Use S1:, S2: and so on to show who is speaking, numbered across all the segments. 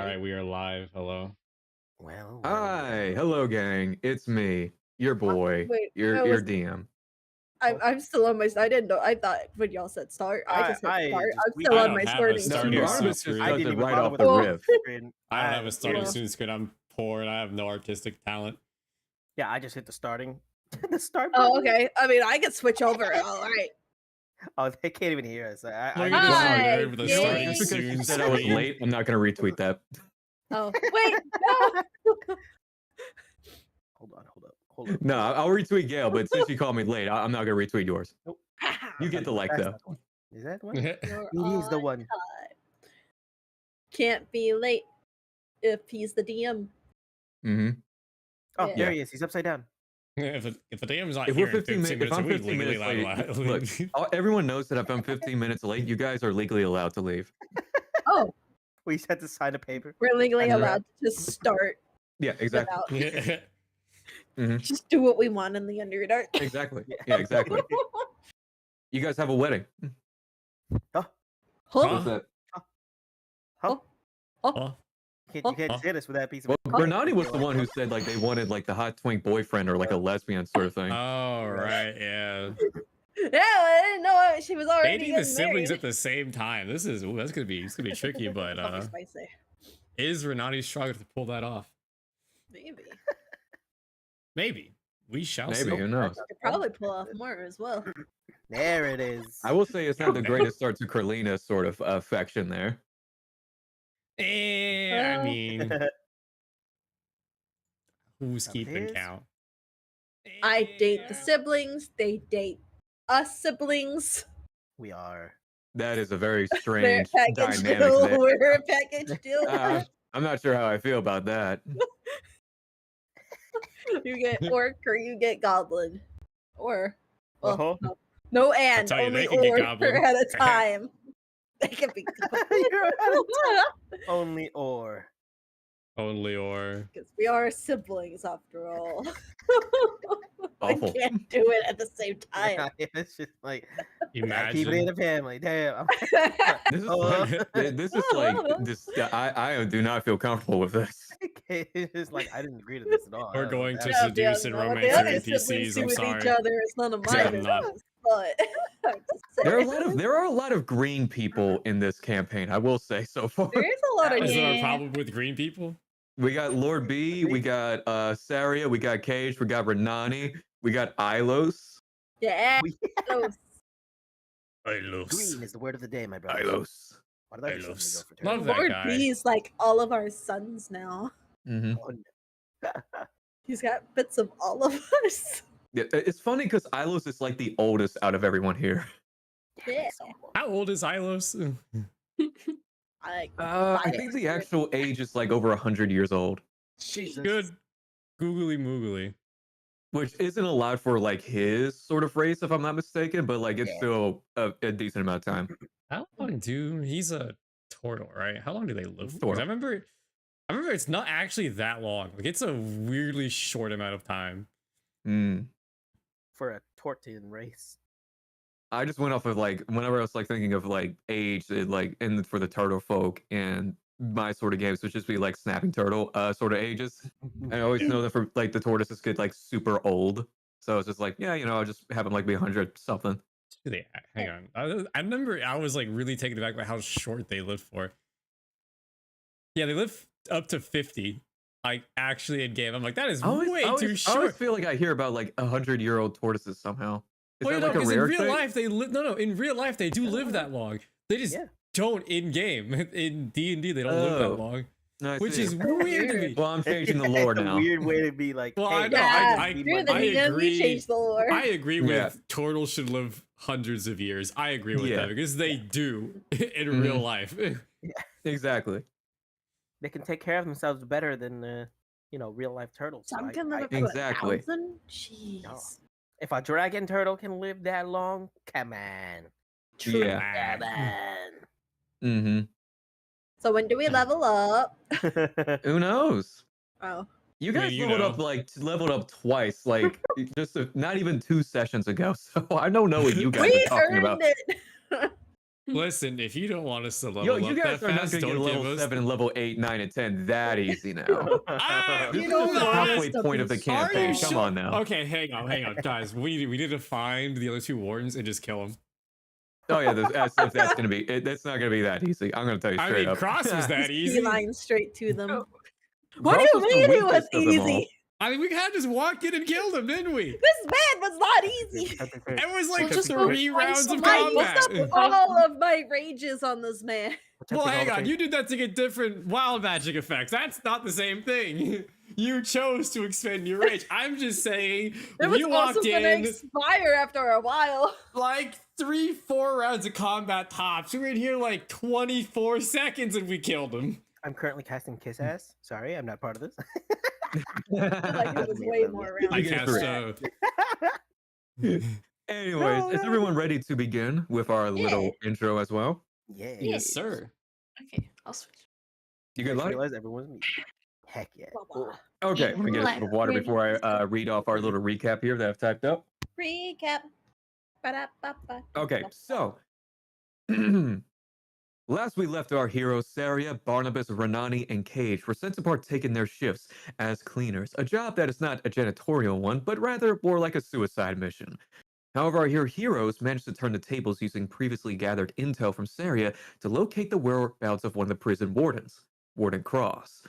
S1: right, we are live. Hello.
S2: Well,
S3: Hi, hello, gang. It's me, your boy,
S4: Wait,
S3: your DM.
S4: I'm still on my. I didn't know. I thought when y'all said start, I just hit start. I'm
S2: we-
S4: still
S1: I
S4: on
S1: don't
S4: my
S1: have a
S4: starting
S1: starting
S4: screen.
S3: No,
S1: screen.
S3: Arvis just
S2: I
S3: does
S2: didn't
S3: it
S2: even
S3: right
S2: bother
S3: off
S2: with
S3: the
S2: the
S3: riff.
S2: screen.
S1: I don't have a starting
S4: well.
S1: student screen. I'm poor and I have no artistic talent.
S2: Yeah, I just hit the starting. The start
S4: Oh,
S2: button.
S4: okay. I mean, I can switch over. All right.
S2: Oh, they can't even hear us.
S1: Look
S2: I
S1: at
S4: Hi,
S1: this nerd with a
S4: yay.
S1: starting
S3: Just because you
S1: student
S3: said I was
S1: screen.
S3: late, I'm not gonna retweet that.
S4: Oh, wait. No.
S2: hold on.
S3: No, I'll retweet Gail, but since you called me late, I'm not gonna retweet yours. You get the like
S2: That's
S3: though.
S2: not the one. Is that the one?
S4: You're
S2: It is the
S4: on
S2: one.
S4: time. Can't be late if he's the DM.
S3: Mm-hmm.
S2: Oh,
S4: Yeah.
S2: there he is. He's upside down.
S1: if the DM's not
S3: If
S1: here
S3: we're
S1: in
S3: 15
S1: 15
S3: minutes, if I'm
S1: are we
S3: 15
S1: legally
S3: minutes
S1: allowed
S3: late,
S1: to
S3: look, everyone knows that if I'm 15 minutes late, you guys are legally allowed to leave.
S4: Oh,
S2: We just had to sign a paper.
S4: we're legally
S2: That's
S4: allowed to just start
S3: Yeah, exactly.
S4: without.
S3: Mm-hmm.
S4: Just do what we want in the Underdark.
S3: Exactly. Yeah, exactly. You guys have a wedding.
S4: Huh?
S3: What's that?
S1: Huh?
S2: You
S4: Huh?
S2: can't say this with that piece of.
S3: Well, Bernardi was the one who said like they wanted like the hot twink boyfriend or like a lesbian sort of thing.
S1: Oh, right, yeah.
S4: Yeah, I didn't know she was already
S1: Dating the
S4: getting
S1: siblings
S4: married.
S1: at the same time. This is that's gonna be tricky, but
S4: Fucking spicy.
S1: is Renati strong enough to pull that off?
S4: Maybe.
S1: Maybe. We shall
S3: Maybe,
S1: see.
S3: who knows?
S4: Could probably pull off more as well.
S2: There it is.
S3: I will say it's not the greatest start to Carlina's sort of affection there.
S1: I mean, who's keeping
S2: Appears.
S1: count?
S4: I date the siblings. They date us siblings.
S2: We are.
S3: That is a very
S4: We're a
S3: strange
S4: package
S3: dynamic
S4: deal.
S3: there.
S4: We're a package deal.
S3: I'm not sure how I feel about that.
S4: You get orc or you get goblin. Or well,
S2: Uh-huh.
S4: no and
S1: tell you,
S4: only
S1: they can get
S4: or
S1: goblin.
S4: at a time. They can be
S2: You're out of Only or.
S1: Only or
S4: because we are siblings after all.
S3: Awful.
S4: I can't do it at the same time.
S2: It's just like keep it in
S1: imagine.
S2: the family. Damn.
S3: This is
S2: Uh,
S3: this is like this. I do not feel comfortable with this.
S2: It's just like I didn't agree to this at all.
S1: We're
S2: I was
S1: going
S2: like,
S1: to
S2: "That's-
S1: seduce and
S4: what the
S1: romance
S4: other
S1: your
S4: siblings
S1: NPCs.
S4: do
S1: I'm
S4: with
S1: sorry.
S4: each other is none of my
S1: I'm not.
S4: business. But I'm just
S3: There are
S4: saying.
S3: there are a lot of green people in this campaign. I will say so far.
S4: There is a lot of
S1: Is there a
S4: yeah.
S1: problem with green people?
S3: We got Lord B, we got Saria, we got Cage, we got Renani, we got Ilos.
S4: Yeah.
S2: We-
S4: those-
S2: Green is the word of the day, my brother.
S3: Ilos.
S2: Why did I just suddenly
S1: Ilos.
S2: go for
S1: Love
S2: turtle?
S1: that
S4: Lord
S1: guy.
S4: B's like all of our sons now.
S3: Mm-hmm.
S2: Oh, no.
S4: He's got bits of all of us.
S3: Yeah, it's funny because Ilos is like the oldest out of everyone here.
S4: Yeah.
S1: How old is Ilos?
S3: I think the actual age is like over 100 years old,
S2: Jesus.
S1: Good googly moogly.
S3: which isn't allowed for like his sort of race, if I'm not mistaken. But like it's
S2: Yeah.
S3: still a decent amount of time.
S1: How long do he's a turtle, right? How long do they live for? 'Cause
S3: Turtle.
S1: I remember it's not actually that long. Like it's a weirdly short amount of time.
S3: Mm.
S2: For a Tortian race.
S3: I just went off of like whenever I was like thinking of like age, like and for the turtle folk and my sort of games would just be like snapping turtle sort of ages. I always know that for like the tortoises get like super old, so it's just like yeah, I'll just have them like be 100 something.
S1: Hang on. I remember I was like really taken aback by how short they lived for. Yeah, they live up to 50. Like actually in game, I'm like that is way too
S3: I always
S1: short.
S3: feel like I hear about like 100-year-old tortoises somehow. Is
S1: Wait,
S3: that
S1: no,
S3: like a
S1: because in
S3: rare
S1: real
S3: thing?
S1: life they live. No, in real life they do live that long. They just
S2: Yeah.
S1: don't in game. In D&D they don't live
S3: Oh.
S1: that long,
S3: No, I
S1: which
S3: see.
S1: is weird to me.
S3: Well, I'm changing the lore
S2: It's a
S3: now.
S2: weird way to be like.
S1: Well,
S2: hey,
S1: I know,
S4: Yeah,
S1: I
S4: you're the
S1: I
S4: DM,
S1: agree.
S4: you change the lore.
S1: I agree with
S3: Yeah.
S1: turtles should live hundreds of years. I agree with
S3: Yeah.
S1: that because they do in real life.
S3: Exactly.
S2: They can take care of themselves better than real life turtles. So
S4: Some
S2: I-
S4: can live
S2: I-
S4: up to
S3: Exactly.
S4: 1,000? Jeez.
S2: If a dragon turtle can live that long, come on.
S3: Yeah.
S2: Come on.
S3: Mm-hmm.
S4: So when do we level up?
S3: Who knows?
S4: Oh.
S3: You
S1: I mean,
S3: guys
S1: you
S3: leveled up twice, like not even 2 sessions ago. So I don't know what you guys
S4: We
S3: are talking about.
S4: earned it.
S1: Listen, if you don't want us to level
S3: Yo,
S1: up
S3: you guys
S1: that
S3: are not
S1: fast,
S3: going to get
S1: don't give
S3: level
S1: us
S3: 7, level 8, 9, and 10 that easy now.
S1: Ah,
S3: This
S4: You
S3: is
S4: don't
S3: just the
S4: want us
S3: halfway
S4: to
S3: point of
S4: be
S3: the
S1: Are
S3: campaign.
S1: you
S3: Come
S1: sure?
S3: on now.
S1: Okay, hang on, guys. We need to find the other 2 wardens and just kill them.
S3: Oh yeah, if that's gonna be, that's not gonna be that easy. I'm gonna tell you
S1: I
S3: straight
S1: mean,
S3: up.
S1: Cross was that
S4: Just
S1: easy.
S4: beeline straight to them.
S3: No,
S4: What
S3: Cross
S4: do you
S3: was the
S4: mean it was
S3: weakest of them all.
S4: easy?
S1: I mean, we had just walked in and killed him, didn't we?
S4: This man was not easy.
S1: It was like
S4: just
S1: 3
S4: focus
S1: rounds
S4: on
S1: of
S4: I
S1: combat.
S4: used up all of my rages on this man.
S1: Well, hang on. You did that to get different wild magic effects. That's not the same thing. You chose to expend your rage. I'm just saying,
S4: It was
S1: we
S4: also
S1: walked
S4: gonna
S1: in
S4: expire after a while.
S1: like 3-4 rounds of combat tops. We were in here like 24 seconds and we killed him.
S2: I'm currently casting Kiss Ass. Sorry, I'm not part of this.
S4: Like it was way more around.
S1: I
S3: get
S1: cast
S3: through Anyways, is everyone ready to begin with our little intro as well?
S2: Yeah.
S1: Yes, sir.
S5: Okay, I'll switch.
S3: You
S2: I
S3: good, luck?
S2: realize everyone's me. Heck yeah.
S4: Blah,
S3: Okay, let me get a sip of water before I read off our little recap here that I've typed up.
S4: Recap. Ba-da-ba-ba.
S3: Okay, so last we left our heroes, Saria, Barnabas, Renani, and Cage were sent to partake in their shifts as cleaners, a job that is not a janitorial one, but rather more like a suicide mission. However, our heroes managed to turn the tables using previously gathered intel from Saria to locate the whereabouts of one of the prison wardens, Warden Cross.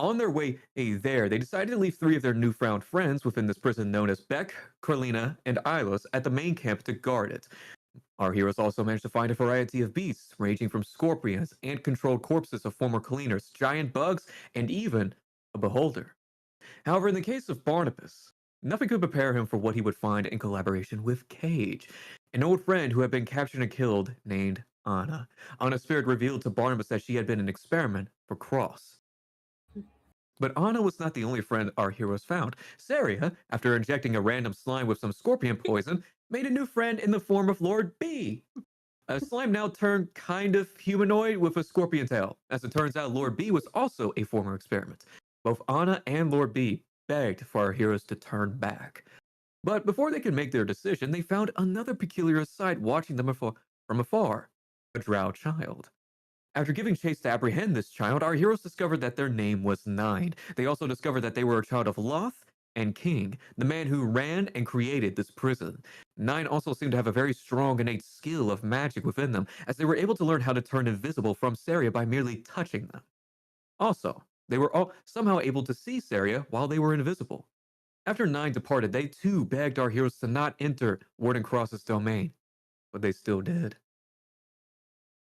S3: On their way there, they decided to leave 3 of their newfound friends within this prison known as Beck, Carlina, and Ilos at the main camp to guard it. Our heroes also managed to find a variety of beasts, ranging from scorpions and controlled corpses of former cleaners, giant bugs, and even a beholder. However, in the case of Barnabas, nothing could prepare him for what he would find in collaboration with Cage, an old friend who had been captured and killed named Anna. Anna's spirit revealed to Barnabas that she had been an experiment for Cross. But Anna was not the only friend our heroes found. Saria, after injecting a random slime with some scorpion poison, made a new friend in the form of Lord B. A slime now turned kind of humanoid with a scorpion tail. As it turns out, Lord B was also a former experiment. Both Anna and Lord B begged for our heroes to turn back. But before they could make their decision, they found another peculiar sight watching them from afar, a drow child. After giving chase to apprehend this child, our heroes discovered that their name was Nine. They also discovered that they were a child of Loth and King, the man who ran and created this prison. Nine also seemed to have a very strong innate skill of magic within them, as they were able to learn how to turn invisible from Saria by merely touching them. Also, they were all somehow able to see Saria while they were invisible. After Nine departed, they too begged our heroes to not enter Warden Cross's domain, but they still did.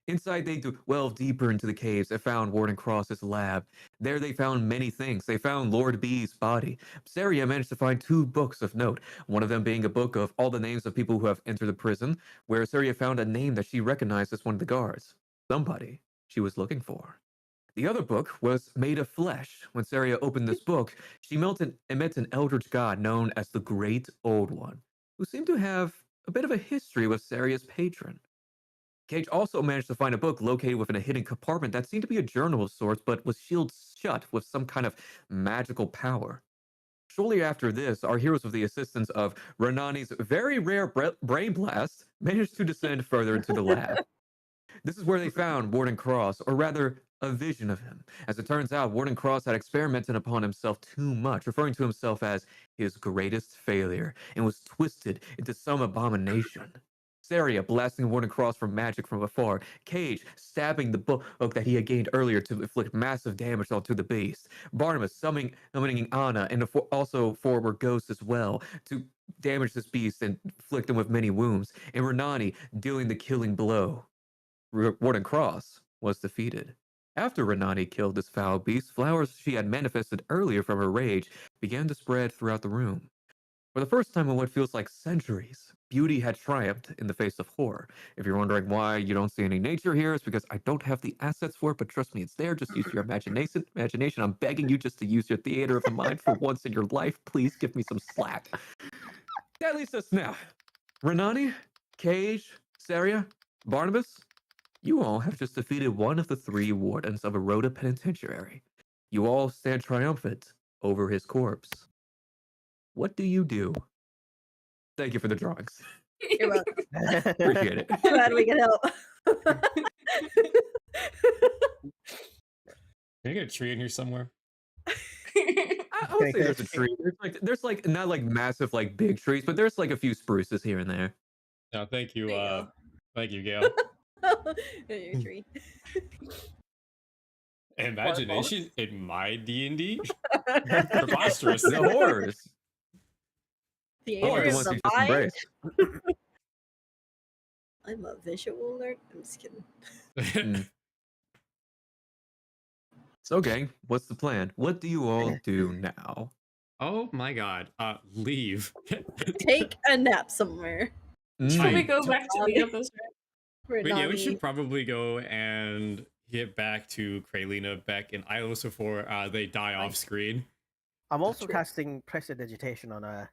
S3: Inside, they delved deeper into the caves and found Warden Cross's lab. There they found many things. They found Lord B's body. Saria managed to find 2 books of note, one of them being a book of all the names of people who have entered the prison, where Saria found a name that she recognized as one of the guards, somebody she was looking for. The other book was made of flesh. When Saria opened this book, she met an eldritch god known as the Great Old One, who seemed to have a bit of a history with Saria's patron. Cage also managed to find a book located within a hidden compartment that seemed to be a journal of sorts, but was sealed shut with some kind of magical power. Shortly after this, our heroes, with the assistance of Renani's very rare brain blast, managed to descend further into the lab. This is where they found Warden Cross, or rather, a vision of him. As it turns out, Warden Cross had experimented upon himself too much, referring to himself as his greatest failure, and was twisted into some abomination. Saria blasting Warden Cross from magic from afar, Cage stabbing the book that he had gained earlier to inflict massive damage onto the beast, Barnabas summoning Anna and also forward ghosts as well to damage this beast and inflict him with many wounds, and Renani dealing the killing blow. Warden Cross was defeated. After Renani killed this foul beast, flowers she had manifested earlier from her rage began to spread throughout the room. For the first time in what feels like centuries, beauty had triumphed in the face of horror. If you're wondering why you don't see any nature here, it's because I don't have the assets for it, but trust me, it's there. Just use your imagination. I'm begging you just to use your theater of the mind for once in your life. Please give me some slack. That leaves us now. Renani, Cage, Saria, Barnabas, you all have just defeated one of the 3 wardens of a Rhoda penitentiary. You all stand triumphant over his corpse. What do you do? Thank you for the drawings.
S4: You're welcome.
S3: Appreciate it.
S4: Glad we can help.
S1: Can I get a tree in here somewhere?
S3: I would say there's a tree. There's like not like massive like big trees, but there's like a few spruces here and there.
S1: No, thank you.
S4: There you go.
S1: Thank you, Gail.
S4: Your tree.
S1: Imagination in my D&D? Preposterous.
S3: The horrors.
S4: The
S3: Oh, the
S4: areas
S3: ones
S4: of
S3: you just
S4: mind.
S3: embraced.
S4: I'm a visual alert. I'm just kidding.
S3: So, gang, what's the plan? What do you all do now?
S1: Oh my god. Leave.
S4: Take a nap somewhere.
S5: Should we
S3: Mm.
S5: go back to the others?
S1: But yeah, we
S4: Renani.
S1: should probably go and get back to Kraylina, Beck, and Ilos before they die off screen.
S2: I'm also
S4: True.
S2: casting Prestidigitation on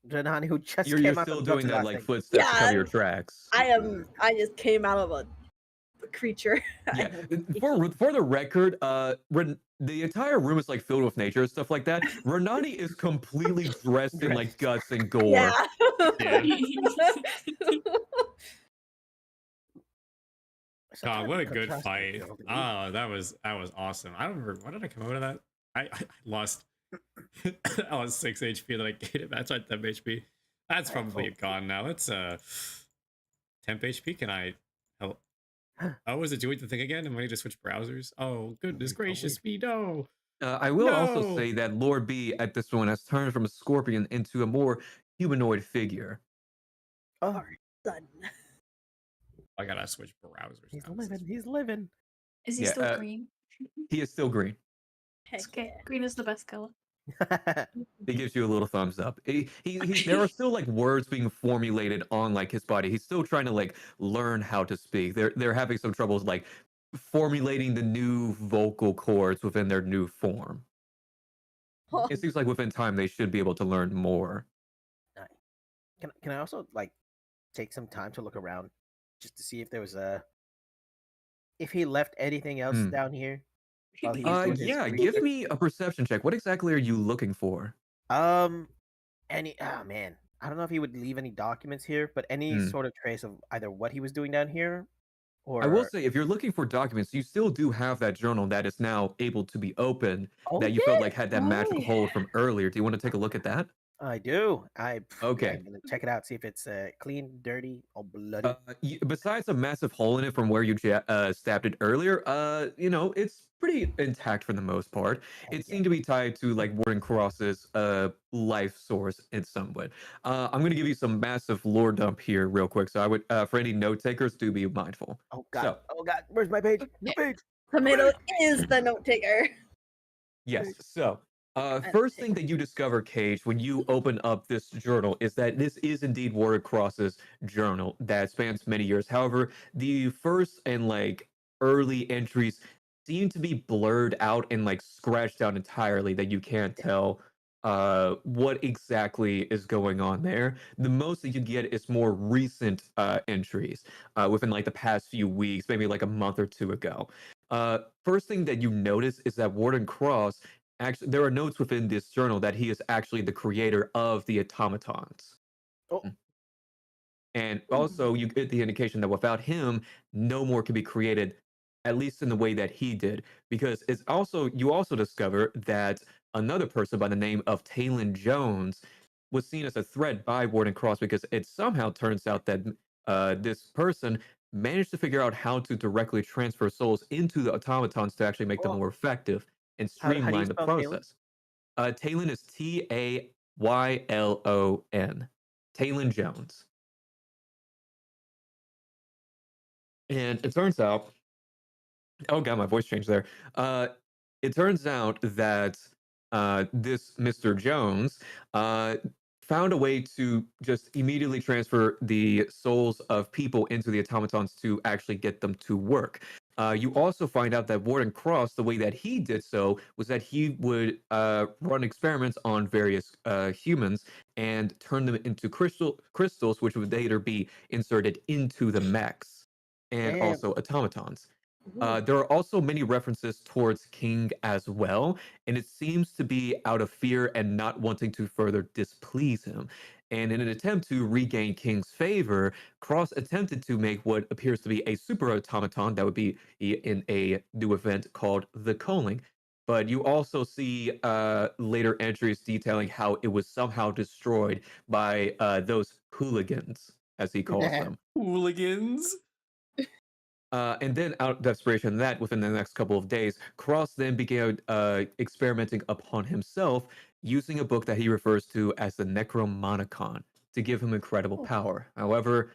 S2: Renani, who just
S3: You're
S2: came out
S3: still
S2: from
S3: doing
S2: Dr.
S3: that
S2: Last
S3: like
S2: thing.
S3: footsteps to
S4: Yeah,
S3: cover your tracks.
S4: I just came out of a creature.
S3: Yeah. For the record, the entire room is like filled with nature and stuff like that. Renani is completely dressed in like guts and gore.
S4: Yeah.
S1: Yeah.
S2: Such
S1: God, what a good
S2: contrasting
S1: fight.
S2: build.
S1: Ah, that was awesome. I don't remember, what did I come out of that? I lost I lost 6 HP, then I gained it. That's at 10 HP. That's probably gone now. Let's 10 HP. Can I help? Oh, is it doing the thing again? Am I need to switch browsers? Oh, goodness gracious me, no.
S3: I will also
S1: No.
S3: say that Lord B at this point has turned from a scorpion into a more humanoid figure.
S2: Oh,
S4: Son.
S1: I gotta switch browsers.
S2: he's
S1: now.
S2: living. He's living.
S5: Is he
S3: Yeah,
S5: still green?
S3: He is still green.
S4: Heck
S5: It's okay.
S4: yeah.
S5: Green is the best color.
S3: He gives you a little thumbs up. There are still like words being formulated on like his body. He's still trying to like learn how to speak. They're having some troubles like formulating the new vocal cords within their new form. It seems like within time they should be able to learn more.
S2: Can I also like take some time to look around just to see if there was if he left anything else down here while he was doing his
S3: Yeah,
S2: research?
S3: give me a perception check. What exactly are you looking for?
S2: Any man, I don't know if he would leave any documents here, but any sort of trace of either what he was doing down here, or
S3: I will say, if you're looking for documents, you still do have that journal that is now able to be opened that you felt like had that magic hold from earlier. Do you want to take a look at that?
S2: I do.
S3: Okay.
S2: I'm gonna check it out, see if it's clean, dirty, or bloody.
S3: Besides a massive hole in it from where you stabbed it earlier, it's pretty intact for the most part. It seemed to be tied to like Warden Cross's life source in some way. I'm gonna give you some massive lore dump here real quick. So I would, for any note takers, do be mindful.
S2: Oh god!
S3: So,
S2: Oh god! Where's my page? My page.
S4: Tomato is the note taker.
S3: yes. So, first thing that you discover, Cage, when you open up this journal is that this is indeed Warden Cross's journal that spans many years. However, the first and like early entries seem to be blurred out and like scratched out entirely, that you can't tell what exactly is going on there. The most that you get is more recent entries within like the past few weeks, maybe like a month or two ago. First thing that you notice is that Warden Cross, actually, there are notes within this journal that he is actually the creator of the automatons.
S2: Oh.
S3: And also, you get the indication that without him, no more can be created, at least in the way that he did. Because you also discover that another person by the name of Talon Jones was seen as a threat by Warden Cross, because it somehow turns out that this person managed to figure out how to directly transfer souls into the automatons to actually make them more effective and
S2: How do you
S3: streamline the
S2: spell Talon?
S3: process. Talon is Taylon. Talon Jones. And it turns out, oh god, my voice changed there. It turns out that this Mr. Jones found a way to just immediately transfer the souls of people into the automatons to actually get them to work. You also find out that Warden Cross, the way that he did so was that he would run experiments on various humans and turn them into crystals, which would later be inserted into the mechs and
S2: Damn.
S3: also automatons. There are also many references towards King as well, and it seems to be out of fear and not wanting to further displease him. And in an attempt to regain King's favor, Cross attempted to make what appears to be a super automaton that would be in a new event called the Culling. But you also see later entries detailing how it was somehow destroyed by those hooligans, as he calls them.
S1: Hooligans.
S3: And then, out of desperation of that, within the next couple of days, Cross then began experimenting upon himself using a book that he refers to as the Necromonicon to give him incredible power. However,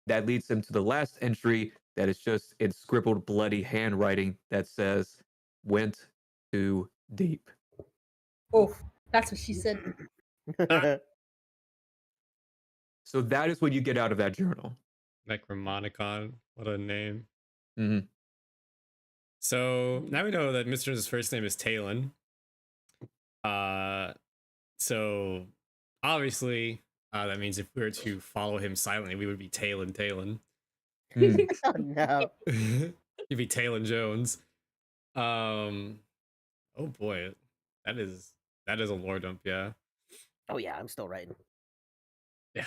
S3: that leads him to the last entry that is just in scribbled bloody handwriting that says, "Went too deep."
S4: Oh, that's what she said.
S3: So that is what you get out of that journal.
S1: Necromonicon. What a name.
S3: hmm
S1: So now we know that Mr.'s first name is Talon. So obviously, that means if we were to follow him silently, we would be Talon.
S3: Mm.
S2: Oh no.
S1: You'd be Talon Jones. Oh boy, that is a lore dump, yeah.
S2: Oh yeah, I'm still writing.
S1: Yeah.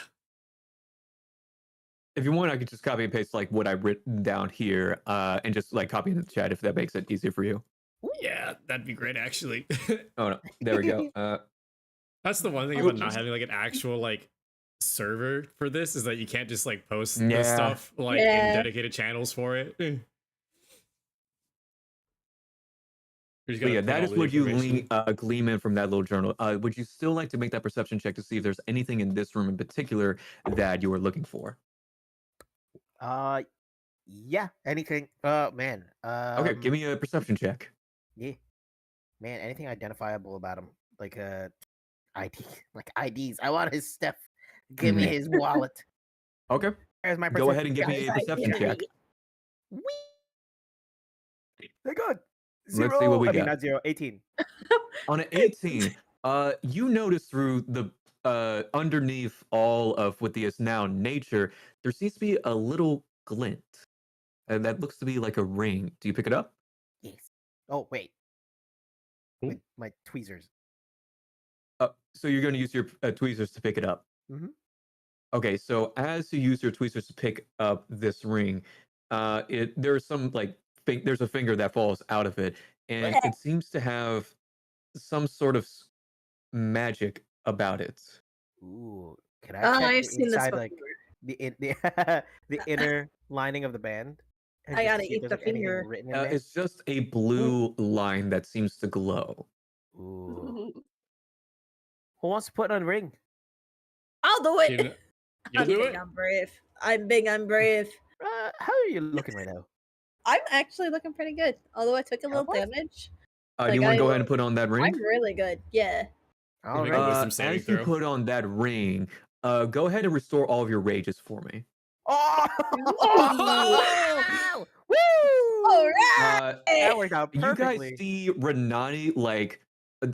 S3: If you want, I could just copy and paste like what I've written down here, and just like copy in the chat if that makes it easier for you.
S1: Yeah, that'd be great actually.
S3: Oh no, there we go.
S1: That's the one thing about not having like an actual like server for this is that you can't just like post
S3: Yeah.
S1: this stuff like in
S4: Yeah.
S1: dedicated channels for it. You just
S3: But
S1: gotta
S3: yeah,
S1: put
S3: that
S1: all
S3: is
S1: the
S3: what you
S1: information.
S3: gleam in from that little journal. Would you still like to make that perception check to see if there's anything in this room in particular that you were looking for?
S2: Yeah. Anything? Man.
S3: Okay, give me a perception check.
S2: Yeah. Man, anything identifiable about him? Like ID, like IDs. I want his stuff. Give me
S3: Mhm.
S2: his wallet.
S3: Okay,
S2: There's my
S3: go ahead and give
S2: perception
S3: me a
S2: check.
S3: perception check.
S2: Whee! They're good.
S3: Let's see what we
S2: I mean,
S3: got.
S2: not 0. 18.
S3: On an 18, you notice through the underneath all of what is now nature, there seems to be a little glint, and that looks to be like a ring. Do you pick it up?
S2: Yes. Oh wait.
S1: Ooh.
S2: My tweezers.
S3: So you're going to use your tweezers to pick it up.
S2: Mhm.
S3: Okay, so as you use your tweezers to pick up this ring, there's some like there's a finger that falls out of it, and it seems to have some sort of magic about it.
S2: Ooh. Can I
S4: Oh,
S2: check
S4: I've
S2: the
S4: seen this
S2: inside,
S4: before.
S2: like the inner lining of the band? And
S4: I
S2: just
S4: gotta
S2: see if
S4: eat
S2: there's,
S4: the
S2: like, anything
S4: finger.
S2: written in there?
S3: It's just a blue line that seems to glow.
S2: Ooh. Who wants to put on a ring?
S4: I'll do
S1: You
S4: it.
S1: know- You'll
S4: I'm
S1: do
S4: big,
S1: it?
S4: I'm brave. I'm big, I'm brave.
S2: How are you looking right now?
S4: I'm actually looking pretty good. Although I took a little
S2: Health-wise?
S4: damage.
S3: Do you want to go ahead and put on that ring?
S4: I'm really good. Yeah.
S2: All
S1: Make a
S2: right.
S1: wisdom saving
S3: As you
S1: throw.
S3: put on that ring, go ahead and restore all of your rages for me.
S2: Oh!
S4: Wow!
S2: Woo!
S4: All right.
S2: That worked out
S3: You guys
S2: perfectly.
S3: see Renani, like,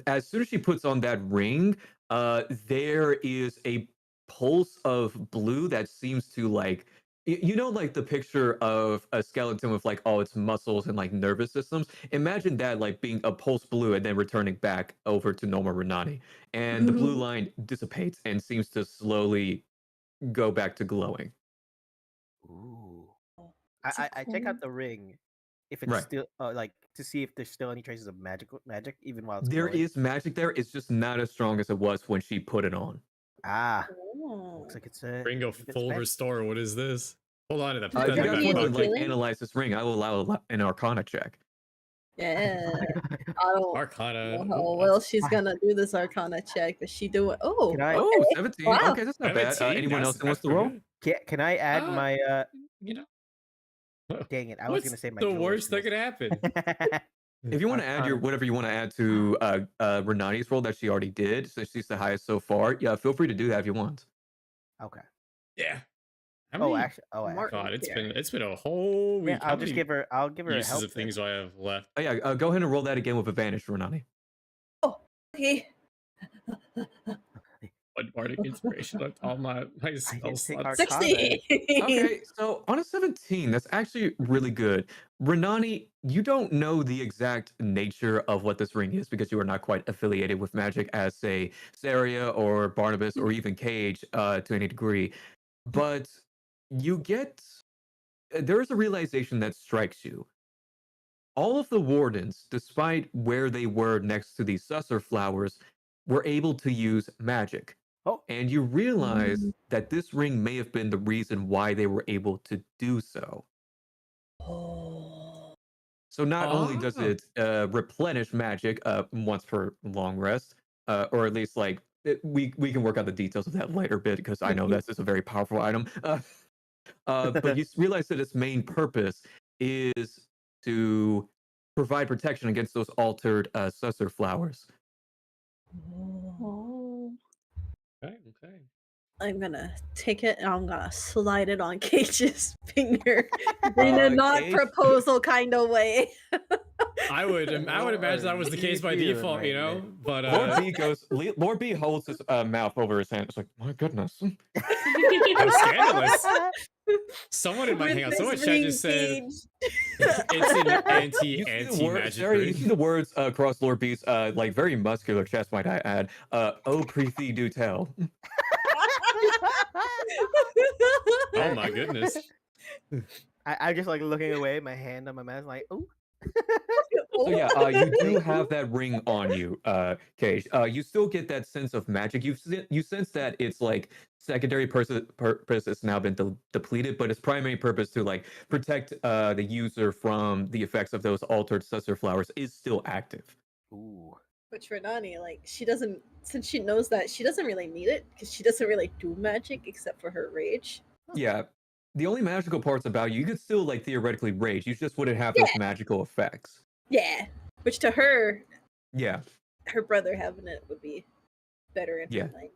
S3: as soon as she puts on that ring, there is a pulse of blue that seems to, like, you know, like the picture of a skeleton with like all its muscles and like nervous systems. Imagine that like being a pulse blue and then returning back over to normal Renani, and the blue line dissipates and seems to slowly go back to glowing.
S2: Ooh.
S4: Is it
S2: I check
S4: cool?
S2: out the ring if it's
S3: Right.
S2: still like to see if there's still any traces of magic even while it's
S3: There
S2: glowing.
S3: is magic there. It's just not as strong as it was when she put it on.
S2: Ah,
S4: Oh.
S2: looks like it's a
S1: Ring of
S2: it's
S1: full
S2: spent.
S1: restore. What is this? Hold on to that. Put
S3: If
S1: that
S3: you
S1: in the
S3: guys
S1: back
S3: want to
S4: Feeling?
S3: like
S1: pocket.
S3: analyze this ring, I will allow an Arcana check.
S4: Yeah. I don't
S1: Arcana.
S4: know how
S1: Ooh,
S4: well
S1: that's-
S4: she's gonna do this Arcana check, but she do it. Oh,
S2: Can I-
S3: Oh,
S4: okay.
S3: 17.
S4: Wow.
S3: Okay, that's not bad.
S1: 17?
S3: Anyone else
S1: That's-
S3: who wants
S1: that's
S3: to roll?
S1: pretty
S2: Can I add
S1: Ah,
S2: my
S1: You know,
S2: dang it, I was
S1: what's
S2: gonna say my
S1: the
S2: jeweler's
S1: worst that
S2: tools.
S1: could happen?
S3: If you want to add your
S2: Arcana.
S3: whatever you want to add to Renani's roll that she already did, so she's the highest so far, yeah, feel free to do that if you want.
S2: Okay.
S1: Yeah. How
S2: Oh,
S1: many-
S2: actually,
S4: Mark.
S1: God, it's
S4: here.
S1: been a whole week.
S2: yeah,
S1: How
S2: I'll just
S1: many
S2: give her. I'll give her a
S1: uses
S2: help.
S1: of things do I have left?
S3: Oh yeah, go ahead and roll that again with advantage, Renani.
S4: Okay.
S1: What bardic inspiration left all my spell
S2: didn't take
S1: slots?
S2: Arcana.
S4: 60.
S3: Okay, so on a 17, that's actually really good. Renani, you don't know the exact nature of what this ring is because you are not quite affiliated with magic as, say, Saria or Barnabas or even Cage to any degree. But you get there is a realization that strikes you. All of the wardens, despite where they were next to these susser flowers, were able to use magic.
S2: Oh,
S3: And you realize
S4: Mm.
S3: that this ring may have been the reason why they were able to do so.
S4: Oh.
S3: So not only does
S1: Ah.
S3: it replenish magic once per long rest, or at least like we can work out the details of that later bit because I know this is a very powerful item. But you realize that its main purpose is to provide protection against those altered susser flowers.
S5: Oh.
S1: Okay. Okay.
S4: I'm gonna take it and I'm gonna slide it on Cage's finger in a not
S3: Cage?
S4: proposal kind of way.
S1: I would imagine that was the case by default, you know. But
S3: Lord B goes. Lord B holds his mouth over his hand. It's like, my goodness.
S1: how scandalous! Someone in my
S4: With
S1: hangout,
S4: this
S1: someone chat
S4: ring,
S1: just said
S4: Cage.
S1: it's an
S3: You see
S1: anti magic
S3: Sarah, you see
S1: ring.
S3: the words across Lord B's like very muscular chest, might I add. Oh, prithee, do tell.
S1: Oh my goodness!
S2: I just like looking away, my hand on my mouth, like, oh.
S3: So yeah, you do have that ring on you, Cage. You still get that sense of magic. You sense that it's like secondary purpose has now been depleted, but its primary purpose to like protect the user from the effects of those altered susser flowers is still active.
S2: Ooh.
S4: Which for Nani, like she doesn't, since she knows that she doesn't really need it because she doesn't really do magic except for her rage.
S3: Yeah. The only magical parts about you could still like theoretically rage. You just wouldn't have those magical effects.
S4: Yeah, which to her,
S3: Yeah.
S4: her brother having it would be better in
S3: Yeah.
S4: her mind.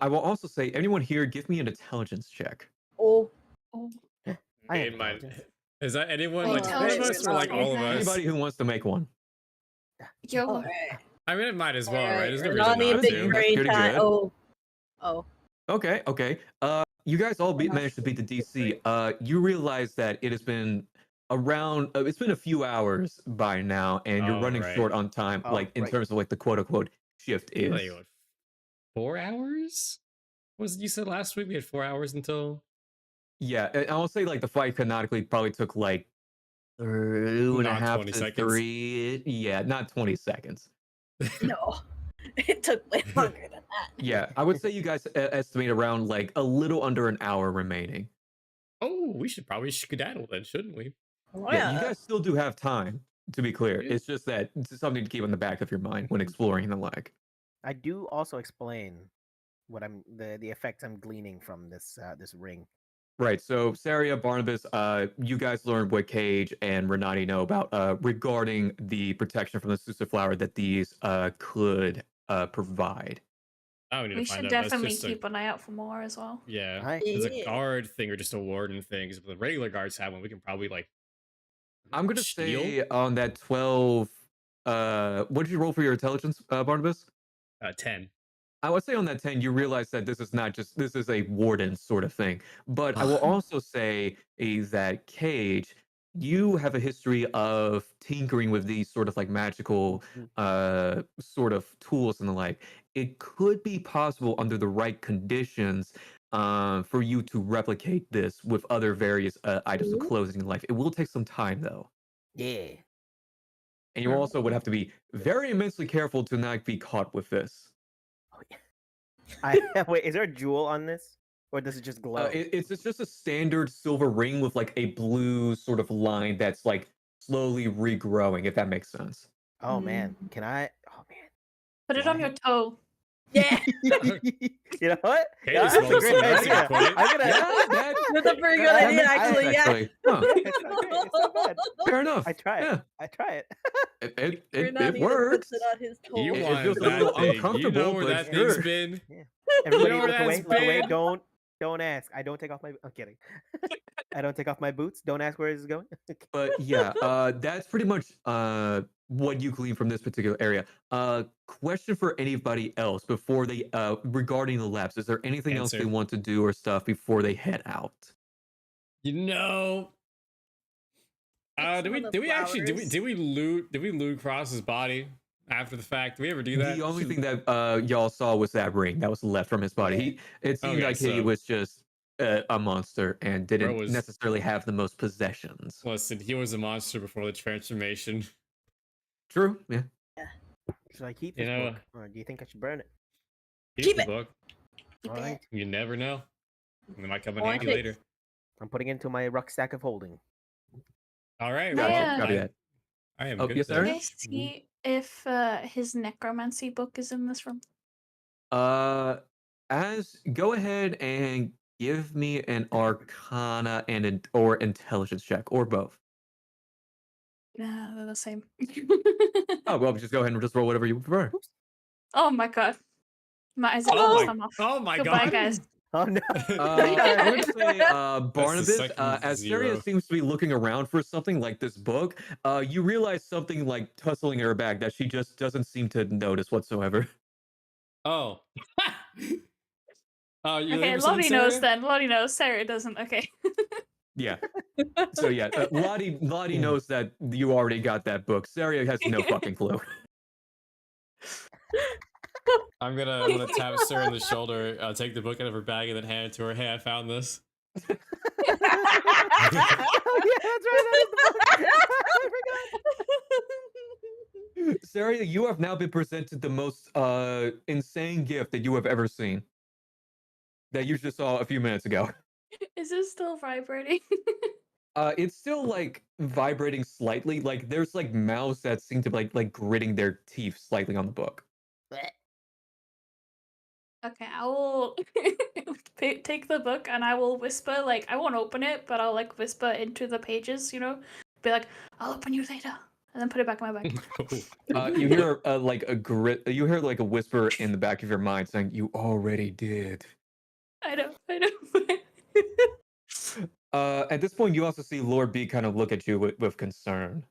S3: I will also say, anyone here, give me an intelligence check.
S4: Oh,
S5: Oh.
S2: I have
S1: In my,
S2: intelligence.
S1: is that anyone
S5: Oh,
S1: like one of
S5: intelligence
S1: us or like
S5: is
S1: all of
S5: nice.
S1: us?
S3: Anybody who wants to make one.
S5: Yo.
S4: all right.
S1: I mean, it might as well, right? There's no reason
S4: Nani,
S1: not
S4: big
S3: to.
S1: to.
S3: That's
S4: brain
S3: pretty
S4: time.
S3: good.
S4: Oh.
S3: Okay. You guys all managed to beat the DC. You realize that it has been around. It's been a few hours by now, and you're
S1: Oh,
S3: running
S1: right.
S3: short on time,
S2: Oh,
S3: like in
S2: right.
S3: terms of like the quote unquote shift is.
S1: Like, what, 4 hours? Was you said last week we had 4 hours until?
S3: Yeah, and I'll say like the fight canonically probably took like 2.5
S1: Not 20
S3: to
S1: seconds.
S3: 3. Yeah, not 20 seconds.
S4: No, it took way longer than that.
S3: Yeah, I would say you guys estimate around like a little under an hour remaining.
S1: Oh, we should probably skedaddle then, shouldn't we?
S4: Oh,
S3: Yeah, you guys still do have time, to be clear.
S1: Yeah.
S3: It's just that it's something to keep in the back of your mind when exploring the like.
S2: I do also explain what I'm the effects I'm gleaning from this this ring.
S3: Right, so Saria, Barnabas, you guys learned what Cage and Renati know about regarding the protection from the Susa flower that these could provide.
S1: Oh, we need
S5: We
S1: to find
S5: should
S1: out. That's
S5: definitely
S1: just a-
S5: keep an eye out for more as well.
S1: Yeah,
S2: Hi.
S1: it's a
S4: Yeah.
S1: guard thing or just a warden thing. 'Cause if the regular guards have one, we can probably like.
S3: I'm gonna
S1: steal?
S3: say on that 12. What did you roll for your intelligence, Barnabas?
S1: 10.
S3: I would say on that 10, you realize that this is not just this is a warden sort of thing. But I will also say that Cage, you have a history of tinkering with these sort of like magical sort of tools and the like. It could be possible under the right conditions for you to replicate this with other various items of
S4: Ooh.
S3: clothing in life. It will take some time though.
S2: Yeah.
S3: And you also would have to be very immensely careful to not be caught with this.
S2: Oh, yeah. Wait, is there a jewel on this, or does it just glow?
S3: It's just a standard silver ring with like a blue sort of line that's like slowly regrowing, if that makes sense.
S2: Oh man, can I? Oh man.
S5: Put it on your toe.
S4: Yeah,
S2: You know what?
S1: Okay,
S2: Yeah,
S1: this
S2: that's a
S1: looks
S2: great
S1: nice,
S2: idea.
S1: put it.
S2: I'm gonna.
S4: that's a pretty good
S3: that
S4: idea,
S3: makes sense,
S4: actually. Yeah.
S3: actually. Huh,
S2: It's not great, it's not bad.
S3: fair enough.
S2: I try it.
S3: Yeah,
S2: I try it.
S3: it
S4: Renani just
S3: works.
S4: puts it on his toe.
S1: You
S3: It
S1: want
S3: feels a
S1: that
S3: little
S1: thing. You
S3: uncomfortable,
S1: know where
S3: but
S1: that
S3: sure.
S1: thing's been.
S2: Everybody,
S1: know where
S2: look away.
S1: that's
S2: Look away.
S1: been?
S2: Don't ask. I don't take off my. I'm kidding. I don't take off my boots. Don't ask where this is going.
S3: But yeah, that's pretty much what you glean from this particular area. Question for anybody else before they regarding the labs. Is there anything else they
S1: Answer.
S3: want to do or stuff before they head out?
S1: You know, Did we actually did we loot Cross's body after the fact? Did we ever do that?
S3: The only thing that y'all saw was that ring that was left from his body.
S4: Yeah.
S3: It seemed
S1: Okay,
S3: like he
S1: so-
S3: was just a monster and didn't
S1: was-
S3: necessarily have the most possessions.
S1: Listen, he was a monster before the transformation.
S3: True. Yeah.
S2: Should I keep
S1: You
S2: this
S1: know-
S2: book, or do you think I should burn it?
S4: Keep
S1: the
S4: it.
S1: book.
S5: Keep
S2: All
S5: it.
S2: right,
S1: You never know. It might come in
S4: Or
S1: handy
S4: take-
S1: later.
S2: I'm putting it into my rucksack of holding.
S1: All right.
S5: Gotcha,
S1: Well,
S3: copy that.
S1: I am
S3: Oh,
S1: good.
S3: yes,
S1: then.
S3: sir?
S5: Can I see if his necromancy book is in this room?
S3: As go ahead and give me an Arcana and or Intelligence check, or both.
S5: Nah, they're the same.
S3: Oh well, just go ahead and just roll whatever you prefer.
S5: Oh my god. My eyes are
S1: Oh
S5: closed.
S1: my-
S5: I'm off.
S1: Oh my
S5: Goodbye,
S1: god.
S5: guys.
S2: Oh no!
S3: I'm gonna say Barnabas,
S1: second
S3: as
S1: zero.
S3: Saria seems to be looking around for something like this book, you realize something like tussling in her bag that she just doesn't seem to notice whatsoever.
S1: Oh. Oh, you
S5: Okay,
S1: looking for something,
S5: Lottie knows
S1: Sarah?
S5: then. Lottie knows. Sarah doesn't. Okay.
S3: Yeah. So yeah, Lottie knows that you already got that book. Saria has no fucking clue.
S1: I'm gonna tap Sarah in the shoulder, take the book out of her bag, and then hand it to her. Hey, I found this.
S2: Oh yeah, that's right. That is the book. I forgot.
S3: Saria, you have now been presented the most insane gift that you have ever seen. That you just saw a few minutes ago.
S5: Is it still vibrating?
S3: It's still like vibrating slightly. Like there's like mouths that seem to be like gritting their teeth slightly on the book.
S5: Okay, I will take the book and I will whisper, like, I won't open it, but I'll like whisper into the pages, you know? Be like, I'll open you later. And then put it back in my bag.
S3: You hear like a grit. You hear like a whisper in the back of your mind saying, "You already did."
S5: I know.
S3: At this point, you also see Lord B kind of look at you with concern.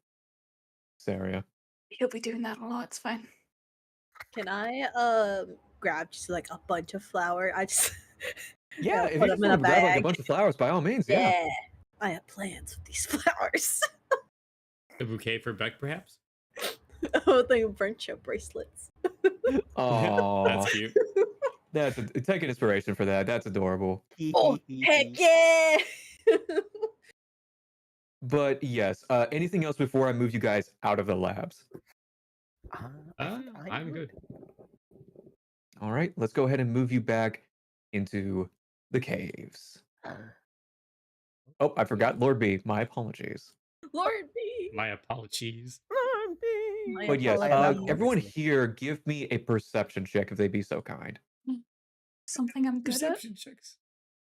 S3: Saria.
S5: He'll be doing that a lot. It's fine.
S4: Can I grab just like a bunch of flour? I just
S3: Yeah, if
S4: put
S3: you
S4: them
S3: just
S4: in a
S3: want to grab like a
S4: bag.
S3: bunch of flowers, by all means. Yeah.
S4: Yeah. I have plans with these flowers.
S1: A bouquet for Beck, perhaps?
S4: Oh, they burnt your bracelets.
S3: Oh,
S1: That's cute.
S3: take an inspiration for that. That's adorable.
S4: Oh, heck yeah!
S3: But yes, anything else before I move you guys out of the labs?
S2: I think
S1: I'm good.
S3: All right, let's go ahead and move you back into the caves. Oh, I forgot Lord B. My apologies.
S4: Lord B.
S1: My apologies.
S4: My
S3: But yes,
S4: apologies.
S3: everyone here, give me a perception check if they'd be so kind.
S5: Something I'm good at.
S1: Perception checks.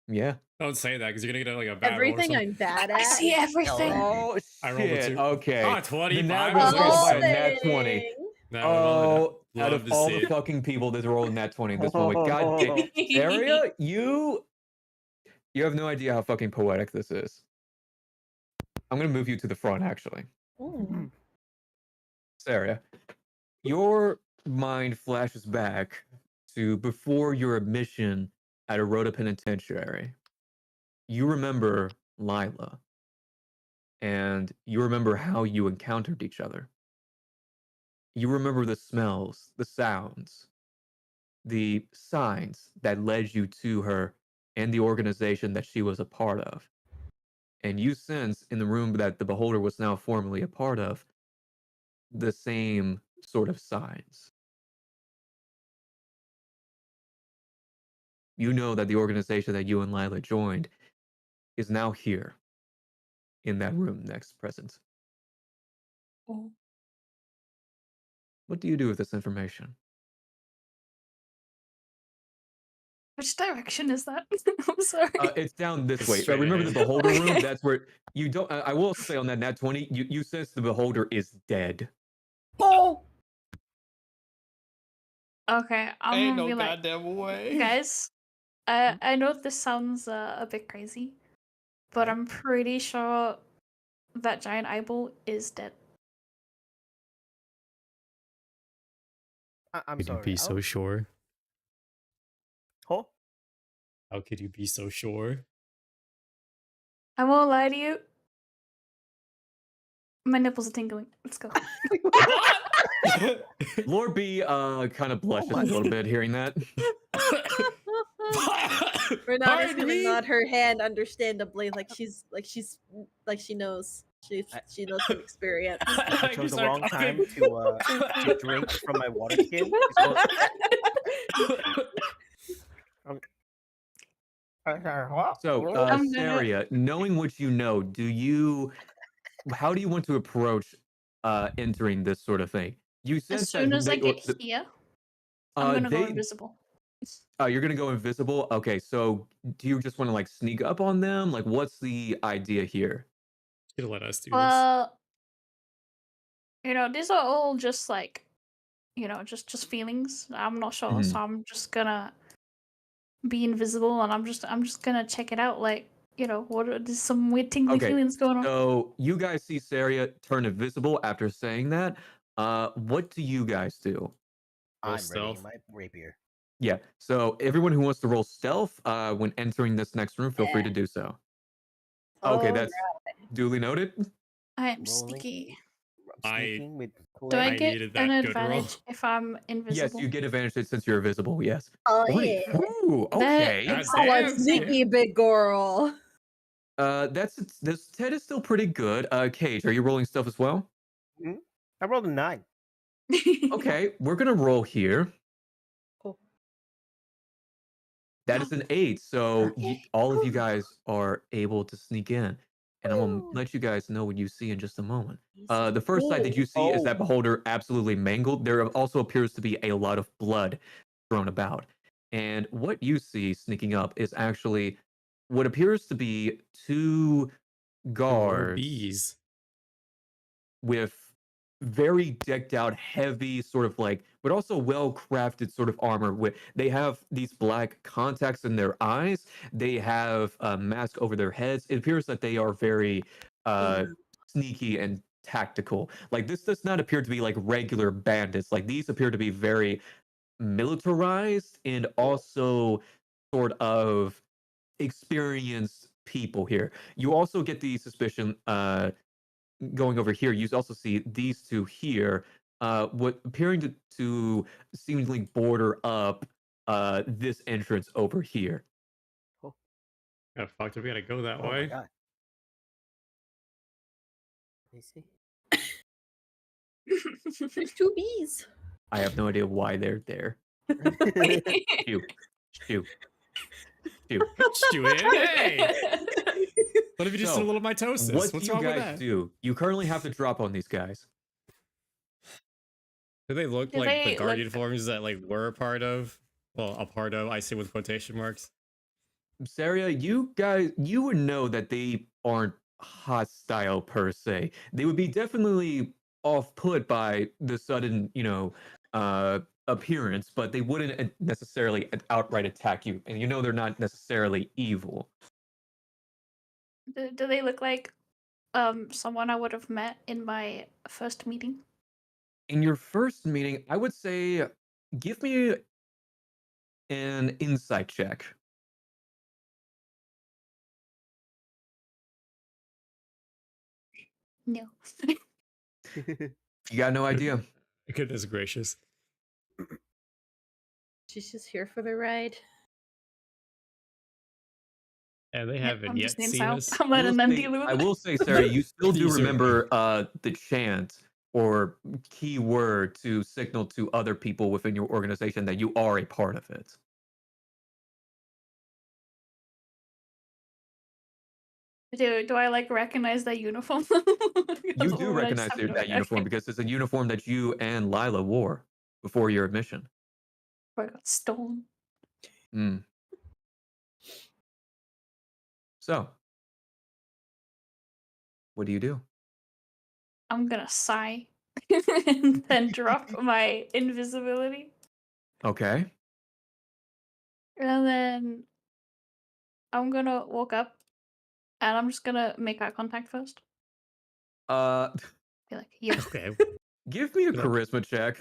S3: Yeah.
S1: Don't say that because you're gonna get like a bad roll or
S4: Everything
S1: something.
S4: I'm bad at.
S5: I see everything.
S3: Oh
S1: I rolled a
S3: shit.
S1: 2.
S3: Okay.
S1: Ah,
S3: The
S1: 25
S3: nat
S1: was
S3: was rolled by a
S1: awesome.
S3: nat 20.
S1: That was
S3: Oh, out
S1: love
S3: of
S1: to
S3: all
S1: see
S3: the
S1: it.
S3: fucking people that's rolling nat 20 in this moment. God damn. Saria, you have no idea how fucking poetic this is. I'm gonna move you to the front actually.
S4: Ooh.
S3: Saria, your mind flashes back to before your admission at a Rhoda Penitentiary. You remember Lila, and you remember how you encountered each other. You remember the smells, the sounds, the signs that led you to her and the organization that she was a part of. And you sense in the room that the Beholder was now formerly a part of the same sort of signs. You know that the organization that you and Lila joined is now here in that room next present.
S5: Oh.
S3: What do you do with this information?
S5: Which direction is that? I'm sorry.
S3: It's down this way.
S1: Straight
S3: Remember the
S1: ahead.
S3: Beholder room?
S5: Okay.
S3: That's where you don't. I will also say on that nat 20, you sense the Beholder is dead.
S4: Oh!
S5: Okay, I'm
S1: Ain't
S5: gonna
S1: no
S5: be like,
S1: goddamn way.
S5: guys, I know this sounds a bit crazy, but I'm pretty sure that giant eyeball is dead.
S2: I'm
S1: Could
S2: sorry.
S1: you be so sure?
S2: Huh?
S1: How could you be so sure?
S5: I won't lie to you. My nipples are tingling. Let's go.
S3: Lord B kind of blushes
S2: my
S3: a little bit hearing that.
S4: Renata's
S1: Pardon
S4: gonna
S1: me?
S4: nod her hand understandably, like she knows. She knows from experience.
S2: I chose the wrong time to drink from my water skin. So-
S3: So,
S5: I'm gonna-
S3: Saria, knowing what you know, how do you want to approach entering this sort of thing? You said
S5: As soon as I get
S3: the-
S5: here, I'm gonna go
S3: they
S5: invisible.
S3: you're gonna go invisible. Okay, so do you just want to like sneak up on them? Like, what's the idea here?
S1: You let us do this.
S5: Well, these are all just like, just feelings. I'm not sure, so I'm just gonna be invisible, and I'm just gonna check it out. Like, there's some weird tingly
S3: Okay,
S5: feelings going on.
S3: So you guys see Saria turn invisible after saying that. What do you guys do?
S2: I'm
S1: stealth.
S2: readying my rapier.
S3: Yeah. So everyone who wants to roll stealth when entering this next room, feel free to do so. Okay, that's duly noted.
S5: I am
S2: Rolling.
S5: sneaky.
S2: I'm sneaking with
S5: Do I
S1: I
S5: get
S1: needed
S5: an
S1: that good roll.
S5: advantage if I'm invisible?
S3: Yes, you get advantage since you're invisible. Yes.
S4: Oh
S3: 20.
S4: yeah.
S3: Ooh, okay.
S1: That's
S4: Oh, a
S1: damn,
S4: sneaky big girl.
S3: This Ted is still pretty good. Cage, are you rolling stealth as well?
S2: I rolled a 9.
S3: Okay, we're gonna roll here.
S4: Cool.
S3: That is an 8. So
S5: Okay.
S3: all of you guys are able to sneak in. And I'm gonna let you guys know what you see in just a moment. The first sight that you see is that beholder absolutely mangled. There also appears to be a lot of blood thrown about. And what you see sneaking up is actually what appears to be 2 guards
S1: bees.
S3: with very decked out, heavy, sort of like, but also well crafted sort of armor. They have these black contacts in their eyes. They have a mask over their heads. It appears that they are very sneaky and tactical. Like, this does not appear to be like regular bandits. Like, these appear to be very militarized and also sort of experienced people here. You also get the suspicion going over here, you also see these 2 here, what appearing to seemingly border up this entrance over here.
S1: Yeah, fuck, we gotta go that
S2: Oh my
S1: way.
S2: god. Let me see.
S4: There's 2 bees.
S3: I have no idea why they're there. Shoo. Shoo. Shoo.
S1: Stew it. Hey! What if you just
S3: So,
S1: did a little mitosis?
S3: What
S1: What's
S3: do you
S1: wrong with
S3: guys
S1: that?
S3: do? You currently have to drop on these guys.
S1: Do they look
S5: Do
S1: like
S5: they
S1: the guard
S5: look-
S1: uniforms that like were a part of? Well, a part of, I say with quotation marks.
S3: Saria, you would know that they aren't hostile per se. They would be definitely off-put by the sudden, appearance, but they wouldn't necessarily outright attack you. And they're not necessarily evil.
S5: Do they look like someone I would have met in my first meeting?
S3: In your first meeting, I would say give me an insight check.
S5: No.
S3: You got no idea.
S1: Goodness gracious.
S4: She's just here for the ride.
S1: And they
S5: Yep,
S1: haven't
S5: I'm
S1: yet
S5: just being
S1: seen
S5: sound.
S1: us.
S5: I'm letting them deal with
S3: I
S5: it.
S3: will say, Sarah, you still do
S1: These are-
S3: remember the chant or key word to signal to other people within your organization that you are a part of it.
S5: Do I like recognize that uniform?
S3: You do recognize that uniform because it's a uniform that you and Lila wore before your admission.
S5: I got stolen.
S3: Mm. So, what do you do?
S5: I'm gonna sigh and then drop my invisibility.
S3: Okay.
S5: And then I'm gonna walk up and I'm just gonna make eye contact first.
S3: Uh,
S5: Be like, yeah.
S1: Okay.
S3: give me a
S1: Good.
S3: charisma check.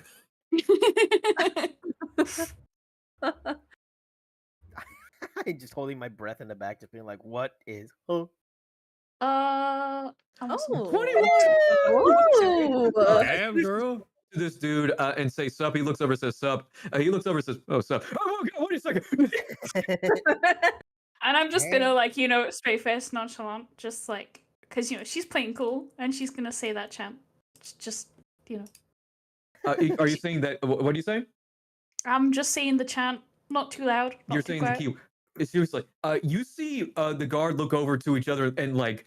S2: I'm just holding my breath in the back, just being like, what is
S5: I want some-
S4: Oh.
S1: Damn, girl.
S3: To this dude and say sup. He looks over and says sup. He looks over and says, oh, sup. Oh, okay, wait a second.
S5: And I'm just
S2: Hey.
S5: gonna like, straight face, nonchalant, just like, cause she's playing cool, and she's gonna say that chant. Just,
S3: Are you saying that? What are you saying?
S5: I'm just saying the chant, not too loud. Not
S3: You're
S5: too
S3: saying
S5: quiet.
S3: the key. Seriously, you see the guard look over to each other and like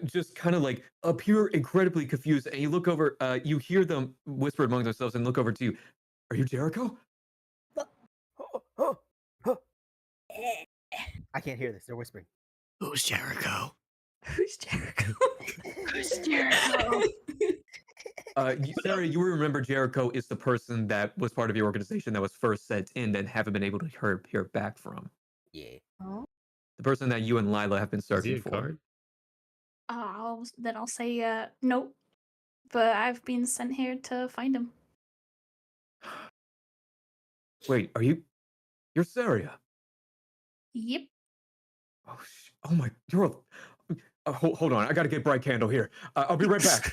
S3: just kind of like appear incredibly confused, and you look over. You hear them whisper among themselves and look over to you. Are you Jericho?
S2: I can't hear this. They're whispering.
S1: Who's Jericho?
S5: Who's Jericho?
S4: Who's Jericho?
S3: Sarah, you remember Jericho is the person that was part of your organization that was first sent in and haven't been able to hear back from.
S2: Yeah.
S4: Oh.
S3: The person that you and Lila have been
S1: Is he
S3: searching
S1: a
S3: for.
S1: card?
S5: I'll say nope. But I've been sent here to find him.
S3: Wait, you're Saria?
S5: Yep.
S3: Oh my, hold on, I gotta get bright candle here. I'll be right back.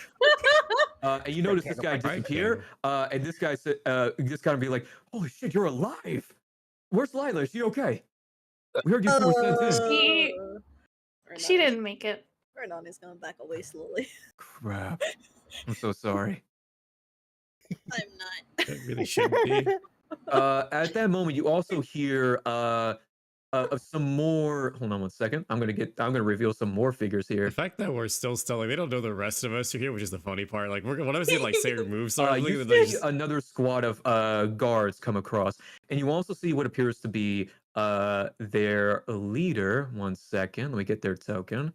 S3: And you notice this guy
S2: Bright
S3: disappear, and this guy just kind of be like, holy shit, you're alive. Where's Lila? Is she okay? We heard you two were sent in.
S5: She didn't make it.
S4: Renan is gonna back away slowly.
S3: Crap. I'm so sorry.
S4: I'm not.
S1: It really shouldn't be.
S3: At that moment, you also hear some more. Hold on one second. I'm gonna reveal some more figures
S1: The
S3: here.
S1: fact that we're still like they don't know the rest of us are here, which is the funny part. Like one of us need to like say our moves. So
S3: You see another squad of guards come across, and you also see what appears to be their leader. One second, let me get their token.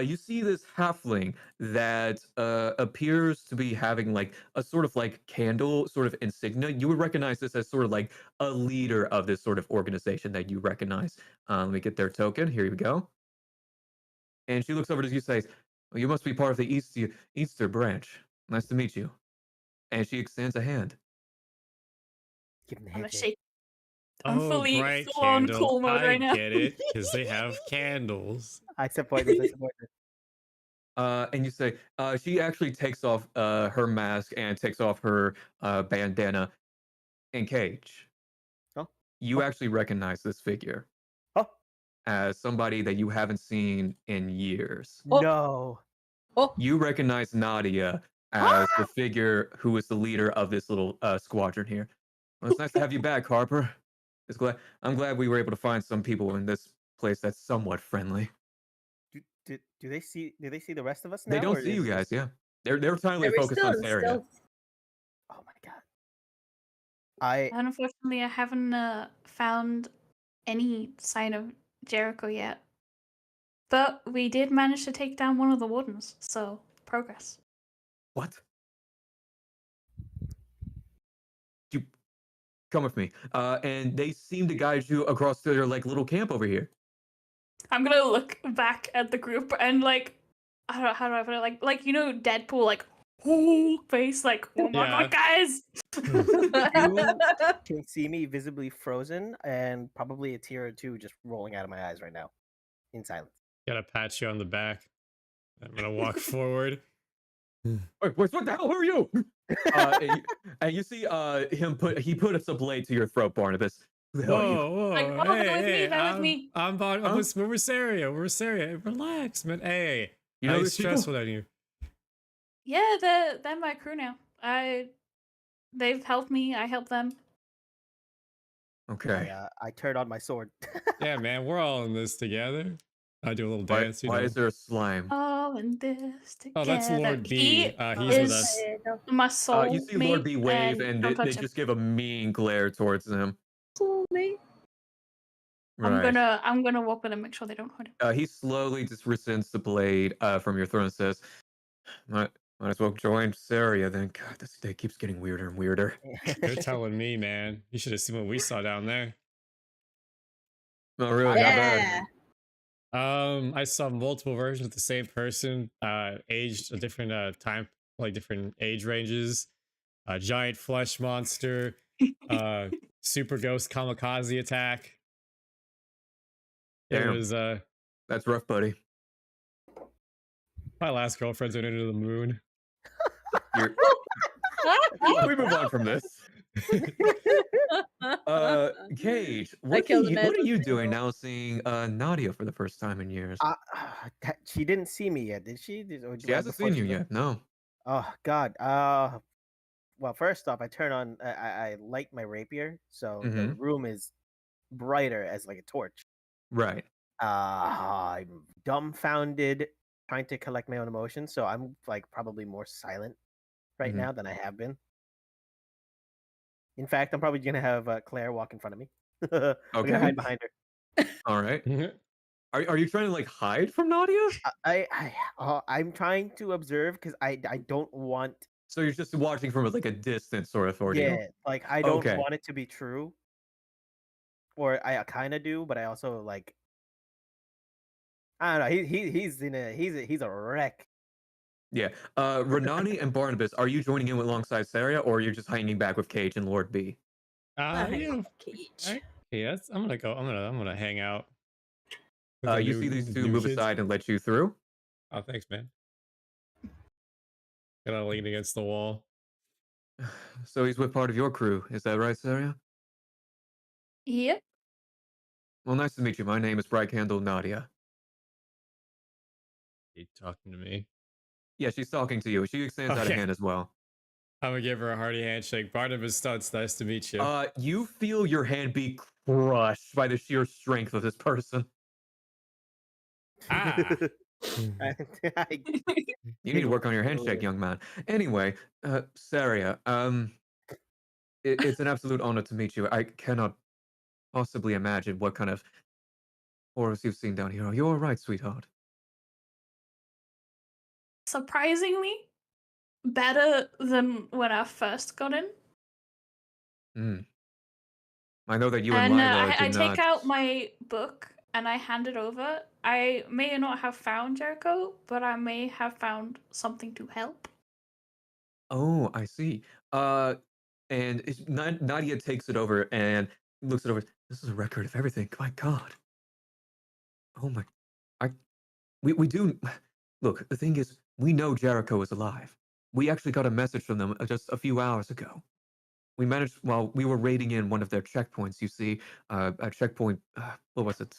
S3: You see this halfling that appears to be having like a sort of like candle sort of insignia. You would recognize this as sort of like a leader of this sort of organization that you recognize. Let me get their token. Here we go. And she looks over to you and says, well, you must be part of the Easter branch. Nice to meet you. And she extends a hand.
S2: Give him the
S5: I'm gonna
S2: handshake.
S5: shake. I'm fully
S1: bright
S5: full on
S1: candle.
S5: cool mode right now.
S1: I get it because they have candles.
S2: I support this. I support this.
S3: And you say, she actually takes off her mask and takes off her bandana. And Cage,
S2: Oh.
S3: you actually recognize this figure
S2: Oh.
S3: as somebody that you haven't seen in years.
S4: Oh.
S2: No.
S4: Oh.
S3: You recognize Nadia as the figure who is the leader of this little squadron here. Well, it's nice to have you back, Harper. I'm glad we were able to find some people in this place that's somewhat friendly.
S2: Do they see? Do they see the rest of us now?
S3: They don't
S2: or
S3: see
S2: is
S3: you guys.
S2: this-
S3: Yeah, they're totally
S4: We're
S3: focused
S4: still
S3: on
S4: in
S3: Saria.
S4: stealth.
S2: Oh my god. I
S5: Unfortunately, I haven't found any sign of Jericho yet. But we did manage to take down one of the wardens, so progress.
S3: What? You come with me. And they seem to guide you across to their like little camp over here.
S5: I'm gonna look back at the group and like, I don't know how do I put it, like Deadpool, like whole face, like oh my
S1: Yeah.
S5: god, guys.
S2: can see me visibly frozen and probably a tear or two just rolling out of my eyes right now, in silence.
S1: Gotta pat you on the back. I'm gonna walk forward.
S3: Wait, what the hell are you? And you see him put a blade to your throat, Barnabas. Who the hell are you?
S1: Whoa!
S5: Like, oh, they're with me, they're with me.
S1: We're Saria. We're Saria. Relax, man. Hey,
S3: You know
S1: I
S3: these people?
S1: stressful on you.
S5: Yeah, they're my crew now. They've helped me. I helped them.
S3: Okay.
S2: I turned on my sword.
S1: Yeah, man. We're all in this together. I do a little
S3: Why,
S1: dance. You
S3: why
S1: know.
S3: is there a slime?
S5: All in this together.
S1: Oh, that's Lord B.
S5: He
S1: He's with
S5: is
S1: us.
S5: my soul.
S3: You see Lord B wave, and
S5: don't
S3: they
S5: touch him.
S3: just give a mean glare towards him.
S4: Soulmate.
S3: Right.
S5: I'm gonna walk with him, make sure they don't hurt him.
S3: He slowly just rescinds the blade from your throat and says, might as well join Saria then. God, this day keeps getting weirder and weirder.
S1: You're telling me, man. You should have seen what we saw down there.
S3: Oh, really? Not bad.
S4: Yeah.
S1: I saw multiple versions of the same person, aged a different time, like different age ranges. A giant flesh monster, super ghost kamikaze attack. It
S3: Damn.
S1: was
S3: That's rough, buddy.
S1: My last girlfriend's went into the moon.
S3: You're... we move on from this. Cage, what
S4: killed a man
S3: are
S4: with
S3: you
S4: free
S3: doing
S4: will.
S3: now seeing Nadia for the first time in years?
S2: She didn't see me yet, did she?
S3: She hasn't seen you yet, no.
S2: Oh God. Well, first off, I turn on. I light my rapier, so the room is brighter as like a torch.
S3: Right.
S2: I'm dumbfounded, trying to collect my own emotions. So I'm like probably more silent right now than I have been. In fact, I'm probably gonna have Claire walk in front of me. I'm gonna hide behind her.
S3: All right. Are you trying to like hide from Nadia?
S2: I'm trying to observe because I don't want.
S3: So you're just watching from like a distance sort of ordeal.
S2: Yeah, like I don't want it to be true. Or I kind of do, but I also like. I don't know. He's a wreck.
S3: Yeah. Renani and Barnabas, are you joining in alongside Saria, or are you just hanging back with Cage and Lord B?
S4: Cage.
S1: Yes, I'm gonna hang out.
S3: You see these two move aside and let you through?
S1: Oh, thanks, man. Gotta lean against the wall.
S3: So he's with part of your crew, is that right, Saria?
S5: Yep.
S3: Well, nice to meet you. My name is Bright Candle Nadia.
S1: You talking to me?
S3: Yeah, she's talking to you. She extends out a hand as well.
S1: I'm gonna give her a hearty handshake. Barnabas Stuntz, nice to meet you.
S3: You feel your hand be crushed by the sheer strength of this person. You need to work on your handshake, young man. Anyway, Saria, it's an absolute honor to meet you. I cannot possibly imagine what kind of horrors you've seen down here. Are you all right, sweetheart?
S5: Surprisingly, better than when I first got in.
S3: I know that you and Lila
S5: I take out my book and I hand it over. I may not have found Jericho, but I may have found something to help.
S3: Oh, I see. And Nadia takes it over and looks it over. This is a record of everything. My God. Oh my. We do. Look, the thing is, we know Jericho is alive. We actually got a message from them just a few hours ago. We managed, while we were raiding in one of their checkpoints, you see, a checkpoint, what was it?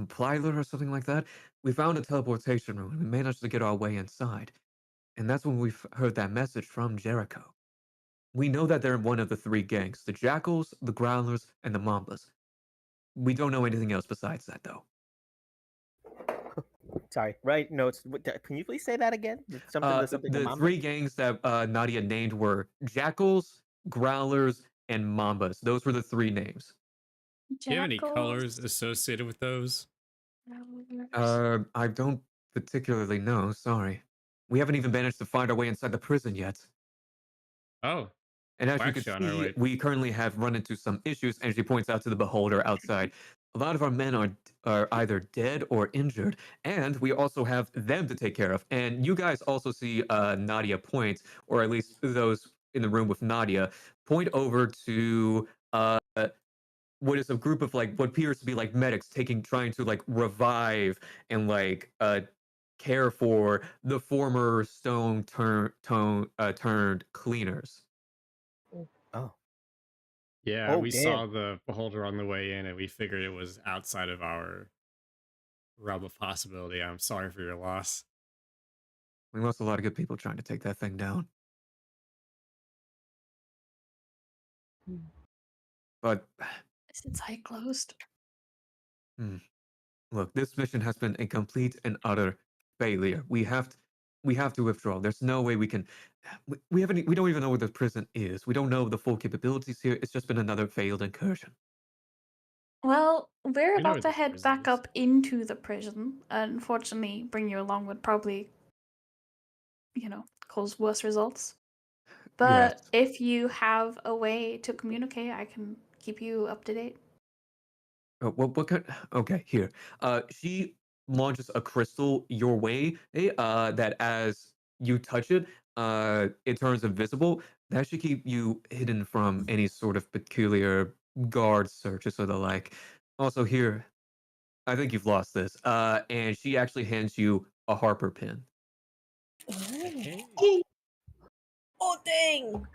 S3: Plyler or something like that? We found a teleportation room and we managed to get our way inside. And that's when we heard that message from Jericho. We know that they're one of the three gangs, the Jackals, the Growlers, and the Mambas. We don't know anything else besides that, though.
S2: Sorry, right? No, can you please say that again?
S3: The three gangs that Nadia named were Jackals, Growlers, and Mambas. Those were the three names.
S1: Do you have any colors associated with those?
S3: I don't particularly know, sorry. We haven't even managed to find our way inside the prison yet.
S1: Oh.
S3: And as you can see, we currently have run into some issues, and she points out to the beholder outside. A lot of our men are either dead or injured, and we also have them to take care of. And you guys also see Nadia point, or at least those in the room with Nadia, point over to what is a group of like what appears to be like medics trying to like revive and like care for the former stone turned cleaners.
S2: Oh.
S1: Yeah, we saw the beholder on the way in and we figured it was outside of our realm of possibility. I'm sorry for your loss.
S3: We lost a lot of good people trying to take that thing down. But
S5: since I closed.
S3: Look, this mission has been a complete and utter failure. We have to withdraw. There's no way we can. We don't even know where the prison is. We don't know the full capabilities here. It's just been another failed incursion.
S5: Well, we're about to head back up into the prison. Unfortunately, bring you along would probably, cause worse results. But if you have a way to communicate, I can keep you up to date.
S3: What kind? Okay, here. She launches a crystal your way. That as you touch it, it turns invisible. That should keep you hidden from any sort of peculiar guard searches or the like. Also, here, I think you've lost this. And she actually hands you a Harper pin.
S1: Hey.
S4: Oh dang!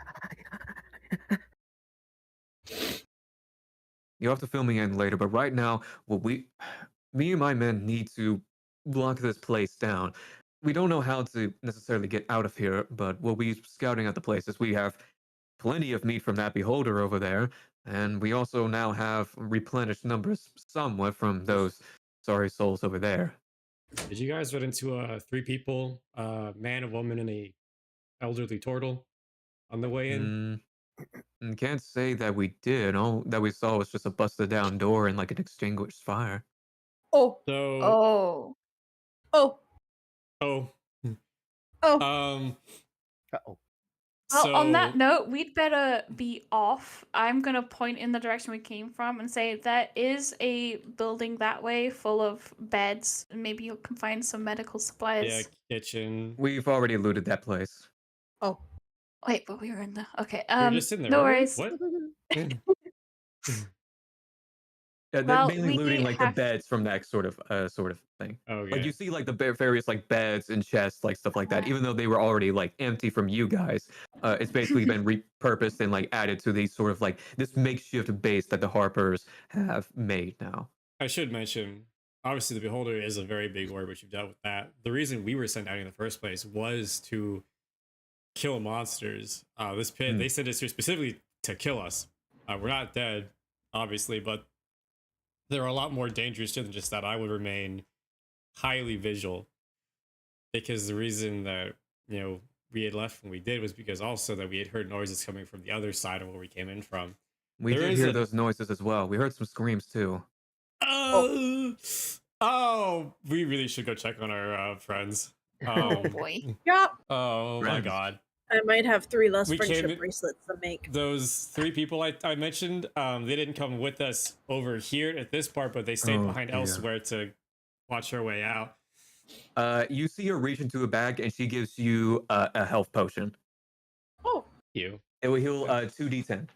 S3: You'll have to fill me in later, but right now, me and my men need to lock this place down. We don't know how to necessarily get out of here, but we'll be scouting out the places. We have plenty of meat from that beholder over there, and we also now have replenished numbers somewhat from those sorry souls over there.
S1: Did you guys run into 3 people, man, a woman, and a elderly turtle on the way in?
S3: Can't say that we did. All that we saw was just a busted down door and like an extinguished fire.
S4: Oh,
S1: So,
S5: Oh.
S4: oh,
S1: oh,
S4: oh!
S2: Uh-oh.
S5: Well, on that
S1: so
S5: note, we'd better be off. I'm gonna point in the direction we came from and say there is a building that way full of beds, and maybe you can find some medical
S1: yeah,
S5: supplies.
S1: kitchen.
S3: We've already looted that place.
S4: Oh.
S5: Wait, but we were in the okay.
S1: You're just in there.
S5: No
S1: early?
S5: worries.
S1: What?
S3: They're
S5: Well,
S3: mainly
S5: we
S3: looting like the
S5: have-
S3: beds from that sort of thing.
S1: Okay.
S3: Like you see like the various like beds and chests, like stuff like that. Even though they were already like empty from you guys, it's basically been repurposed and like added to these sort of like this makeshift base that the Harpers have made now.
S1: I should mention, obviously, the Beholder is a very big word, but you've dealt with that. The reason we were sent out in the first place was to kill monsters. This pit, they sent us here specifically to kill us. We're not dead, obviously, but they're a lot more dangerous than just that. I would remain highly visual, because the reason that we had left when we did was because also that we had heard noises coming from the other side of where we came in from.
S3: We
S1: There
S3: did
S1: is
S3: hear
S1: a-
S3: those noises as well. We heard some screams too.
S1: Oh, we really should go check on our friends.
S5: Oh boy.
S4: Yeah,
S1: Oh my
S3: Friends.
S1: god.
S4: I might have 3 less
S1: We
S4: friendship
S1: came-
S4: bracelets to make.
S1: Those 3 people I mentioned, they didn't come with us over here at this part, but they stayed
S3: Oh,
S1: behind
S3: dear.
S1: elsewhere to watch our way out.
S3: You see her reach into a bag and she gives you a health potion.
S4: Oh,
S1: You.
S3: It will heal 2d10.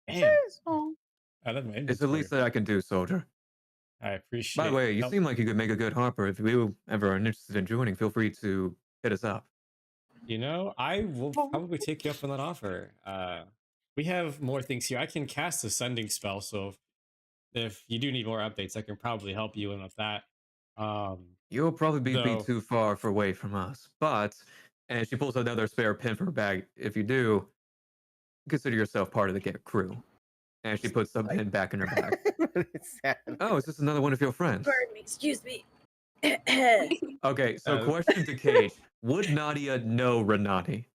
S1: Damn.
S5: Oh.
S1: I love my
S3: It's the
S1: inventory.
S3: least that I can do, soldier.
S1: I appreciate
S3: By the way, you
S1: help.
S3: seem like you could make a good Harper. If you ever are interested in joining, feel free to hit us up.
S1: I will probably take you up on that offer. We have more things here. I can cast a sending spell, so if you do need more updates, I can probably help you in with that.
S3: You'll probably be
S1: Though-
S3: too far away from us. But, and she pulls another spare pin from her bag. If you do, consider yourself part of the crew. And she puts the pin back in her bag.
S2: It's sad.
S3: Oh, is this another one of your friends?
S4: pardon me, excuse me.
S3: Okay, so
S1: Uh,
S3: question to Cage. Would Nadia know Renati?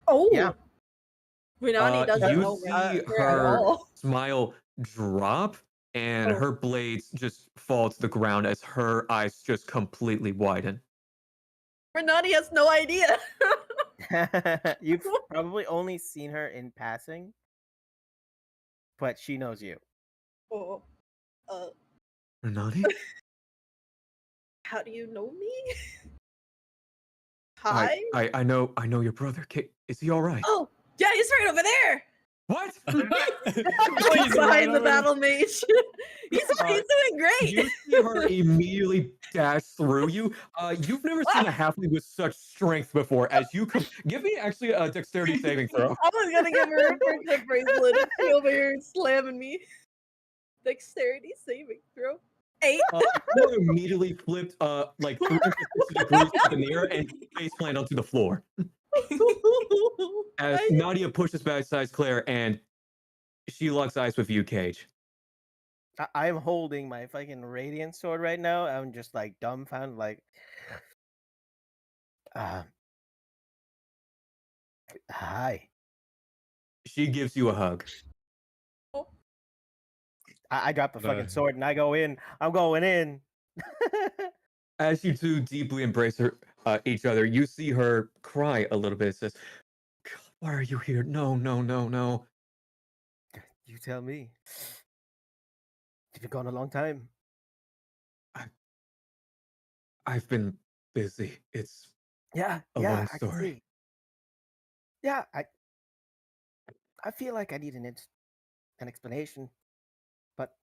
S4: Oh,
S2: Yeah.
S4: Renani doesn't
S3: you
S4: know
S3: see
S4: her at
S3: her
S4: all.
S3: smile drop and
S4: Oh.
S3: her blades just fall to the ground as her eyes just completely widen.
S4: Renani has no idea.
S2: You've probably only seen her in passing, but she knows you.
S4: Oh,
S3: Renati?
S4: how do you know me? Hi.
S3: I know your brother. Is he all right?
S4: Oh, yeah, he's right over there.
S3: What?
S4: Points behind the battle mage. he's doing great.
S3: You see her immediately dash through you. You've never seen a halfling with such strength before. As you come, give me actually a dexterity saving throw.
S4: I was gonna give her a friendship bracelet. She over here slamming me. Dexterity saving throw. 8.
S3: You immediately flipped like 360 degrees up in the air and face plant onto the floor. As Nadia pushes back size Claire and she locks eyes with you, Cage.
S2: I'm holding my fucking radiant sword right now. I'm just like dumbfounded, like, hi.
S3: She gives you a hug.
S2: I drop the fucking sword and I go in. I'm going in.
S3: As you two deeply embrace each other, you see her cry a little bit. Says, "Why are you here? No, no, no, no."
S2: You tell me. You've been gone a long time.
S3: I've been busy. It's
S2: Yeah,
S3: a
S2: yeah,
S3: long
S2: I can
S3: story.
S2: see. Yeah, I feel like I need an explanation, but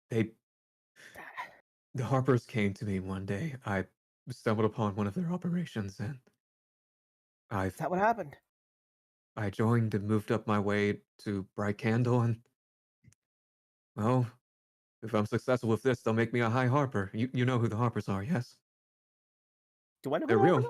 S3: They the Harpers came to me one day. I stumbled upon one of their operations, and
S2: Is that what happened?
S3: I joined and moved up my way to Bright Candle, and well, if I'm successful with this, they'll make me a High Harper. You know who the Harpers are, yes?
S2: Do I know who
S3: They're
S2: the
S3: real.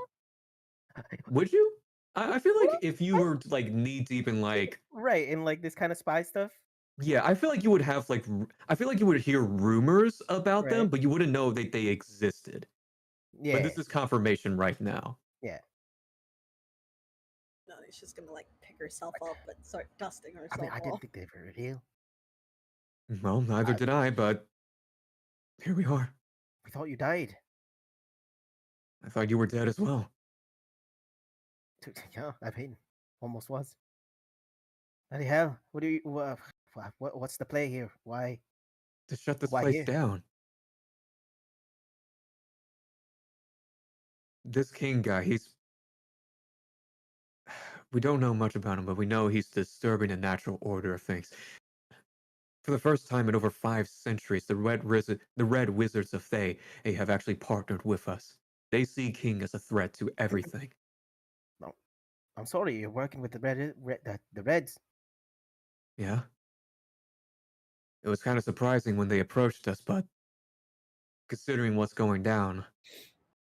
S2: Harpers are?
S3: Would you? I feel
S2: What?
S3: like if you were like knee deep in like
S2: Right, in like this kind of spy stuff.
S3: yeah, I feel like you would have like I feel like you would hear rumors about them,
S2: Right.
S3: but you wouldn't know that they existed.
S2: Yeah.
S3: But this is confirmation right now.
S2: Yeah.
S4: No, she's gonna like pick herself up and start dusting
S2: I
S4: herself
S2: mean, I
S4: off.
S2: didn't think they were real.
S3: Well, neither did I, but here we are.
S2: We thought you died.
S3: I thought you were dead as well.
S2: Yeah, I mean, almost was. Bloody hell! What do you? What's the play here? Why?
S3: To shut this
S2: Why
S3: place
S2: here?
S3: down. This king guy, we don't know much about him, but we know he's disturbing the natural order of things. For the first time in over 5 centuries, the Red Wizards of Thay have actually partnered with us. They see King as a threat to everything.
S2: No, I'm sorry. You're working with the the Reds.
S3: Yeah? It was kind of surprising when they approached us, but considering what's going down,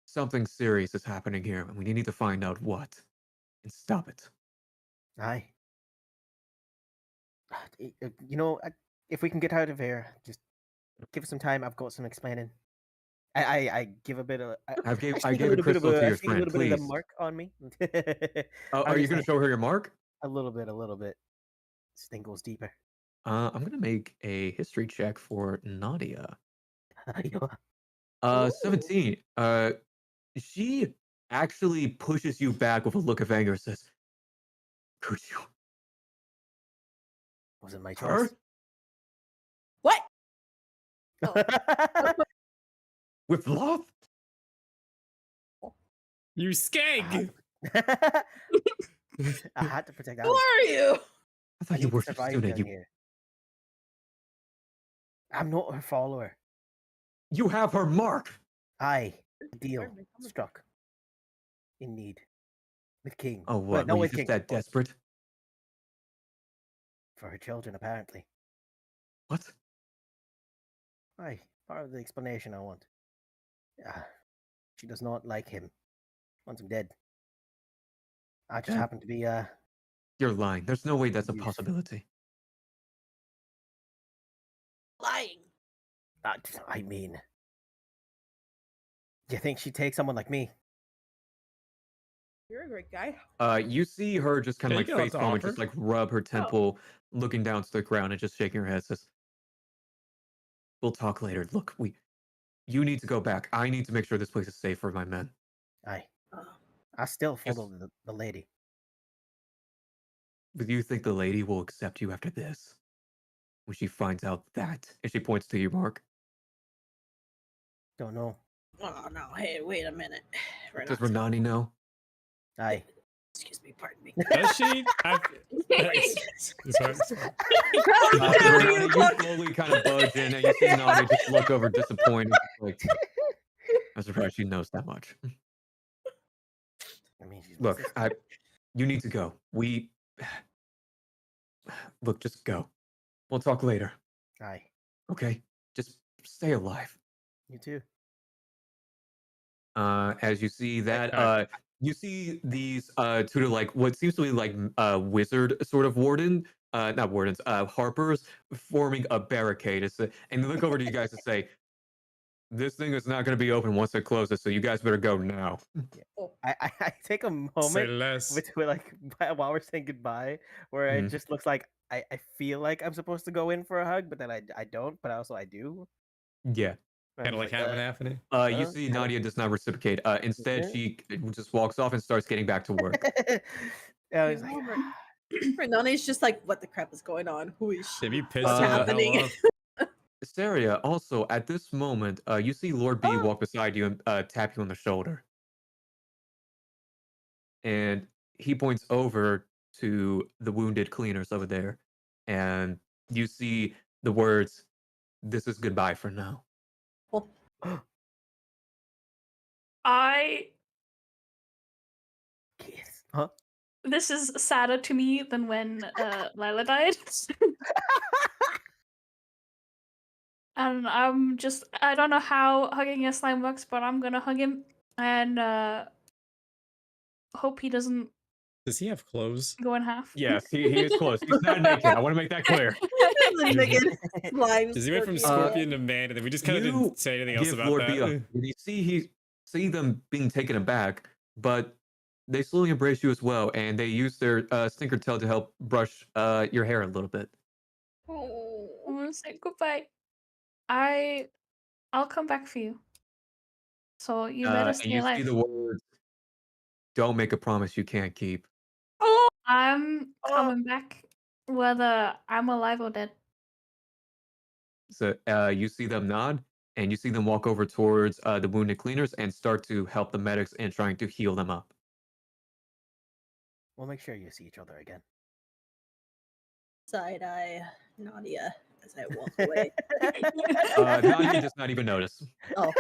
S3: something serious is happening here, and we need to find out what and stop it.
S2: Aye. You know, if we can get out of here, just give us some time. I've got some explaining. I give a bit of.
S3: I gave
S2: I
S3: a
S2: little bit
S3: crystal
S2: of
S3: to
S2: I
S3: your
S2: stick a
S3: friend,
S2: little bit of the
S3: please.
S2: mark on me.
S3: Are you going to show her your mark?
S2: A little bit. This thing goes deeper.
S3: I'm going to make a history check for Nadia.
S4: Ooh.
S3: 17. She actually pushes you back with a look of anger and says, "Could you?"
S2: Wasn't my
S3: Her?
S2: choice.
S4: What?
S3: With love?
S1: You skeg!
S2: I had to protect
S4: Who
S2: Alice.
S4: are you?
S3: I thought
S2: I
S3: you
S2: need to
S3: were
S2: survive
S3: Suna.
S2: down here. I'm not her follower.
S3: You have her mark.
S2: Deal
S4: Where am I coming
S2: struck. In need. With King.
S3: Oh,
S2: Well,
S3: what?
S2: not
S3: Were you
S2: with
S3: just
S2: King.
S3: that desperate?
S2: For her children, apparently.
S3: What?
S2: Aye, part of the explanation I want. She does not like him. Wants him dead. I just
S3: That-
S2: happen to be
S3: You're lying. There's no way that's a
S2: Youth.
S3: possibility.
S4: Lying.
S2: I mean, do you think she'd take someone like me?
S4: You're a great guy.
S3: You see her just kind of like
S1: Take it off
S3: face
S1: the
S3: palm and
S1: offer.
S3: just like rub her temple, looking down to the ground and just shaking her head. Says, "We'll talk later. Look, you need to go back. I need to make sure this place is safe for my men."
S2: Aye.
S4: Oh.
S2: I still
S3: Yes.
S2: follow the lady.
S3: But do you think the lady will accept you after this? When she finds out that, and she points to your mark.
S2: Don't know.
S4: Oh no! Hey, wait a minute.
S3: Does
S4: Renata.
S3: Renani know?
S2: Aye.
S4: Excuse me. Pardon me.
S1: Does she? Sorry.
S3: Renani, you slowly kind of budge in, and you see Nani just look over disappointed. Like, I'm surprised she knows that much.
S2: I mean, she's
S3: Look,
S2: sister.
S3: you need to go. Look, just go. We'll talk later.
S2: Aye.
S3: Okay? Just stay alive.
S2: You too.
S3: As you see that,
S1: Okay.
S3: you see these two like what seems to be like wizard sort of not wardens, harpers forming a barricade. And they look over to you guys and say, "This thing is not going to be open once it closes, so you guys better go now."
S2: I take a
S1: Say
S2: moment
S1: less.
S2: between like while we're saying goodbye, where it
S3: Mhm.
S2: just looks like I feel like I'm supposed to go in for a hug, but then I don't, but also I do.
S3: Yeah.
S1: Kind of like happening.
S3: You see Nadia does not reciprocate. Instead, she just walks off and starts getting back to work.
S2: I was like,
S4: Renani's just like, what the crap is going on? Who is she?
S1: If you pissed
S4: What's
S1: her the hell
S4: happening?
S1: off.
S3: Saria, also at this moment, you see Lord B walk beside you and tap you on the shoulder. And he points over to the wounded cleaners over there. And you see the words, this is goodbye for now.
S4: Well,
S2: Kiss. Huh?
S5: This is sadder to me than when Lila died. And I don't know how hugging a slime works, but I'm gonna hug him and hope he doesn't
S1: Does he have clothes?
S5: go in half.
S3: Yes, he is close. He's not naked. I want to make that clear.
S4: the naked slime
S1: Does he went from
S4: scorpion.
S1: scorpion to man, and then we just kind of
S3: You
S1: didn't say anything else
S3: Give
S1: about
S3: Lord
S1: that?
S3: B a you see them being taken aback, but they slowly embrace you as well, and they use their stinker tail to help brush your hair a little bit.
S4: Oh.
S5: I want to say goodbye. I'll come back for you. So you better
S3: And
S5: stay
S3: you
S5: alive.
S3: see the words, "Don't make a promise you can't keep."
S5: I'm coming back, whether I'm alive or dead.
S3: So you see them nod, and you see them walk over towards the wounded cleaners and start to help the medics and trying to heal them up.
S2: We'll make sure you see each other again.
S4: Side eye Nadia as I walk away.
S3: Nadia does not even notice.
S4: Oh.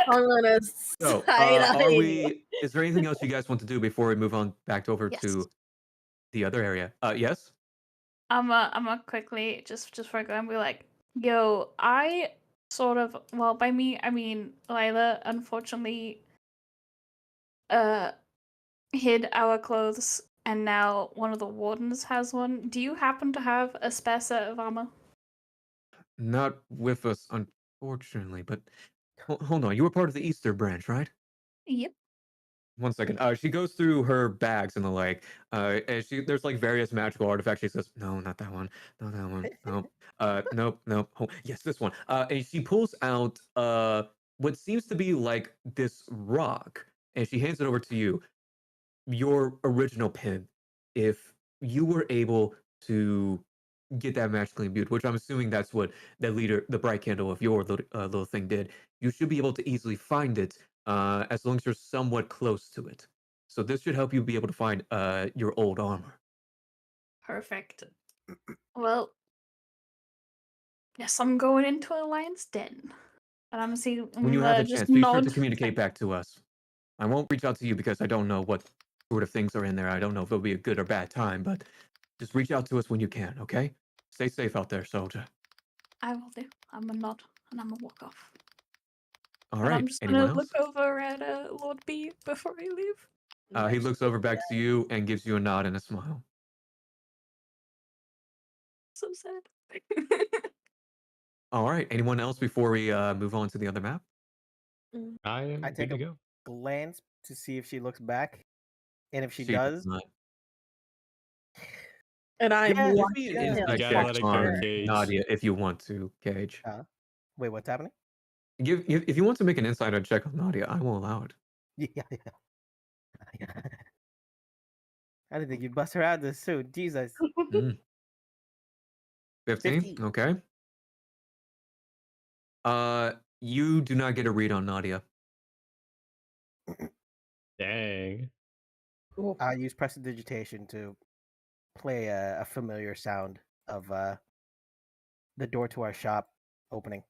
S4: I'm gonna
S3: So,
S4: side eye.
S3: is there anything else you guys want to do before we move on back over
S5: Yes.
S3: to the other area? Yes?
S5: I'm gonna quickly just for going be like, yo, I sort of, well, by me I mean Lila unfortunately hid our clothes, and now one of the wardens has one. Do you happen to have a spare set of armor?
S3: Not with us, unfortunately, but hold on. You were part of the Easter branch, right?
S5: Yep.
S3: 1 second. She goes through her bags and the like. And there's like various magical artifacts. She says, "No, not that one. Not that one. No. Nope. Nope. Oh, yes, this one." And she pulls out what seems to be like this rock, and she hands it over to you. Your original pin. If you were able to get that magically imbued, which I'm assuming that's what the bright candle of your little thing did, you should be able to easily find it as long as you're somewhat close to it. So this should help you be able to find your old armor.
S5: Perfect. Well, yes, I'm going into a lion's den. And I'm seeing
S3: When you have a
S5: just
S3: chance, be sure to
S5: nod.
S3: communicate back to us. I won't reach out to you because I don't know what sort of things are in there. I don't know if it'll be a good or bad time, but just reach out to us when you can, okay? Stay safe out there, soldier.
S5: I will do. I'm gonna nod and I'm gonna walk off.
S3: All
S5: And
S3: right.
S5: I'm just
S3: Anyone
S5: gonna
S3: else?
S5: look over at Lord B before I leave.
S3: He looks over back to you and gives you a nod and a smile.
S5: So sad.
S3: All right. Anyone else before we move on to the other map?
S6: I am
S2: I
S6: good
S2: take
S6: to
S2: a
S6: go.
S2: glance to see if she looks back, and if she
S3: does
S2: does,
S3: not.
S4: And I'm
S2: Yeah,
S3: Give
S4: watching
S3: me an
S4: him.
S3: insight
S1: gotta
S3: check
S1: let it go,
S3: on
S1: Cage.
S3: Nadia if you want to, Cage.
S2: wait, what's happening?
S3: If you want to make an insider check on Nadia, I will allow it.
S2: Yeah. I didn't think you'd bust her out this soon. Jesus.
S3: 15?
S2: 15.
S3: Okay. You do not get a read on Nadia.
S6: Dang.
S4: Cool.
S2: I use prestidigitation to play a familiar sound of the door to our shop opening,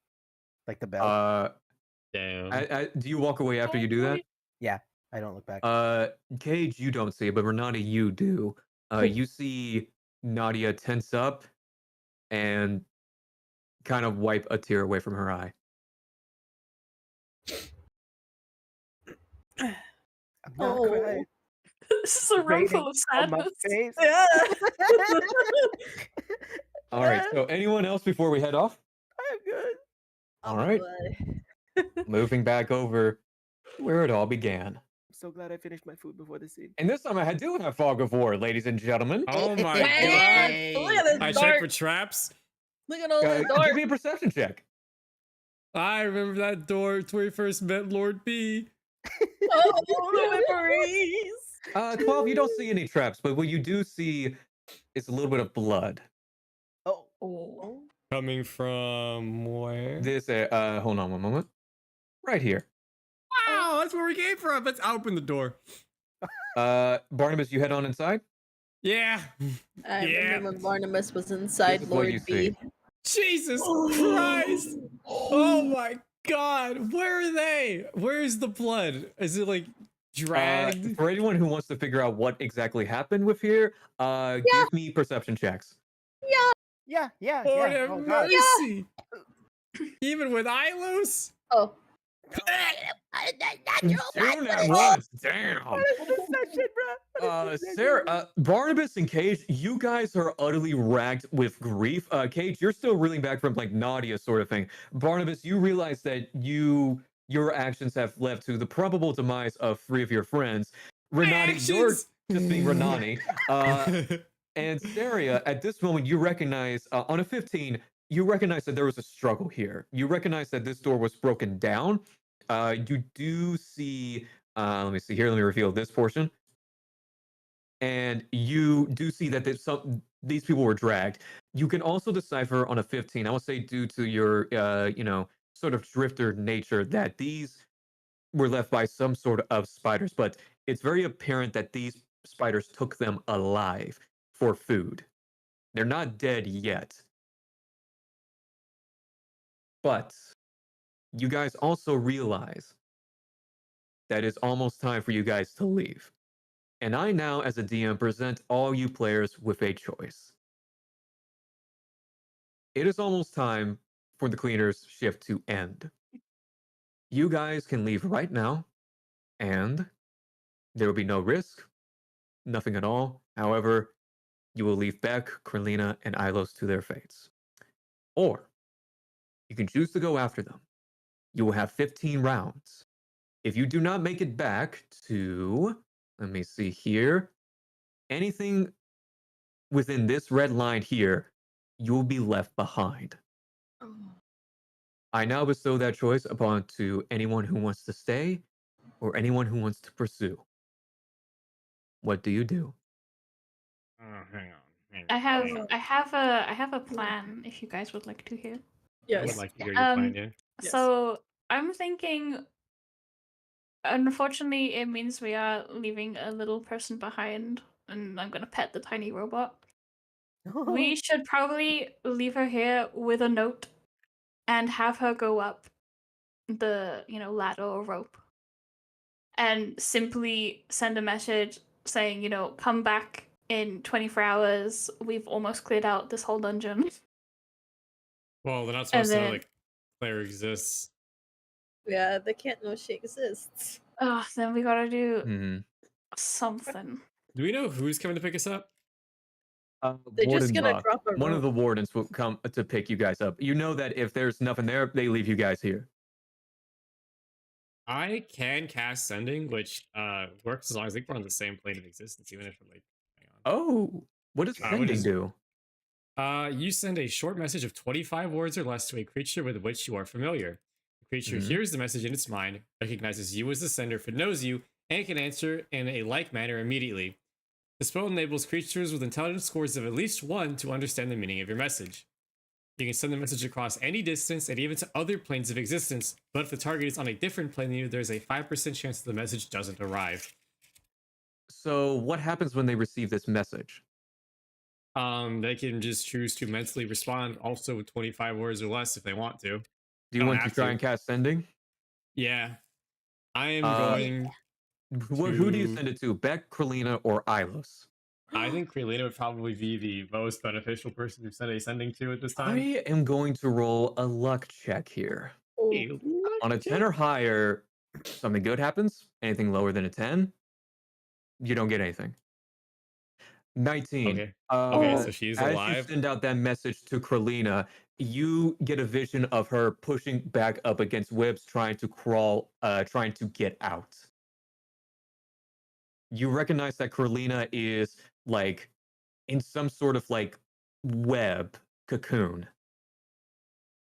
S2: like the bell.
S6: Damn.
S3: Do you walk away after you do that?
S2: Yeah, I don't look back.
S3: Cage, you don't see it, but Renata, you do. You see Nadia tense up and kind of wipe a tear away from her eye.
S2: I'm not
S4: Oh.
S2: crying.
S5: This is a room
S2: Raining
S5: full of
S2: on my
S5: sadness.
S2: face.
S4: Yeah.
S3: All right. So, anyone else before we head off?
S2: I'm good.
S3: All right. Moving back over where it all began.
S2: I'm so glad I finished my food before the scene.
S3: And this time I do have Fog of War, ladies and gentlemen.
S1: Oh my
S4: Look at this
S1: god! I
S4: dark.
S1: checked for traps.
S4: Look at all the
S3: Give
S4: dark.
S3: me a perception check.
S1: I remember that door. It's where we first met Lord B.
S4: Oh, the memories.
S3: 12, you don't see any traps, but what you do see is a little bit of blood.
S2: Oh.
S1: Coming from where?
S3: This, hold on one moment. Right here.
S1: Wow, that's where we came from. Let's open the door.
S3: Barnabas, you head on inside.
S1: Yeah.
S4: I
S1: Yeah.
S4: remember when Barnabas was inside
S3: This is what you
S4: Lord
S3: see.
S4: B.
S1: Jesus Christ! Oh my God! Where are they? Where's the blood? Is it like dragged?
S3: For anyone who wants to figure out what exactly happened with here, give me perception checks.
S2: Yeah.
S1: Lord have
S2: Oh, God.
S1: mercy! Even with Ilos?
S4: Oh.
S3: Doing that once, damn.
S2: What is this session, bro? What is this session?
S3: Sarah, Barnabas and Cage, you guys are utterly racked with grief. Cage, you're still reeling back from like Nadia sort of thing. Barnabas, you realize that your actions have led to the probable demise of 3 of your friends. Renani, you're
S1: actions!
S3: just being Renani. And Saria, at this moment, you recognize on a 15, you recognize that there was a struggle here. You recognize that this door was broken down. You do see, let me see here, let me reveal this portion. And you do see that these people were dragged. You can also decipher on a 15, I would say due to your, sort of drifter nature, that these were left by some sort of spiders, but it's very apparent that these spiders took them alive for food. They're not dead yet. But you guys also realize that it's almost time for you guys to leave. And I now, as a DM, present all you players with a choice. It is almost time for the cleaner's shift to end. You guys can leave right now, and there will be no risk, nothing at all. However, you will leave Beck, Carlina, and Ilos to their fates. Or you can choose to go after them. You will have 15 rounds. If you do not make it back to, let me see here, anything within this red line here, you will be left behind.
S4: Oh.
S3: I now bestow that choice upon to anyone who wants to stay or anyone who wants to pursue. What do you do?
S1: Oh, hang on.
S5: I have a plan if you guys would like to hear.
S1: I would
S4: Yes.
S1: like to hear your plan, yeah.
S4: Yes.
S5: So I'm thinking, unfortunately, it means we are leaving a little person behind, and I'm gonna pet the tiny robot. We should probably leave her here with a note and have her go up the, ladder or rope and simply send a message saying, come back in 24 hours. We've almost cleared out this whole dungeon.
S1: Well, they're not supposed to know
S5: then-
S1: like Claire exists.
S4: Yeah, they can't know she exists.
S5: Oh, then we gotta do
S3: Mhm.
S5: something.
S1: Do we know who's coming to pick us up?
S4: They're
S3: Warden
S4: just gonna
S3: Buck,
S4: drop a
S3: one of
S4: rope.
S3: the wardens will come to pick you guys up. You know that if there's nothing there, they leave you guys here.
S1: I can cast sending, which works as long as I think we're on the same plane of existence, even if we're like, hang on.
S3: Oh, what does
S1: what
S3: sending
S1: is-
S3: do?
S1: You send a short message of 25 words or less to a creature with which you are familiar. The creature
S3: Mhm.
S1: hears the message in its mind, recognizes you as the sender if it knows you, and can answer in a like manner immediately. The spell enables creatures with intelligence scores of at least 1 to understand the meaning of your message. You can send the message across any distance and even to other planes of existence, but if the target is on a different plane than you, there's a 5% chance that the message doesn't arrive.
S3: So what happens when they receive this message?
S1: They can just choose to mentally respond also with 25 words or less if they want to.
S3: Do you
S1: Don't
S3: want to
S1: have
S3: try
S1: to.
S3: and cast sending?
S1: Yeah. I am
S3: Uh,
S1: going.
S3: Who do you
S1: to-
S3: send it to? Beck, Carlina, or Ilos?
S1: I think Krelina would probably be the most beneficial person to send a sending to at this time.
S3: I am going to roll a luck check here.
S1: Hey,
S3: On a 10 or higher, something good happens. Anything lower than a 10, you don't get anything. 19.
S1: Okay. Okay, so she's
S3: as
S1: alive.
S3: you send out that message to Carlina, you get a vision of her pushing back up against webs, trying to crawl, trying to get out. You recognize that Carlina is like in some sort of like web cocoon.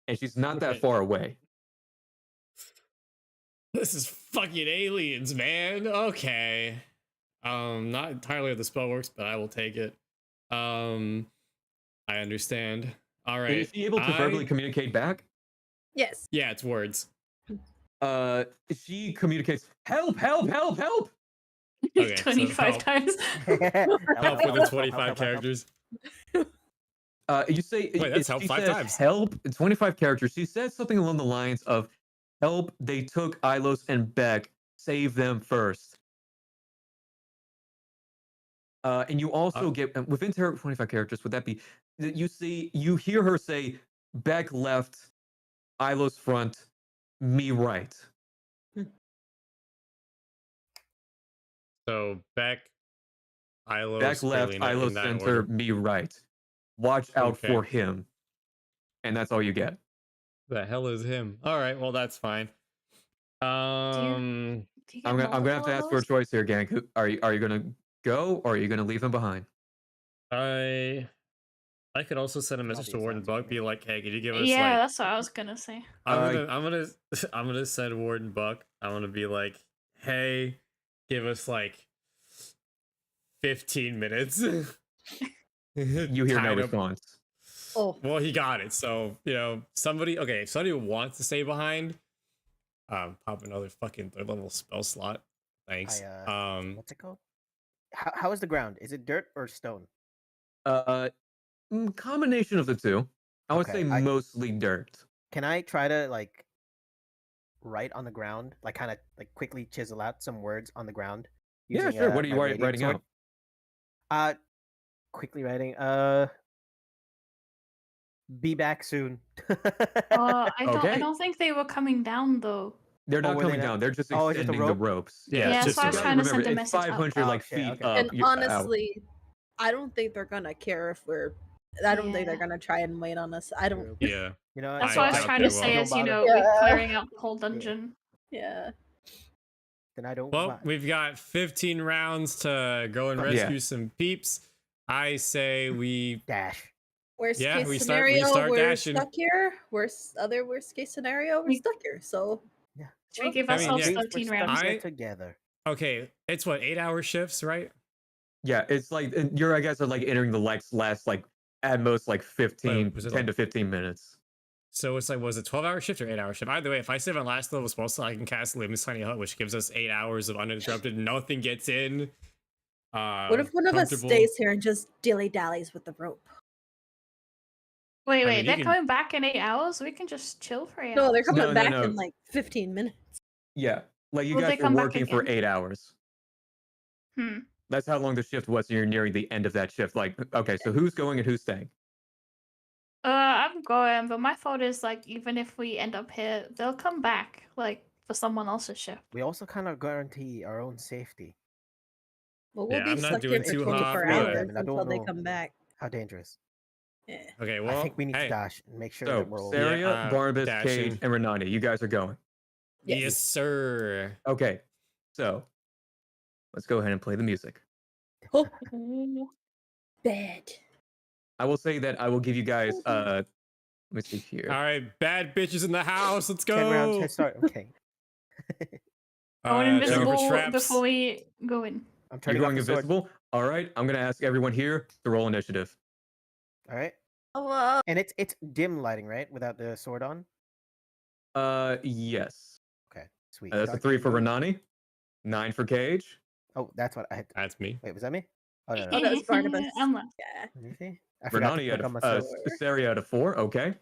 S3: And she's not that
S1: Okay.
S3: far away.
S1: This is fucking aliens, man. Okay. Not entirely how the spell works, but I will take it. I understand. All right.
S3: Is she able to verbally communicate back?
S4: Yes.
S1: Yeah, it's words.
S3: She communicates, help, help, help, help!
S1: Okay, so
S5: 25
S1: help.
S5: times.
S1: Help with the 25 characters.
S3: You say
S1: Wait, that's help
S3: she
S1: 5
S3: says
S1: times.
S3: help. 25 characters. She says something along the lines of help. They took Ilos and Beck. Save them first. And you also get within 25 characters. Would that be? You hear her say Beck left, Ilos front, me right.
S6: So Beck, Ilos,
S3: Beck left,
S6: Felina, in
S3: Ilos
S6: that
S3: center,
S6: order.
S3: me right. Watch out
S6: Okay.
S3: for him. And that's all you get.
S6: The hell is him? All right, well that's fine.
S5: Do you get
S3: I'm gonna have to
S5: multiple
S3: ask
S5: of
S3: for a
S5: those?
S3: choice here, gang. Are you gonna go or are you gonna leave him behind?
S6: I could also send a message to Warden Buck, be like, "Hey, could you give us
S5: Yeah,
S6: like?"
S5: that's what I was gonna say.
S6: I'm gonna send Warden Buck. I'm gonna be like, "Hey, give us like 15 minutes."
S3: You hear no
S6: Kind of-
S3: response.
S4: Oh,
S6: Well, he got it. So somebody. Okay, if somebody wants to stay behind, pop another fucking 3rd level spell slot. Thanks.
S2: What's it called? How is the ground? Is it dirt or stone?
S3: Combination of the two. I would say
S2: Okay,
S3: mostly dirt.
S2: Can I try to like write on the ground, like kind of like quickly chisel out some words on the ground?
S3: Yeah,
S2: using,
S3: sure. What are you
S2: my radiant
S3: writing
S2: sword?
S3: out?
S2: Quickly writing. Be back soon.
S3: Okay.
S5: I don't think they were coming down though.
S3: They're not
S2: were they
S3: coming
S2: not?
S3: down. They're just
S2: Oh, it's just a
S3: extending the
S2: rope?
S3: ropes.
S6: Yeah,
S5: Yeah,
S6: it's
S5: so I was
S6: just a
S5: trying to
S6: rope.
S5: send a
S3: It's
S5: message up.
S3: 500 like
S2: Oh, shit,
S3: feet
S2: okay.
S3: up.
S4: and
S3: you- out.
S4: honestly, I don't think they're gonna care if we're. I don't think they're
S5: Yeah.
S4: gonna try and wait on us. I don't.
S6: Yeah.
S2: You know,
S5: That's
S6: I
S5: what I was
S6: doubt
S5: trying
S6: they
S5: to say
S6: will.
S5: as,
S2: Don't
S5: we're
S4: Yeah.
S5: clearing out the whole dungeon.
S4: Yeah.
S2: then I don't.
S6: Well,
S2: bother.
S6: we've got 15 rounds to go and
S2: Yeah.
S6: rescue some peeps. I say we.
S2: Dash.
S4: Worst
S6: Yeah,
S4: case
S6: we
S4: scenario,
S6: start
S4: we're
S6: dashing.
S4: stuck here. Worst case scenario, we're
S5: We-
S4: stuck here. So
S5: Should we give
S6: I mean,
S5: ourselves
S6: yeah.
S5: 13
S2: We're
S5: rounds?
S2: stuck here together.
S6: Okay, it's what, 8-hour shifts, right?
S3: Yeah, it's like you're, I guess, are like entering the last like at most like 15,
S6: was it
S3: 10
S6: like-
S3: to 15 minutes.
S6: So it's like, was it 12-hour shift or 8-hour shift? Either way, if I save on last level spell slot, I can cast Limb's Tiny Hut, which gives us 8 hours of uninterrupted. Nothing gets in.
S4: what if one of us
S6: comfortable.
S4: stays here and just dilly dallies with the rope?
S5: Wait,
S6: I mean, you
S5: they're
S6: can-
S5: coming back in 8 hours? We can just chill for 8
S4: No,
S5: hours.
S4: they're coming
S3: No, no,
S4: back
S3: no.
S4: in like 15 minutes.
S3: Yeah, like you
S5: Will they
S3: guys are
S5: come back
S3: working for
S5: again?
S3: 8 hours.
S5: Hmm.
S3: That's how long the shift was. And you're nearing the end of that shift. Like, okay, so who's going and who's staying?
S5: I'm going, but my thought is like, even if we end up here, they'll come back, like, for someone else's shift.
S2: We also kind of guarantee our own safety.
S4: Well, we'll
S6: Yeah,
S4: be
S6: I'm not
S4: stuck
S6: doing
S4: here
S6: too
S4: for 24
S6: hot,
S4: hours
S2: but- I don't
S4: until they
S2: know.
S4: come back.
S2: How dangerous?
S4: Yeah.
S6: Okay, well,
S2: I think we need
S6: hey,
S2: to dash and make sure
S3: So
S2: that we're all.
S3: Saria,
S6: Yeah,
S3: Barnabas,
S6: dashing.
S3: Cage, and Renani, you guys are going.
S6: Yes, sir.
S3: Okay, so let's go ahead and play the music.
S4: Oh,
S5: Ooh.
S4: bad.
S3: I will say that I will give you guys let me see here.
S6: All right, bad bitches in the house. Let's
S2: 10 rounds
S6: go.
S2: head start. Okay.
S5: Going
S6: Turn over
S5: invisible
S6: traps.
S5: before we go in.
S2: I'm
S3: You're
S2: turning off
S3: going
S2: the sword.
S3: invisible? Alright, I'm gonna ask everyone here to roll initiative.
S2: All right.
S4: Oh, wow.
S2: And it's dim lighting, right? Without the sword on.
S3: Yes.
S2: Okay. Sweet.
S3: That's a
S2: Dark
S3: 3 for
S2: vision.
S3: Renani, 9 for Cage.
S2: Oh, that's what I had.
S6: That's me.
S2: Wait, was that me? Oh no.
S4: Oh,
S2: no.
S4: that was Barnabas.
S5: I'm left.
S4: Yeah.
S2: Let me see. I forgot to
S3: Renani
S2: click
S3: at
S2: on my
S3: a
S2: sword.
S3: Saria at a 4, okay.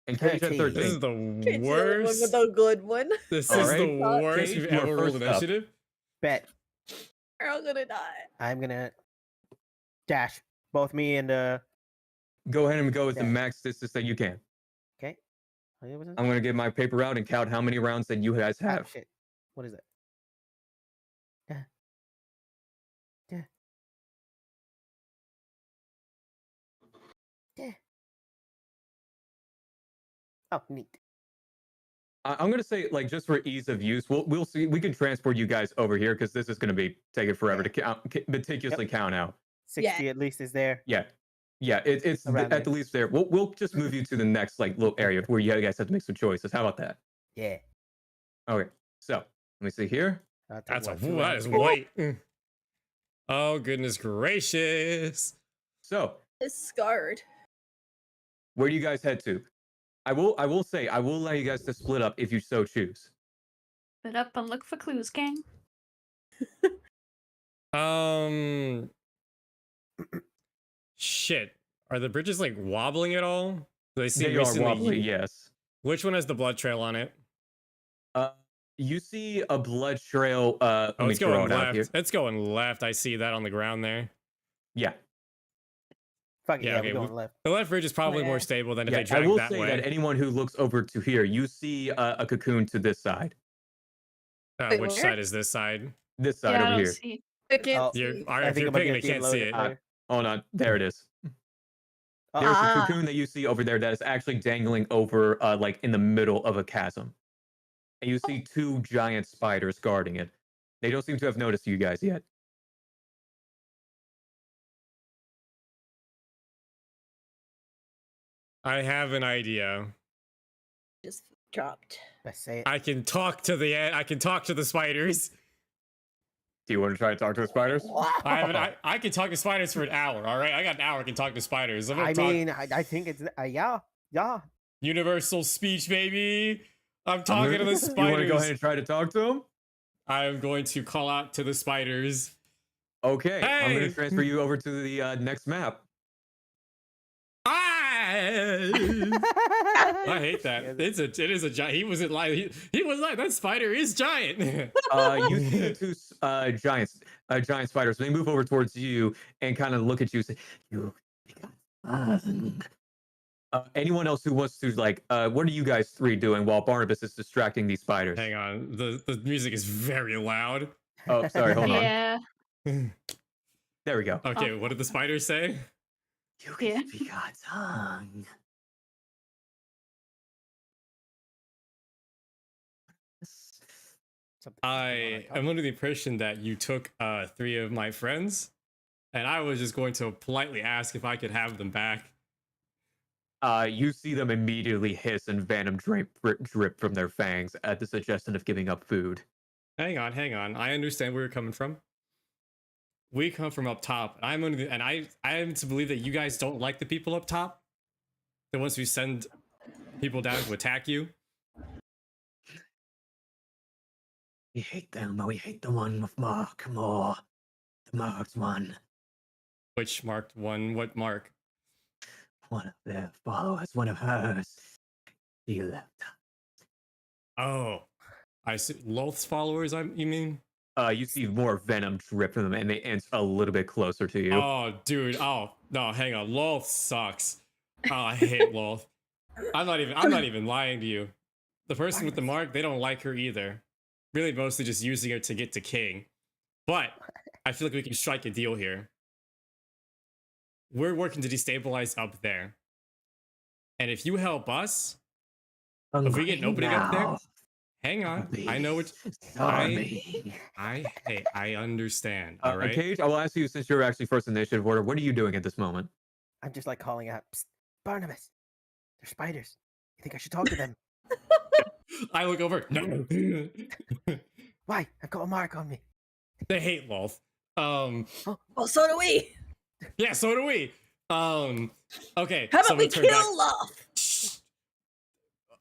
S3: And Cage at
S2: 13.
S6: This
S3: 13.
S6: is the
S4: Kate's the only one
S6: worst.
S4: with a good one.
S6: This
S3: All
S6: is
S3: right.
S6: the worst
S3: Cage,
S6: we've
S3: you are
S6: ever rolled
S3: first up.
S6: initiative.
S2: Bet.
S4: We're all gonna die.
S2: I'm gonna dash. Both me and
S3: Go ahead and go with the
S2: Yeah.
S3: max distance that you can.
S2: okay. Oh, yeah, what is it?
S3: I'm gonna get my paper out and count how many rounds that you guys
S2: Ah,
S3: have.
S2: shit. What is it? Yeah. Yeah. Yeah. Oh, neat.
S3: I'm gonna say, like, just for ease of use, we'll see. We can transport you guys over here because this is gonna be taking forever to count, meticulously count out.
S2: 60 at least is there.
S3: Yeah, it's
S2: Around
S3: at
S2: there.
S3: the least there. We'll just move you to the next like little area where you guys have to make some choices. How about that?
S2: Yeah.
S3: Okay, so let me see here.
S6: That's
S2: what,
S6: a
S2: two
S6: that
S2: rounds
S6: is
S2: to get-
S6: white. Oh goodness gracious!
S3: So
S4: It's scarred.
S3: where do you guys head to? I will say I will allow you guys to split up if you so choose.
S5: Split up and look for clues, gang.
S6: Shit. Are the bridges like wobbling at all? They seem
S3: They are
S6: recently
S3: wobbly,
S6: used.
S3: yes.
S6: Which one has the blood trail on it?
S3: You see a blood trail. Let
S6: Oh,
S3: me
S6: it's
S3: draw
S6: going
S3: it out here.
S6: left. It's going left. I see that on the ground there.
S3: Yeah.
S2: Fuck it,
S6: Yeah,
S2: yeah,
S6: okay,
S2: we're going left.
S6: The left bridge is probably more
S2: Yeah.
S6: stable than if
S3: Yeah,
S6: they
S3: I
S6: drag
S3: will
S6: that
S3: say
S6: way.
S3: that anyone who looks over to here, you see a cocoon to this side.
S4: Wait,
S6: Which
S4: where?
S6: side is this side?
S3: This side
S5: Yeah, I
S3: over
S5: don't
S3: here.
S5: see.
S4: I can't
S2: Oh,
S6: You're,
S4: see.
S6: all right, if you're
S2: I'm gonna
S6: picking, I
S2: get
S6: can't see it.
S2: higher.
S3: Hold on, there it is.
S2: Oh,
S3: There's a
S4: Ah.
S3: cocoon that you see over there that is actually dangling over, like in the middle of a chasm. And you see two giant spiders guarding it. They don't seem to have noticed you guys yet.
S6: I have an idea.
S4: Just dropped.
S2: Best say it.
S6: I can talk to the spiders.
S3: Do you want to try to talk to the spiders?
S6: I can talk to spiders for an hour. All right, I got an hour. I can talk to spiders. I'm gonna
S2: I
S6: talk
S2: mean, I think it's yeah.
S6: universal speech, baby. I'm talking to the
S3: You want to go ahead
S6: spiders.
S3: and try to talk to them?
S6: I am going to call out to the spiders.
S3: Okay, I'm going
S6: Hey!
S3: to transfer you over to the next map.
S6: I hate that. It is a giant. He wasn't lying. He was like that spider is giant.
S3: You see the two giant spiders. They move over towards you and kind of look at you and say, "You." Anyone else who wants to what are you guys three doing while Barnabas is distracting these spiders?
S6: Hang on, the music is very loud.
S3: Oh, sorry, hold on.
S5: Yeah.
S3: There we go.
S6: Okay, what did the spiders say?
S3: You
S5: Yeah.
S3: speak our tongue.
S6: I am under the impression that you took 3 of my friends, and I was just going to politely ask if I could have them back.
S3: You see them immediately hiss and venom drip from their fangs at the suggestion of giving up food.
S6: Hang on. I understand where you're coming from. We come from up top. I am to believe that you guys don't like the people up top, the ones who send people down to attack you.
S3: We hate them, but we hate the one with Mark more. The marked one.
S6: Which marked one? What mark?
S3: One of their followers, one of hers. She left.
S6: Oh, I see. Loth's followers. You mean?
S3: You see more venom drip from them, and they inch a little bit closer to you.
S6: Oh, dude. Oh no, hang on. Loth sucks. Oh, I hate Loth. I'm not even lying to you. The person with the mark, they don't like her either. Really, mostly just using her to get to King. But I feel like we can strike a deal here. We're working to destabilize up there. And if you help us, if we get an opening up there, hang on. I know what I understand. All right.
S3: Cage, I will ask you, since you're actually first initiative order, what are you doing at this moment?
S2: I'm just like calling out, "Psst, Barnabas, they're spiders. You think I should talk to them?
S6: I look over. No.
S2: Why? I've got a mark on me.
S6: They hate Loth.
S4: Well, so do we.
S6: Yeah, so do we. Okay.
S4: How
S6: so
S4: about we
S6: turn back.
S4: kill Loth?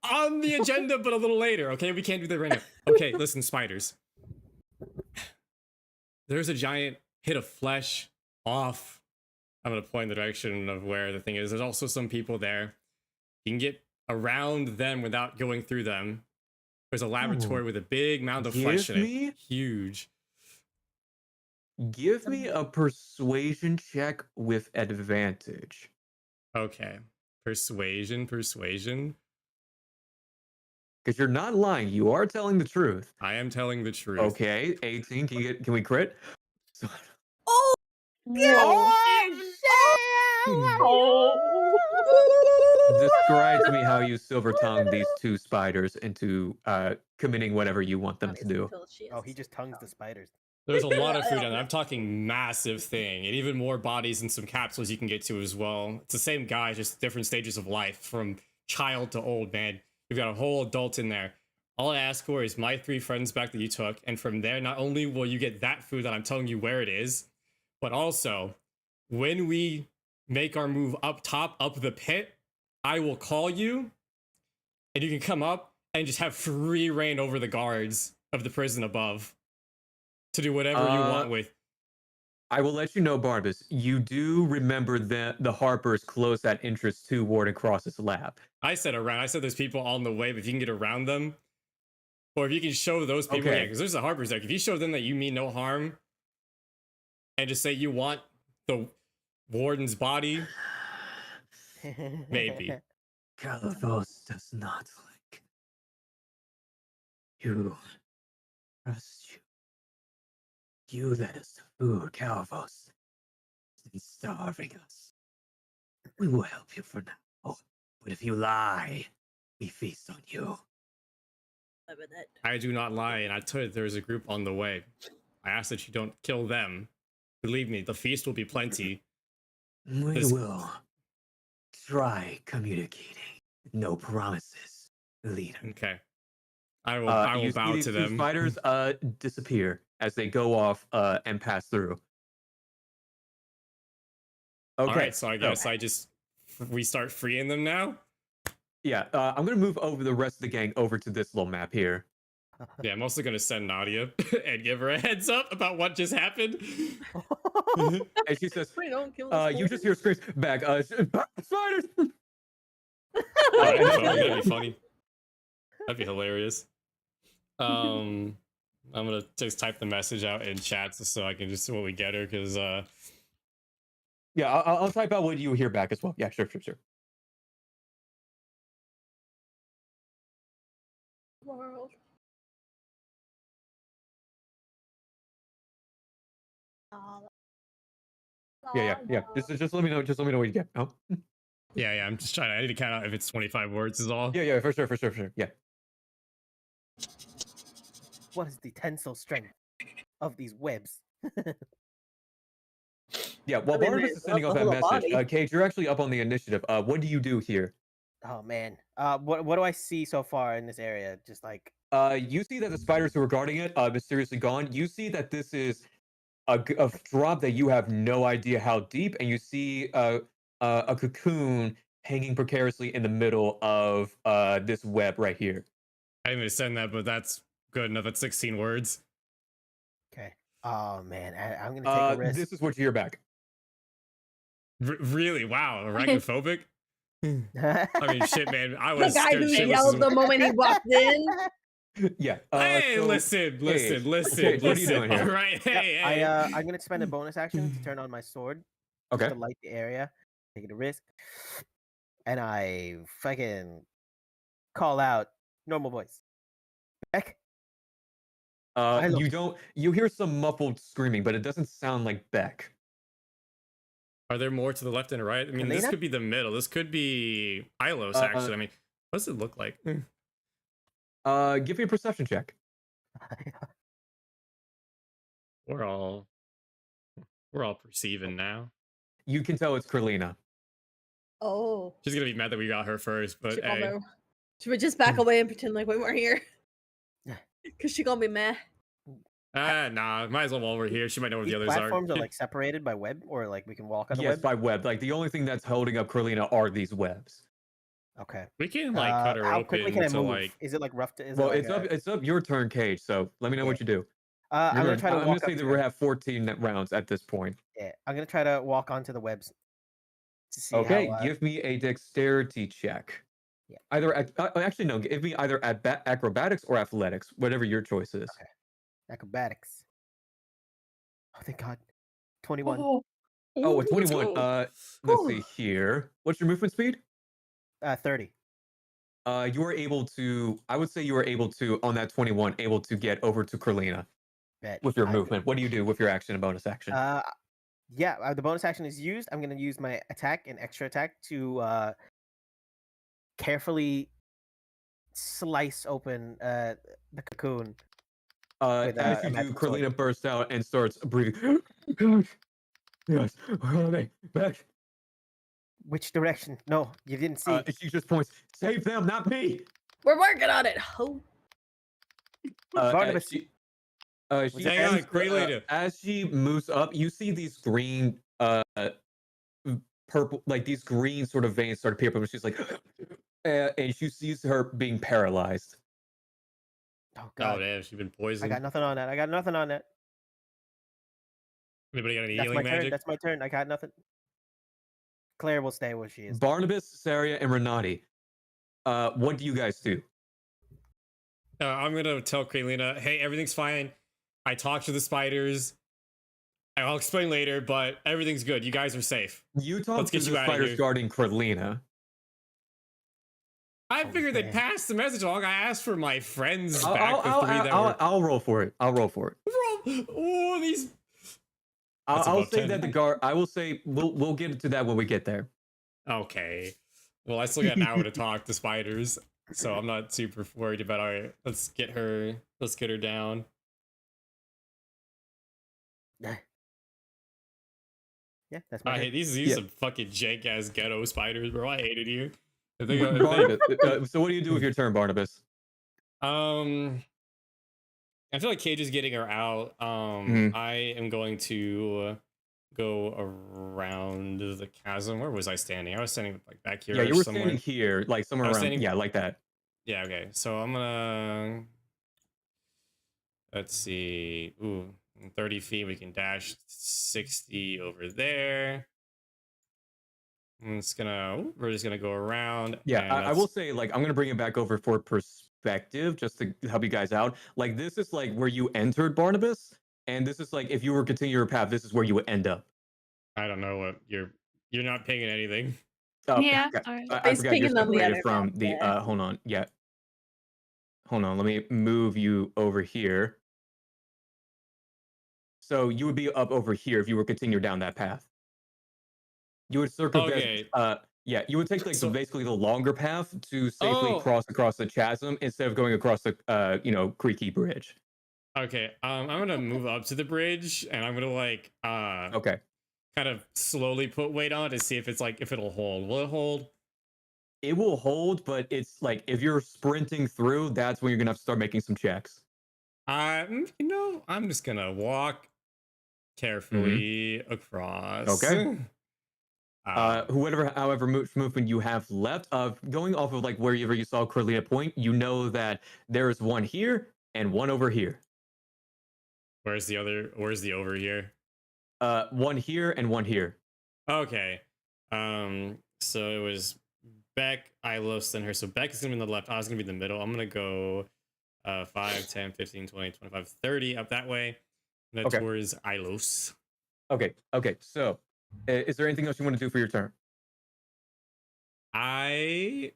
S6: On the agenda, but a little later. Okay, we can't do that right now. Okay, listen, spiders. There's a giant hit of flesh off. I'm gonna point in the direction of where the thing is. There's also some people there. You can get around them without going through them. There's a laboratory with a big mound of flesh in it. Huge.
S3: Give me a persuasion check with advantage.
S6: Okay. Persuasion.
S3: Because you're not lying. You are telling the truth.
S6: I am telling the truth.
S3: Okay, 18. Can we crit?
S4: Oh,
S3: Describe to me how you silver tongue these two spiders into committing whatever you want them to do.
S2: Oh, he just tongues the spiders.
S6: There's a lot of food down there. I'm talking massive thing, and even more bodies and some capsules you can get to as well. It's the same guy, just different stages of life, from child to old, man. You've got a whole adult in there. All I ask for is my 3 friends back that you took, and from there, not only will you get that food that I'm telling you where it is, but also, when we make our move up top, up the pit, I will call you, and you can come up and just have free reign over the guards of the prison above to do whatever you want with.
S3: I will let you know, Barnabas. You do remember that the Harpers closed that entrance to Warden Cross's lab.
S6: I said around. I said there's people on the way, but if you can get around them, or if you can show those people, yeah, because there's the Harpers there. If you show them that you mean no harm, and just say you want the warden's body, maybe.
S3: Calvos does not like you. Trust you. You that is the food, Calvos, has been starving us. We will help you for now. But if you lie, we feast on you.
S6: I do not lie, and I told you there's a group on the way. I ask that you don't kill them. Believe me, the feast will be plenty.
S3: We will try communicating. No promises, leader.
S6: Okay. I will bow to
S3: these
S6: them.
S3: Two spiders disappear as they go off and pass through. Okay.
S6: All right, so I guess we start freeing them now?
S3: Yeah, I'm going to move over the rest of the gang over to this little map here.
S6: Yeah, I'm also going to send Nadia and give her a heads up about what just happened.
S3: And she says, you just hear screams back, spiders!
S6: That'd be funny. That'd be hilarious. I'm gonna just type the message out in chat so I can just see what we get her, because
S3: yeah, I'll type out what you hear back as well. Yeah, sure.
S4: World.
S3: Yeah. Just let me know. Just let me know what you get. Oh.
S6: Yeah. I'm just trying. I need to count out if it's 25 words is all.
S3: Yeah. For sure. Yeah.
S2: What is the tensile strength of these webs?
S3: Yeah. While Barnabas is sending off that message, Cage, you're actually up on the initiative. What do you do here?
S2: Oh man. What do I see so far in this area? Just like
S3: you see that the spiders who are guarding it mysteriously gone. You see that this is a drop that you have no idea how deep, and you see a cocoon hanging precariously in the middle of this web right here.
S6: I didn't even send that, but that's good enough. That's 16 words.
S2: Okay. Oh man, I'm gonna take a risk.
S3: This is what you hear back.
S6: Really? Wow. Arachnophobic? I mean, shit, man. I was
S4: the guy who
S6: scared
S4: yelled the moment he walked in.
S3: Yeah.
S6: Hey,
S3: so,
S6: listen.
S3: what are you doing here?
S6: All right. Hey.
S2: I'm gonna spend a bonus action to turn on my sword.
S3: Okay.
S2: Just to light the area, taking a risk, and I fucking call out normal voice. Beck.
S3: You hear some muffled screaming, but it doesn't sound like Beck.
S6: Are there more to the left and right? I mean, this could be the middle. This could be Ilos, actually. I mean, what does it look like?
S3: Give me a perception check.
S6: We're all perceiving now.
S3: You can tell it's Carlina.
S4: Oh.
S6: She's gonna be mad that we got her first, but hey.
S4: She would just back away and pretend like we weren't here. Because she gonna be mad.
S6: Nah, might as well while we're here. She might know where the others
S2: platforms are like separated by web, or like we can walk on the web?
S3: Yes, by web. Like the only thing that's holding up Carlina are these webs.
S2: Okay.
S6: We can like cut her
S2: how
S6: open
S2: quickly can I
S6: to
S2: move?
S6: like.
S2: Is it like rough?
S3: It's up your turn, Cage. So let me know what you do.
S2: I'm gonna try to.
S3: I'm gonna say that we have 14 rounds at this point.
S2: Yeah, I'm gonna try to walk onto the webs. To see
S3: Okay,
S2: how,
S3: give me a dexterity check.
S2: Yeah.
S3: Either actually no, give me either acrobatics or athletics, whatever your choice is.
S2: Okay. Acrobatics. Oh, thank God. 21.
S3: Oh, 21. Let's see here. What's your movement speed?
S2: 30.
S3: You are able to. I would say you are able to on that 21, able to get over to Carlina with your movement. What do you do with your action and bonus action?
S2: Yeah, the bonus action is used. I'm gonna use my attack and extra attack to carefully slice open the cocoon.
S3: As you do, Carlina bursts out and starts breathing. Yes, where are they? Back.
S2: Which direction? No, you didn't see.
S3: She just points. Save them, not me.
S4: We're working on it. Ho.
S2: Barnabas,
S3: as she moves up, you see these green, purple, like these green sort of veins start appearing. But she's like, and she sees her being paralyzed.
S2: Oh God!
S6: Oh damn, she's been poisoned.
S2: I got nothing on that.
S6: Anybody got any
S2: That's my
S6: healing
S2: turn.
S6: magic?
S2: That's my turn. I got nothing. Claire will stay where she is.
S3: Barnabas, Saria, and Renati. What do you guys do?
S6: I'm gonna tell Kralina, hey, everything's fine. I talked to the spiders. I'll explain later, but everything's good. You guys are safe.
S3: You talk
S6: Let's
S3: to
S6: get you
S3: the
S6: out of
S3: spiders
S6: here.
S3: guarding Kralina.
S6: I
S2: Oh,
S6: figured they'd
S2: man.
S6: pass the message along. I asked for my friends back, the three that were.
S3: I'll roll for it. I'll roll for it.
S6: Oh, these. That's
S3: I'll
S6: above
S3: say
S6: 10.
S3: that the guard. I will say we'll get to that when we get there.
S6: Okay. Well, I still got an hour to talk to spiders, so I'm not super worried about. All right, let's get her down.
S2: Yeah, that's my
S6: I
S2: turn.
S6: hate these some fucking jank ass ghetto spiders, bro. I hated you. If they
S3: Barnabas, so what do you do with your turn, Barnabas?
S6: I feel like Cage is getting her out. I am going to go around the chasm. Where was I standing? I was standing like back here.
S3: Yeah, you were
S6: somewhere.
S3: standing here, like somewhere
S6: I was
S3: around.
S6: standing-
S3: Yeah, like that.
S6: Yeah, okay. So I'm gonna let's see. Ooh, 30 feet. We can dash 60 over there. We're just gonna go around.
S3: Yeah,
S6: and
S3: I will say, like, I'm gonna bring it back over for perspective, just to help you guys out. Like, this is like where you entered Barnabas, and this is like if you were continuing your path, this is where you would end up.
S6: I don't know what you're not pinging anything.
S3: Oh,
S5: Yeah,
S3: yeah.
S5: sorry.
S3: I
S4: He's
S3: forgot you're
S4: pinging on the
S3: separated
S4: other
S3: from
S4: map,
S3: the.
S4: yeah.
S3: Hold on. Yeah. Hold on. Let me move you over here. So you would be up over here if you were continuing down that path. You would circumvent.
S6: Okay.
S3: Yeah, you would take like
S6: So-
S3: basically the longer path to safely
S6: Oh.
S3: cross across the chasm instead of going across the creaky bridge.
S6: Okay. I'm gonna move up to the bridge, and I'm gonna like
S3: Okay.
S6: kind of slowly put weight on to see if it'll hold. Will it hold?
S3: It will hold, but it's like if you're sprinting through, that's when you're gonna have to start making some checks.
S6: I'm just gonna walk carefully across.
S3: Okay. However much movement you have left, going off of like wherever you saw Corlelia point, you know that there is one here and one over here.
S6: Where's the over here?
S3: One here and one here.
S6: Okay. So it was Beck, Ilos, then her. So Beck is gonna be in the left. I was gonna be in the middle. I'm gonna go 5, 10, 15, 20, 25, 30 up that way. And then
S3: Okay.
S6: towards Ilos.
S3: Okay. So, is there anything else you want to do for your turn?
S6: I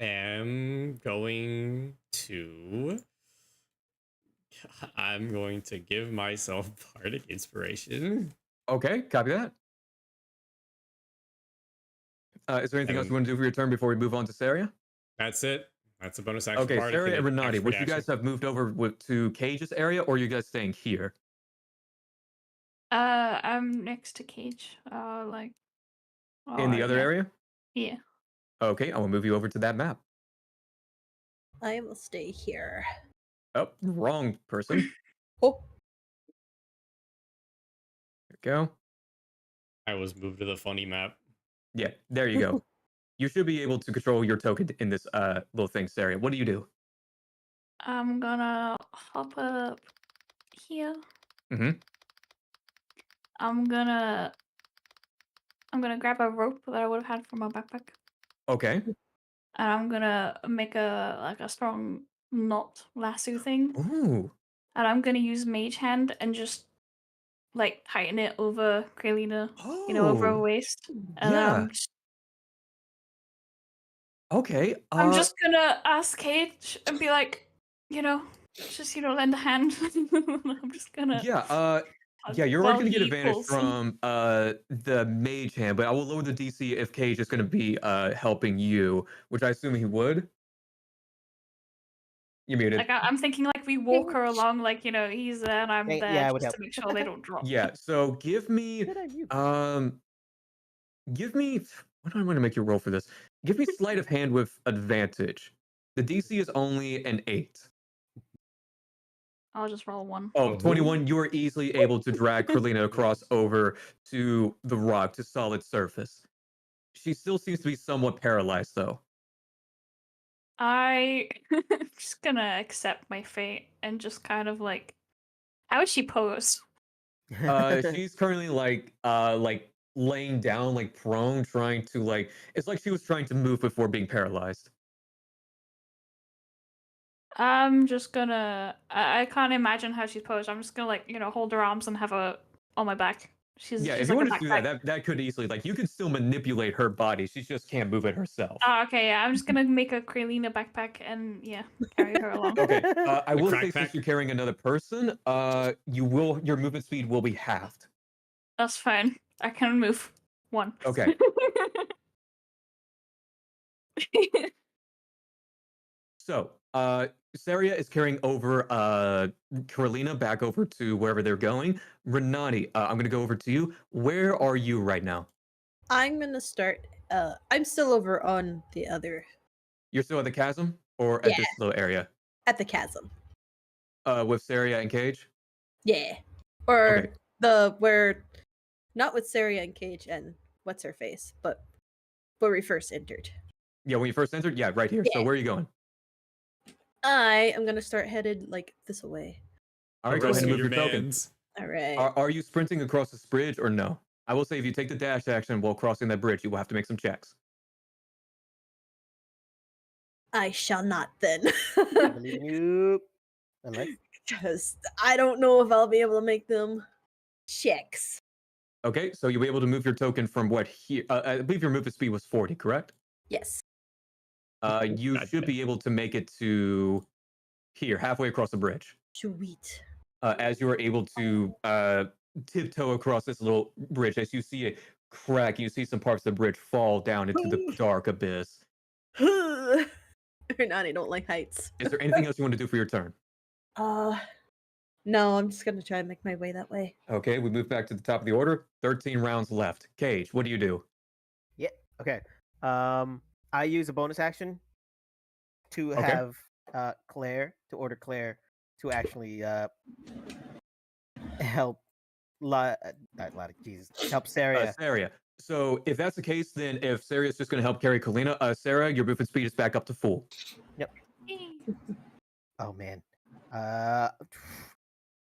S6: am going to. I'm going to give myself bardic inspiration.
S3: Okay, copy that. Is there anything else you want to do for your turn before we move on to Saria?
S6: That's it. That's a bonus action.
S3: Okay,
S6: bardic
S3: Saria and
S6: hit,
S3: Renati,
S6: action
S3: would
S6: for
S3: you guys
S6: action.
S3: have moved over to Cage's area, or are you guys staying here?
S5: I'm next to Cage.
S3: In the other
S5: yeah.
S3: area?
S5: Yeah.
S3: Okay, I will move you over to that map.
S4: I will stay here.
S3: Oh, wrong person.
S4: Oh,
S3: There we go.
S6: I was moved to the funny map.
S3: Yeah, there you go. You should be able to control your token in this little thing, Saria. What do you do?
S5: I'm gonna hop up here.
S3: Mhm.
S5: I'm gonna grab a rope that I would have had from my backpack,
S3: Okay.
S5: and I'm gonna make a strong knot lasso thing,
S3: Ooh.
S5: and I'm gonna use Mage Hand and just like tighten it over Kralina, over her
S3: Oh.
S5: waist. And
S3: Yeah. Okay.
S5: I'm just gonna ask Cage and be like, just lend a hand. I'm just gonna.
S3: Yeah. Yeah, you're
S5: while
S3: already gonna get
S5: he
S3: advantage
S5: pulls.
S3: from the mage hand, but I will lower the DC if Cage is gonna be helping you, which I assume he would. You muted.
S5: Like I'm thinking, like we walk her along, like he's there and I'm
S2: Yeah,
S5: there,
S2: I would
S5: just
S2: help.
S5: to make sure they don't drop.
S3: Yeah, so give me
S2: Did I mute?
S3: what do I want to make you roll for this? Give me sleight of hand with advantage. The DC is only an 8.
S5: I'll just roll one.
S3: Oh, 21, you are easily able to drag Carlina across over to the rock, to solid surface. She still seems to be somewhat paralyzed, though.
S5: I'm just gonna accept my fate and just kind of like, how would she pose?
S3: She's currently like laying down, like prone, trying to like. It's like she was trying to move before being paralyzed.
S5: I'm just gonna. I can't imagine how she's posed. I'm just gonna like hold her arms and have her on my back. She's
S3: Yeah,
S5: she's
S3: if you
S5: like a
S3: wanted to do
S5: backpack.
S3: that could easily like you can still manipulate her body. She just can't move it herself.
S5: Oh, okay, yeah. I'm just gonna make a Kralina backpack and carry her along.
S3: Okay, I will
S6: crack
S3: say since
S6: pack?
S3: you're carrying another person, your movement speed will be halved.
S5: That's fine. I can move one.
S3: Okay. So, Saria is carrying over Carolina back over to wherever they're going. Renati, I'm gonna go over to you. Where are you right now?
S4: I'm gonna start. I'm still over on the other
S3: You're still at the chasm or at
S4: Yeah.
S3: this little area?
S4: at the chasm.
S3: With Saria and Cage?
S4: Yeah, or
S3: Okay.
S4: where not with Saria and Cage and what's her face, but where we first entered.
S3: Yeah, when you first entered? Yeah, right here. So
S4: Yeah.
S3: where are you going?
S4: I am gonna start headed like this away.
S3: All right, go ahead and move your token.
S4: All right.
S3: Are you sprinting across this bridge or no? I will say if you take the dash action while crossing that bridge, you will have to make some checks.
S4: I shall not then.
S2: I believe in you. Unless
S4: Because I don't know if I'll be able to make them checks.
S3: Okay, so you'll be able to move your token from what here? I believe your movement speed was 40, correct?
S4: Yes.
S3: You should be able to make it to here, halfway across the bridge.
S4: Sweet.
S3: As you are able to tiptoe across this little bridge, as you see a crack, you see some parts of the bridge fall down into the dark abyss.
S4: Hernani don't like heights.
S3: Is there anything else you want to do for your turn?
S4: No, I'm just gonna try and make my way that way.
S3: Okay, we move back to the top of the order. 13 rounds left. Cage, what do you do?
S2: Yeah. Okay. I use a bonus action to
S3: Okay.
S2: have Claire to order Claire to actually help help Saria.
S3: Saria. So if that's the case, then if Saria's just going to help carry Kalina, Sarah, your movement speed is back up to full.
S2: Oh man.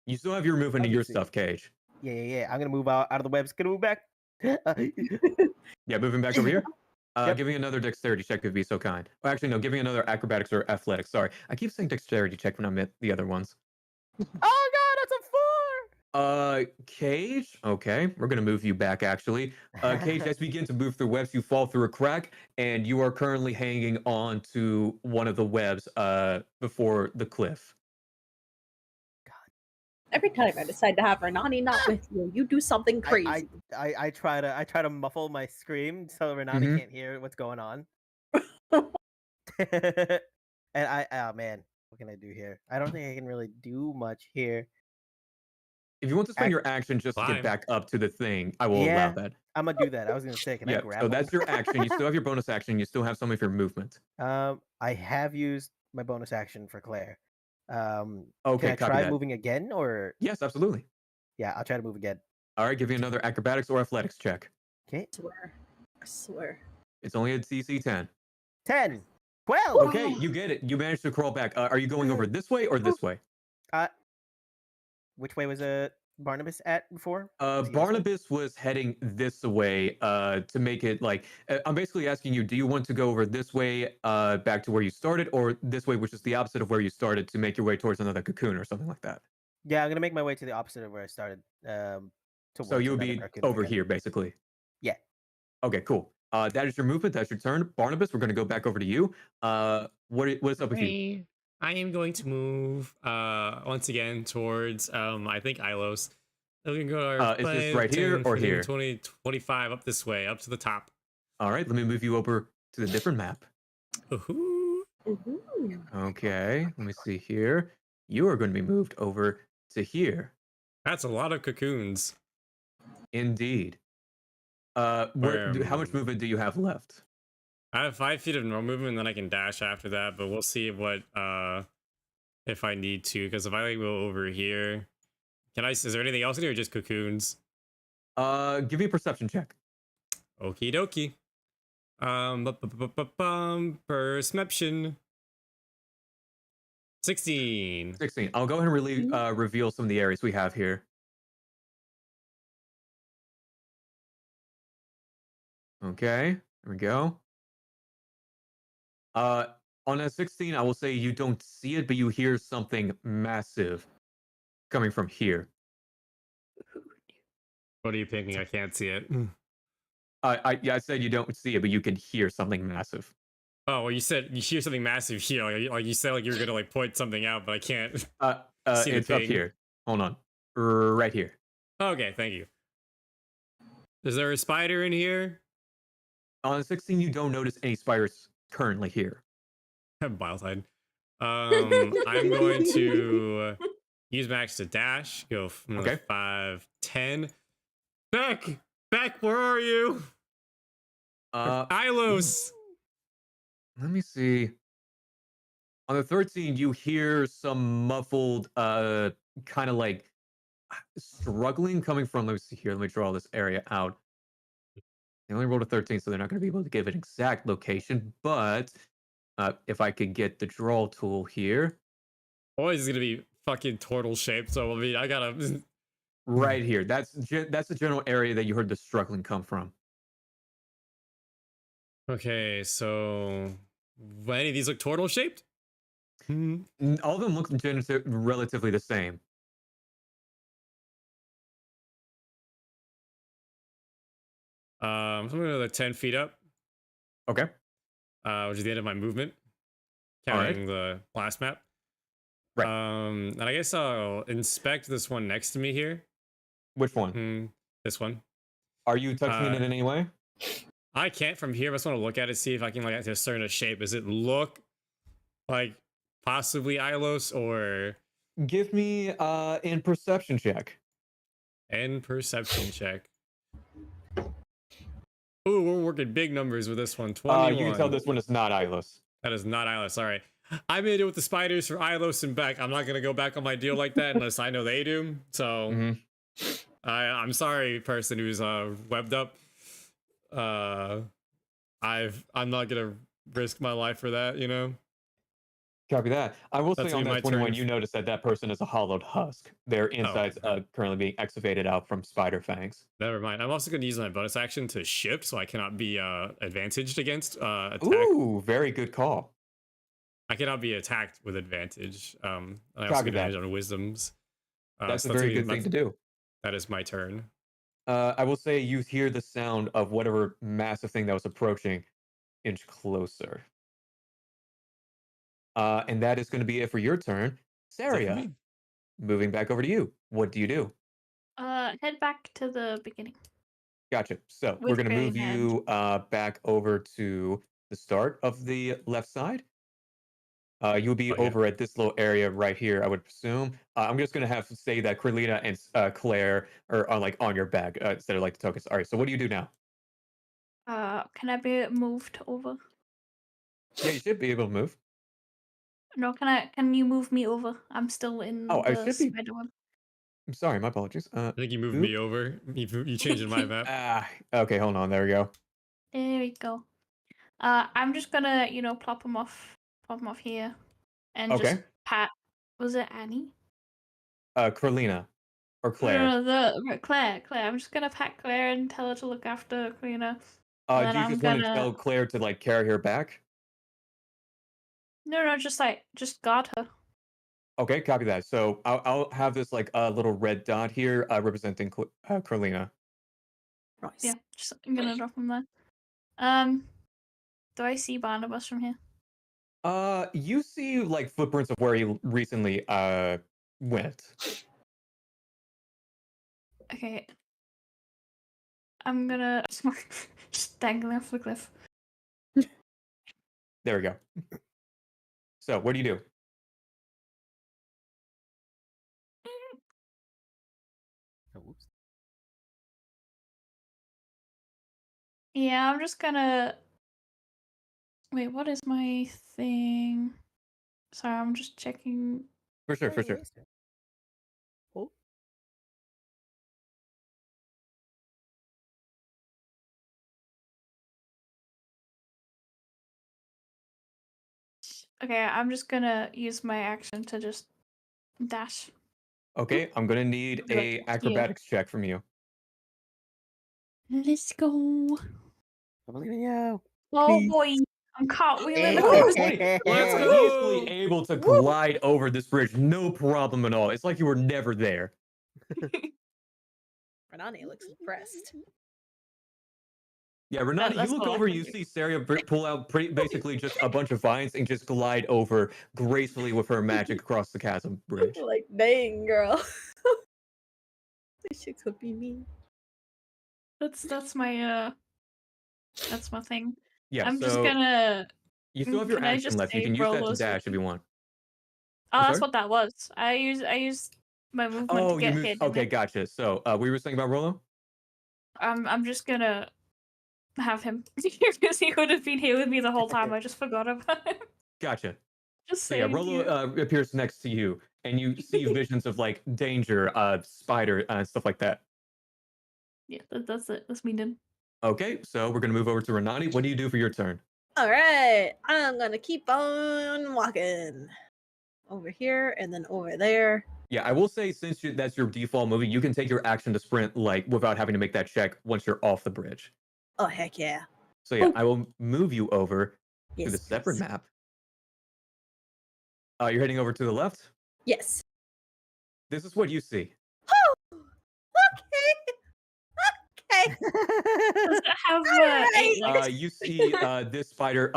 S3: You still have your movement and your
S2: Obviously.
S3: stuff, Cage.
S2: Yeah. I'm gonna move out of the webs. Gonna move back.
S3: Yeah, moving back over here.
S2: Yep.
S3: Giving another dexterity check if you'd be so kind. Oh, actually, no, giving another acrobatics or athletics. Sorry, I keep saying dexterity check when I meant the other ones.
S2: Oh god, that's a 4.
S3: Cage. Okay, we're gonna move you back. Actually, Cage, as you begin to move through webs, you fall through a crack, and you are currently hanging on to one of the webs before the cliff.
S4: Every time I decide to have Hernani not with you, you do something crazy.
S2: I try to muffle my scream so Renani
S3: Mhm.
S2: can't hear what's going on. And oh man, what can I do here? I don't think I can really do much here.
S3: If you want to spend your action just to
S6: Fine.
S3: get back up to the thing, I will allow
S2: Yeah.
S3: that.
S2: I'm gonna do that. I was gonna say, can I
S3: Yeah,
S2: grab
S3: so
S2: him?
S3: that's your action. You still have your bonus action. You still have some of your movement.
S2: I have used my bonus action for Claire.
S3: Okay,
S2: can I
S3: copy
S2: try
S3: that.
S2: moving again, or
S3: Yes, absolutely.
S2: yeah, I'll try to move again.
S3: All right, give you another acrobatics or athletics check.
S2: Okay,
S4: I swear.
S3: It's only a DC 10.
S2: 10, 12.
S3: Okay, you get it. You managed to crawl back. Are you going over this way or this way?
S2: Which way was Barnabas at before? Was he this way?
S3: Barnabas was heading this way to make it like I'm basically asking you, do you want to go over this way back to where you started, or this way, which is the opposite of where you started, to make your way towards another cocoon or something like that?
S2: Yeah, I'm gonna make my way to the opposite of where I started.
S3: So you would be over here, basically.
S2: Yeah.
S3: Okay, cool. That is your movement. That's your turn. Barnabas, we're going to go back over to you. What's up with you?
S6: I am going to move once again towards I think Ilos. We can go to our
S3: Is this
S6: 5,
S3: right here
S6: 10,
S3: or
S6: 15,
S3: here?
S6: 20, 25 up this way, up to the top.
S3: All right, let me move you over to the different map.
S6: Ooh.
S3: Okay, let me see here. You are going to be moved over to here.
S6: That's a lot of cocoons.
S3: Indeed. How much movement do you have left?
S6: I have 5 feet of normal movement, and then I can dash after that, but we'll see what if I need to, because if I go over here, is there anything else in here or just cocoons?
S3: Give me a perception check.
S6: Okie dokie. Perception. 16.
S3: 16. I'll go ahead and really reveal some of the areas we have here. Okay, there we go. On a 16, I will say you don't see it, but you hear something massive coming from here.
S6: What are you picking? I can't see it.
S3: I said you don't see it, but you can hear something massive.
S6: Oh, well, you said you hear something massive here. Like you said, like you were gonna like point something out, but I can't see the
S3: It's up
S6: ping.
S3: here. Hold on, right here.
S6: Okay, thank you. Is there a spider in here?
S3: On a 16, you don't notice any spiders currently here.
S6: Bileside. I'm going to use max to dash. Go from
S3: Okay.
S6: 5, 10. Beck, where are you? Ilos.
S3: Let me see. On the 13, you hear some muffled, kind of like struggling coming from. Let me see here. Let me draw this area out. They only rolled a 13, so they're not going to be able to give an exact location. But if I could get the draw tool here,
S6: Always is gonna be fucking turtle shaped. So I mean, I gotta.
S3: right here. That's the general area that you heard the struggling come from.
S6: Okay, so any of these look turtle shaped?
S3: All of them look relatively the same.
S6: So I'm gonna go 10 feet up.
S3: Okay.
S6: Which is the end of my movement,
S3: All right.
S6: counting the last map.
S3: Right.
S6: And I guess I'll inspect this one next to me here.
S3: Which one?
S6: This one.
S3: Are you touching it in any way?
S6: I can't from here. I just want to look at it, see if I can like discern a shape. Does it look like possibly Ilos or?
S3: Give me in perception check.
S6: And perception check. Ooh, we're working big numbers with this one. 21.
S3: You can tell this one is not Ilos.
S6: That is not Ilos. All right. I made it with the spiders for Ilos and Beck. I'm not gonna go back on my deal like that unless I know they do. So I'm sorry, person who's webbed up. I'm not gonna risk my life for that, you know.
S3: Copy that. I will
S6: That's
S3: say on
S6: gonna be
S3: that
S6: my
S3: 21,
S6: turn.
S3: you notice that person is a hollowed husk. Their insides currently being excavated out from spider fangs.
S6: Never mind. I'm also going to use my bonus action to shift, so I cannot be advantaged against attack.
S3: Ooh, very good call.
S6: I cannot be attacked with advantage. I also
S3: Copy
S6: get
S3: that.
S6: advantage on wisdoms.
S3: That's
S6: So
S3: a very good thing to do.
S6: That is my turn.
S3: I will say you hear the sound of whatever massive thing that was approaching inch closer. And that is going to be it for your turn. Saria, moving back over to you. What do you do?
S5: Head back to the beginning.
S3: Gotcha. So we're
S5: With
S3: going to move
S5: gray
S3: you back over to the start of the left side. You'll be over at this little area right here, I would presume. I'm just going to have to say that Carlina and Claire are like on your back instead of like the tokens. All right, so what do you do now?
S5: Can I be moved over?
S3: Yeah, you should be able to move.
S5: No, can you move me over? I'm still in
S3: I
S5: the
S3: should be.
S5: spider web.
S3: I'm sorry, my apologies.
S6: I think you moved me over. You changed my map.
S3: Okay, hold on. There we go.
S5: There we go. I'm just gonna, plop them off here, and just pat. Was it Annie?
S3: Carlina or Claire.
S5: No, Claire. I'm just gonna pat Claire and tell her to look after Carlina.
S3: Do you just want to tell Claire to like carry her back?
S5: No, just guard her.
S3: Okay, copy that. So I'll have this like a little red dot here representing Carlina.
S2: Nice.
S5: Yeah, I'm gonna drop him there. Do I see Barnabas from here?
S3: You see like footprints of where he recently went.
S5: Okay. I'm gonna just dangling off the cliff.
S3: There we go. So what do you do?
S5: Yeah, I'm just gonna. Wait, what is my thing? Sorry, I'm just checking.
S3: For sure.
S2: Oh.
S5: Okay, I'm just gonna use my action to just dash.
S3: Okay, I'm gonna need a acrobatics check from you.
S5: Let's go.
S2: I believe in you.
S5: Oh
S2: Peace.
S5: boy, I'm cartwheeling.
S3: Okay,
S5: across.
S3: sweet.
S6: Let's
S3: You're
S6: go.
S3: easily able to glide over this bridge, no problem at all. It's like you were never there.
S4: Renani looks impressed.
S3: Yeah, Renata, you
S5: that's
S3: look
S5: all I
S3: over,
S5: can
S3: you
S5: do.
S3: see Saria pull out basically just a bunch of vines and just glide over gracefully with her magic across the chasm bridge.
S4: Like, dang, girl. This shit could be me.
S5: That's my thing.
S3: Yeah,
S5: I'm just
S3: so
S5: gonna.
S3: you still have your
S5: Can I
S3: action
S5: just
S3: left. You
S5: save
S3: can use that to
S5: Rolo's
S3: dash if
S5: movement?
S3: you want.
S5: Oh,
S3: I'm
S5: that's
S3: sorry?
S5: what that was. I used my movement
S3: Oh,
S5: to
S3: you
S5: get
S3: moved.
S5: hit.
S3: Okay, gotcha. So, we were saying about Rolo?
S5: I'm just gonna have him because he would have been here with me the whole time. I just forgot about him.
S3: Gotcha.
S5: Just
S3: So yeah,
S5: saying.
S3: Rolo appears next to you, and you see visions of like danger, spider, stuff like that.
S5: Yeah, that's it. That's me done.
S3: Okay, so we're gonna move over to Renati. What do you do for your turn?
S4: All right, I'm gonna keep on walking over here and then over there.
S3: Yeah, I will say since that's your default movie, you can take your action to sprint like without having to make that check once you're off the bridge.
S4: Oh heck yeah!
S3: So yeah,
S5: Oh.
S3: I will move you over to the
S4: Yes,
S3: separate
S4: please.
S3: map. You're heading over to the left.
S4: Yes.
S3: This is what you see.
S4: Oh, okay.
S5: Does it have
S4: Alright.
S5: 8 legs?
S3: You see this spider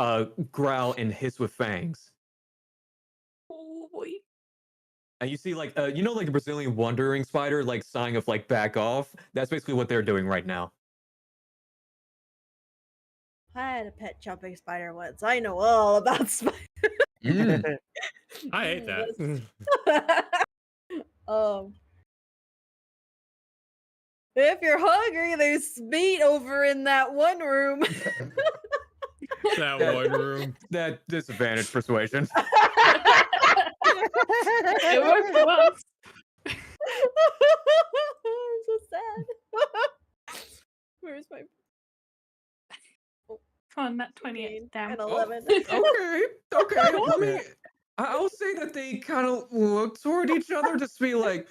S3: growl and hiss with fangs.
S5: Oh boy.
S3: And you see like like the Brazilian wandering spider like sign of like back off. That's basically what they're doing right now.
S4: I had a pet jumping spider once. I know all about spiders.
S3: Mm.
S6: I hate that.
S4: If you're hungry, there's meat over in that one room.
S6: That one room.
S3: That disadvantage persuasion.
S5: It worked once.
S4: I'm so sad. Where's my
S5: Come on, that 28.
S4: 15
S5: Damn.
S4: and 11?
S3: Okay. Let me. I'll say that they kind of look toward each other just to be like.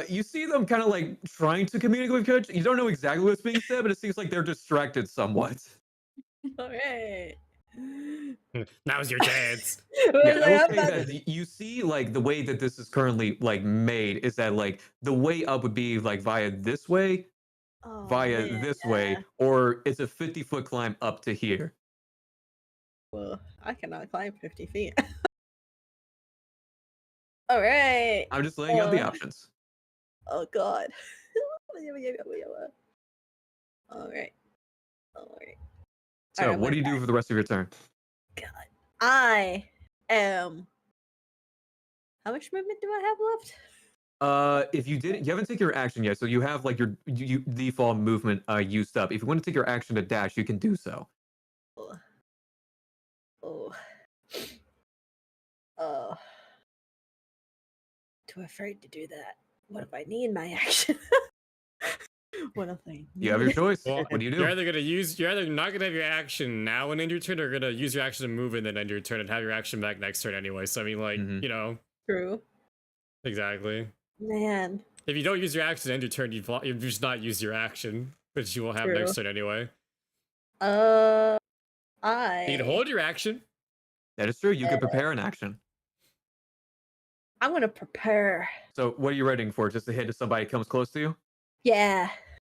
S3: You see them kind of like trying to communicate with Coach. You don't know exactly what's being said, but it seems like they're distracted somewhat.
S4: Okay.
S6: Now's your chance.
S3: Yeah, I will say that you see like the way that this is currently like made is that like the way up would be like via this way, this way, or it's a 50-foot climb up to here.
S4: Well, I cannot climb 50 feet. All right.
S3: I'm just laying out the options.
S4: Oh God. All right.
S3: So,
S4: Alright,
S3: what do you do for the rest of your turn?
S4: God. I am. How much movement do I have left?
S3: If you haven't taken your action yet, so you have like your default movement used up. If you want to take your action to dash, you can do so.
S4: Too afraid to do that. What if I need my action? What if I
S3: You have your choice.
S6: Well,
S3: What do you do?
S6: You're either not gonna have your action now and end your turn, or gonna use your action to move and then end your turn and have your action back next turn anyway. So I mean, like,
S3: Mhm.
S6: you know,
S4: True.
S6: exactly.
S4: Man.
S6: If you don't use your action to end your turn, you've just not used your action, which you will have next turn anyway.
S4: I.
S6: You can hold your action.
S3: That is true. You can prepare an action.
S4: I'm gonna prepare.
S3: So, what are you readying for? Just to hit if somebody comes close to you?
S4: Yeah.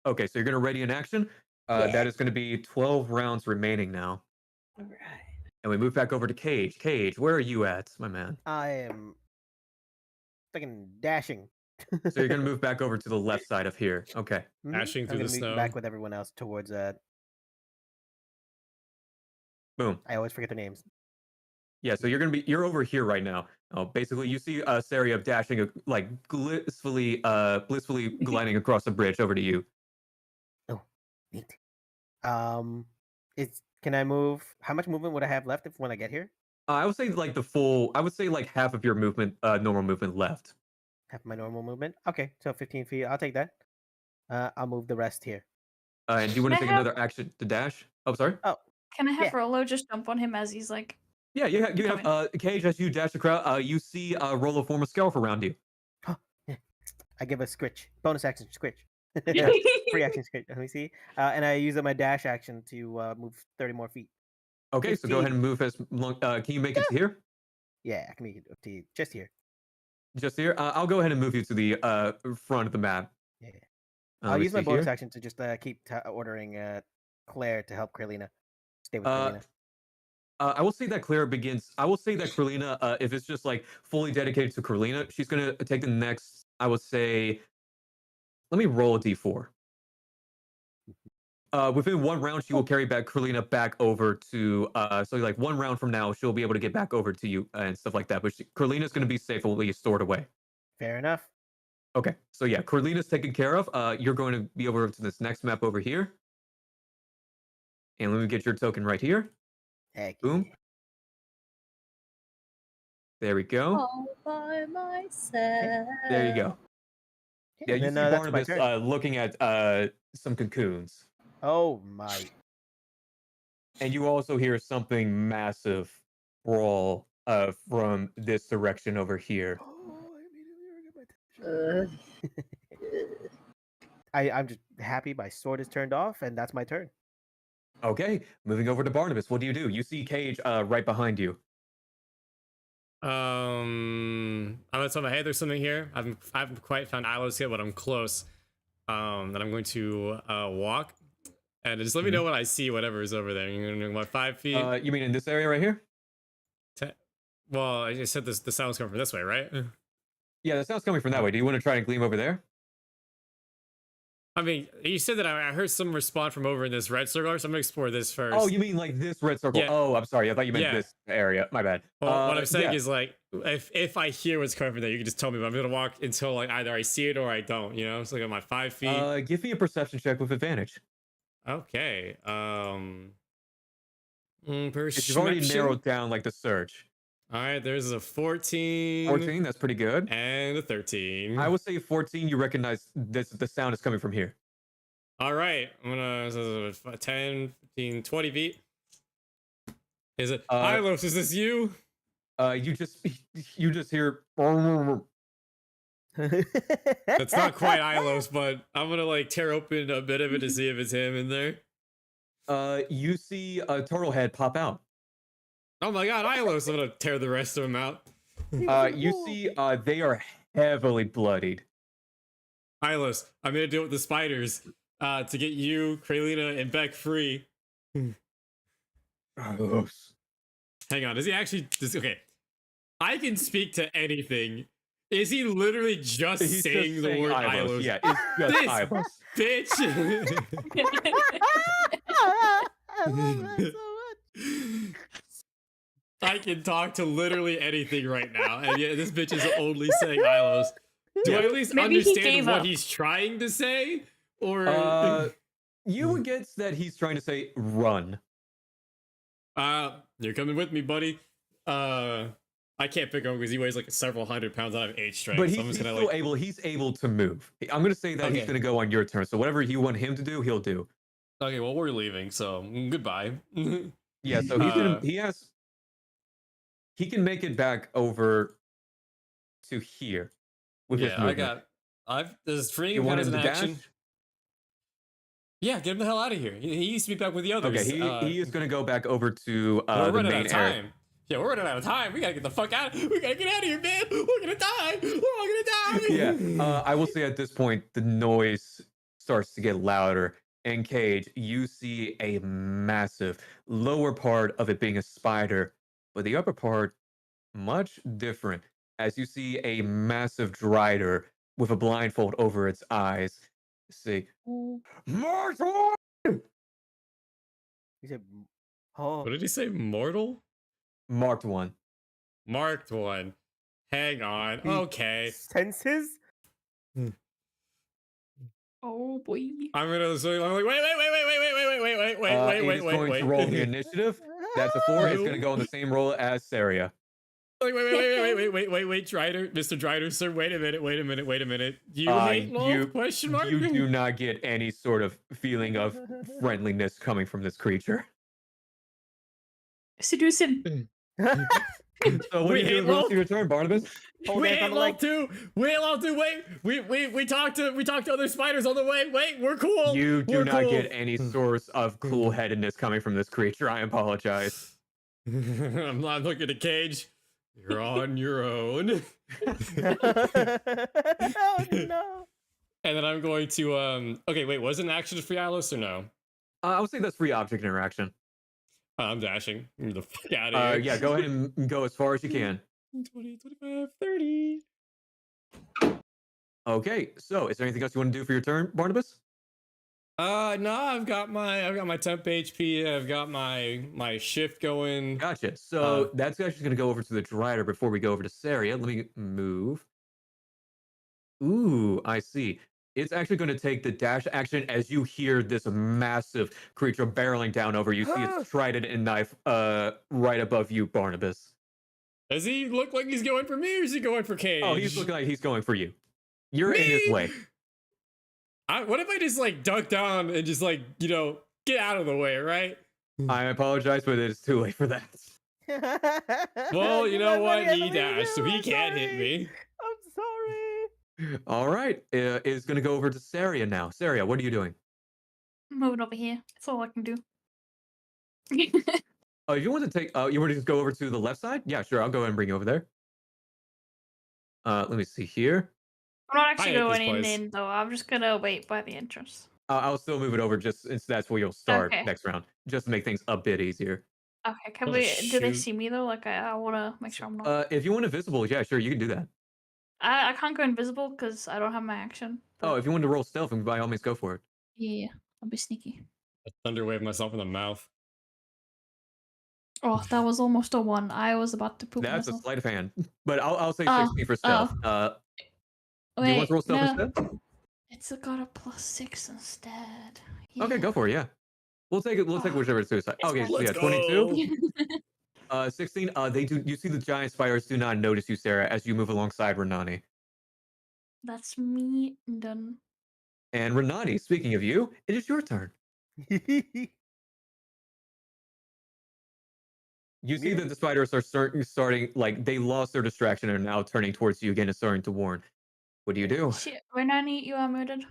S3: Okay, so you're going to ready an action. That is going to be 12 rounds remaining now.
S4: All right.
S3: And we move back over to Cage. Cage, where are you at, my man?
S2: I am fucking dashing.
S3: So you're going to move back over to the left side of here. Okay.
S2: Mhm.
S6: Dashing
S2: I'm
S6: through the
S2: gonna meet
S6: snow.
S2: back with everyone else towards
S3: Boom.
S2: I always forget their names.
S3: Yeah, so you're over here right now. Basically, you see Saria dashing, like blissfully gliding across the bridge over to you.
S2: Oh, neat. Can I move? How much movement would I have left when I get here?
S3: I would say like I would say like half of your movement, normal movement left.
S2: Half my normal movement. Okay, so 15 feet. I'll take that. I'll move the rest here.
S3: And do you want to
S5: Can I
S3: take
S5: have-
S3: another action to dash? Oh, sorry.
S5: Can I have
S2: Yeah.
S5: Rolo just jump on him as he's like?
S3: Yeah, you
S5: Come
S3: have Cage as you dash the crowd. You see Rolo form a scarf around you.
S2: I give a scritch. Bonus action scritch. Free action. Let me see. And I use my dash action to move 30 more feet.
S3: Okay, so go ahead
S2: 15.
S3: and move as long. Can you make it to here?
S2: Yeah, I can make it up to you. Just here.
S3: Just here. I'll go ahead and move you to the front of the map.
S2: Yeah.
S3: Let
S2: I'll
S3: me
S2: use my
S3: see
S2: bonus
S3: here.
S2: action to just keep ordering Claire to help Kralina. Stay with
S3: Uh,
S2: Kralina.
S3: I will say that Claire begins. I will say that Kralina, if it's just like fully dedicated to Kralina, she's gonna take the next. I would say. Let me roll a d4. Within one round, she will carry back Kralina back over to. So like 1 round from now, she'll be able to get back over to you and stuff like that. But Kralina's gonna be safely stored away.
S2: Fair enough.
S3: Okay, so yeah, Kralina's taken care of. You're going to be over to this next map over here. And let me get your token right here.
S2: Heck
S3: Boom.
S2: yeah.
S3: There we go.
S4: All by myself.
S3: There you go. Yeah,
S2: And
S3: you
S2: then,
S3: see
S2: that's my
S3: Barnabas
S2: turn.
S3: looking at some cocoons.
S2: Oh my.
S3: And you also hear something massive brawl from this direction over here.
S2: I'm just happy my sword is turned off, and that's my turn.
S3: Okay, moving over to Barnabas. What do? You see Cage right behind you.
S6: I'm gonna tell my hey, there's something here. I haven't quite found Ilos yet, but I'm close. Then I'm going to walk, and just let me know when I see whatever is over there. You're gonna what 5 feet?
S3: You mean in this area right here?
S6: Well, I just said this. The sound's coming from this way, right?
S3: Yeah, the sound's coming from that way. Do you want to try and gleam over there?
S6: I mean, you said that I heard some respond from over in this red circle, so I'm gonna explore this first.
S3: Oh, you mean like this red circle?
S6: Yeah.
S3: Oh, I'm sorry. I thought you meant
S6: Yeah.
S3: this area. My bad.
S6: Well, what I'm saying
S3: yeah.
S6: is like, if I hear what's coming from there, you can just tell me. But I'm gonna walk until like either I see it or I don't. You know, so like at my 5 feet.
S3: Give me a perception check with advantage.
S6: Okay.
S3: You've already narrowed down like the search.
S6: All right, there's a 14.
S3: 14, that's pretty good.
S6: And a 13.
S3: I would say 14. You recognize this. The sound is coming from here.
S6: All right, I'm gonna 10, 15, 20 feet. Is it Ilos? Is this you?
S3: You just hear.
S6: It's not quite Ilos, but I'm gonna like tear open a bit of it to see if it's him in there.
S3: You see a turtle head pop out.
S6: Oh my god, Ilos! I'm gonna tear the rest of them out.
S3: You see they are heavily bloodied.
S6: Ilos, I'm gonna deal with the spiders to get you, Kralina, and Beck free.
S3: Ilos.
S6: Hang on, is he actually? Okay, I can speak to anything. Is he literally just saying the word Ilos?
S3: Yeah, it's just
S6: This
S3: Ilos.
S6: bitch.
S2: I love that so much.
S6: I can talk to literally anything right now, and yet this bitch is only saying Ilos. Do I at least
S5: Maybe he
S6: understand
S5: gave
S6: what
S5: up.
S6: he's trying to say? Or
S3: You would guess that he's trying to say run.
S6: you're coming with me, buddy. I can't pick him because he weighs like several hundred pounds out of 8 strength.
S3: But
S6: so
S3: he's,
S6: I'm just gonna
S3: still
S6: like
S3: able. He's able to move. I'm gonna say that he's
S6: Okay.
S3: gonna go on your turn. So whatever you want him to do, he'll do.
S6: okay, well we're leaving, so goodbye.
S3: Yeah. So he's gonna. He can make it back over to here with his
S6: yeah,
S3: movement.
S6: does freeing
S3: You
S6: him
S3: want
S6: count
S3: him
S6: as
S3: to
S6: an
S3: dash?
S6: action? Yeah, get him the hell out of here. He needs to be back with the others.
S3: Okay. He is gonna go back over to
S6: we're
S3: the
S6: running out
S3: main
S6: of
S3: area.
S6: time. Yeah, we're running out of time. We gotta get the fuck out. We gotta get out of here, man. We're gonna die. We're all gonna die.
S3: Yeah. I will say at this point the noise starts to get louder. And Cage, you see a massive lower part of it being a spider, but the upper part much different. As you see a massive drider with a blindfold over its eyes. See, Mortal!
S2: He said, "Oh,
S6: What did he say? Mortal?
S3: Marked one.
S6: Marked one. Hang on.
S2: He-
S6: Okay.
S2: senses."
S5: Oh boy.
S6: I'm like, wait.
S3: He's going to roll the initiative. That's a 4. It's going to go on the same roll as Saria.
S6: Like, wait, Drider, Mr. Drider, sir, wait a minute. You hate love? Question mark?
S3: You do not get any sort of feeling of friendliness coming from this creature.
S5: Seduce him.
S3: So what do you do the rest of your turn, Barnabas?
S2: Hold
S6: We
S2: hands on
S6: ain't
S2: the leg.
S6: allowed to. We ain't allowed to. Wait. We talked to other spiders on the way. Wait, we're cool.
S3: You do
S6: We're
S3: not
S6: cool.
S3: get any source of cool-headedness coming from this creature. I apologize.
S6: I'm not looking at Cage. You're on your own.
S2: Oh no.
S6: And then I'm going to okay, wait, was it an action to free Alice or no?
S3: I would say that's free object interaction.
S6: I'm dashing. Get the fuck out of here.
S3: Yeah, go ahead and go as far as you can.
S6: 20, 25, 30.
S3: Okay, so is there anything else you want to do for your turn, Barnabas?
S6: No, I've got my temp HP. I've got my shift going.
S3: Gotcha. So that's actually going to go over to the Drider before we go over to Saria. Let me move. Ooh, I see. It's actually going to take the dash action as you hear this massive creature barreling down over you. See its trident and knife right above you, Barnabas.
S6: Does he look like he's going for me or is he going for Cage?
S3: Oh, he's looking like he's going for you. You're in his
S6: Me?
S3: way.
S6: What if I just like duck down and just like, get out of the way, right?
S3: I apologize, but it's too late for that.
S6: Well, you know what?
S2: Buddy,
S6: He
S2: I'm
S6: dashed, so he
S2: leaving you.
S6: can't hit
S2: Sorry.
S6: me.
S2: I'm sorry.
S3: All right, it's going to go over to Saria now. Saria, what are you doing?
S5: Moving over here. That's all I can do.
S3: Oh, if you want to take, you want to just go over to the left side? Yeah, sure. I'll go ahead and bring you over there. Let me see here.
S5: I'm not actually
S6: hate this
S5: going
S6: place.
S5: in though. I'm just gonna wait by the entrance.
S3: I'll still move it over just since that's where you'll start
S5: Okay.
S3: next round, just to make things a bit easier.
S5: Okay, can
S6: Oh,
S5: we? Do they
S6: shoot.
S5: see me though? Like I wanna make sure I'm not.
S3: If you want invisible, yeah, sure, you can do that.
S5: I can't go invisible because I don't have my action.
S3: Oh, if you want to roll stealth, by all means, go for it.
S5: Yeah, I'll be sneaky.
S6: I thunderwave myself in the mouth.
S5: Oh, that was almost a 1. I was about to poop
S3: That's a
S5: myself.
S3: sleight of hand, but I'll say
S5: Oh,
S3: 16 for stealth. Do you want to roll stealth instead?
S5: It's got a +6 instead.
S3: Okay, go for it. Yeah, we'll take it. We'll take whichever suicide.
S5: It's
S3: Okay,
S5: fine.
S3: so yeah,
S6: Let's
S3: 22.
S6: go.
S3: 16. They do. You see the giant spiders do not notice you, Sarah, as you move alongside Renani.
S5: That's me done.
S3: And Renani, speaking of you, it is your turn. You see that the spiders are starting, like, they lost their distraction and are now turning towards you again and starting to warn. What do you do?
S5: Shit, Renani, you are muted.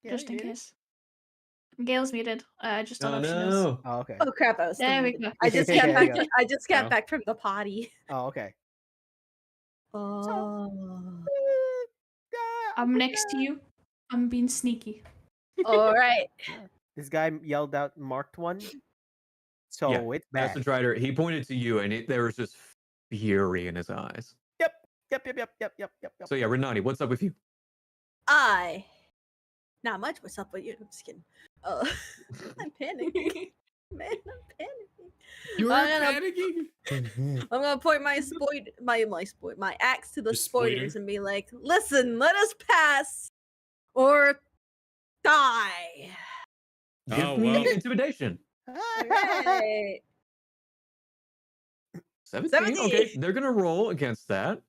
S2: Yeah,
S5: Just
S2: you
S5: in
S2: did it.
S5: case. Gail's muted. I just don't
S3: Oh,
S5: know if she knows.
S3: no.
S2: Oh, okay.
S4: Oh crap! I was.
S5: There we
S4: muted.
S5: go.
S4: I just
S2: There
S4: got
S2: you
S4: back.
S2: go.
S4: I just got
S6: No.
S4: back from the potty.
S2: Oh, okay.
S4: Oh.
S5: I'm next to you. I'm being sneaky.
S4: All right.
S2: This guy yelled out "marked one," so
S3: Yeah,
S2: it's
S3: Master
S2: bad.
S3: Drider, he pointed to you and there was just fury in his eyes.
S2: Yep.
S3: So yeah, Renani, what's up with you?
S4: Not much. What's up with you? I'm just kidding. I'm panicking. Man, I'm panicking.
S6: You
S4: I'm
S6: are
S4: gonna-
S6: panicking?
S4: I'm gonna point my my axe to the
S6: Your
S4: spoilers
S6: spoiler?
S4: and be like, "Listen, let us pass, or die."
S3: Give
S6: Oh,
S3: me
S6: well.
S3: intimidation.
S4: Alright.
S3: 17. Okay, they're gonna roll against that.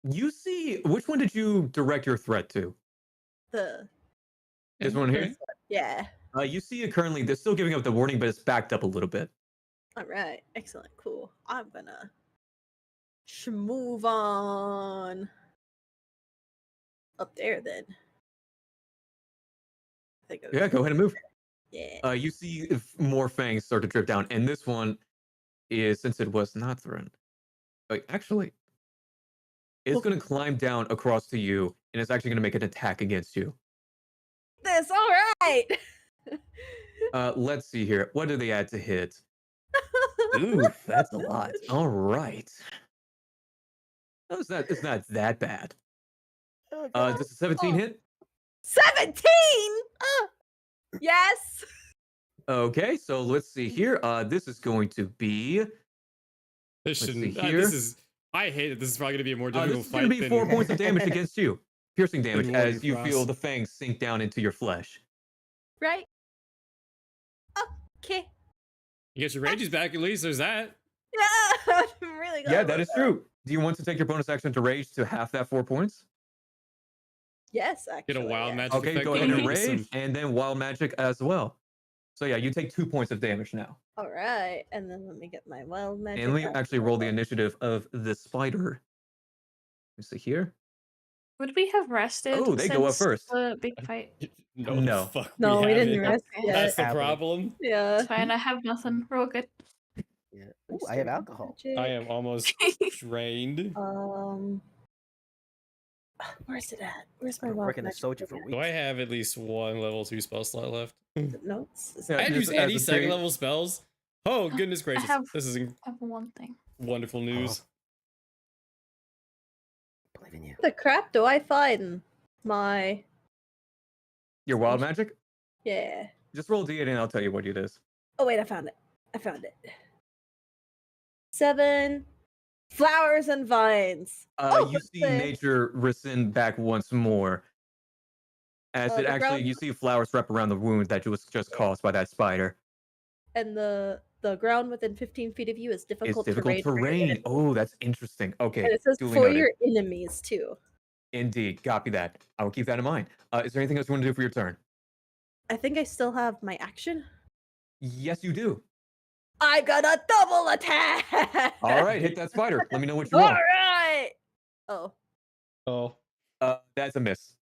S3: You see, which one did you direct your threat to? This one here?
S4: Yeah.
S3: You see it currently, they're still giving up the warning, but it's backed up a little bit.
S4: All right. Excellent. Cool. I'm gonna move on up there then. I think
S3: Yeah, go ahead and move.
S4: Yeah.
S3: You see more fangs start to drip down, and this one is, since it was not threatened, actually, it's going to climb down across to you, and it's actually going to make an attack against you.
S4: This all right.
S3: Let's see here. What do they add to hit? Ooh, that's a lot. All right. No, it's not that bad.
S2: Oh,
S3: Does a 17 hit?
S4: 17. Yes.
S3: Okay, so let's see here. This is going to be.
S6: This
S3: Let's see
S6: shouldn't.
S3: here.
S6: I hate it. This is probably gonna be a more
S3: This
S6: difficult
S3: is going to
S6: fight
S3: be
S6: than
S3: 4 points of damage against you. Piercing damage
S6: Warden
S3: as you feel
S6: Cross.
S3: the fangs sink down into your flesh.
S4: Right. Okay.
S6: You get your rages back at least. There's that.
S4: Yeah. I'm really glad
S3: Yeah,
S4: about
S3: that is true. Do you want to take your bonus action to rage to half that 4 points?
S4: Yes, actually.
S6: Get a wild
S4: yeah.
S6: magic
S3: Okay,
S6: effect
S3: go ahead and
S6: going.
S3: rage, and then wild magic as well. So yeah, you take 2 points of damage now.
S4: All right, and then let me get my wild magic.
S3: And let me
S4: out.
S3: actually roll the initiative of the spider. Let's see here.
S5: Would we have rested?
S3: Oh, they go up
S5: since
S3: first.
S5: The big fight.
S3: No.
S6: Fuck,
S4: No, we didn't
S6: haven't.
S4: rest
S5: Okay.
S4: yet.
S6: That's the
S2: Happening.
S6: problem.
S4: Yeah.
S5: It's fine. I have nothing. We're all good.
S2: Yeah. Ooh, I have alcohol.
S6: I am almost drained.
S4: Where's it at? Where's my
S2: I've been
S4: wild
S2: working the
S4: magic?
S2: soldier for
S4: again?
S2: weeks.
S6: Do I have at least one level 2 spell slot left?
S4: The notes? Is
S3: Yeah,
S6: I
S4: it-
S6: didn't use
S3: as
S6: any
S3: a
S6: second
S3: three-
S6: level spells. Oh, goodness gracious.
S5: have-
S6: This is
S5: I have one thing.
S6: wonderful news.
S2: Believe in you.
S4: the crap do I find? My
S3: Your wild magic?
S4: yeah.
S3: Just roll D8 and I'll tell you what it is.
S4: Oh wait, I found it. 7 flowers and vines. Oh,
S3: You see
S4: the-
S3: nature rescind back once more. As it
S4: the
S3: actually,
S4: ground-
S3: you see flowers wrap around the wound that was just caused by that spider.
S4: And the ground within 15 feet of you is
S3: It's
S4: difficult
S3: difficult
S4: terrain. for your
S3: terrain.
S4: enemies.
S3: Oh, that's interesting. Okay,
S4: And it says
S3: duly
S4: for
S3: noted.
S4: your enemies too.
S3: Indeed, copy that. I will keep that in mind. Is there anything else you want to do for your turn?
S4: I think I still have my action.
S3: Yes, you do.
S4: I got a double attack.
S3: All right, hit that spider. Let me know what you
S4: All
S3: roll.
S4: right. Oh.
S6: Oh.
S3: That's a miss.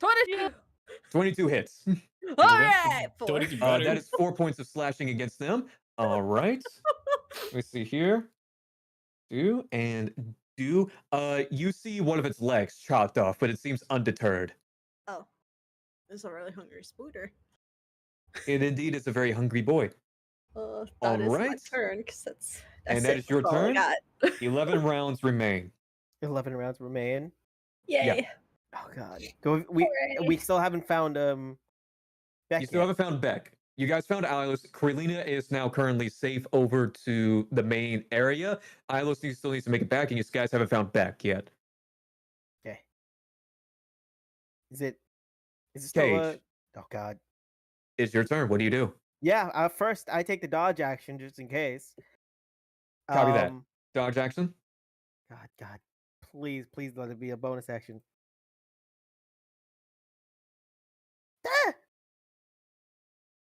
S4: 22.
S3: 22 hits.
S4: All right.
S6: Don't
S4: 4.
S6: even butter.
S3: That is 4 points of slashing against them. All right. Let me see here. Do and do. You see one of its legs chopped off, but it seems undeterred.
S4: Oh. This is a really hungry spooter.
S3: It indeed is a very hungry boy.
S4: That is my
S3: Alright.
S4: turn because that's
S3: And that
S4: it,
S3: is your
S4: that's all I
S3: turn?
S4: got.
S3: 11 rounds remain.
S2: 11 rounds remain.
S4: Yay.
S2: Oh god. We still haven't found Beck
S3: You still
S2: yet.
S3: haven't found Beck. You guys found Ilos. Karelina is now currently safe over to the main area. Ilos still needs to make it back, and you guys haven't found Beck yet.
S2: Okay. Is it still
S3: Cage.
S2: Oh god.
S3: It's your turn. What do you do?
S2: Yeah, first I take the dodge action just in case.
S3: Copy that. Dodge action?
S2: God. Please let it be a bonus action. Ah!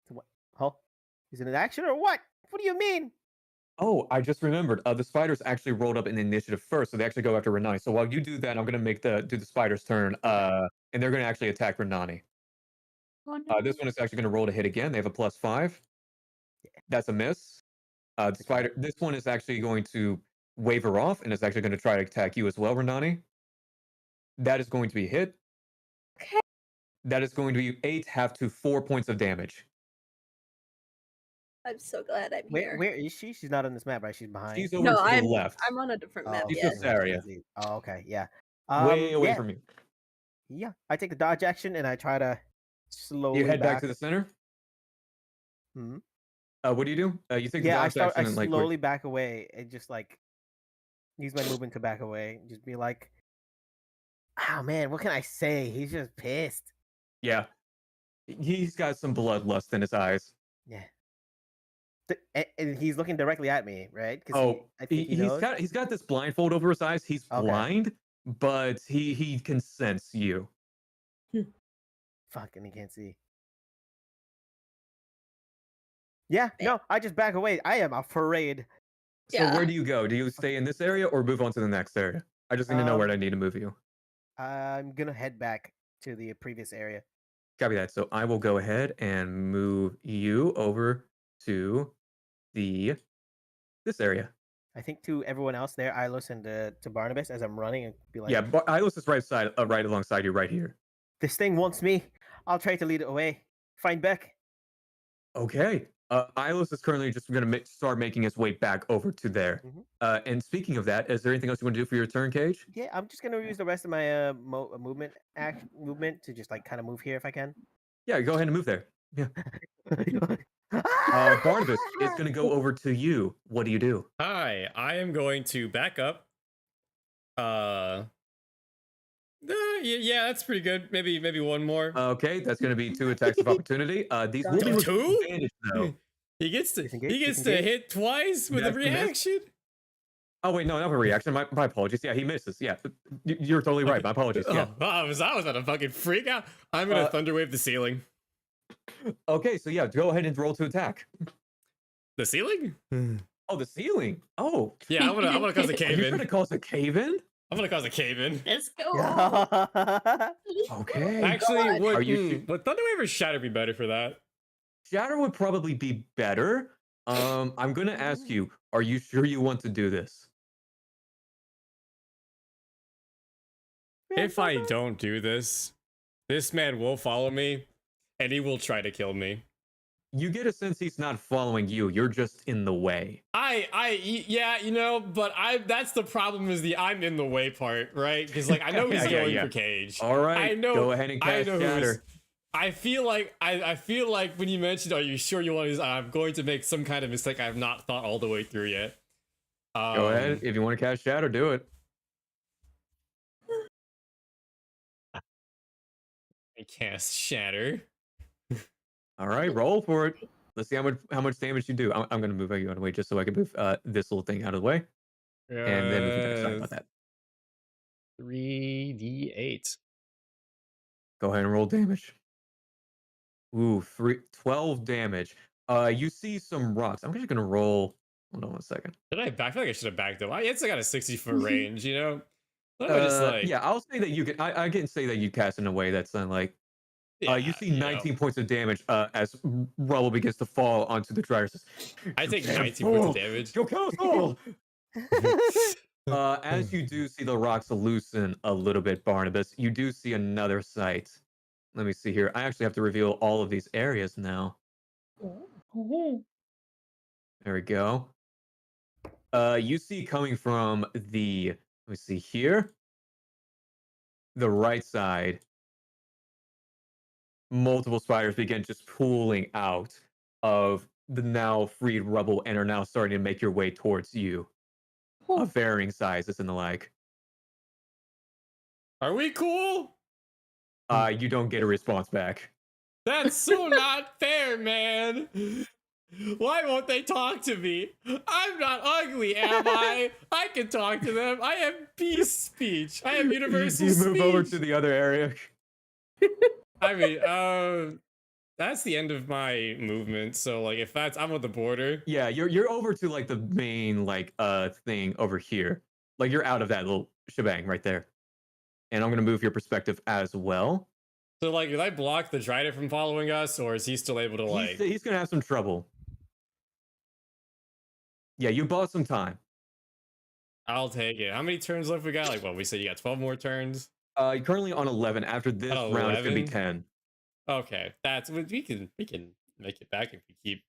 S2: So what? Oh, is it an action or what? What do you mean?
S3: Oh, I just remembered. The spiders actually rolled up in initiative first, so they actually go after Renani. So while you do that, I'm gonna do the spider's turn. And they're gonna actually attack Renani.
S5: Oh, no.
S3: This one is actually gonna roll to hit again. They have a +5. That's a miss. The spider. This one is actually going to waver off, and is actually going to try to attack you as well, Renani. That is going to be hit.
S4: Okay.
S3: That is going to be 8 half to 4 points of damage.
S4: I'm so glad I'm here.
S2: Where is she? She's not on this map, right? She's behind.
S3: She's over
S4: No,
S3: to
S4: I'm
S3: the left.
S4: I'm on a different map.
S3: She's
S4: Yeah.
S3: just area.
S2: Oh, okay, yeah.
S3: Way away
S2: yeah,
S3: from you.
S2: Yeah, I take the dodge action and I try to slowly.
S3: You head back to the center.
S2: Hmm?
S3: What do you do? You take the
S2: Yeah,
S3: dodge action and like
S2: slowly back away and just like use my movement to back away. Just be like, oh man, what can I say? He's just pissed.
S3: yeah. He's got some bloodlust in his eyes.
S2: Yeah. And he's looking directly at me, right? 'Cause
S3: Oh,
S2: I think he
S3: he's
S2: knows.
S3: got this blindfold over his eyes. He's
S2: Okay.
S3: blind, but he can sense you.
S2: Fuck, and he can't see. Yeah, no, I just back away. I am afraid.
S3: So
S4: Yeah.
S3: where do you go? Do you stay in this area or move on to the next area? I just need to know where I need to move you.
S2: I'm gonna head back to the previous area.
S3: Copy that. So I will go ahead and move you over to this area.
S2: I think to everyone else there, I listen to Barnabas as I'm running and be like,
S3: Yeah, but Ilos is right alongside you, right here.
S2: this thing wants me. I'll try to lead it away. Find Beck.
S3: Okay. Ilos is currently just going to start making his way back over to there.
S2: Mhm.
S3: And speaking of that, is there anything else you want to do for your turn, Cage?
S2: Yeah, I'm just gonna use the rest of my movement to just like kind of move here if I can.
S3: Yeah, go ahead and move there. Yeah. Barnabas is going to go over to you. What do you do?
S6: Hi, I am going to back up. Yeah, that's pretty good. Maybe one more.
S3: Okay, that's going to be 2 attacks of opportunity. These will be with
S6: Two?
S3: advantage, though.
S6: He gets to
S2: Disengage.
S6: hit twice with a
S3: That's the miss.
S6: reaction.
S3: Oh wait, no, not a reaction. My apologies. Yeah, he misses. Yeah, you're totally right. My apologies. Yeah.
S6: Oh, I was about to fucking freak out. I'm gonna
S3: Uh,
S6: thunderwave the ceiling.
S3: Okay, so yeah, go ahead and roll to attack.
S6: The ceiling?
S3: Oh, the ceiling. Oh,
S6: Yeah, I'm gonna cause a
S3: are
S6: cave
S3: you
S6: in.
S3: gonna cause a cave in?
S6: I'm gonna cause a cave in.
S5: Let's go.
S3: Okay.
S6: Actually,
S4: God.
S6: would
S3: Are you
S6: would Thunderwave or Shatter be better for that?
S3: Shatter would probably be better. I'm gonna ask you, are you sure you want to do this?
S6: If I don't do this, this man will follow me, and he will try to kill me.
S3: You get a sense he's not following you. You're just in the way.
S6: Yeah, you know, but that's the problem is the I'm in the way part, right? Because like I know he's going for Cage.
S3: All right,
S6: I know.
S3: go ahead and cast Shatter.
S6: I feel like when you mentioned, "Are you sure you want to?" I'm going to make some kind of mistake I have not thought all the way through yet.
S3: Go ahead if you want to cast Shatter, do it.
S6: I cast Shatter.
S3: All right, roll for it. Let's see how much damage you do. I'm gonna move you out of the way just so I can move this little thing out of the way, and then we can talk about that.
S6: 3d8.
S3: Go ahead and roll damage. Ooh, 12 damage. You see some rocks. I'm just gonna roll. Hold on one second.
S6: I feel like I should have backed up. It's got a 60-foot range, you know. What if I just like?
S3: Yeah, I'll say that you can. I can say that you cast in a way that's not like. You see 19 points of damage as rubble begins to fall onto the dryers.
S6: I take 19 points of damage.
S3: You'll kill us all. As you do see the rocks loosen a little bit, Barnabas, you do see another sight. Let me see here. I actually have to reveal all of these areas now. There we go. You see coming from the, let me see here, the right side, multiple spiders begin just pooling out of the now freed rubble and are now starting to make your way towards you. Of varying sizes and the like.
S6: Are we cool?
S3: You don't get a response back.
S6: That's so not fair, man. Why won't they talk to me? I'm not ugly, am I? I can talk to them. I have peace speech. I have universal
S3: You
S6: speech.
S3: move over to the other area.
S6: I mean, that's the end of my movement. So like, if I'm on the border.
S3: Yeah, you're over to like the main like thing over here. Like you're out of that little shebang right there. And I'm gonna move your perspective as well.
S6: So like, did I block the Drider from following us, or is he still able to like?
S3: He's gonna have some trouble. Yeah, you bought some time.
S6: I'll take it. How many turns left we got? Like, what we said, you got 12 more turns.
S3: You're currently on 11. After this round, it's gonna be 10.
S6: Okay, we can make it back if we keep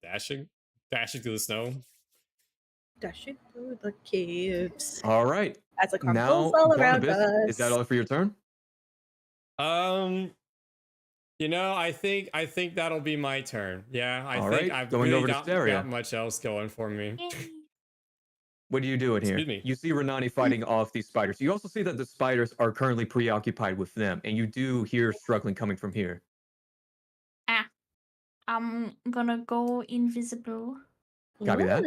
S6: dashing through the snow.
S4: Dashing through the caves.
S3: All right.
S4: As a
S3: Now,
S4: all around
S3: Barnabas,
S4: us.
S3: is that all for your turn?
S6: You know, I think that'll be my turn. Yeah, I
S3: All
S6: think
S3: right,
S6: I've
S3: going
S6: really
S3: over to
S6: not
S3: Steria.
S6: got much else going for me.
S3: What are you doing here?
S6: Excuse me.
S3: You see Renani fighting off these spiders. You also see that the spiders are currently preoccupied with them, and you do hear struggling coming from here.
S5: I'm gonna go invisible.
S3: Copy that.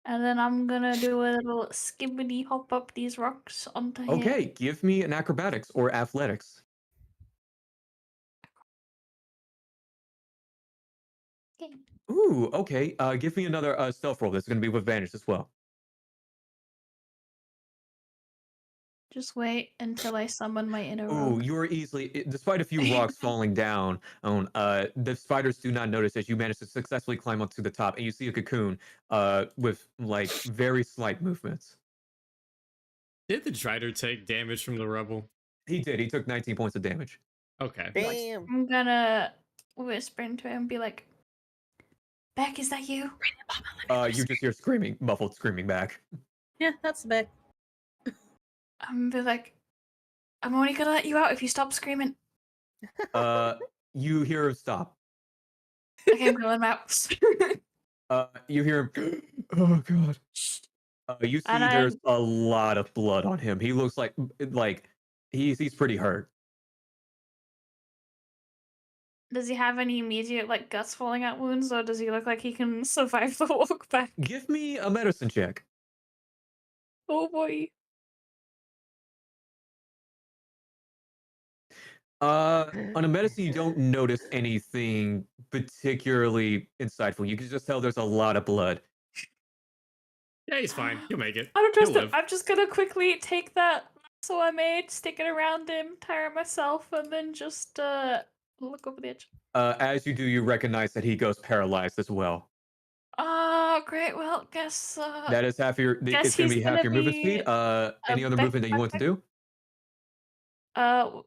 S5: And then I'm gonna do a little skibbity hop up these rocks onto here.
S3: Okay, give me an acrobatics or athletics.
S5: Okay.
S3: Ooh, okay. Give me another stealth roll. That's going to be with advantage as well.
S5: Just wait until I summon my inner
S3: Ooh,
S5: rogue.
S3: you are easily, despite a few rocks falling down, the spiders do not notice as you manage to successfully climb up to the top, and you see a cocoon with like very slight movements.
S6: Did the Drider take damage from the rubble?
S3: He did. He took 19 points of damage.
S6: Okay.
S2: Damn.
S5: I'm gonna whisper into him and be like, Beck, is that you?
S3: You just hear screaming, muffled screaming back.
S4: Yeah, that's the back.
S5: I'm be like, I'm only gonna let you out if you stop screaming.
S3: You hear him stop.
S5: Okay, I'm gonna let him out.
S3: You hear him. Oh god. You see,
S5: And
S3: there's a lot of blood on him. He looks like he's pretty hurt.
S5: Does he have any immediate like guts falling out wounds, or does he look like he can survive the walk back?
S3: Give me a medicine check.
S5: Oh boy.
S3: On a medicine, you don't notice anything particularly insightful. You can just tell there's a lot of blood.
S6: Yeah, he's fine. He'll make it.
S5: I don't
S6: He'll
S5: trust him.
S6: live.
S5: I'm just gonna quickly take that lasso I made, stick it around him, tire myself, and then just look over the edge.
S3: As you do, you recognize that he goes paralyzed as well.
S5: Great. Well, guess
S3: That is half your.
S5: guess
S3: It's going to
S5: he's
S3: be half
S5: gonna
S3: your movement
S5: be
S3: speed. Any other movement that you want to do?
S5: uh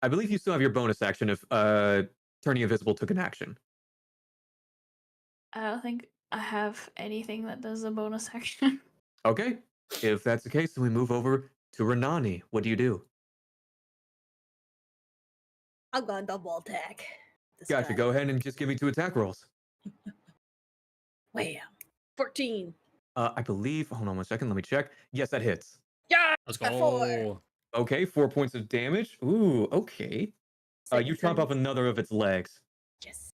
S3: I believe you still have your bonus action if turning invisible took an action.
S5: I don't think I have anything that does a bonus action.
S3: Okay. If that's the case, then we move over to Renani. What do you do?
S4: I'm going double attack. This
S3: Gotcha.
S4: guy.
S3: Go ahead and just give me 2 attack rolls.
S4: Wham. 14.
S3: I believe. Hold on 1 second. Let me check. Yes, that hits.
S4: Yeah.
S6: Let's
S4: a four.
S6: go.
S3: Okay, 4 points of damage. Ooh, okay. You chop
S4: Second
S3: off another of its legs.
S4: Yes.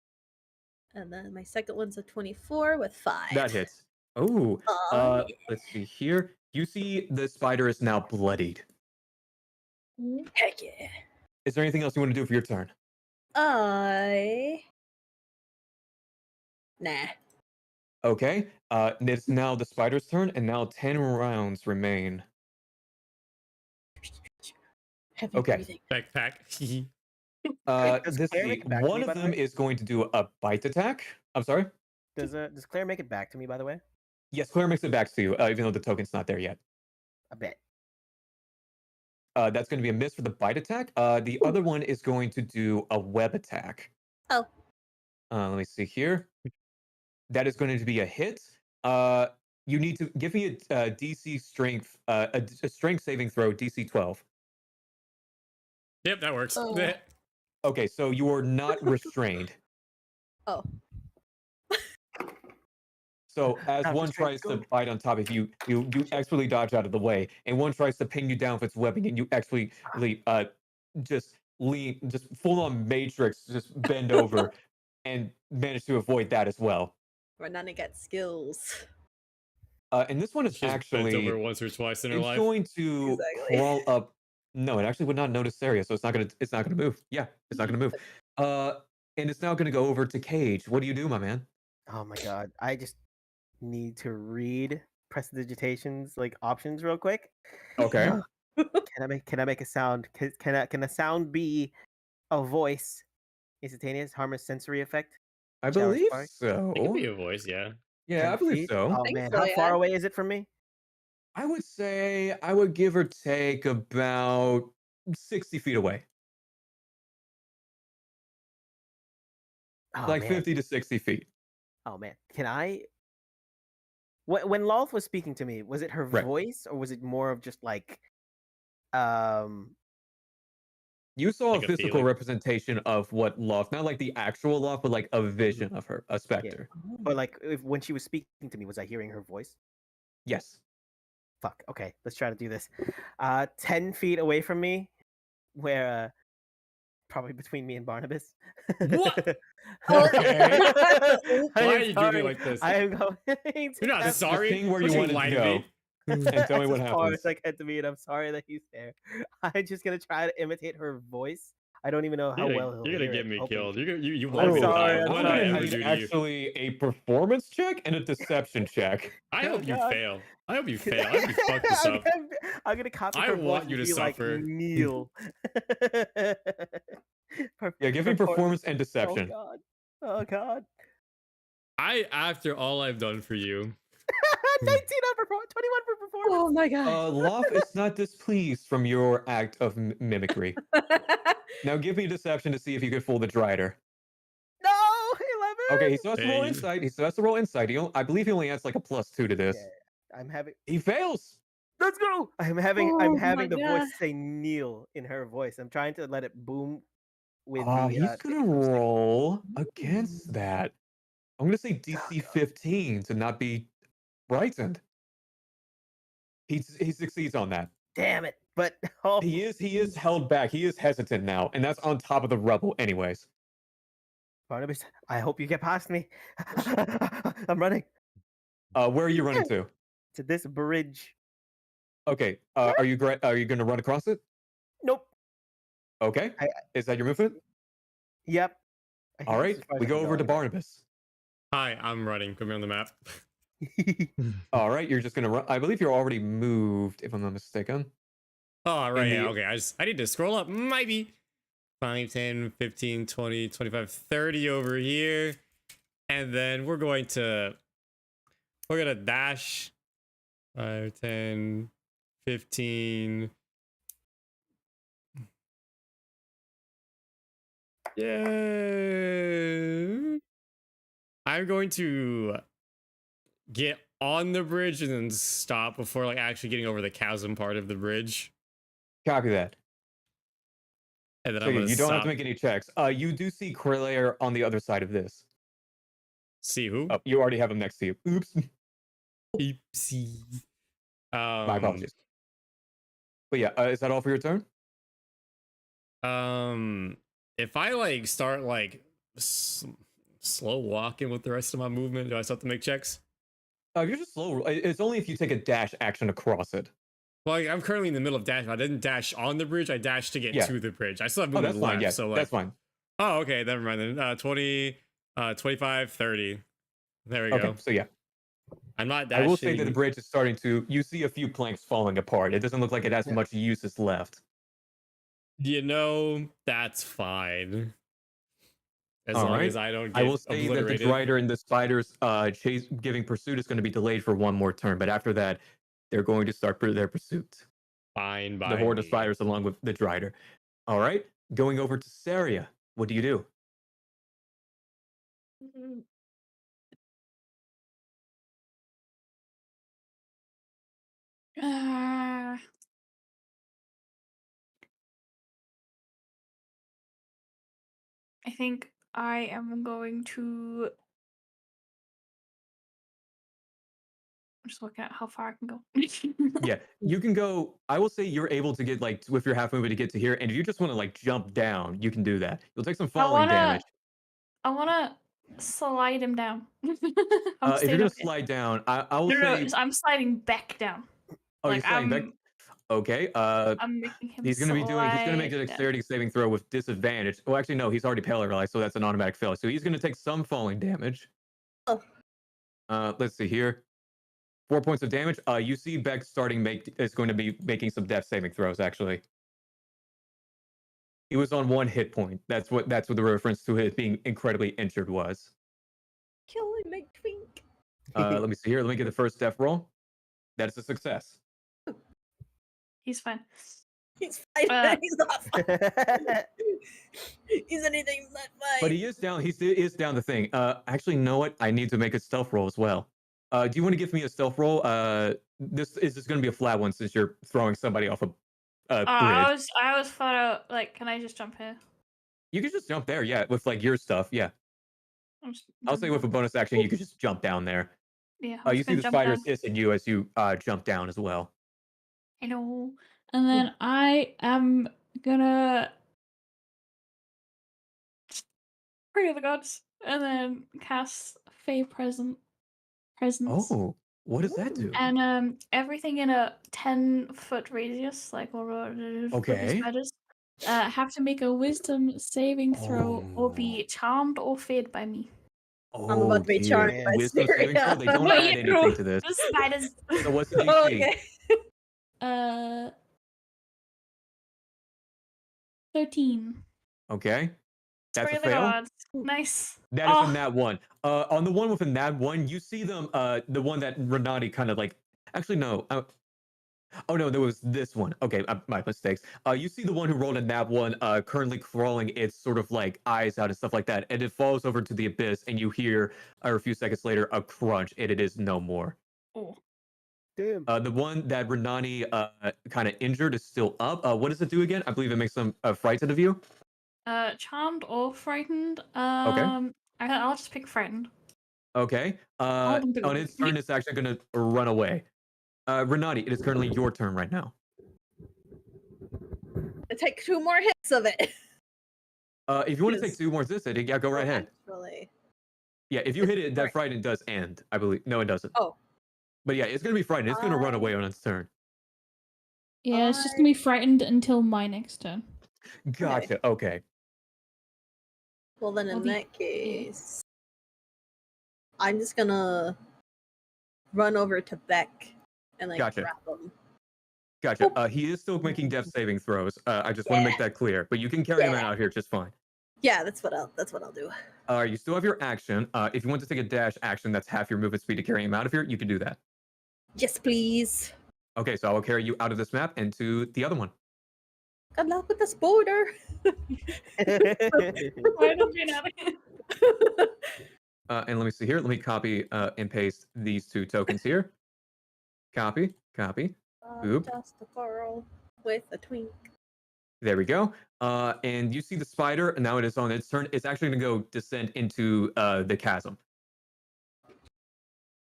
S4: And then my second one's a 24 with 5.
S3: That hits. Oh,
S4: Yeah.
S3: let's see here. You see the spider is now bloodied.
S4: Heck yeah.
S3: Is there anything else you want to do for your turn?
S4: Nah.
S3: Okay. It's now the spider's turn, and now 10 rounds remain.
S4: Heavy
S3: Okay.
S4: breathing.
S6: Backpack.
S2: Does
S3: This
S2: Claire make it back to
S3: one
S2: me,
S3: of
S2: by the
S3: them
S2: way?
S3: is going to do a bite attack. I'm sorry.
S2: Does Claire make it back to me, by the way?
S3: Yes, Claire makes it back to you, even though the token's not there yet.
S2: A bit.
S3: That's going to be a miss for the bite attack. The other one is going to do a web attack.
S4: Oh.
S3: Let me see here. That is going to be a hit. You need to give me a DC strength, a strength saving throw, DC 12.
S6: Yep, that works.
S4: Oh.
S3: Okay, so you are not restrained.
S4: Oh.
S3: So as
S2: Not
S3: one
S2: restrained,
S3: tries to
S2: go.
S3: bite on top of you, you expertly dodge out of the way, and one tries to pin you down with its webbing, and you actually just full on matrix, just bend over, and manage to avoid that as well.
S4: Renani got skills.
S3: And this one is
S6: She's bent
S3: actually
S6: over once or twice in her
S3: it's
S6: life.
S3: going to
S4: Exactly.
S3: crawl up. No, it actually would not notice this area, so it's not gonna move. Yeah, it's not gonna move. And it's now gonna go over to Cage. What do you do, my man?
S2: Oh my god. I just need to read prestidigitation's like options real quick.
S3: Okay.
S2: Can I make a sound? Can a sound be a voice? Instantaneous harmless sensory effect?
S3: I
S2: Shower
S3: believe
S2: spark?
S3: so.
S6: It could be a voice, yeah.
S3: Yeah,
S2: 10
S3: I believe
S2: feet?
S3: so.
S2: Oh
S4: think
S2: man,
S4: so,
S2: how far
S4: yeah.
S2: away is it from me?
S3: I would say I would give or take about 60 feet away.
S2: Oh
S3: Like
S2: man.
S3: 50 to 60 feet.
S2: Oh man. Can I when Loth was speaking to me, was it her
S3: Right.
S2: voice or was it more of just like
S3: You saw
S6: Like
S3: a
S6: a
S3: physical
S6: feeling.
S3: representation of what Loft, not like the actual Loft, but like a vision of her, a specter.
S2: or like when she was speaking to me, was I hearing her voice?
S3: Yes.
S2: Fuck. Okay, let's try to do this. 10 feet away from me, where probably between me and Barnabas.
S6: What?
S3: Okay.
S6: Why are you doing me like this?
S2: I am going to
S6: You're not
S2: have
S6: sorry.
S3: thing where
S6: Don't
S3: you wanted
S6: lie
S3: to
S6: to
S3: go.
S6: me.
S3: And tell me
S2: That's
S3: what
S2: as far
S3: happens.
S2: as I get to me, and I'm sorry that he's there. I'm just gonna try to imitate her voice. I don't even know how well he'll
S6: You're gonna
S2: hear
S6: get
S2: it,
S6: me
S2: hopefully.
S6: killed. You
S2: I'm
S6: want me to
S2: sorry,
S6: die.
S2: I'm
S6: What did
S2: sorry.
S6: I
S3: I'm
S6: ever
S3: gonna
S6: do
S3: need
S6: to you?
S3: actually a performance check and a deception check.
S6: I
S2: Oh,
S6: hope you
S2: God.
S6: fail. I hope you fail. I hope you fuck this up.
S2: I'm gonna copy
S6: I
S2: her voice
S6: want
S2: and
S6: you to
S2: be like
S6: suffer.
S2: Neil.
S3: Yeah, give me performance and
S2: Oh
S3: deception.
S2: god. Oh god.
S6: After all I've done for you.
S2: 19 on 21 for performance.
S4: Oh my god.
S3: Loft is not displeased from your act of mimicry. Now give me deception to see if you can fool the Drider.
S2: No, 11.
S3: Okay, he still has to roll
S6: Hey.
S3: insight. He still has to roll insight. I believe he only has like a +2 to this.
S2: Yeah, I'm having.
S3: He fails.
S2: Let's go. I'm having
S4: Oh my
S2: the
S4: God.
S2: voice say Neil in her voice. I'm trying to let it boom with
S3: He's
S2: the.
S3: gonna roll against that. I'm gonna say DC 15 to not be frightened. He succeeds on that.
S2: Damn it! But oh,
S3: He is held back. He is hesitant now, and that's on top of the rubble, anyways.
S2: Barnabas, I hope you get past me. I'm running
S3: Where are you running to?
S2: to this bridge.
S3: Okay. Are you gonna run across it?
S2: Nope.
S3: Okay.
S2: I-
S3: Is that your movement?
S2: Yep. I
S3: All
S2: think
S3: right.
S2: that's as far as
S3: We
S2: I
S3: go
S2: can
S3: over to
S2: right
S3: Barnabas.
S6: Hi, I'm running. Put me on the map.
S2: now.
S3: All right. You're just gonna run. I believe you're already moved, if I'm not mistaken.
S6: Oh, right.
S3: In
S6: Yeah,
S3: the-
S6: okay. I need to scroll up. Maybe 5, 10, 15, 20, 25, 30 over here. And then we're going to dash 5, 10, 15. Yeah. I'm going to get on the bridge and then stop before like actually getting over the chasm part of the bridge.
S3: Copy that.
S6: And then
S3: So
S6: I'm gonna
S3: you don't have
S6: stop.
S3: to make any checks. You do see Corlair on the other side of this.
S6: See who?
S3: Oh, you already have him next to you. Oops.
S6: Oopsie.
S3: My apologies. But yeah, is that all for your turn?
S6: If I like start like slow walking with the rest of my movement, do I still have to make checks?
S3: You're just slow. It's only if you take a dash action across it.
S6: Well, like, I'm currently in the middle of dash. I didn't dash on the bridge. I dashed to get
S3: Yeah.
S6: to the bridge. I still have
S3: Oh,
S6: movement
S3: that's fine.
S6: left.
S3: Yeah,
S6: So like,
S3: that's fine.
S6: oh, okay. Never mind then. 20, 25, 30. There we
S3: Okay,
S6: go.
S3: so yeah.
S6: I'm not
S3: I
S6: dashing.
S3: will say that the bridge is starting to. You see a few planks falling apart. It doesn't look like it has much uses left.
S6: You know, that's fine. As
S3: All
S6: long
S3: right.
S6: as I don't get
S3: I will say that the
S6: obliterated.
S3: Drider and the Spiders chase giving pursuit is going to be delayed for one more turn, but after that, they're going to start their pursuit.
S6: Fine by
S3: The Horde of
S6: me.
S3: Spiders along with the Drider. All right. Going over to Saria. What do you do?
S5: Uh, I think I am going to. I'm just looking at how far I can go.
S3: Yeah, you can go. I will say you're able to get like with your half movement to get to here, and if you just want to like jump down, you can do that. You'll take some falling damage.
S5: I wanna slide him down. I'm
S3: If you're
S5: staying
S3: gonna
S5: up here.
S3: slide down, I will
S5: No,
S3: say.
S5: I'm sliding back down.
S3: Oh,
S5: Like
S3: you're sliding back. Okay.
S5: I'm making him.
S3: He's gonna be doing. He's gonna make a
S5: slide down.
S3: dexterity saving throw with disadvantage. Well, actually, no. He's already paralyzed, so that's an automatic fail. So he's gonna take some falling damage.
S4: Oh.
S3: Let's see here. 4 points of damage. You see Beck starting is going to be making some death saving throws. Actually, he was on 1 hit point. That's what the reference to his being incredibly injured was.
S4: Killing McTwink.
S3: Let me see here. Let me get the first death roll. That is a success.
S5: He's fine.
S4: He's fine.
S5: Uh,
S4: He's not fine. He's anything but fine.
S3: But he is down. He is down the thing. Actually, you know what? I need to make a stealth roll as well. Do you want to give me a stealth roll? This is just going to be a flat one since you're throwing somebody off a bridge.
S5: I was flat out. Like, can I just jump here?
S3: You can just jump there, yeah, with like your stuff, yeah. I'll say with a bonus action, you could just jump down there.
S5: Yeah.
S3: You see the spider assisting you as you jump down as well.
S5: I know. And then I am gonna pray to the gods and then cast Fey Presence.
S3: Oh, what does that do?
S5: And everything in a 10-foot radius, like all
S3: Okay.
S5: spiders, have to make a wisdom saving throw or be charmed or fed by me.
S4: I'm about to be charmed by
S3: Wisdom saving throw? They don't add anything to this.
S5: The spiders.
S3: So what's the DC?
S5: Okay. 13.
S3: Okay. That's
S5: Pray
S3: a
S5: the
S3: fail.
S5: gods. Nice.
S3: That is a nat 1. On the one with a nat 1, you see them, the one that Renati kind of like, actually, no. Oh, no, there was this one. Okay, my mistakes. You see the one who rolled a nat 1 currently crawling its sort of like eyes out and stuff like that, and it falls over to the abyss, and you hear, a few seconds later, a crunch, and it is no more.
S5: Oh.
S2: Damn.
S3: The one that Renati kind of injured is still up. What does it do again? I believe it makes them frightened of you.
S5: Charmed or frightened.
S3: Okay.
S5: I'll just pick frightened.
S3: Okay. On its turn, it's actually going to run away. Renati, it is currently your turn right now.
S4: I take 2 more hits of it.
S3: If you want to take 2 more hits, yeah, go right ahead.
S4: Actually.
S3: Yeah, if you hit it, that frightened does end, I believe. No, it doesn't.
S4: Oh.
S3: But yeah, it's going to be frightened. It's going to run away on its turn.
S5: Yeah, it's just gonna be frightened until my next turn.
S3: Gotcha. Okay.
S4: Well, then in that case, I'm just gonna run over to Beck and like
S3: Gotcha.
S4: grab him.
S3: Gotcha. He is still making death saving throws. I just want to make that clear. But you can carry him out here just fine.
S4: Yeah, that's what I'll do.
S3: You still have your action. If you want to take a dash action, that's half your movement speed to carry him out of here. You can do that.
S4: Yes, please.
S3: Okay, so I will carry you out of this map and to the other one.
S4: Good luck with this border.
S5: Why don't get out of here?
S3: And let me see here. Let me copy and paste these 2 tokens here. Copy. Oop.
S4: Just a girl with a twink.
S3: There we go. And you see the spider, and now it is on its turn. It's actually going to go descend into the chasm.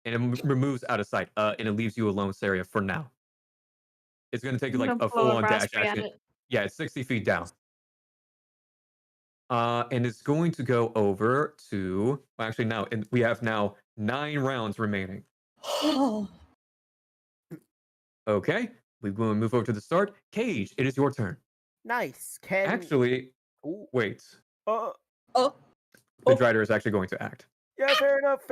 S3: And it removes out of sight. And it leaves you alone, Saria, for now. It's going to take like a full-on dash action. Yeah, it's 60 feet down. And it's going to go over to... Well, actually, now we have now 9 rounds remaining. Okay, we will move over to the start. Cage, it is your turn.
S2: Nice.
S3: Actually,
S2: Ooh.
S3: wait.
S4: Oh.
S3: The Drider is actually going to act.
S2: Yeah, fair enough.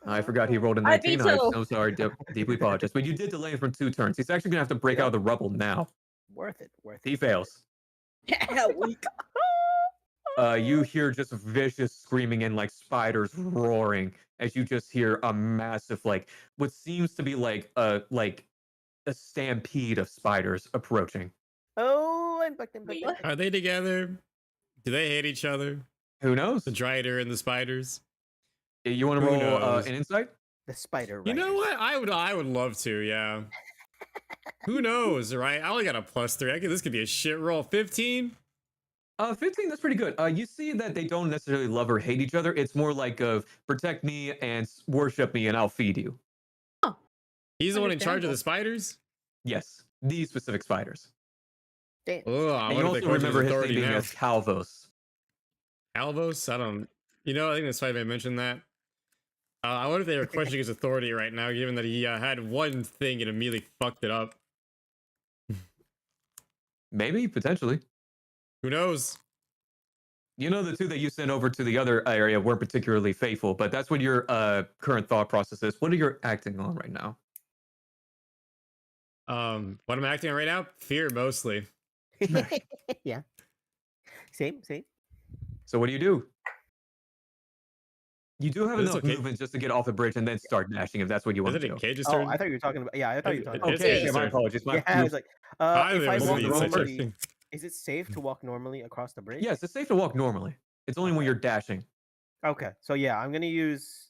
S3: I forgot he rolled a
S4: I
S3: 19.
S4: think so.
S3: I'm so sorry. Deeply apologize. But you did delay him for 2 turns. He's actually going to have to break out of the rubble now.
S2: Worth it.
S3: He fails.
S4: Yeah, weak.
S3: You hear just vicious screaming and like spiders roaring as you just hear a massive, like what seems to be like a stampede of spiders approaching.
S2: Oh, I'm back.
S6: Are they together? Do they hate each other?
S3: Who knows?
S6: The Drider and the spiders.
S3: You want to
S6: Who
S3: roll
S6: knows?
S3: an insight?
S2: The spider.
S6: You know what? I would love to. Yeah. Who knows, right? I only got a +3. This could be a shit roll. 15.
S3: 15, that's pretty good. You see that they don't necessarily love or hate each other. It's more like of protect me and worship me and I'll feed you.
S4: Oh.
S6: He's the one in charge of the spiders?
S3: Yes, these specific spiders.
S2: Damn.
S6: Oh,
S3: And you also remember his name being as Calvos.
S6: Calvos? I don't... You know, I think the Spider-Man mentioned that. I wonder if they were questioning his authority right now, given that he had one thing and immediately fucked it up.
S3: Maybe, potentially.
S6: Who knows?
S3: You know, the 2 that you sent over to the other area weren't particularly faithful, but that's what your current thought process is. What are you acting on right now?
S6: What am I acting on right now? Fear, mostly.
S2: Yeah. Same.
S3: So what do? You do have enough movement just to get off the bridge and then start dashing if that's what you want to do.
S6: Cage's
S2: Oh,
S6: turn?
S2: I thought you were talking about. Yeah, I thought you were talking about.
S3: Okay,
S6: Cage's
S3: my
S6: turn.
S3: apologies.
S2: Yeah, I was like, if I walk
S6: Really
S2: normally, is it safe to walk normally across the bridge?
S3: Yes, it's safe to walk normally. It's only when you're dashing.
S2: Okay, so yeah, I'm gonna use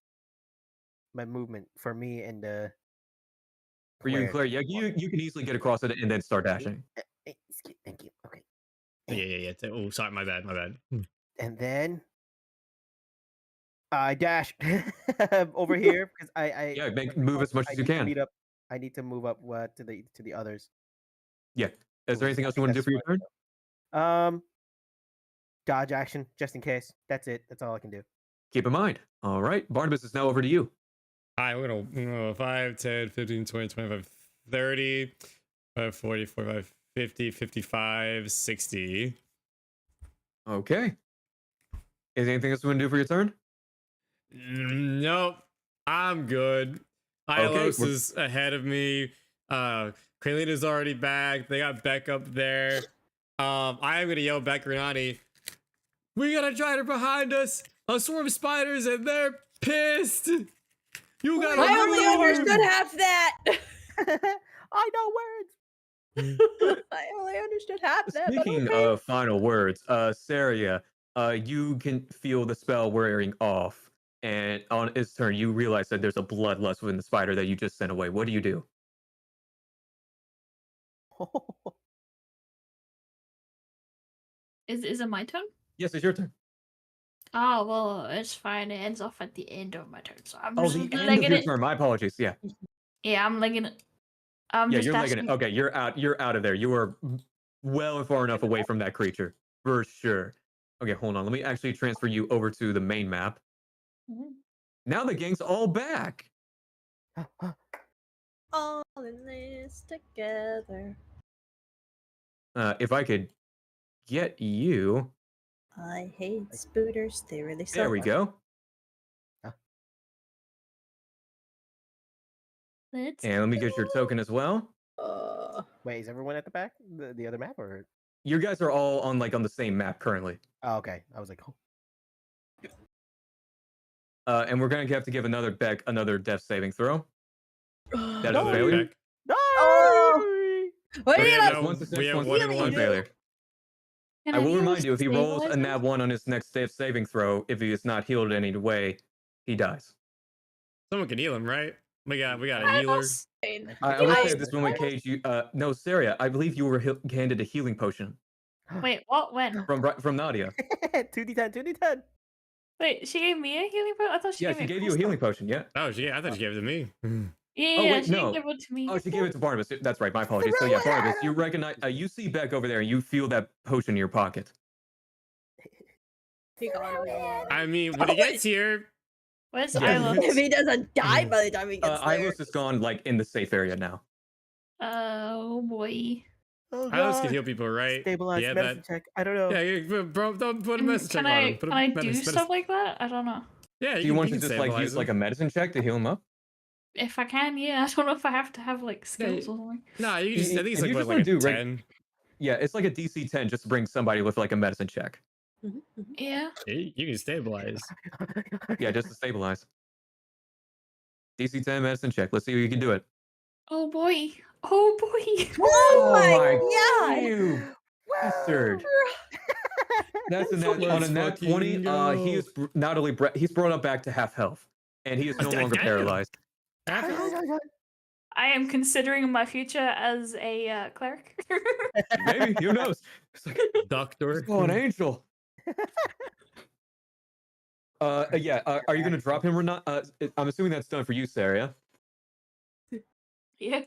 S2: my movement for me and
S3: For you and Claire, yeah, you can easily get across it and then start dashing.
S2: Thank you. Okay.
S6: Yeah. Oh, sorry, my bad.
S2: And then I dash over here because I
S3: move as much as you can.
S2: I need to move up to the others.
S3: Yeah. Is there anything else you want to do for your turn?
S2: Dodge action just in case. That's it. That's all I can do.
S3: Keep in mind. All right, Barnabas is now over to you.
S6: Hi, we're gonna 5, 10, 15, 20, 25, 30, 40, 45, 50, 55, 60.
S3: Okay. Is there anything else you want to do for your turn?
S6: Nope. I'm good. Iolos is ahead of me. Kraylina's already back. They got Beck up there. I am gonna yell back Renati. We got a Drider behind us. A swarm of spiders and they're pissed. You got.
S4: I only understood half that.
S2: I know words.
S4: I only understood half that.
S3: Speaking of final words, Saria, you can feel the spell wearing off, and on its turn, you realize that there's a bloodlust within the spider that you just sent away. What do you do?
S5: Is it my turn?
S3: Yes, it's your turn.
S5: Oh, well, it's fine. It ends off at the end of my turn. So I'm
S3: Oh,
S5: just
S3: the end of
S5: legging
S3: your
S5: it.
S3: turn. My apologies. Yeah.
S5: Yeah, I'm legging it.
S3: Yeah,
S5: Just
S3: you're legging
S5: dashing.
S3: it. Okay, you're out. You're out of there. You are well and far enough away from that creature for sure. Okay, hold on. Let me actually transfer you over to the main map.
S5: Mhm.
S3: Now the gang's all back.
S4: All in this together.
S3: If I could get you.
S4: I hate spooters. They really suck.
S3: There we go.
S5: Let's
S3: And let me get your token as well.
S2: Wait, is everyone at the back? The other map, or?
S3: You guys are all on the same map currently.
S2: Oh, okay. I was like, oh.
S3: And we're gonna have to give another death saving throw. That is
S2: No.
S3: a failure.
S6: Beck.
S2: No!
S4: What are you
S6: Yeah,
S4: like?
S6: no,
S3: One success,
S6: we have
S3: one
S6: one
S3: failure,
S6: and
S3: one
S6: one.
S3: failure.
S5: Can
S3: I will
S5: use
S3: remind you, if he rolls a
S5: stabilizer?
S3: nat 1 on his next death saving throw, if he is not healed in any way, he dies.
S6: Someone can heal him, right? We got a
S5: I
S6: healer.
S5: was-
S3: I will say
S4: I-
S3: at this moment, Cage, you no, Saria, I believe you were handed a healing potion
S5: Wait, what? When?
S3: from Nadia.
S2: 2d10, 2d10.
S5: Wait, she gave me a healing potion? I thought she
S3: Yeah,
S5: gave
S3: she
S5: me
S3: gave you a healing potion. Yeah.
S6: Oh, I thought she gave it to me.
S5: Yeah,
S3: Oh, wait,
S5: she
S3: no.
S5: gave it to me.
S3: Oh, she gave it to Barnabas. That's right. My apologies. So yeah, Barnabas, you recognize, you see Beck over there, and you feel that potion in your pocket.
S4: He gone.
S6: I mean, when he gets here,
S5: Where's
S3: Yeah.
S5: Isla?
S4: If he doesn't die by the time he gets there.
S3: Ilos is gone in the safe area now.
S5: Oh boy.
S2: Oh,
S6: Ilos can
S2: God.
S6: heal people, right?
S2: Stabilize
S6: Yeah,
S2: medicine check. I don't know.
S6: Yeah, bro, don't put a medicine check
S5: Can
S6: on
S5: I
S6: him. Put a
S5: can I do
S6: medicine-
S5: stuff like that? I don't know.
S6: Yeah,
S3: Do you want to
S6: can
S3: just
S6: stabilize
S3: use
S6: him.
S3: a medicine check to heal him up?
S5: If I can, yeah. I don't know if I have to have skills or something.
S6: Nah, you just. I think it's
S3: If you
S6: like
S3: just
S6: what,
S3: wanna
S6: like a
S3: do
S6: 10.
S3: Yeah, it's like a DC 10 just to bring somebody with a medicine check.
S5: Yeah.
S6: You can stabilize.
S3: Yeah, just to stabilize. DC 10 medicine check. Let's see if you can do it.
S5: Oh boy. Oh boy.
S4: Oh my god!
S3: You bastard. That's on a
S6: Let's
S3: nat 20.
S6: fucking go.
S3: He is not only he's brought up back to half health, and he is no longer
S6: Damn.
S3: paralyzed.
S5: I am considering my future as a cleric.
S3: Maybe, who knows? It's like,
S6: Doctor.
S3: oh, an angel. Yeah. Are you gonna drop him or not? I'm assuming that's done for you, Saria.
S5: Yeah.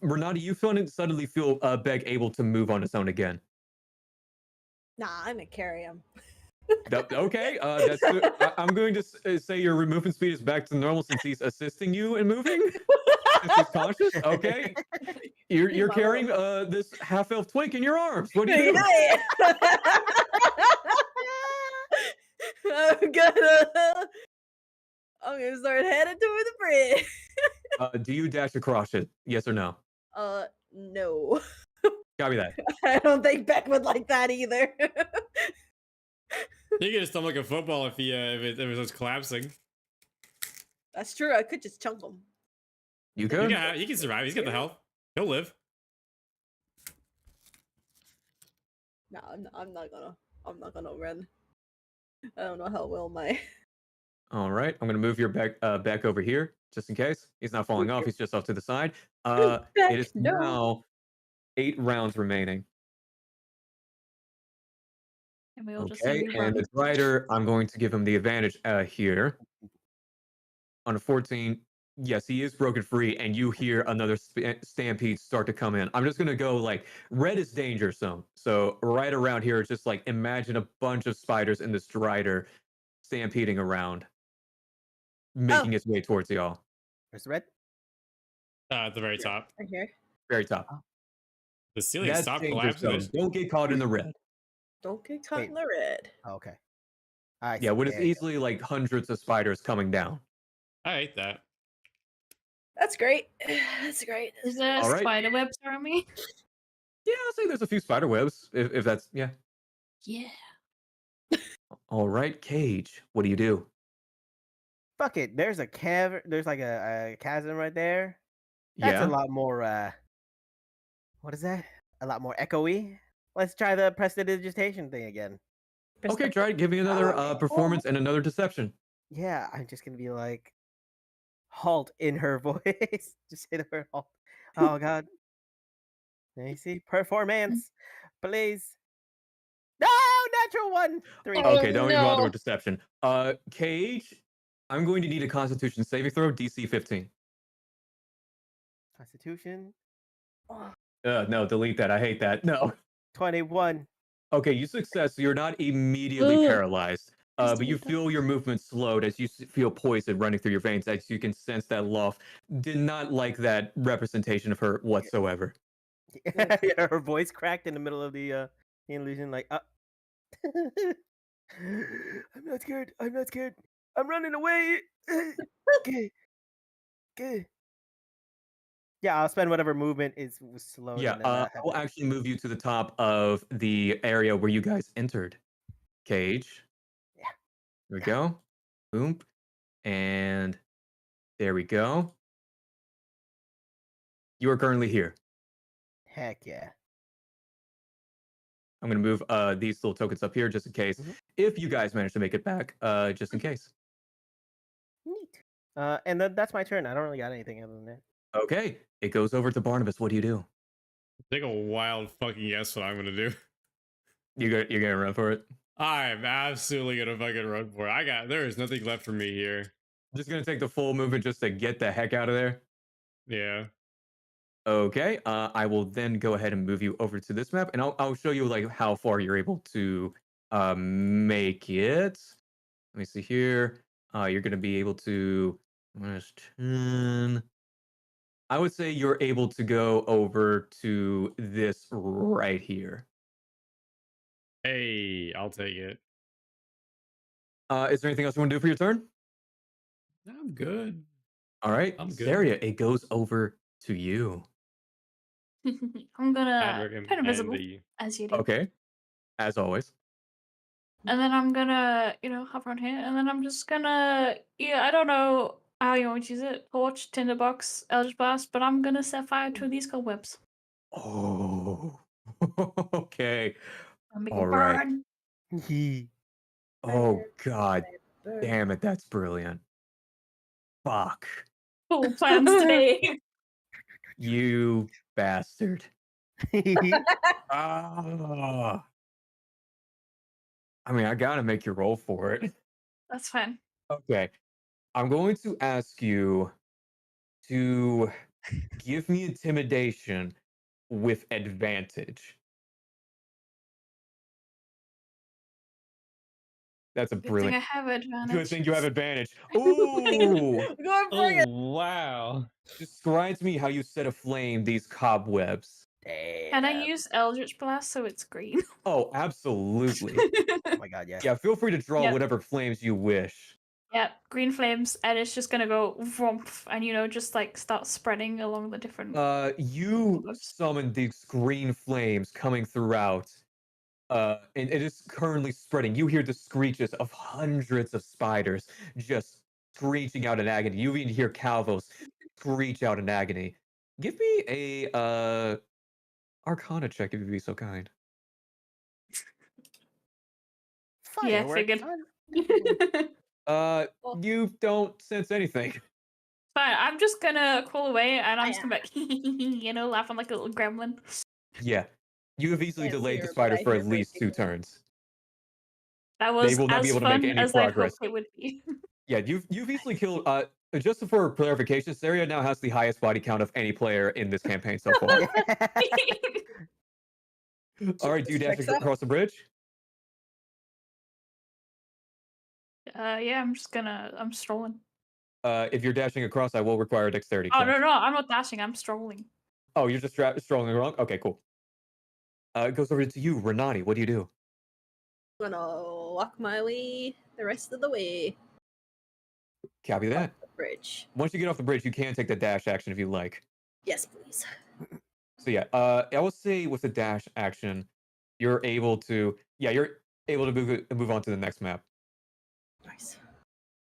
S3: Renata, you suddenly feel Beg able to move on his own again.
S4: Nah, I'm gonna carry him.
S3: Okay, that's good. I'm going to say your movement speed is back to normal since he's assisting you in moving. Since he's conscious. Okay, you're carrying this half elf twink in your arms. What do you do?
S4: I'm gonna start heading toward the bridge.
S3: Do you dash across it? Yes or no?
S4: No.
S3: Copy that.
S4: I don't think Beck would like that either.
S6: You can just thumb like a football if it was collapsing.
S4: That's true. I could just chunk him.
S3: You could.
S6: He can survive. He's got the health. He'll live.
S4: No, I'm not gonna run. I don't know how well my.
S3: All right, I'm gonna move your back over here just in case he's not falling off. He's just off to the side. It is
S4: no.
S3: now 8 rounds remaining.
S5: And we'll just
S3: Okay,
S5: say
S3: and the rider, I'm going to give him the advantage here. On a 14, yes, he is broken free, and you hear another stampede start to come in. I'm just gonna go red is danger zone. So right around here, it's just imagine a bunch of spiders in this strider stampeding around, making its way towards y'all.
S2: Where's the red?
S6: At the very top.
S4: Right here.
S3: Very top.
S6: The ceiling
S3: That's
S6: stopped
S3: danger
S6: collapsing.
S3: zone. Don't get caught in the red.
S4: Don't get caught
S2: Wait.
S4: in the red.
S2: Oh, okay. I
S3: Yeah,
S2: see.
S3: when it's
S2: There you
S3: easily hundreds of spiders coming down.
S6: I hate that.
S4: That's great. That's great.
S5: Is there
S3: All right.
S5: spider webs around me?
S3: Yeah, I'll say there's a few spider webs, if that's, yeah.
S5: Yeah.
S3: All right, Cage, what do you do?
S2: go. Fuck it. There's a cavern. There's a chasm right there. That's
S3: Yeah.
S2: a lot more. What is that? A lot more echoey. Let's try the prestidigitation thing again.
S3: Okay, try it. Give me another performance and another deception.
S2: Yeah, I'm just gonna be like, halt in her voice. Just say the word halt. Oh God. Let me see. Performance, please. No, natural 1. 3.
S5: Oh,
S3: Okay, don't even bother
S5: no.
S3: with deception. Cage, I'm going to need a Constitution saving throw, DC 15.
S2: Constitution.
S3: No, delete that. I hate that. No.
S2: 21.
S3: Okay, you success. So you're not immediately
S5: Ugh.
S3: paralyzed. But you feel your movement slowed as you feel poison running through your veins, as you can sense that Loth did not like that representation of her whatsoever.
S2: Yeah, her voice cracked in the middle of the illusion, like, I'm not scared. I'm not scared. I'm running away. Okay. Okay. Yeah, I'll spend whatever movement was slowed.
S3: Yeah,
S2: and then,
S3: I will actually move you to the top of the area where you guys entered. Cage.
S2: Yeah.
S3: There we go. Boom. And there we go. You are currently here.
S2: Heck yeah.
S3: I'm going to move these little tokens up here just in case. If you guys manage to make it back, just in case.
S2: Neat. And then that's my turn. I don't really got anything other than that.
S3: Okay. It goes over to Barnabas. What do you do?
S6: Take a wild fucking guess what I'm gonna do.
S3: You're going to run for it?
S6: I'm absolutely gonna fucking run for it. There is nothing left for me here.
S3: Just going to take the full movement just to get the heck out of there?
S6: Yeah.
S3: Okay, I will then go ahead and move you over to this map, and I'll show you like how far you're able to make it. Let me see here. You're going to be able to -10. I would say you're able to go over to this right here.
S6: Hey, I'll take it.
S3: Is there anything else you want to do for your turn?
S6: I'm good.
S3: All right,
S6: I'm good.
S3: Saria, it goes over to you.
S5: I'm gonna
S6: Adric
S5: turn invisible,
S6: and
S5: as you do.
S3: Okay, as always.
S5: And then I'm gonna, hop around here, and then I'm just gonna, I don't know how you want to use it, torch, tinderbox, eldritch blast, but I'm gonna set fire to these cobwebs.
S3: Oh, okay.
S5: I'll make
S3: All
S5: it
S3: right.
S5: burn.
S3: Oh god damn it, that's brilliant. Fuck.
S5: Full plans today.
S3: You bastard. Ah. I mean, I gotta make you roll for it.
S5: That's fine.
S3: Okay. I'm going to ask you to give me intimidation with advantage. That's a
S5: Good thing
S3: brilliant.
S5: I have advantage.
S3: Good thing you have advantage. Ooh!
S6: Oh wow.
S3: Describe to me how you set aflame these cobwebs.
S5: Can I use eldritch blast so it's green?
S3: Oh, absolutely.
S2: Oh my god, yes.
S3: Yeah, feel free to draw
S5: Yep.
S3: whatever flames you wish.
S5: Yeah, green flames, and it's just gonna go vroomp, and just like start spreading along the different.
S3: You
S5: cobwebs.
S3: summoned these green flames coming throughout, and it is currently spreading. You hear the screeches of hundreds of spiders just screeching out in agony. You even hear Calvos screech out in agony. Give me a Arcana check if you'd be so kind.
S5: Yeah,
S2: Fireworks,
S5: figured.
S2: son.
S3: You don't sense anything.
S5: Fine, I'm just gonna crawl away, and I'm just gonna be like, laughing like a little gremlin.
S3: Yeah, you have easily
S4: Can't
S3: delayed
S4: hear,
S3: the
S4: but I
S3: spiders for
S4: hear
S3: at least 2
S4: breaking.
S3: turns.
S5: That was
S3: will not be
S5: as
S3: able to make
S5: fun
S3: any
S5: as I
S3: progress.
S5: hoped it would be.
S3: Yeah, you've easily killed. Just for clarification, Saria now has the highest body count of any player in this campaign so far. All right, do you dash
S4: Checks out.
S3: across the bridge?
S5: Yeah, I'm strolling.
S3: If you're dashing across, I will require a dexterity
S5: Oh,
S3: check.
S5: no, I'm not dashing, I'm strolling.
S3: Oh, you're just strolling along? Okay, cool. It goes over to you, Renani. What do you do?
S4: I'm gonna walk my way the rest of the way.
S3: Copy that.
S4: Off the bridge.
S3: Once you get off the bridge, you can take the dash action if you like.
S4: Yes, please.
S3: So yeah, I will say with the dash action, you're able to move on to the next map.
S4: Nice.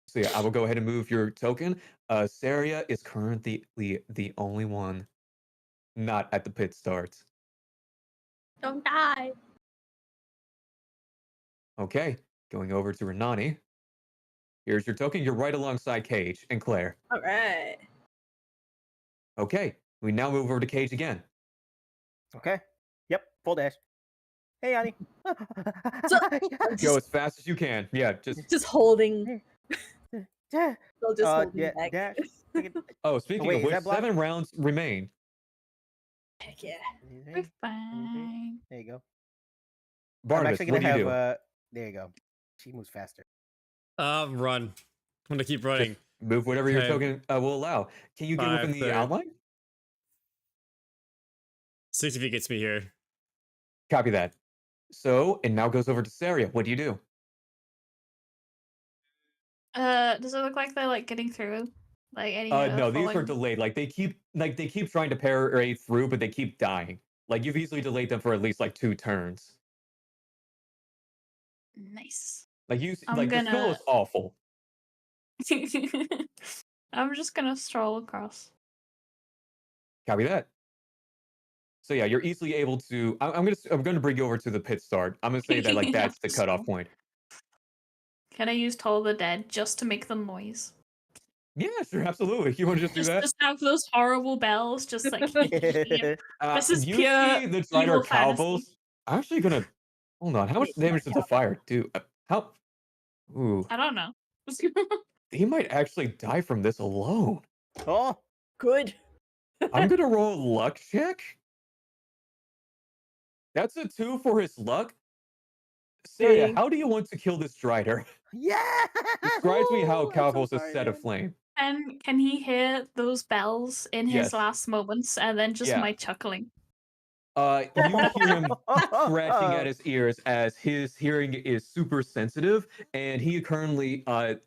S3: So yeah, I will go ahead and move your token. Saria is currently the only one not at the pit start.
S4: Don't die.
S3: Okay, going over to Renani. Here's your token. You're right alongside Cage and Claire.
S4: All right.
S3: Okay, we now move over to Cage again.
S2: Okay. Yep. Full dash. Hey, Ani.
S3: Go as fast as you can. Yeah,
S4: Just holding.
S2: Yeah.
S4: Still just holding
S2: yeah,
S4: back.
S2: dash.
S3: Oh, speaking
S2: wait,
S3: of
S2: is
S3: which,
S2: that blocked?
S3: 7 rounds remain.
S4: Heck yeah.
S5: We're fine.
S2: There you go. I'm
S3: Barnabas,
S2: actually
S3: what
S2: gonna
S3: do you
S2: have
S3: do?
S2: there you go. She moves faster.
S6: Run. I'm gonna keep running.
S3: Just move whatever your
S6: Okay.
S3: token will allow. Can you get within
S6: 5,
S3: the
S6: 30.
S3: outline?
S6: 60 feet gets me here.
S3: Copy that. So, it now goes over to Saria. What do you do?
S5: Does it look like they're like getting through? Like any
S3: No, these are
S5: falling?
S3: delayed. Like they keep trying to parry through, but they keep dying. Like you've easily delayed them for at least like 2 turns.
S5: Nice.
S3: Like
S5: I'm
S3: like the spell
S5: gonna-
S3: is awful.
S5: I'm just gonna stroll across.
S3: Copy that. So yeah, you're easily able to. I'm gonna bring you over to the pit start. I'm gonna say that like that's the cutoff point.
S5: Can I use Toll the Dead just to make the noise?
S3: Yeah, sure, absolutely. You want to just do that?
S5: Just have those horrible bells, just like this is
S3: you
S5: pure
S3: see the Drider
S5: evil fantasy.
S3: Calvos. I'm actually gonna hold on. How much damage does the fire do? How? Ooh,
S5: I don't know.
S3: he might actually die from this alone.
S2: Oh,
S4: Good.
S3: I'm gonna roll a luck check. That's a 2 for his luck. Saria,
S4: Dang.
S3: how do you want to kill this Drider?
S2: yeah!
S3: Describe to me how
S2: Ooh, I'm so
S3: Calvos is
S2: sorry,
S3: set
S2: man.
S3: aflame.
S5: And can he hear those bells in his
S3: Yes.
S5: last moments and then just
S3: Yeah.
S5: my chuckling?
S3: You hear him scratching at his ears as his hearing is super sensitive, and he currently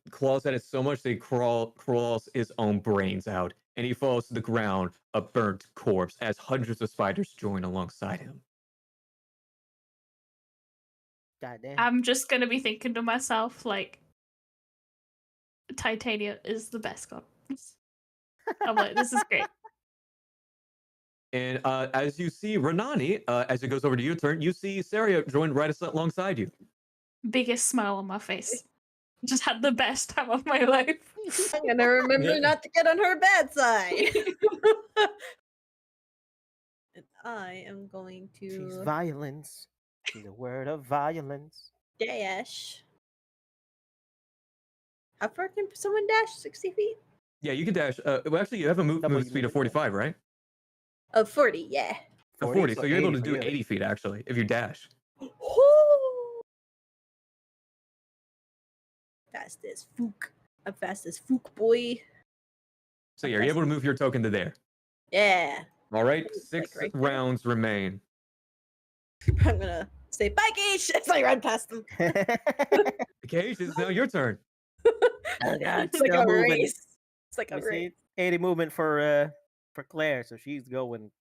S3: claws at it so much that he crawls his own brains out, and he falls to the ground, a burnt corpse, as hundreds of spiders join alongside him.
S2: God damn.
S5: I'm just gonna be thinking to myself, like, Titania is the best god. I'm like, this is great.
S3: And as you see Renani, as it goes over to your turn, you see Saria join right alongside you.
S5: Biggest smile on my face. Just had the best time of my life.
S4: I'm gonna remember not to get on her bad side. And I am going
S2: She's
S4: to
S2: violence. She's a word of violence.
S4: dash. How far can someone dash? 60 feet?
S3: Yeah, you can dash. Well, actually, you have a
S2: Double
S3: movement
S2: you
S3: speed of
S2: movement, yeah.
S3: 45, right?
S4: 40, yeah.
S3: 40, so you're able to
S2: 80 for
S3: do
S2: you.
S3: 80 feet, actually, if you dash.
S4: Fast as Fook. I'm fast as Fook, boy.
S3: So yeah, you're able to move your token to there.
S4: Yeah.
S3: All right,
S4: It's
S3: 6
S4: like right there.
S3: rounds remain.
S4: I'm gonna say bye, Gage, as I run past them.
S3: Cage, it's now your turn.
S2: Oh God,
S4: It's like
S2: still
S4: a
S2: moving.
S4: race. It's like a
S2: Let me
S4: race.
S2: see. 80 movement for Claire, so she's going.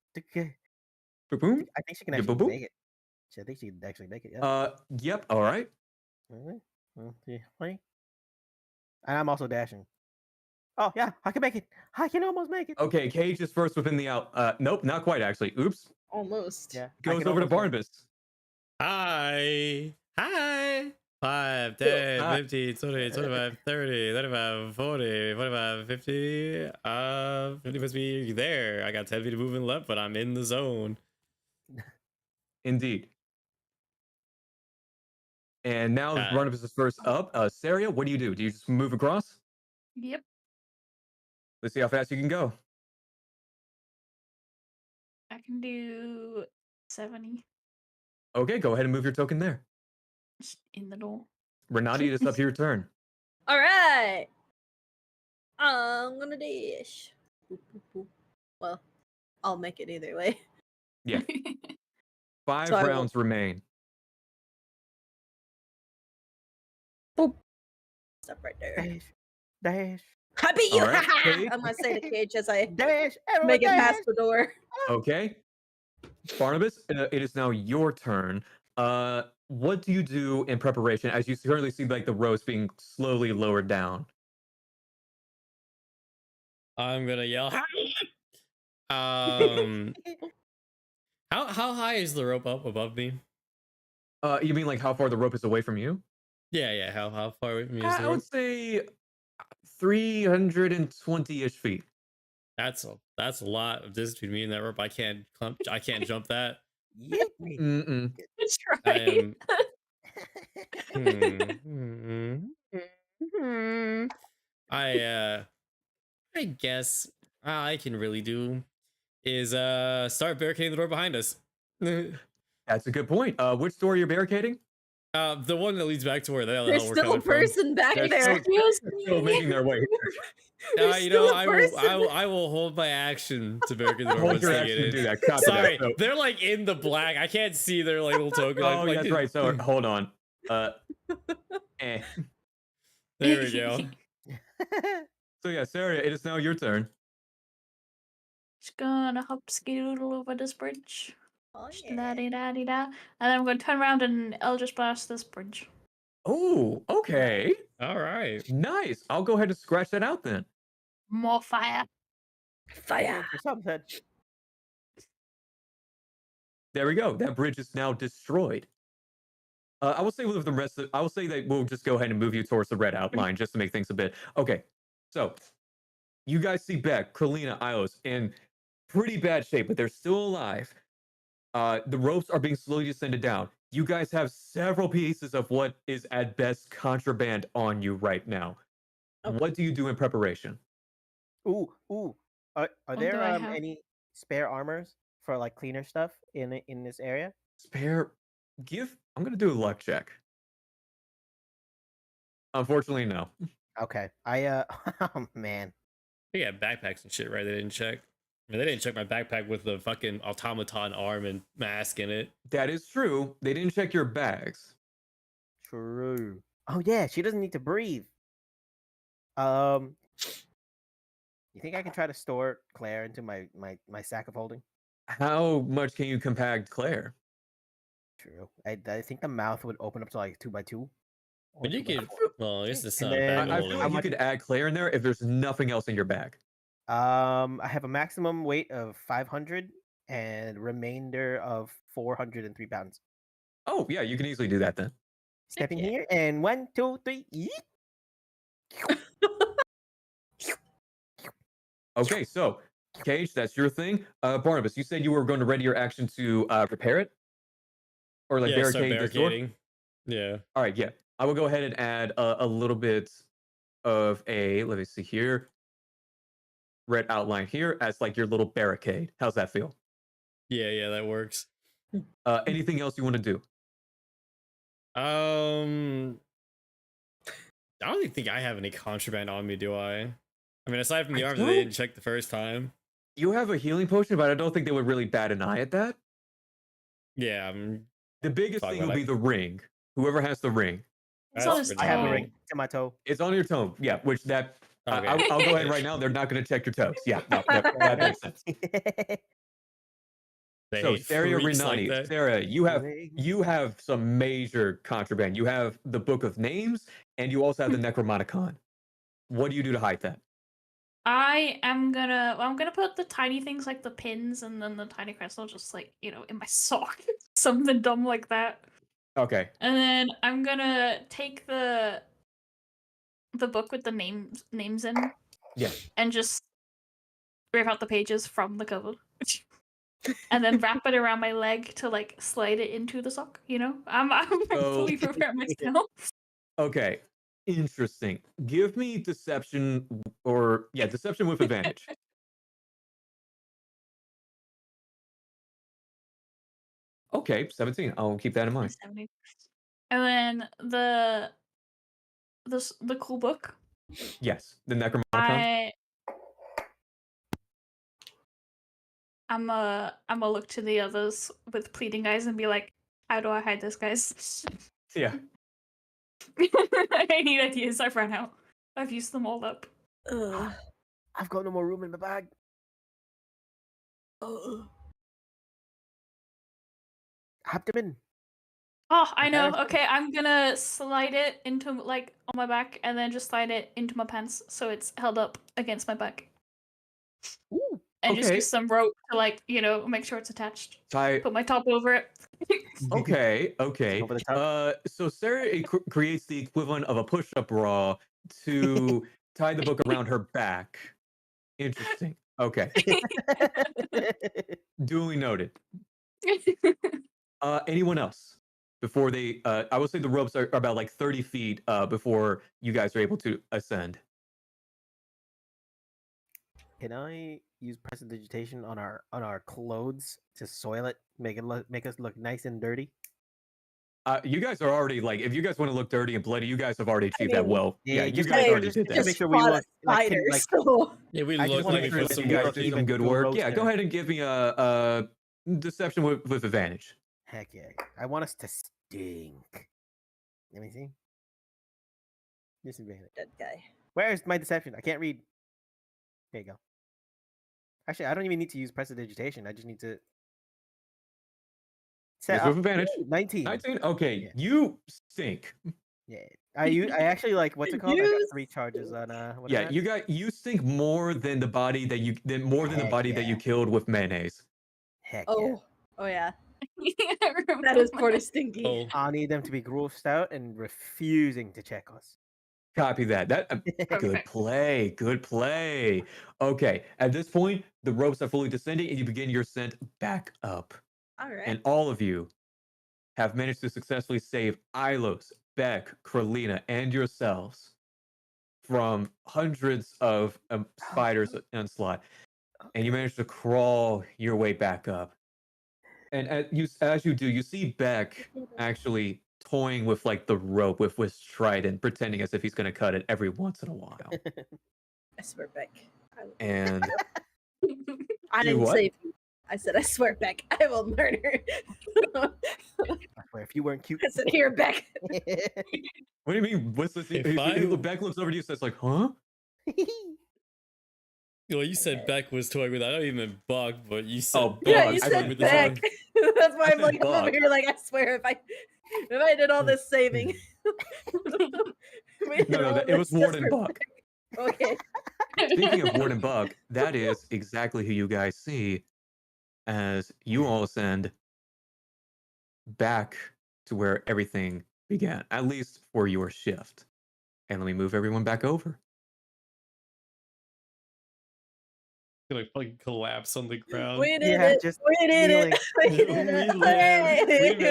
S3: Boom.
S2: I think she can
S3: Yeah,
S2: actually
S3: boop, boop.
S2: make it. I think she can actually make it. Yeah.
S3: Yep. All right.
S2: Alright. 1, 2, 3. And I'm also dashing. Oh yeah, I can make it. I can almost make it.
S3: Okay, Cage is first within the out. Nope, not quite actually. Oops.
S4: Almost.
S2: Yeah. I
S3: Goes
S2: can
S3: over to
S2: almost make it.
S3: Barnabas.
S6: Hi. 5, 10,
S3: Hi.
S6: 15, 20, 25, 30, 35, 40, 45, 50. 50 must be there. I got 10 feet of movement left, but I'm in the zone.
S3: Indeed. And now
S6: Got it.
S3: Barnabas is first up. Saria, what do? Do you just move across?
S5: Yep.
S3: Let's see how fast you can go.
S5: I can do 70
S3: Okay, go ahead and move your token there.
S5: just in the door.
S3: Renati, it is up to your turn.
S4: All right. I'm gonna dash. Boop, boop, boop. Well, I'll make it either way.
S3: Yeah. 5
S4: So I will-
S3: rounds remain.
S4: Boop. Stop right there.
S2: Dash, dash,
S4: I beat you!
S3: All right, Cage.
S4: I'm gonna say to Cage as I
S2: dash. Everyone
S4: make it
S2: dash.
S4: past the door.
S3: Okay. Barnabas, it is now your turn. What do you do in preparation as you currently see like the roast being slowly lowered down?
S6: I'm gonna yell. How high is the rope up above me?
S3: You mean like how far the rope is away from you?
S6: Yeah. How far away from me is the
S3: I would
S6: rope?
S3: say 320-ish feet.
S6: That's a lot of distance between me and that rope. I can't jump that.
S2: Yeet me.
S3: Mm-mm.
S5: That's
S6: I
S5: right.
S6: am. I guess all I can really do is start barricading the door behind us.
S3: That's a good point. Which door are you barricading?
S6: The one that leads back to where the hell
S4: There's
S6: we're
S4: still a
S6: coming from.
S4: person back
S3: They're
S4: there.
S3: still making their way here.
S4: There's
S6: You know,
S4: still a person.
S6: I will hold my action to barricade the door
S3: Hold
S6: once
S3: your
S6: they
S3: action
S6: get
S3: to
S6: in.
S3: do that. Copy
S6: Sorry,
S3: that. So,
S6: they're like in the black. I can't see their like little token.
S3: oh, yeah, that's right. So hold on. Eh.
S6: There we go.
S3: So yeah, Sarah, it is now your turn.
S5: Just gonna hop skedoodle over this bridge.
S4: Oh,
S5: Da da da da. And then I'm gonna turn around and Eldritch Blast this bridge.
S3: Oh, okay.
S6: All right.
S3: Nice. I'll go ahead and scratch that out then.
S5: More fire.
S4: Fire.
S2: For some said.
S3: There we go. That bridge is now destroyed. I will say with the rest of, I will say that we'll just go ahead and move you towards the red outline just to make things a bit. Okay. So you guys see Beck, Kralina, Ios in pretty bad shape, but they're still alive. The ropes are being slowly descended down. You guys have several pieces of what is at best contraband on you right now.
S4: Okay.
S3: What do you do in preparation?
S2: Ooh. Are
S5: What
S2: there
S5: do I have?
S2: any spare armors for like cleaner stuff in this area?
S3: Spare. I'm gonna do a luck check. Unfortunately, no.
S2: Okay. Oh man.
S6: They got backpacks and shit, right? They didn't check. I mean, they didn't check my backpack with the fucking automaton arm and mask in it.
S3: That is true. They didn't check your bags.
S2: True. Oh yeah, she doesn't need to breathe. You think I can try to store Claire into my sack of holding?
S3: How much can you compact Claire?
S2: True. I think the mouth would open up to like 2x2.
S6: But you could. Well, I guess it's
S2: And
S6: not a
S2: then-
S6: bag
S3: I
S6: of
S3: feel
S6: holding.
S3: like you
S2: much-
S3: could add Claire in there if there's nothing else in your bag.
S2: I have a maximum weight of 500 and remainder of 403 pounds.
S3: Oh yeah, you can easily do that then.
S2: Stepping
S5: yeah.
S2: here and 1, 2, 3. Yeet.
S3: Okay, so Cage, that's your thing. Barnabas, you said you were going to ready your action to prepare it, or like
S6: Yeah, start
S3: barricade this door.
S6: barricading. Yeah.
S3: All right, yeah. I will go ahead and add a little bit of a, let me see here, red outline here as like your little barricade. How's that feel?
S6: Yeah, that works.
S3: Anything else you want to do?
S6: I don't even think I have any contraband on me, do I? I mean, aside from the
S3: I
S6: arms that they
S3: don't-
S6: didn't check the first time.
S3: You have a healing potion, but I don't think they would really bat an eye at that.
S6: Yeah,
S3: The biggest
S6: Fuck,
S3: thing
S6: man,
S3: will
S6: I-
S3: be the ring. Whoever has the ring.
S5: It's
S6: That's
S5: on his
S6: pretty
S2: I have a
S6: cool.
S2: ring to my toe.
S3: It's on your toe. Yeah, which that
S6: Okay.
S3: I'll go ahead right now. They're not going to check your toes. Yeah, no, that makes sense.
S6: They
S3: So
S6: hate
S3: Sarah
S6: freaks like
S3: Rinani,
S6: that.
S3: Sarah, you have some major contraband. You have the Book of Names, and you also have the Necromonicon. What do you do to hide that?
S5: I'm gonna put the tiny things like the pins and then the tiny crystal just like, in my sock. Something dumb like that.
S3: Okay.
S5: And then I'm gonna take the book with the names in.
S3: Yeah.
S5: And just rip out the pages from the cover. And then wrap it around my leg to like slide it into the sock, I'm
S3: So-
S5: fully prepared myself.
S3: Okay. Interesting. Give me deception deception with advantage. Okay, 17. I'll keep that in mind.
S5: 70. And then the cool book.
S3: Yes, the Necromonicon.
S5: I'm a look to the others with pleading eyes and be like, how do I hide this, guys?
S3: Yeah.
S5: I need ideas. I've run out. I've used them all up.
S4: Ugh.
S2: I've got no more room in my bag.
S4: Ugh.
S2: Abdomen.
S5: Oh, I know.
S2: Embarrassing.
S5: Okay, I'm gonna slide it into like on my back and then just slide it into my pants so it's held up against my back.
S2: Ooh.
S5: And just
S3: Okay.
S5: use some rope to like, make sure it's attached.
S3: Ty,
S5: Put my top over it.
S3: okay.
S2: Over the top.
S3: So Sarah creates the equivalent of a push-up bra to tie the book around her back. Interesting. Okay. Duly noted. Anyone else? Before they, I would say the ropes are about like 30 feet before you guys are able to ascend.
S2: Can I use prestidigitation on our clothes to soil it, make us look nice and dirty?
S3: You guys are already like, if you guys want to look dirty and bloody, you guys have already achieved that
S4: mean,
S3: well. Yeah, you
S2: just
S3: guys
S4: hey,
S3: already
S2: just-
S3: did
S2: just
S3: that.
S2: make sure we
S4: fought a
S2: look like,
S4: spider,
S2: like
S6: Yeah, we
S2: I just
S6: look
S2: wanna
S6: like
S2: make
S6: we
S2: sure
S6: put
S2: that
S6: some
S3: you guys
S6: work
S3: did
S6: in.
S3: some
S2: even
S3: good
S2: go
S3: work.
S2: roast
S3: Yeah, go
S2: there.
S3: ahead and give me a deception with advantage.
S2: Heck yeah. I want us to stink. Let me see. Disadvantage.
S4: Dead guy.
S2: Where's my deception? I can't read. There you go. Actually, I don't even need to use prestidigitation. I just need to set
S3: Yes, with
S2: up
S3: advantage.
S2: 19.
S3: 19. Okay,
S2: Yeah.
S3: you stink.
S2: Yeah. I actually like what's it called? I got
S4: You
S2: 3 charges on what is
S3: Yeah,
S2: that?
S3: you stink more than the body that you the
S2: Heck
S3: body that you
S2: yeah.
S3: killed with mayonnaise.
S2: Heck
S4: Oh, oh yeah.
S5: I
S4: That is
S5: remember
S4: pretty stinky.
S6: Oh,
S2: yeah. I need them to be grossed out and refusing to check us.
S3: Copy that. Good
S5: Perfect.
S3: play. Good play. Okay, at this point, the ropes are fully descending, and you begin your ascent back up.
S4: All right.
S3: And all of you have managed to successfully save Ilos, Beck, Kralina, and yourselves from hundreds of spiders onslaught. And you manage to crawl your way back up. And as you do, you see Beck actually toying with like the rope with his trident, pretending as if he's going to cut it every once in a while.
S4: I swear, Beck.
S3: And
S4: I
S3: You
S4: didn't
S3: what?
S4: say. I said, I swear, Beck. I will murder.
S2: I swear, if you weren't cute.
S4: I said, here, Beck.
S3: what do you mean? What's this?
S6: If I-
S3: Beck looks over to you and says, like, huh?
S6: well, you said Beck was toying with. I don't even meant Buck, but you said
S3: Oh,
S6: Buck
S4: Yeah,
S3: Buck.
S4: you
S3: I
S4: said
S6: with
S4: Beck.
S6: his
S4: That's why
S3: I
S4: I'm like,
S3: said
S4: I'm over
S3: Buck.
S4: here like, I swear, if I did all this saving. We did
S3: No,
S4: all
S3: it
S4: this
S3: was
S4: just
S3: Warden
S4: for
S3: Buck.
S4: Beck. Okay.
S3: Speaking of Warden Buck, that is exactly who you guys see as you all ascend back to where everything began, at least for your shift. And let me move everyone back over.
S6: gonna fucking collapse on the ground.
S4: We did
S2: Yeah,
S4: it.
S2: just
S4: We did
S2: kneeling.
S4: it. We
S6: We
S4: did it.
S6: lived. We
S4: Hooray.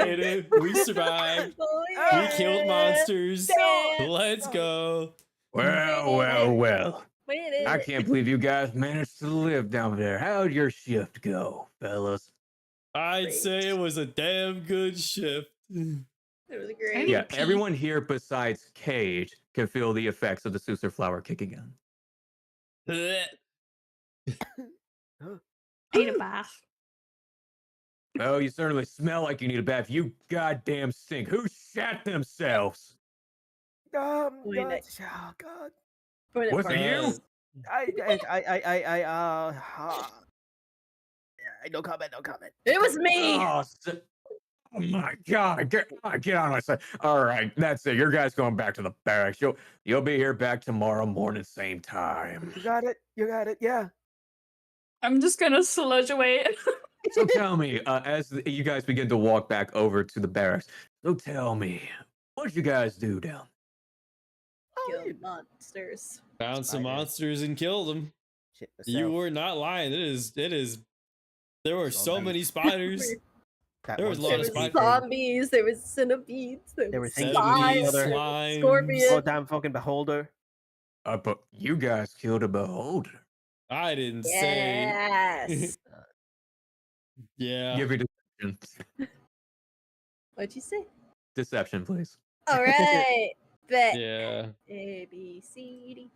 S6: made it. We survived.
S4: Oh,
S6: We killed
S4: yeah.
S6: monsters.
S4: Dance.
S6: Let's go.
S3: Well.
S4: We did
S3: I
S4: it.
S3: can't believe you guys managed to live down there. How'd your shift go, fellas?
S6: I'd
S4: Great.
S6: say it was a damn good shift.
S4: It was great.
S3: Yeah,
S5: Pee.
S3: everyone here besides Cage can feel the effects of the Susur flower kicking in.
S5: Need a bath.
S3: Oh, you certainly smell like you need a bath. You goddamn stink. Who shat themselves?
S2: God,
S4: Wait,
S2: oh God.
S4: Point at
S3: Was it
S4: Barnes.
S3: you?
S2: No comment, no comment.
S4: It was me.
S3: Oh my god, get on my side. All right, that's it. Your guy's going back to the barracks. You'll be here back tomorrow morning, same time.
S2: You got it, yeah.
S5: I'm just gonna sludge away.
S3: So tell me, as you guys begin to walk back over to the barracks, so tell me, what'd you guys do down?
S4: Kill monsters.
S6: Found some
S2: Spider.
S6: monsters and killed them.
S2: Shit
S6: You
S2: myself.
S6: were not lying. It is. There were so
S2: Zombies.
S6: many spiders.
S2: That
S6: there was
S2: one
S6: a lot of
S4: There
S2: thing.
S4: was
S6: spiders.
S4: zombies. There was centipedes. There
S2: There were
S4: was
S2: things
S6: Centipedes,
S2: eating each
S4: slimes.
S2: other.
S4: There was
S6: slime.
S4: scorpions.
S2: Goddamn fucking beholder.
S3: But you guys killed a beholder.
S6: I didn't
S4: Yes.
S6: say. Yeah.
S3: Give me deception.
S4: What'd you say?
S3: Deception, please.
S4: All right. Bet.
S6: Yeah.
S4: A, B, C, D.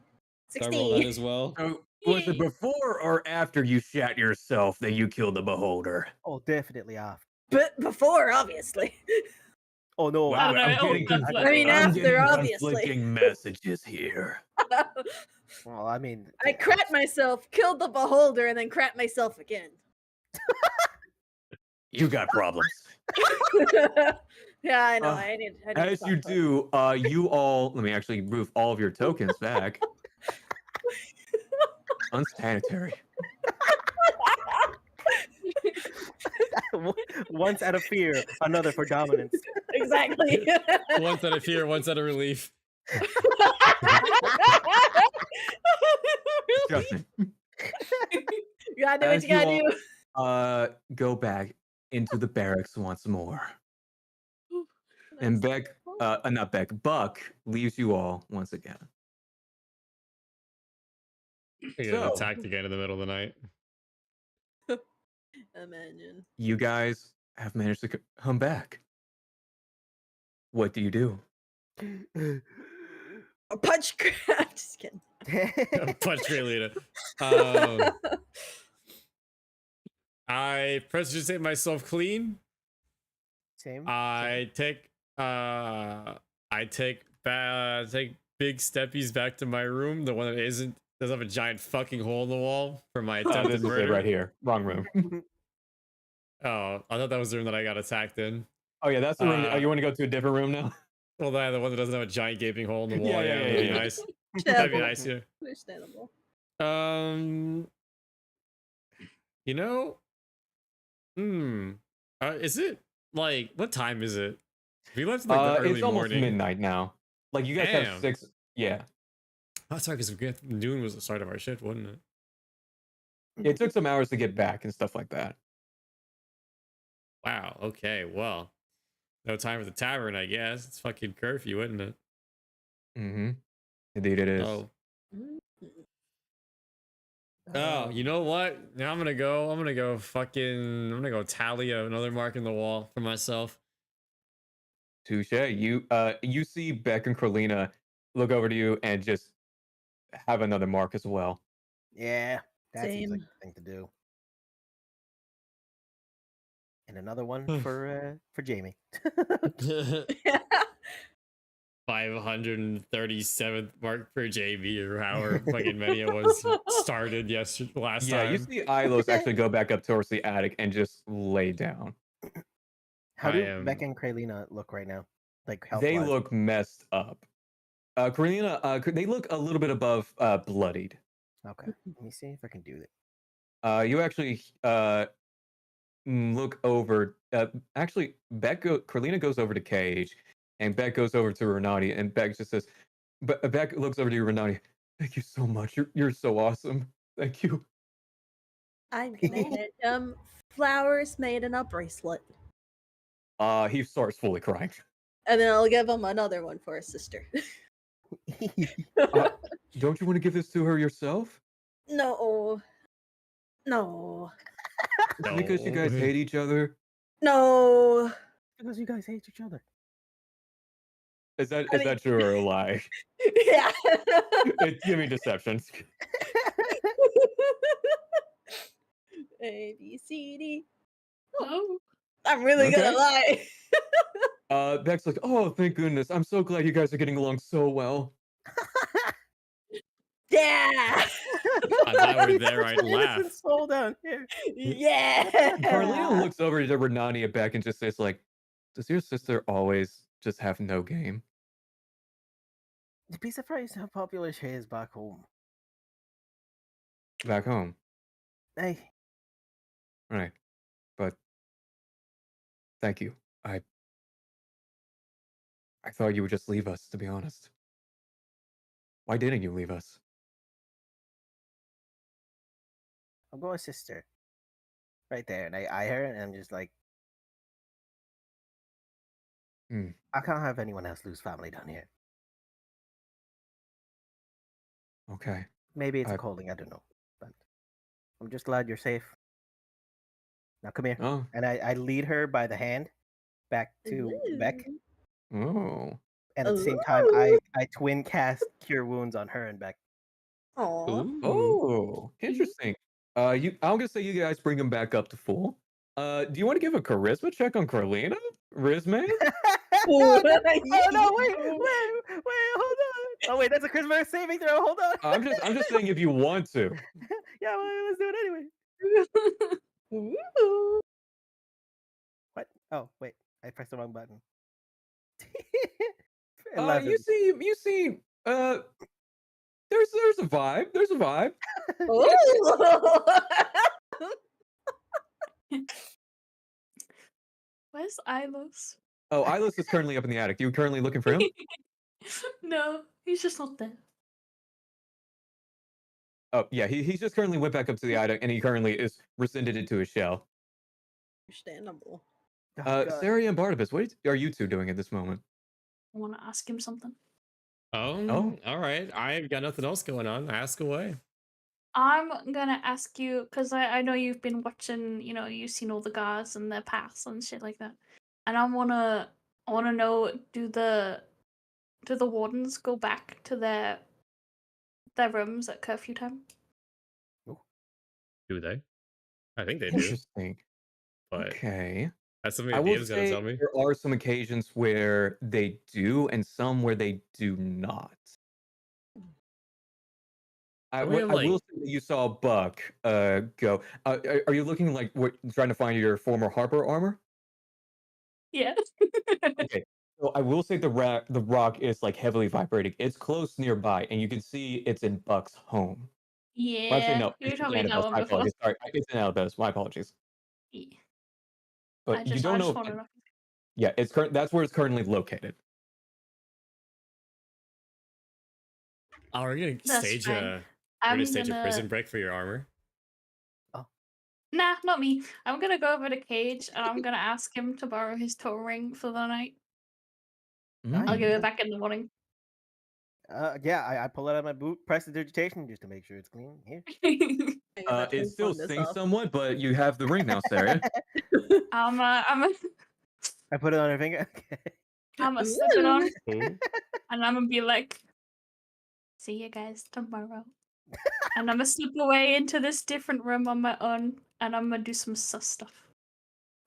S6: I roll that
S4: 16.
S6: as well.
S3: So, was it before or after you shat yourself that you killed the beholder?
S2: Oh, definitely off.
S4: But before, obviously.
S2: Oh no.
S5: I don't know,
S3: I'm
S5: it
S3: getting,
S5: opens up
S4: I mean,
S3: I'm
S4: after,
S3: getting
S4: obviously.
S3: conflicting messages here.
S2: Well, I mean,
S4: I crapped myself, killed the beholder, and then crapped myself again.
S3: You got problems.
S4: Yeah, I know.
S3: Uh,
S4: I need to
S3: As
S4: stop
S3: you
S4: that.
S3: do, you all, let me actually move all of your tokens back. Unsanitary.
S2: once out of fear, another for dominance.
S4: Exactly.
S6: Once out of fear, once out of relief.
S3: Justin,
S4: You gotta do what
S3: As
S4: you gotta
S3: you
S4: do.
S3: go back into the barracks once more. And Beck, not Beck, Buck leaves you all once again.
S6: I get
S3: So-
S6: attacked again in the middle of the night.
S4: Imagine.
S3: You guys have managed to come back. what do you do?
S4: A punch. I'm just kidding.
S6: Punch Kralina. I precipitate myself clean.
S2: Same.
S6: I take big steppies back to my room, the one that doesn't have a giant fucking hole in the wall for my attempted
S3: This is it
S6: murder.
S3: right here. Wrong room.
S6: Oh, I thought that was the room that I got attacked in.
S3: Oh yeah, that's the room. You want to go to a different room now?
S6: Well, the one that doesn't have a giant gaping hole in the wall.
S3: Yeah,
S6: Yeah,
S3: yeah,
S6: that'd be
S3: yeah.
S6: nice. That'd be
S4: Understandable.
S6: nice. Yeah.
S4: Understandable.
S6: You know, is it like what time is it? We left like the early
S3: it's almost
S6: morning.
S3: midnight now. Like you guys
S6: Damn.
S3: have 6. Yeah,
S6: That's right, because noon was the start of our shift, wasn't it?
S3: it took some hours to get back and stuff like that.
S6: Wow. Okay. Well, no time for the tavern, I guess. It's fucking curfew, isn't it?
S3: Mm-hmm. Indeed, it is.
S6: Oh. Oh, you know what? Now I'm gonna go tally another mark in the wall for myself.
S3: Touche. You see Beck and Kralina look over to you and just have another mark as well.
S2: Yeah, that seems like
S4: Same.
S2: the thing to do. And another one for Jamie.
S6: 537th mark per JB, or however fucking many it was started last
S3: Yeah,
S6: time.
S3: you see Ilos actually go back up towards the attic and just lay down.
S2: How do
S6: am-
S2: Becca and Kralina look right now? Like
S3: They
S2: health-wise?
S3: look messed up. Kralina, they look a little bit above bloodied.
S2: Okay, let me see if I can do it.
S3: You actually look over. Actually, Kralina goes over to Cage, and Beck goes over to Renati, and Beck just says, Beck looks over to you, Renati. Thank you so much. You're so awesome. Thank you.
S4: I'm gonna hand him flowers made in a bracelet.
S3: He starts fully crying.
S4: And then I'll give him another one for his sister.
S3: Don't you want to give this to her yourself?
S4: No. No.
S3: Because you guys hate each other.
S4: No.
S2: Because you guys hate each other.
S3: Is that
S4: I mean-
S3: that true or a lie?
S4: Yeah.
S3: Give me deception.
S4: A, B, C, D.
S5: Oh.
S4: I'm really
S3: Okay.
S4: gonna lie.
S3: Beck's like, oh, thank goodness. I'm so glad you guys are getting along so well.
S4: Yeah.
S6: I thought we were there, I'd laugh.
S2: Innocent soul down here.
S4: Yeah.
S3: Carlina looks over to Renati and Beck and just says, like, does your sister always just have no game?
S2: You'd be surprised how popular she is back home.
S3: Back home.
S2: Hey,
S3: Right. But thank you. I thought you would just leave us, to be honest. Why didn't you leave us?
S2: I'll go with sister. Right there. And I eye her and I'm just like,
S3: Hmm.
S2: I can't have anyone else lose family down here.
S3: Okay.
S2: Maybe it's a
S3: I-
S2: calling, I don't know. But I'm just glad you're safe. Now come here.
S3: Oh.
S2: And I lead her by the hand back to Beck.
S3: Oh.
S2: And at the same time, I twin cast Cure Wounds on her and Beck.
S4: Aw.
S3: Oh, interesting. I'm gonna say you guys bring him back up to full. Do you want to give a charisma check on Carlina? Rizman?
S2: Oh no, wait, hold on. Oh wait, that's a Charisma saving throw. Hold on.
S3: I'm just saying if you want to.
S2: Yeah, well, let's do it anyway.
S4: Ooh.
S2: What? Oh wait, I pressed the wrong button.
S3: You see, there's a vibe. There's a vibe.
S4: Ooh.
S5: Where's Ilos?
S3: Oh, Ilos is currently up in the attic. You currently looking for him?
S5: No, he's just not there.
S3: Oh, yeah, he just currently went back up to the attic, and he currently is rescinded into his shell.
S4: Understandable.
S2: Oh, God.
S3: Sari and Barnabas, what are you two doing at this moment?
S5: I want to ask him something.
S6: Oh, all right. I've got nothing else going on. Ask away.
S5: I'm gonna ask you because I know you've been watching. You know, you've seen all the guards and their paths and shit like that, and I wanna I want to know, do the wardens go back to their rooms at curfew time?
S6: Do they? I think they do.
S3: Interesting.
S6: But
S3: Okay.
S6: that's something
S3: I
S6: the
S3: will
S6: DM's gonna
S3: say
S6: tell me.
S3: there are some occasions where they do, and some where they do not. I
S6: We have,
S3: will
S6: like-
S3: say that you saw Buck go. Are you looking like trying to find your former Harper armor?
S5: Yeah.
S3: Okay. So I will say the rock is like heavily vibrating. It's close nearby, and you can see it's in Buck's home.
S5: Yeah.
S3: Well, actually, no,
S5: You
S3: it's
S5: told
S3: in
S5: me that
S3: Annabelle's.
S5: one
S3: My
S5: before.
S3: apologies. Sorry, it's in Annabelle's. My apologies.
S5: Yeah.
S3: But
S5: I
S3: you
S5: just
S3: don't know.
S5: want to know.
S3: Yeah, it's that's where it's currently located.
S6: Oh, we're gonna
S5: That's
S6: stage
S5: fine.
S6: a
S5: I'm
S6: stage a
S5: gonna.
S6: prison break for your armor.
S5: Nah, not me. I'm gonna go over to Cage and I'm gonna ask him to borrow his toe ring for the night. I'll give it back in the morning.
S2: Yeah, I pull it out of my boot, press the digitation just to make sure it's clean. Here.
S4: I gotta
S3: It
S4: turn
S3: still
S4: this
S3: stings
S4: off.
S3: somewhat, but you have the ring now, Sarah.
S5: I'm
S2: I put it on her finger. Okay.
S5: gonna slip it on
S6: Ooh.
S5: and I'm gonna be like, see you guys tomorrow. And I'm gonna slip away into this different room on my own and I'm gonna do some sus stuff.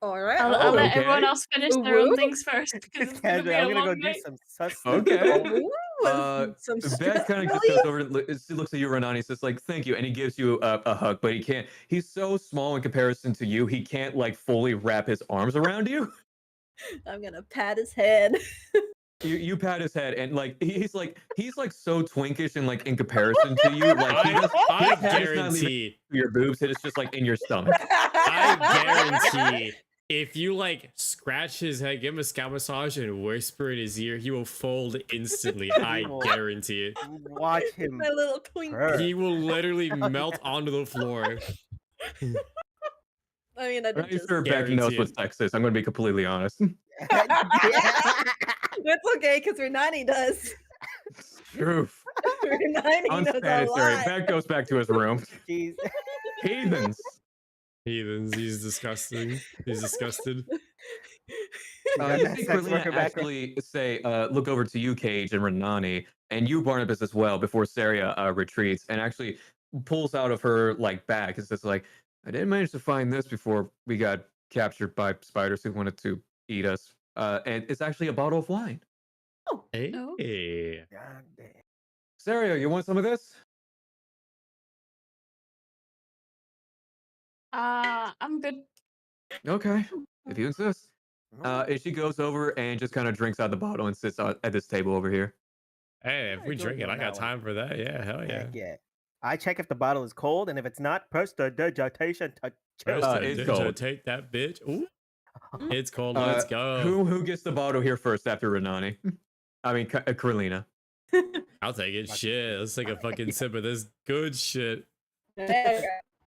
S4: All right.
S5: I'll let
S3: okay.
S5: everyone else finish their own
S4: Woo.
S5: things first because it's gonna be
S2: I'm
S5: a
S2: gonna go
S5: long
S2: do
S5: night.
S2: some sus stuff.
S3: Okay.
S4: Some
S3: Beth kind of just goes over and looks at you, Renani. He says, like, thank you. And he gives you a hug, but he can't. He's so small in comparison to you. He can't, like, fully wrap his arms around you.
S4: I'm gonna pat his head.
S3: You pat his head, and, like, he's like so twinkish and, like, in comparison to you. Like,
S6: I
S3: his head is not even
S6: guarantee.
S3: to your boobs. It is just, like, in your stomach.
S6: I guarantee. If you like scratch his head, give him a scalp massage, and whisper in his ear, he will fold instantly. I guarantee it.
S2: Watch him.
S4: My little twink.
S2: purr.
S6: He will literally melt onto the floor.
S4: I mean, I did
S3: I'm
S4: just.
S3: sure Beck knows
S6: guarantee
S3: what
S6: it.
S3: sex is. I'm going to be completely honest.
S4: That's okay, because Renani does.
S3: Truth.
S4: Renani knows a
S3: Unsanitary.
S4: lot.
S3: Beck goes back to his room.
S2: Jeez.
S3: Heathens.
S6: Heathens, he's disgusting. He's disgusted.
S2: got
S3: You
S2: that
S3: see
S2: sex
S3: Corlina
S2: worker back.
S3: actually say, look over to you, Cage, and Renani, and you, Barnabas, as well, before Saria retreats, and actually pulls out of her, like, bag. It's just like, I didn't manage to find this before we got captured by spiders who wanted to eat us. And it's actually a bottle of wine.
S6: Hey.
S5: Oh.
S2: God damn.
S3: Saria, you want some of this?
S5: I'm good.
S3: Okay, if you insist. And she goes over and just kind of drinks out the bottle and sits at this table over here.
S6: Hey, if
S2: I
S6: we
S2: told
S6: drink
S2: you
S6: it,
S2: on
S6: I got
S2: that one.
S6: time for that. Yeah, hell yeah.
S2: Heck yeah. I check if the bottle is cold, and if it's not, press the digitation.
S6: First,
S3: It's cold.
S6: take that bitch. Ooh, it's cold. Let's go.
S3: Who gets the bottle here first after Renani? I mean, Carolina.
S6: I'll take it. Shit, let's take a fucking sip of this good shit.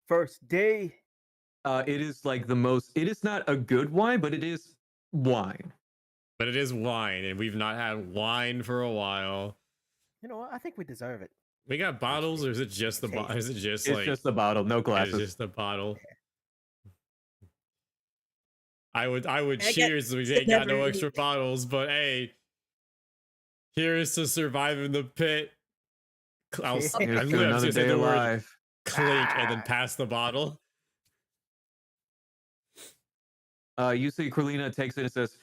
S2: First day.
S3: It is like the most. It is not a good wine, but it is wine.
S6: But it is wine, and we've not had wine for a while.
S2: You know what? I think we deserve it.
S6: We got bottles, or is it just the bottle? Is it just
S3: It's
S6: like
S3: just the bottle, no
S6: it's
S3: glasses.
S6: just the bottle? I would
S4: I get
S6: cheers. We ain't got no
S4: never
S6: extra bottles, but hey, here's to surviving the pit. I'm
S3: Here's
S6: literally
S3: to
S6: just
S3: another
S6: gonna say
S3: day
S6: the word
S3: alive.
S6: clink and then pass the bottle.
S3: You see, Carolina takes it and says,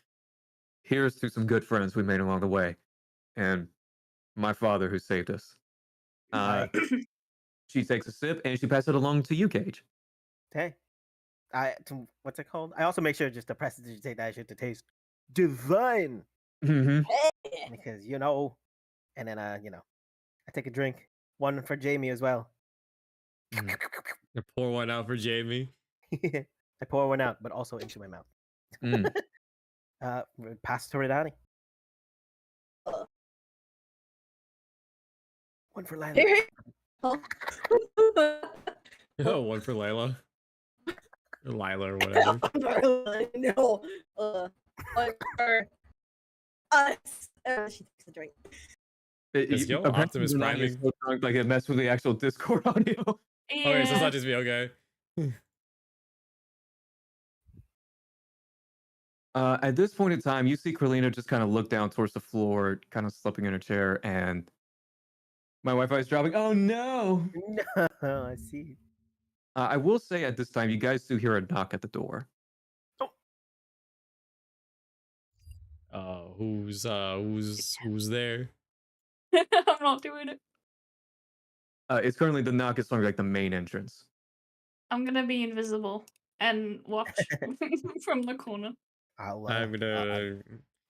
S3: "Here's to some good friends we made along the way, and my father who saved us." She takes a sip and she passes it along to you, Cage.
S2: Hey. What's it called? I also make sure just to press the digitate that shit to taste divine.
S3: Mm-hmm.
S2: Because, and then, I take a drink. One for Jamie as well.
S6: I pour one out for Jamie.
S2: I pour one out, but also into my mouth.
S3: Mm.
S2: Pass to Redani. One for Lila.
S4: Here. Oh.
S6: Oh, one for Layla. Or Lila or whatever.
S4: No. One for us. She takes a drink.
S6: Yo,
S3: Apparently
S6: Optimus
S3: Renani
S6: Priming.
S3: is so drunk, like it messed with the actual Discord audio.
S6: Okay, so it's not just me. Okay.
S3: At this point in time, you see Carlina just kind of look down towards the floor, kind of slipping in her chair, and my Wi-Fi is dropping. Oh no!
S2: No, I see.
S3: I will say at this time, you guys do hear a knock at the door.
S6: Who's there?
S5: I'm not doing it.
S3: It's currently the knock is from like the main entrance.
S5: I'm gonna be invisible and watch from the corner.
S6: I'm gonna.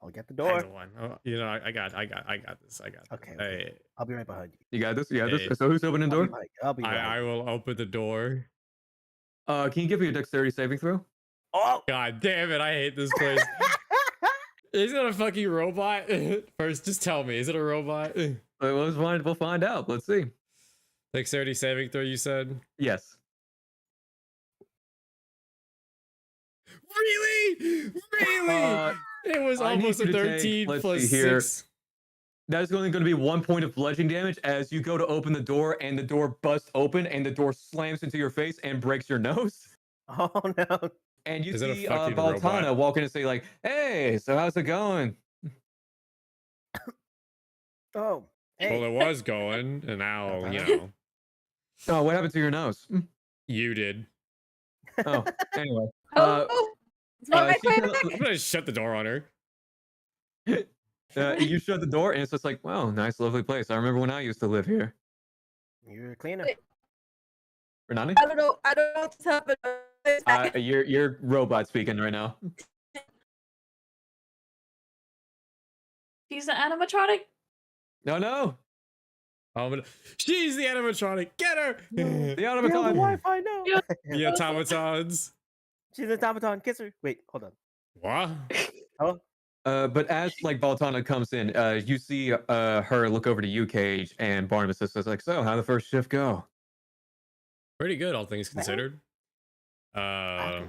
S2: I'll get the
S6: I
S2: door.
S6: know one. Oh, you know, I got this. I got this.
S2: Okay,
S6: Hey,
S2: I'll be right behind you.
S3: You got this? You got
S6: Hey.
S3: this? So who's opening the
S2: I'll be
S3: door?
S2: behind you. I'll be behind
S6: I
S2: you.
S6: will open the door.
S3: Can you give me a dexterity saving throw?
S2: Oh!
S6: God damn it! I hate this place. Is it a fucking robot? First, just tell me. Is it a robot?
S3: We'll find out. Let's see.
S6: Dexterity saving throw. You said.
S3: Yes.
S6: Really? Really? It was
S3: I need
S6: almost
S3: you
S6: a
S3: to take-
S6: 13
S3: let's
S6: plus
S3: see here.
S6: 6.
S3: That is only going to be 1 point of bludgeoning damage as you go to open the door and the door busts open and the door slams into your face and breaks your nose.
S2: Oh no!
S3: And you
S6: Is it a
S3: see
S6: fucking
S3: Baltana
S6: robot?
S3: walk in and say like, "Hey, so how's it going?"
S2: Oh, hey!
S6: Well, it was going, and now, you know,
S3: Oh, what happened to your nose?
S6: you did.
S3: Oh, anyway.
S4: Oh, it's not my
S3: she
S4: way
S3: kinda-
S4: back.
S6: I'm gonna shut the door on her.
S3: you shut the door and it's just like, wow, nice, lovely place. I remember when I used to live here.
S2: You're a cleaner.
S4: Wait.
S3: Renani?
S4: I don't know what's happened.
S3: You're robot speaking right now.
S5: She's an animatronic.
S3: No.
S6: She's the animatronic. Get her.
S3: The
S2: Yeah, the
S3: automaton.
S2: Wi-Fi, no.
S5: Yeah.
S6: The automatons.
S2: She's an automaton. Kiss her. Wait, hold on.
S6: What?
S2: Oh,
S3: But as like Baltana comes in, you see her look over to you, Cage, and Barnabas says like, "So, how'd the first shift go?"
S6: Pretty good, all things considered.
S2: yeah.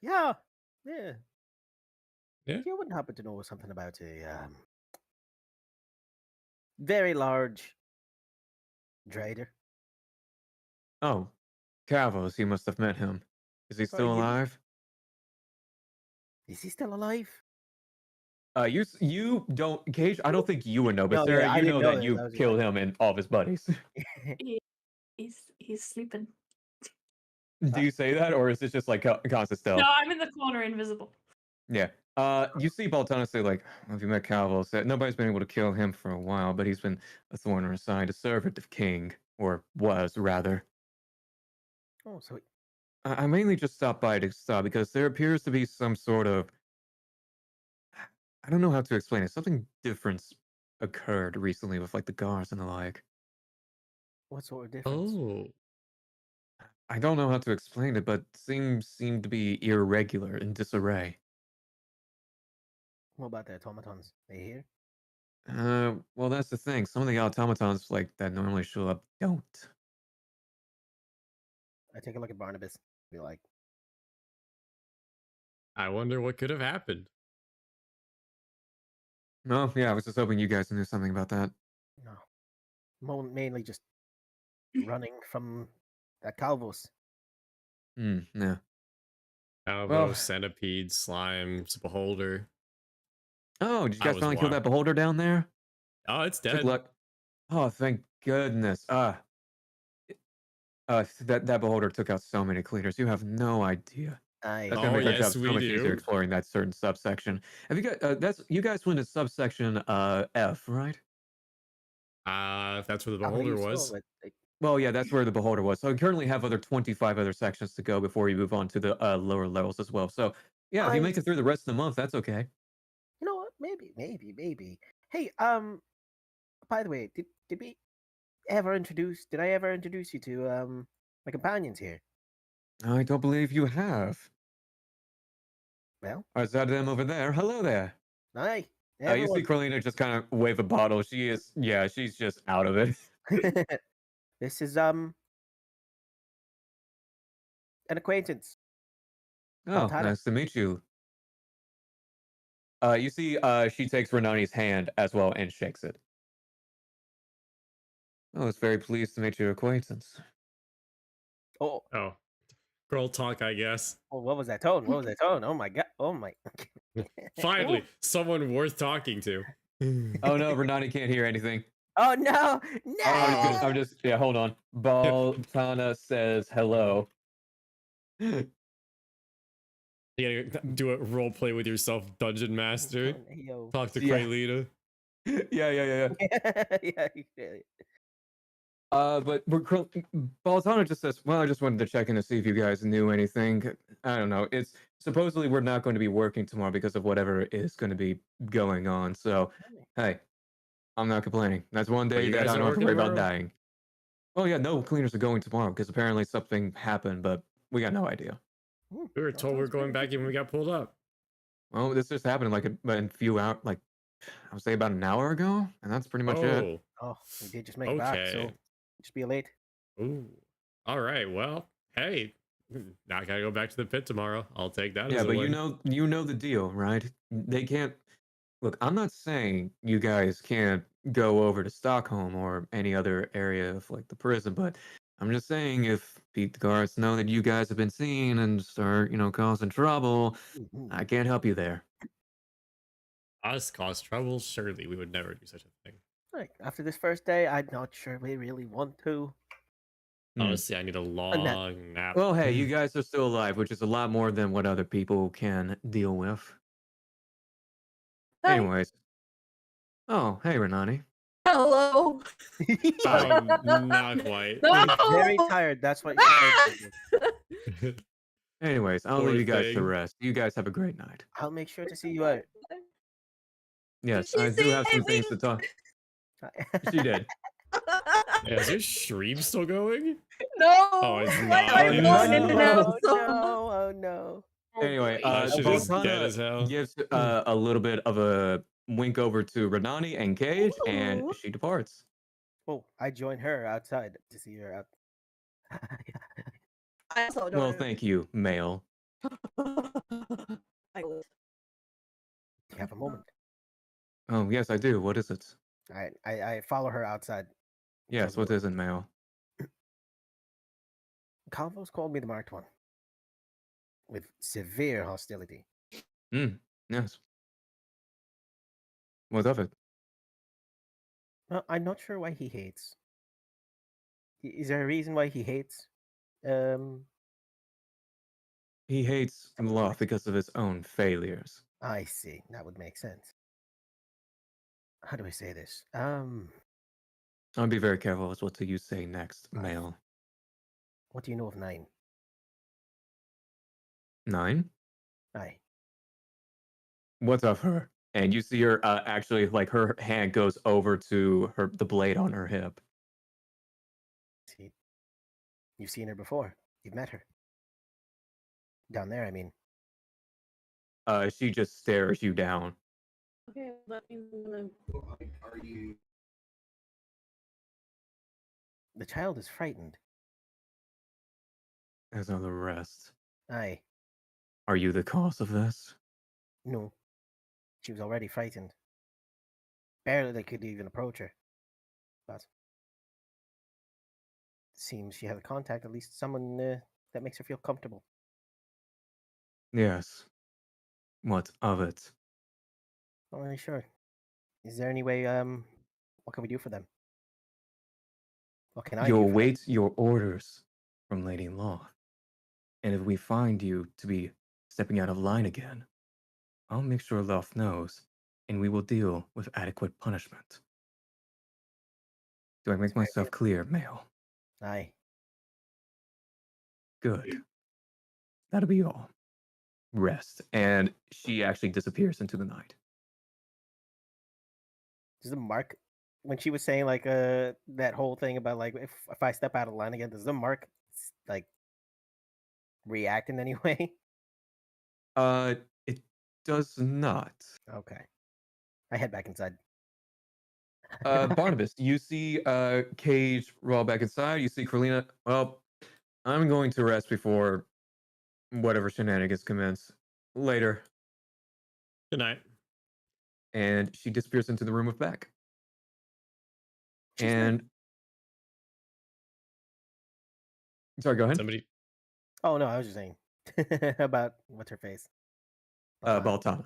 S6: Yeah.
S2: You wouldn't happen to know something about a very large Drader?
S3: Oh, Cavos, you must have met him. Is he
S2: Sorry,
S3: still
S2: you-
S3: alive?
S2: Is he still alive?
S3: You don't, Cage. I don't think you would know, but
S2: No,
S3: Sarah,
S2: yeah, I
S3: you
S2: didn't
S3: know
S2: know
S3: that
S2: that.
S3: you
S2: That was
S3: killed him and all of his buddies.
S5: He's sleeping.
S3: Do you say that, or is it just like constant stealth?
S5: No, I'm in the corner, invisible.
S3: Yeah. You see Baltana say like, "Have you met Calvo? Said nobody's been able to kill him for a while, but he's been a thorn in our side, a servant of King, or was rather."
S2: Oh, so
S3: I mainly just stopped by to stop because there appears to be some sort of, I don't know how to explain it. Something different occurred recently with like the guards and the like.
S2: what sort of difference?
S6: Oh.
S3: I don't know how to explain it, but things seem to be irregular and disarray.
S2: What about the automatons? They here?
S3: Well, that's the thing. Some of the automatons like that normally show up don't.
S2: I take a look at Barnabas. Be like,
S6: I wonder what could have happened.
S3: Oh, yeah, I was just hoping you guys knew something about that.
S2: no, mainly just running from that Calvos.
S3: Yeah.
S6: Alvo,
S3: Well-
S6: centipede, slime, beholder.
S3: Oh, did you
S6: I
S3: guys
S6: was
S3: finally kill
S6: wild.
S3: that beholder down there?
S6: Oh, it's
S3: Took
S6: dead.
S3: luck. Oh, thank goodness. That beholder took out so many cleaners. You have no idea. That's
S2: I
S3: gonna make our job
S6: yes,
S3: so
S6: we
S3: much easier
S6: do.
S3: exploring that certain subsection. Have you got you guys went to subsection F, right?
S6: If that's where the
S2: I
S6: beholder
S2: believe so,
S6: was.
S2: but, like,
S3: Well, yeah, that's where the beholder was. So I currently have other 25 other sections to go before you move on to the lower levels as well. So yeah, if you
S2: I
S3: make it through the rest of the month, that's okay.
S2: you know what? Maybe. Hey, by the way, did we ever introduce? Did I ever introduce you to my companions here?
S3: I don't believe you have.
S2: Well,
S3: Is that them over there? Hello there.
S2: hi,
S3: You see
S2: everyone.
S3: Carlina just kind of wave a bottle. She's just out of it.
S2: This is an acquaintance.
S3: Oh,
S2: Baltana.
S3: nice to meet you. You see, she takes Renani's hand as well and shakes it. Oh, it's very pleased to make your acquaintance.
S2: Oh,
S6: Oh, girl talk, I guess.
S2: what was that tone? What was that tone? Oh my god! Oh my!
S6: Finally, someone worth talking to.
S3: Oh no, Renani can't hear anything.
S2: Oh no!
S3: Oh,
S2: No!
S3: I'm just yeah. Hold on. Baltana says hello.
S6: You gotta do a role play with yourself, Dungeon Master.
S2: Yo.
S6: Talk to
S3: Yeah.
S6: Kraylita.
S3: Yeah.
S2: Yeah, you really-
S3: But Baltana just says, well, I just wanted to check in to see if you guys knew anything. I don't know. It's supposedly we're not going to be working tomorrow because of whatever is going to be going on. So, hey, I'm not complaining. That's one day
S6: you
S3: that
S6: guys
S3: I
S6: are
S3: don't have to
S6: working
S3: worry about
S6: tomorrow?
S3: dying. Oh yeah, no cleaners are going tomorrow because apparently something happened, but we got no idea.
S6: We were told we were going back in when we got pulled up.
S3: Well, this just happened like a few hours, like I would say about an hour ago, and that's pretty much it.
S2: Oh, we did just make it back, so
S6: Okay.
S2: just be late.
S6: Ooh. All right. Well, hey, now I gotta go back to the pit tomorrow. I'll take that.
S3: Yeah,
S6: as a
S3: but
S6: win.
S3: you know the deal, right? They can't look. I'm not saying you guys can't go over to Stockholm or any other area of like the prison, but I'm just saying if Pete the guards know that you guys have been seen and start, causing trouble,
S2: Mhm.
S3: I can't help you there.
S6: Us cause trouble? Surely we would never do such a thing.
S2: Like, after this first day, I'm not sure we really want to.
S6: Honestly, I need a long nap.
S3: Well, hey, you guys are still alive, which is a lot more than what other people can deal with.
S4: Hi.
S3: Anyways. Oh, hey, Renani.
S4: Hello.
S6: Not quite.
S4: No.
S2: Very tired. That's what.
S3: Anyways, I'll
S6: Poor
S3: leave you guys to
S6: thing.
S3: rest. You guys have a great night.
S2: I'll make sure to see you out.
S3: Yes,
S4: she
S3: I do
S4: say
S3: have some
S4: I
S3: things to talk. She did.
S6: Yeah, is your stream still going?
S4: No.
S6: Oh, it's
S4: Why do
S6: not.
S4: I
S6: It
S4: go in
S6: is.
S4: and out
S2: Oh
S4: so
S2: no! Oh no!
S3: Anyway,
S6: That shit is
S3: Baltana
S6: dead as hell.
S3: gives a little bit of a wink over to Renani and Cage, and
S4: Ooh.
S3: she departs.
S2: Oh, I joined her outside to see her out.
S4: I also don't.
S3: Well, thank you, male.
S4: I will.
S2: Do you have a moment?
S3: Oh, yes, I do. What is it?
S2: I follow her outside.
S3: Yes, what is it, male?
S2: Calvo's called me the Marked One. With severe hostility.
S3: Yes. What of it?
S2: Well, I'm not sure why he hates. Is there a reason why he hates?
S3: He hates Loth because of his own failures.
S2: I see. That would make sense. How do I say this?
S3: I'll be very careful as what you say next, male.
S2: What do you know of 9?
S3: 9?
S2: Aye.
S3: What's of her? And you see her actually, like, her hand goes over to the blade on her hip.
S2: See, you've seen her before. You've met her. Down there, I mean.
S3: She just stares you down.
S4: Okay, that means I'm gonna.
S2: The child is frightened.
S3: As are the rest.
S2: Aye.
S3: Are you the cause of this?
S2: No. She was already frightened. Barely they could even approach her. But seems she had a contact, at least someone that makes her feel comfortable.
S3: Yes. What of it?
S2: Not really sure. Is there any way, what can we do for them? What can I
S3: You'll
S2: do for them?
S3: await your orders from Lady Law. And if we find you to be stepping out of line again, I'll make sure Loth knows, and we will deal with adequate punishment. Do I make myself clear, male?
S2: Aye.
S3: Good. That'll be all. Rest. And she actually disappears into the night.
S2: Does the mark, when she was saying like that whole thing about like if I step out of line again, does the mark like react in any way?
S3: It does not.
S2: Okay. I head back inside.
S3: Barnabas, you see Cage roll back inside. You see Carlina. Well, I'm going to rest before whatever shenanigans commence. Later.
S6: Good night.
S3: And she disappears into the room with Beck. And sorry, go ahead.
S6: Somebody.
S2: Oh no, I was just saying about what's her face.
S3: Baltana.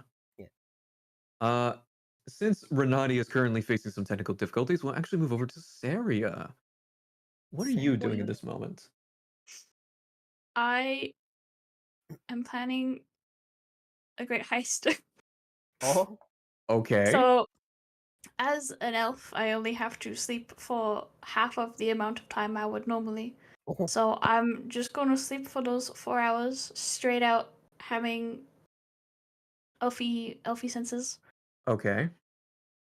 S3: Since Renati is currently facing some technical difficulties, we'll actually move over to Saria. What are you doing in
S2: Saria.
S3: this moment?
S5: I am planning a great heist.
S2: Oh,
S3: Okay.
S5: So, as an elf, I only have to sleep for half of the amount of time I would normally.
S2: oh.
S5: So I'm just gonna sleep for those 4 hours straight out, having elfie senses,
S3: Okay.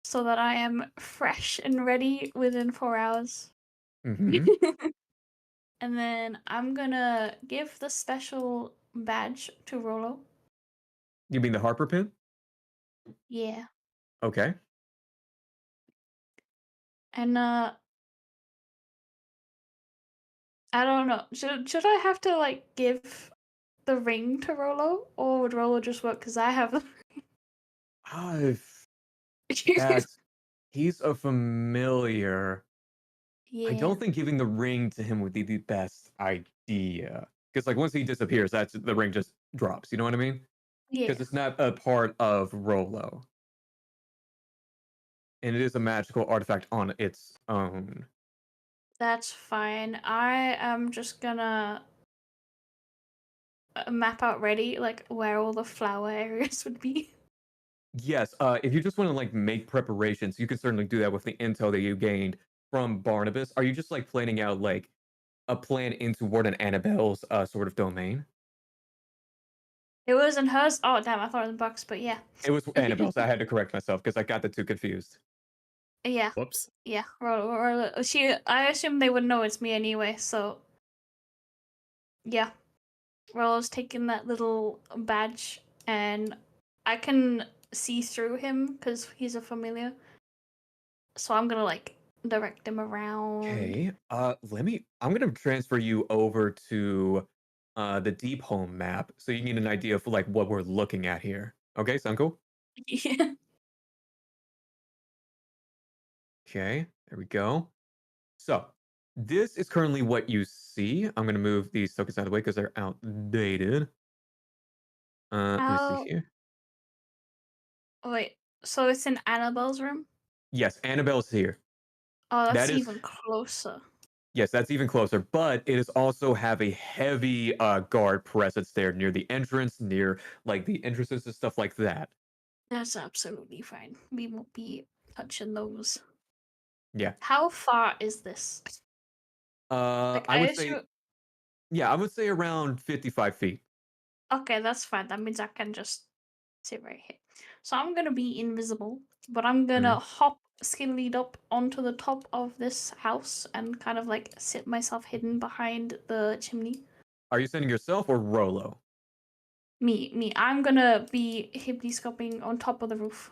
S5: so that I am fresh and ready within 4 hours.
S3: hmm
S5: And then I'm gonna give the special badge to Rolo.
S3: You mean the Harper pin?
S5: Yeah.
S3: Okay.
S5: And I don't know. Should I have to like give the ring to Rolo, or would Rolo just work because I have the
S3: That's he's a familiar. I
S5: Yeah.
S3: don't think giving the ring to him would be the best idea. Because like once he disappears, that's the ring just drops. You know what I mean?
S5: Yeah.
S3: Because it's not a part of Rolo. And it is a magical artifact on its own.
S5: That's fine. I am just gonna map out ready like where all the flower areas would be.
S3: Yes, if you just want to like make preparations, you can certainly do that with the intel that you gained from Barnabas. Are you just like planning out like a plan into Warden Annabelle's sort of domain?
S5: It was in hers. Oh damn! I thought it was in Bucks, but yeah.
S3: It was Annabelle's. I had to correct myself because I got the two confused.
S5: Yeah.
S1: Whoops.
S5: Yeah. I assume they would know it's me anyway. So yeah, Rolo's taking that little badge, and I can see through him because he's a familiar. So I'm gonna like direct him around.
S3: Okay. I'm gonna transfer you over to the deep home map so you can get an idea of like what we're looking at here. Okay, sound cool?
S5: Yeah.
S3: Okay, there we go. So this is currently what you see. I'm gonna move these tokens out of the way because they're outdated. Let me see
S5: How?
S3: here.
S5: Oh, wait. So it's in Annabelle's room?
S3: Yes, Annabelle's here.
S5: Oh, that's
S3: That is
S5: even closer.
S3: yes, that's even closer. But it is also have a heavy guard presence there near the entrance, near like the entrances and stuff like that.
S5: That's absolutely fine. We won't be touching those.
S3: Yeah.
S5: How far is this? Like,
S3: I
S5: I
S3: would say
S5: assume.
S3: yeah, I would say around 55 feet.
S5: Okay, that's fine. That means I can just sit right here. So I'm gonna be invisible, but I'm gonna hop skin lead up onto the top of this house and kind of like sit myself hidden behind the chimney.
S3: Are you sending yourself or Rolo?
S5: Me. I'm gonna be hippity-scopping on top of the roof.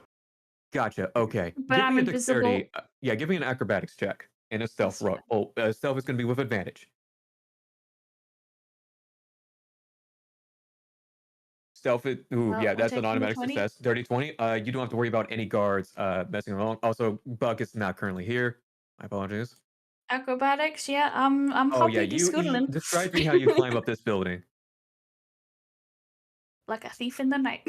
S3: Gotcha. Okay.
S5: But
S3: Give
S5: I'm
S3: me a
S5: invisible.
S3: dexterity. Yeah, give me an acrobatics check and a stealth
S5: That's
S3: roll.
S5: fine.
S3: Oh, stealth is going to be with advantage. Stealth is, ooh,
S5: Well,
S3: yeah,
S5: I'm
S3: that's an
S5: taking the
S3: automatic
S5: 20.
S3: success. Dirty 20. You don't have to worry about any guards messing along. Also, Buck is not currently here. My apologies.
S5: Acrobatics, yeah, I'm
S3: Oh yeah,
S5: hoppity
S3: you
S5: scoodling.
S3: describe to me how you climb up this building.
S5: Like a thief in the night.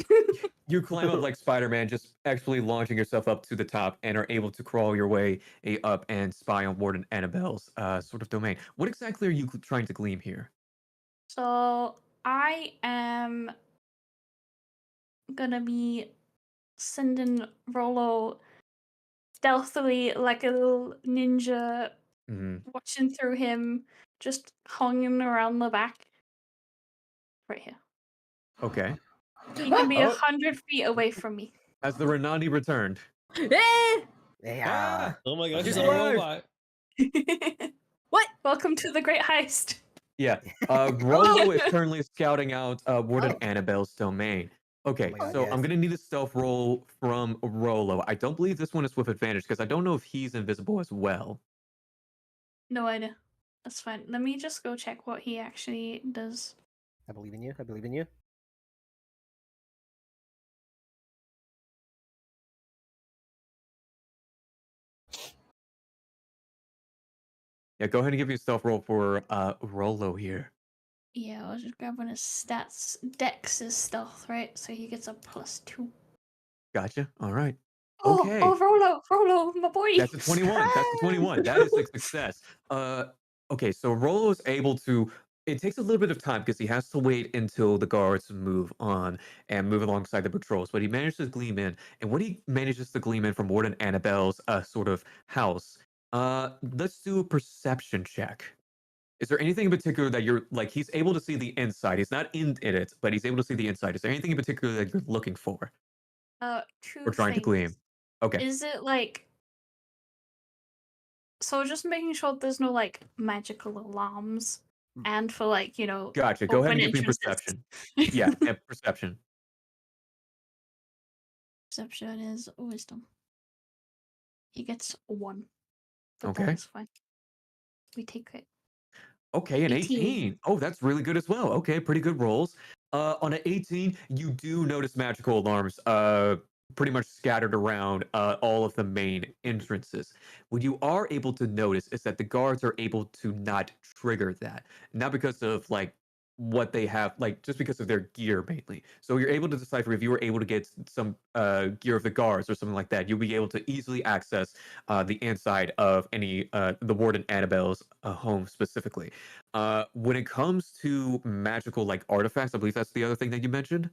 S3: You climb up like Spider-Man, just actually launching yourself up to the top and are able to crawl your way up and spy on Warden Annabelle's sort of domain. What exactly are you trying to glean here?
S5: So I am gonna be sending Rolo stealthily like a little ninja, watching through him, just hanging around the back. Right here.
S3: Okay.
S5: He can be
S3: Oh.
S5: 100 feet away from me.
S3: Has the Renani returned?
S2: Yeah.
S6: Oh my gosh,
S3: He's
S6: he's a
S3: alive!
S6: robot.
S4: What?
S5: Welcome to the Great Heist.
S3: Yeah. Rolo is currently scouting out Warden Annabelle's domain. Okay,
S2: Oh my God,
S3: so I'm
S2: yes.
S3: gonna need a stealth roll from Rolo. I don't believe this one is with advantage because I don't know if he's invisible as well.
S5: No idea. That's fine. Let me just go check what he actually does.
S2: I believe in you. I believe in you.
S3: Yeah, go ahead and give me a stealth roll for Rolo here.
S5: Yeah, I was just grabbing his stats. Dex is stealth, right? So he gets a +2.
S3: Gotcha. All right.
S5: Oh,
S3: Okay.
S5: Rolo, my boy.
S3: That's a 21. That's a 21. That is a success. Okay, so Rolo is able to. It takes a little bit of time because he has to wait until the guards move on and move alongside the patrols. But he manages to gleam in, and when he manages to gleam in from Warden Annabelle's sort of house, let's do a perception check. Is there anything in particular that you're like? He's able to see the inside. He's not in it, but he's able to see the inside. Is there anything in particular that you're looking for
S5: Two
S3: or trying to gleam?
S5: things.
S3: Okay.
S5: Is it like so? Just making sure there's no like magical alarms, and for like
S3: Gotcha. Go ahead
S5: open
S3: and give me
S5: entrances.
S3: perception. Yeah, perception.
S5: Perception is wisdom. He gets 1. But
S3: Okay.
S5: that's fine. We take it.
S3: Okay, an
S5: 18.
S3: 18. Oh, that's really good as well. Okay, pretty good rolls. On an 18, you do notice magical alarms pretty much scattered around all of the main entrances. What you are able to notice is that the guards are able to not trigger that. Not because of like what they have, like just because of their gear mainly. So you're able to decipher if you were able to get some gear of the guards or something like that, you'll be able to easily access the inside of any the Warden Annabelle's home specifically. When it comes to magical like artifacts, I believe that's the other thing that you mentioned.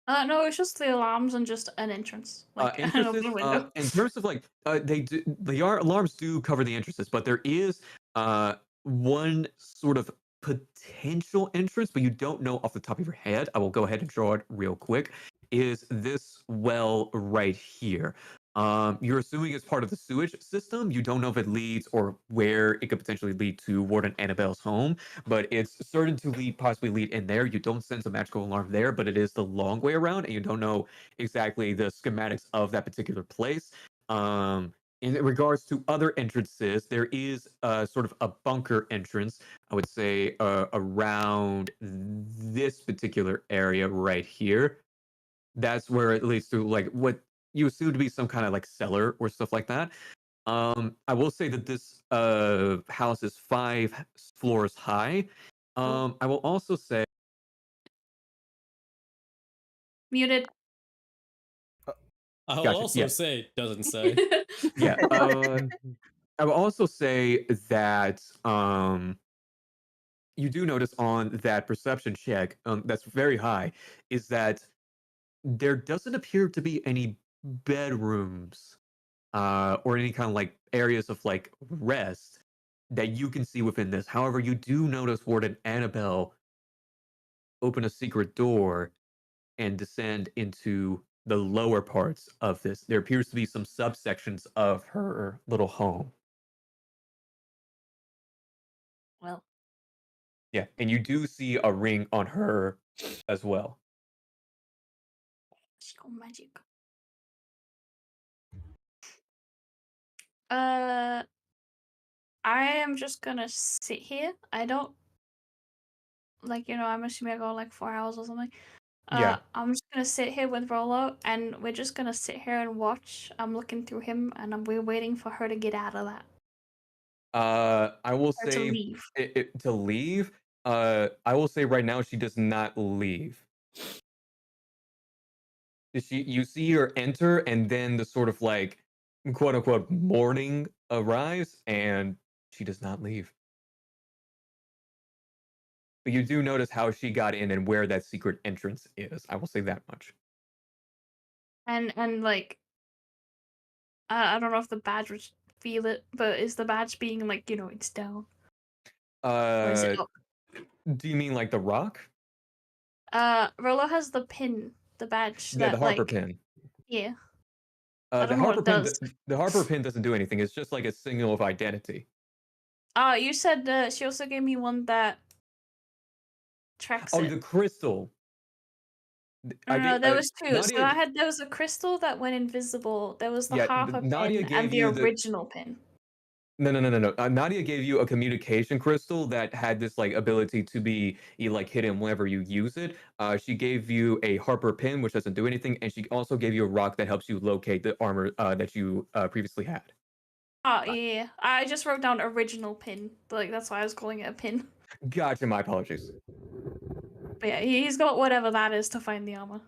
S5: No, it's just the alarms and just an entrance, like an
S3: Entrances,
S5: open window.
S3: in terms of like alarms do cover the entrances, but there is one sort of potential entrance, but you don't know off the top of your head. I will go ahead and draw it real quick. Is this well right here? You're assuming it's part of the sewage system. You don't know if it leads or where it could potentially lead to Warden Annabelle's home, but it's certain to possibly lead in there. You don't sense a magical alarm there, but it is the long way around, and you don't know exactly the schematics of that particular place. In regards to other entrances, there is sort of a bunker entrance, I would say, around this particular area right here. That's where it leads to like what you assume to be some kind of like cellar or stuff like that. I will say that this house is 5 floors high. I will also say
S5: Muted.
S6: I will
S3: Gotcha,
S6: also
S3: yeah.
S6: say, doesn't say.
S3: yeah. I will also say that you do notice on that perception check that's very high is that there doesn't appear to be any bedrooms or any kind of like areas of like rest that you can see within this. However, you do notice Warden Annabelle open a secret door and descend into the lower parts of this. There appears to be some subsections of her little home.
S5: Well,
S3: Yeah, and you do see a ring on her as well.
S5: she got magic. I am just gonna sit here. I don't like I'm assuming I got like 4 hours or something.
S3: Yeah.
S5: I'm just gonna sit here with Rolo, and we're just gonna sit here and watch. I'm looking through him, and we're waiting for her to get out of that.
S3: I will
S5: Or to
S3: say
S5: leave.
S3: to leave. I will say right now she does not leave. You see her enter, and then the sort of like quote unquote morning arrives, and she does not leave. But you do notice how she got in and where that secret entrance is. I will say that much.
S5: And like, I don't know if the badge would feel it, but is the badge being like it's down? Or is it up?
S3: Do you mean like the rock?
S5: Rolo has the pin, the badge.
S3: Yeah,
S5: that,
S3: the Harper
S5: like,
S3: pin.
S5: Yeah.
S3: The
S5: don't know what
S3: Harper
S5: it
S3: pin.
S5: does.
S3: The Harper pin doesn't do anything. It's just like a signal of identity.
S5: You said she also gave me one that tracks
S3: Oh,
S5: it.
S3: the crystal.
S5: No, there was 2.
S3: Nadia,
S5: So there was a crystal that went invisible. There was the Harper
S3: Nadia
S5: pin
S3: gave
S5: and the
S3: you
S5: original pin.
S3: No. Nadia gave you a communication crystal that had this like ability to be like hidden whenever you use it. She gave you a Harper pin, which doesn't do anything, and she also gave you a rock that helps you locate the armor that you previously had.
S5: Oh yeah, I just wrote down original pin. Like that's why I was calling it a pin.
S3: Gotcha. My apologies.
S5: But yeah, he's got whatever that is to find the armor.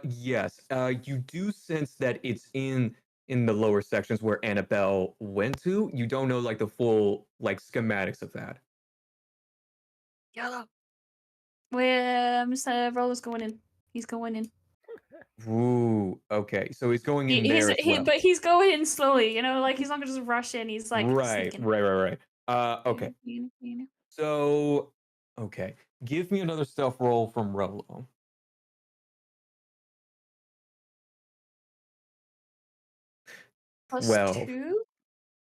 S3: Yes. You do sense that it's in the lower sections where Annabelle went to. You don't know like the full like schematics of that.
S5: Yellow. Where Mr. Roller's going in. He's going in.
S3: Ooh, okay. So he's going in there as well.
S5: But he's going in slowly, you know, like he's not gonna just rush in. He's like
S3: right.
S5: sneaking.
S3: Okay. So, okay. Give me another stealth roll from Rolo.
S5: Plus
S3: 12.
S5: 2?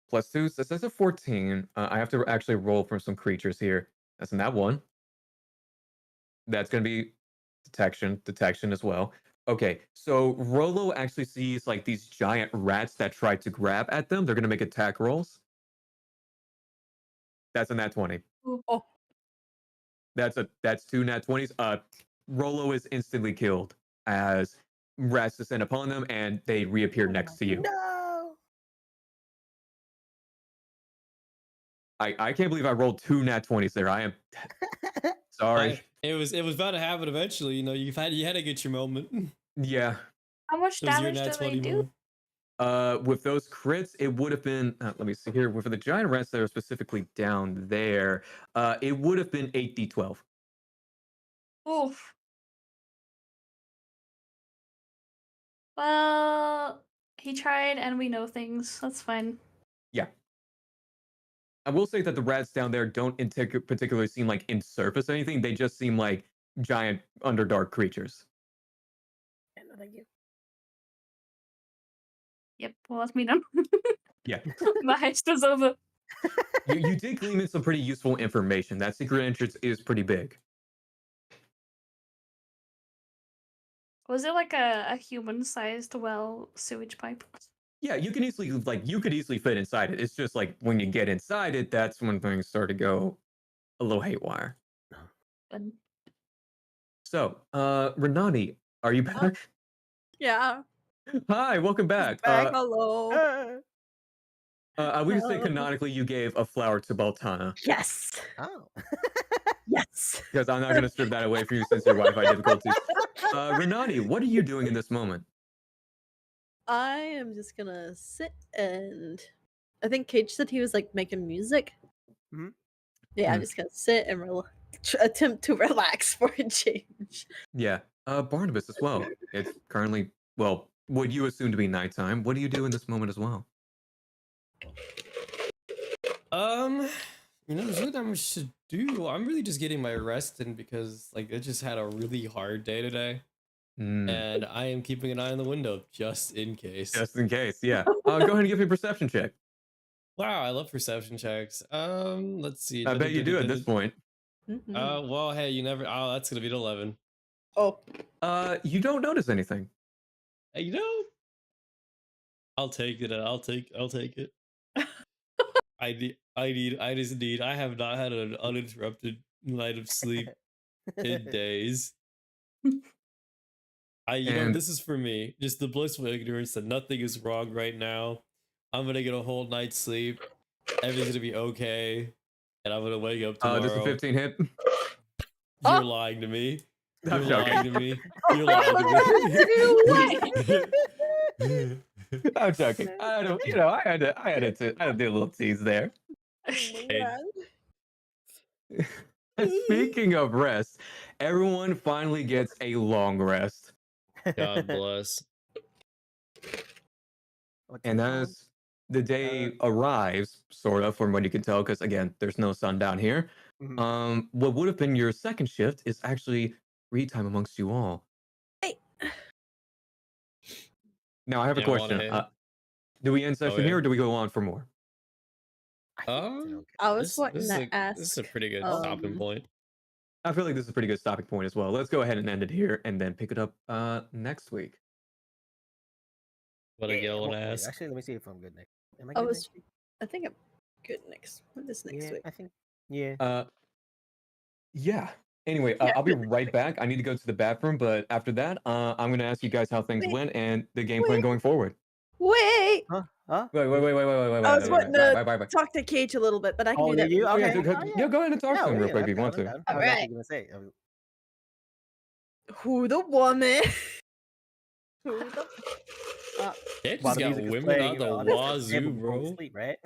S3: Plus 2, so that's a 14. I have to actually roll from some creatures here. That's in that one. That's going to be detection as well. Okay, so Rolo actually sees like these giant rats that try to grab at them. They're going to make attack rolls. That's a nat 20.
S4: Oh.
S3: That's 2 nat 20s. Rolo is instantly killed as rats descend upon them and they reappear next to you.
S2: No.
S3: I can't believe I rolled 2 nat 20s there. I am sorry.
S6: It was about to happen eventually. You know, you had to get your moment.
S3: Yeah.
S5: How much
S6: It was your
S5: damage
S6: nat
S5: do they
S6: 20
S5: do?
S6: moment.
S3: With those crits, it would have been. Let me see here. For the giant rats that are specifically down there, it would have been 8d12.
S5: Oof. Well, he tried, and we know things. That's fine.
S3: Yeah. I will say that the rats down there don't particularly seem like in surface anything. They just seem like giant underdark creatures.
S2: No, thank you.
S5: Yep. Well, that's me now.
S3: Yeah.
S5: My heist is over.
S3: You did glean in some pretty useful information. That secret entrance is pretty big.
S5: Was it like a human-sized sewage pipe?
S3: Yeah, you could easily fit inside it. It's just like when you get inside it, that's when things start to go a little haywire.
S5: Good.
S3: So, Renani, are you back?
S4: Yeah.
S3: Hi, welcome back.
S4: Hello.
S3: We can say canonically you gave a flower to Baltana.
S4: Yes.
S2: Oh.
S4: Yes.
S3: Because I'm not going to strip that away from you since your Wi-Fi difficulties. Renani, what are you doing in this moment?
S4: I am just gonna sit and I think Cage said he was like making music.
S2: Mhm.
S4: Yeah, I'm just gonna sit and attempt to relax for a change.
S3: Yeah, Barnabas as well. It's currently, well, what you assume to be nighttime. What do you do in this moment as well?
S6: You know, there's really not much to do. I'm really just getting my rest in because like I just had a really hard day today. And I am keeping an eye on the window just in case.
S3: Just in case, yeah. Go ahead and give me a perception check.
S6: Wow, I love perception checks. Let's see.
S3: I bet you do at this point.
S6: Well, hey, you never. Oh, that's gonna be an 11.
S4: Oh.
S3: You don't notice anything.
S6: You know, I'll take it. I'll take it. I have not had an uninterrupted night of sleep in days. You know, this is for me. Just the blissful ignorance that nothing is wrong right now. I'm gonna get a whole night's sleep. Everything's gonna be okay, and I'm gonna wake up tomorrow.
S3: Does a 15 hit?
S6: You're lying to me. You're
S3: I'm
S6: lying
S3: joking.
S6: to me. You're lying to me.
S3: I'm joking. I don't. You know, I had to do a little tease there. Speaking of rest, everyone finally gets a long rest.
S6: God bless.
S3: And as the day arrives, sort of, from what you can tell, because again, there's no sun down here. What would have been your second shift is actually free time amongst you all.
S4: Hey.
S3: Now I have a question. Do we end session here, or do we go on for more?
S4: I was wanting to ask.
S6: This is a pretty good stopping point.
S3: I feel like this is a pretty good stopping point as well. Let's go ahead and end it here, and then pick it up next week.
S6: What I want to ask.
S2: Actually, let me see if I'm good next. Am I good next week?
S4: I think I'm good next. This next week.
S2: I think. Yeah.
S3: Yeah. Anyway, I'll be right back. I need to go to the bathroom, but after that, I'm going to ask you guys how things went and the game plan going forward.
S4: Wait.
S2: Huh?
S3: Wait.
S4: I was wanting to talk to Cage a little bit, but I can do that.
S2: You?
S3: Oh,
S2: Okay.
S3: yeah, go ahead and talk to him real quick if you want to.
S4: All right. Who the woman? Who the
S6: It
S2: While
S6: just
S2: the
S6: got
S2: music is
S6: women
S2: playing,
S6: out the
S2: that's
S6: wazoo,
S2: able to fall
S6: bro.
S2: asleep, right?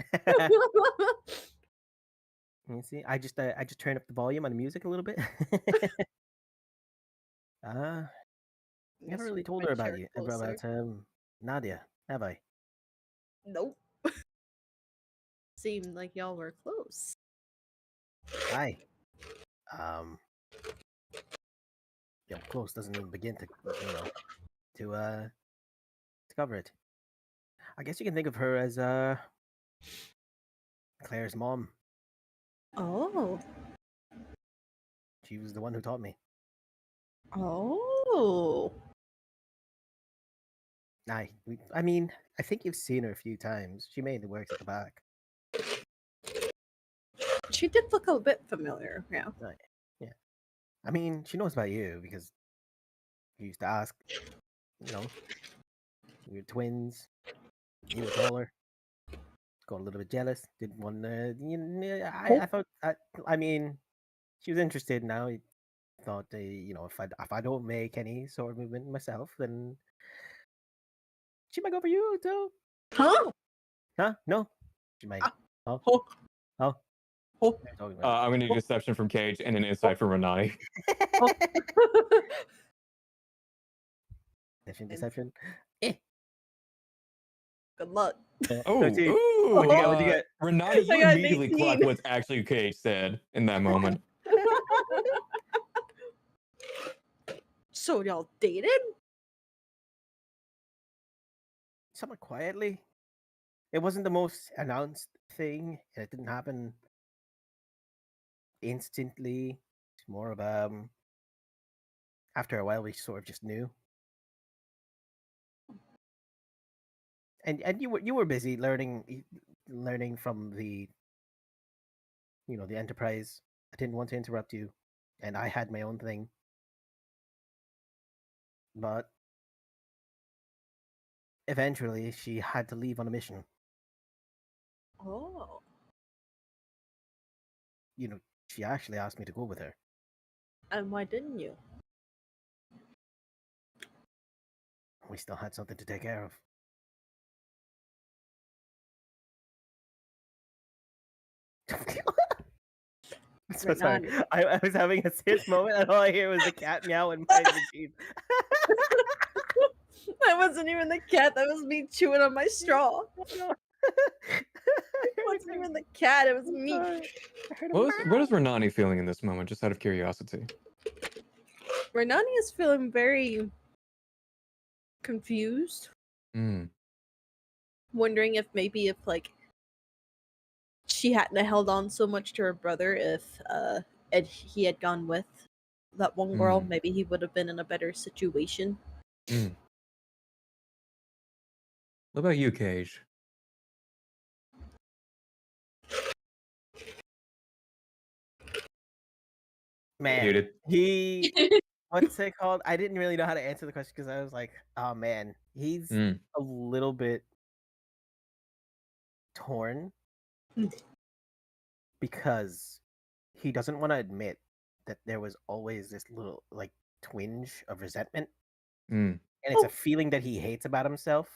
S2: You see, I just turned up the volume on the music a little bit. Never really told her about you, about Nadia, have I?
S4: Nope. Seemed like y'all were close.
S2: Hi. Close doesn't even begin to, to cover it. I guess you can think of her as Claire's mom.
S4: Oh.
S2: She was the one who taught me.
S4: Oh.
S2: I think you've seen her a few times. She mainly works at the back.
S4: She did look a bit familiar, yeah.
S2: Right. Yeah. I mean, she knows about you because you used to ask, you're twins. You were taller. Got a little bit jealous. Didn't want to. I thought. I mean, she was interested. Now, I thought, if I don't make any sort of movement myself, then she might go for you too.
S4: Huh?
S2: Huh? No. She might. Oh.
S4: Oh.
S2: Oh.
S4: Oh.
S3: I'm gonna need deception from Cage and an insight from Renani.
S2: Deception.
S4: Good luck.
S3: Oh,
S2: 13.
S3: ooh,
S2: What'd you get?
S3: Renani,
S4: I
S3: you
S4: got
S3: immediately
S4: 18.
S3: clock what's actually Cage said in that moment.
S4: So y'all dated?
S2: Somewhat quietly. It wasn't the most announced thing, and it didn't happen instantly. It's more of after a while we sort of just knew. And you were busy learning from the the Enterprise. I didn't want to interrupt you, and I had my own thing. But eventually she had to leave on a mission.
S4: Oh.
S2: She actually asked me to go with her.
S4: And why didn't you?
S2: We still had something to take care of. I'm so sorry. I was having a serious moment, and all I hear was the cat meow and my teeth.
S4: That wasn't even the cat. That was me chewing on my straw. It wasn't even the cat. It was me.
S3: What is Renani feeling in this moment, just out of curiosity?
S4: Renani is feeling very confused. Wondering if she hadn't held on so much to her brother, if he had gone with that one girl, maybe he would have been in a better situation.
S3: What about you, Cage?
S2: Man, what's it called? I didn't really know how to answer the question because I was like, oh man, he's a little bit torn because he doesn't want to admit that there was always this little twinge of resentment, and it's a feeling that he hates about himself.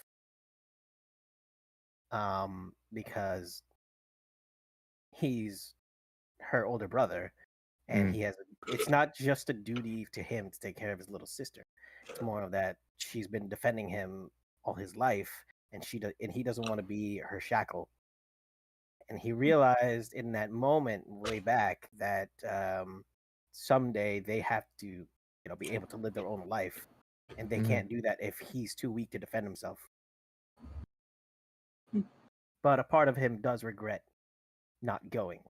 S2: Because he's her older brother, and it's not just a duty to him to take care of his little sister. It's more of that she's been defending him all his life, and he doesn't want to be her shackle. And he realized in that moment way back that someday they have to be able to live their own life, and they can't do that if he's too weak to defend himself. But a part of him does regret not going.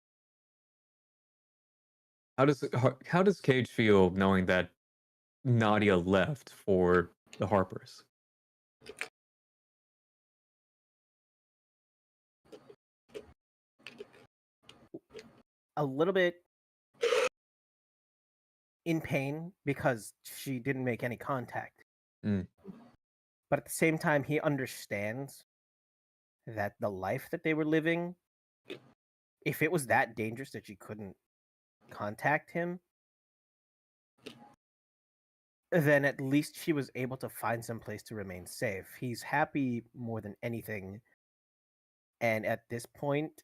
S3: How does Cage feel knowing that Nadia left for the Harpers?
S2: A little bit in pain because she didn't make any contact. But at the same time, he understands that the life that they were living, if it was that dangerous that she couldn't contact him, then at least she was able to find some place to remain safe. He's happy more than anything. And at this point,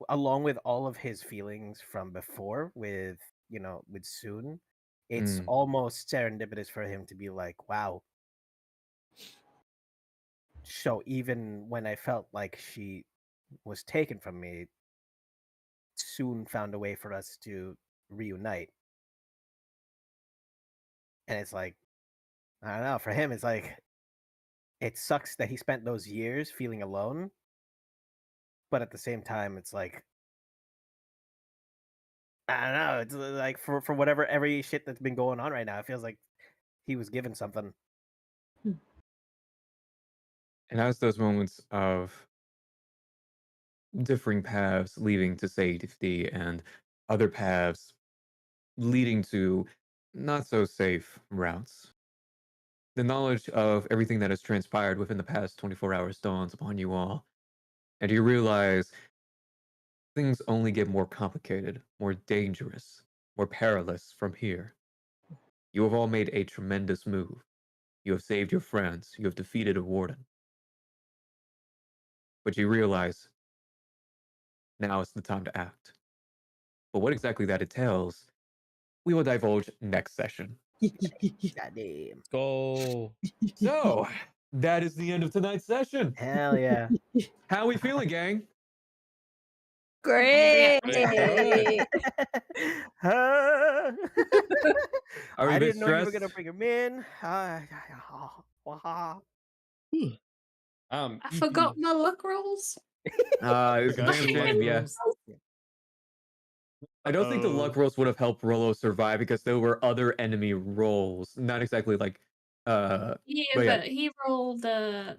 S2: along with all of his feelings from before with, with Soon, it's almost serendipitous for him to be like, wow. So even when I felt like she was taken from me, Soon found a way for us to reunite. And it's like, I don't know, for him, it's like, it sucks that he spent those years feeling alone. But at the same time, it's like, I don't know. It's like for whatever every shit that's been going on right now, it feels like he was given something.
S3: And as those moments of differing paths leading to safety and other paths leading to not so safe routes, the knowledge of everything that has transpired within the past 24 hours dawns upon you all, and you realize things only get more complicated, more dangerous, more perilous from here. You have all made a tremendous move. You have saved your friends. You have defeated a warden. But you realize now is the time to act. But what exactly that entails, we will divulge next session.
S2: Goddamn.
S6: Go.
S3: So, that is the end of tonight's session.
S2: Hell yeah.
S3: How we feeling, gang?
S4: Great.
S2: Huh?
S3: Are we
S2: I
S3: a bit
S2: didn't know you were
S3: stressed?
S2: gonna bring him in.
S5: I
S6: EP.
S5: forgot my luck rolls.
S3: It's
S6: Forgot
S3: damn
S6: your luck
S3: shame, yeah.
S6: rolls.
S3: I don't think the luck rolls would have helped Rollo survive because there were other enemy rolls. Not exactly like
S5: Yeah,
S3: but yeah.
S5: but he rolled
S3: Oh,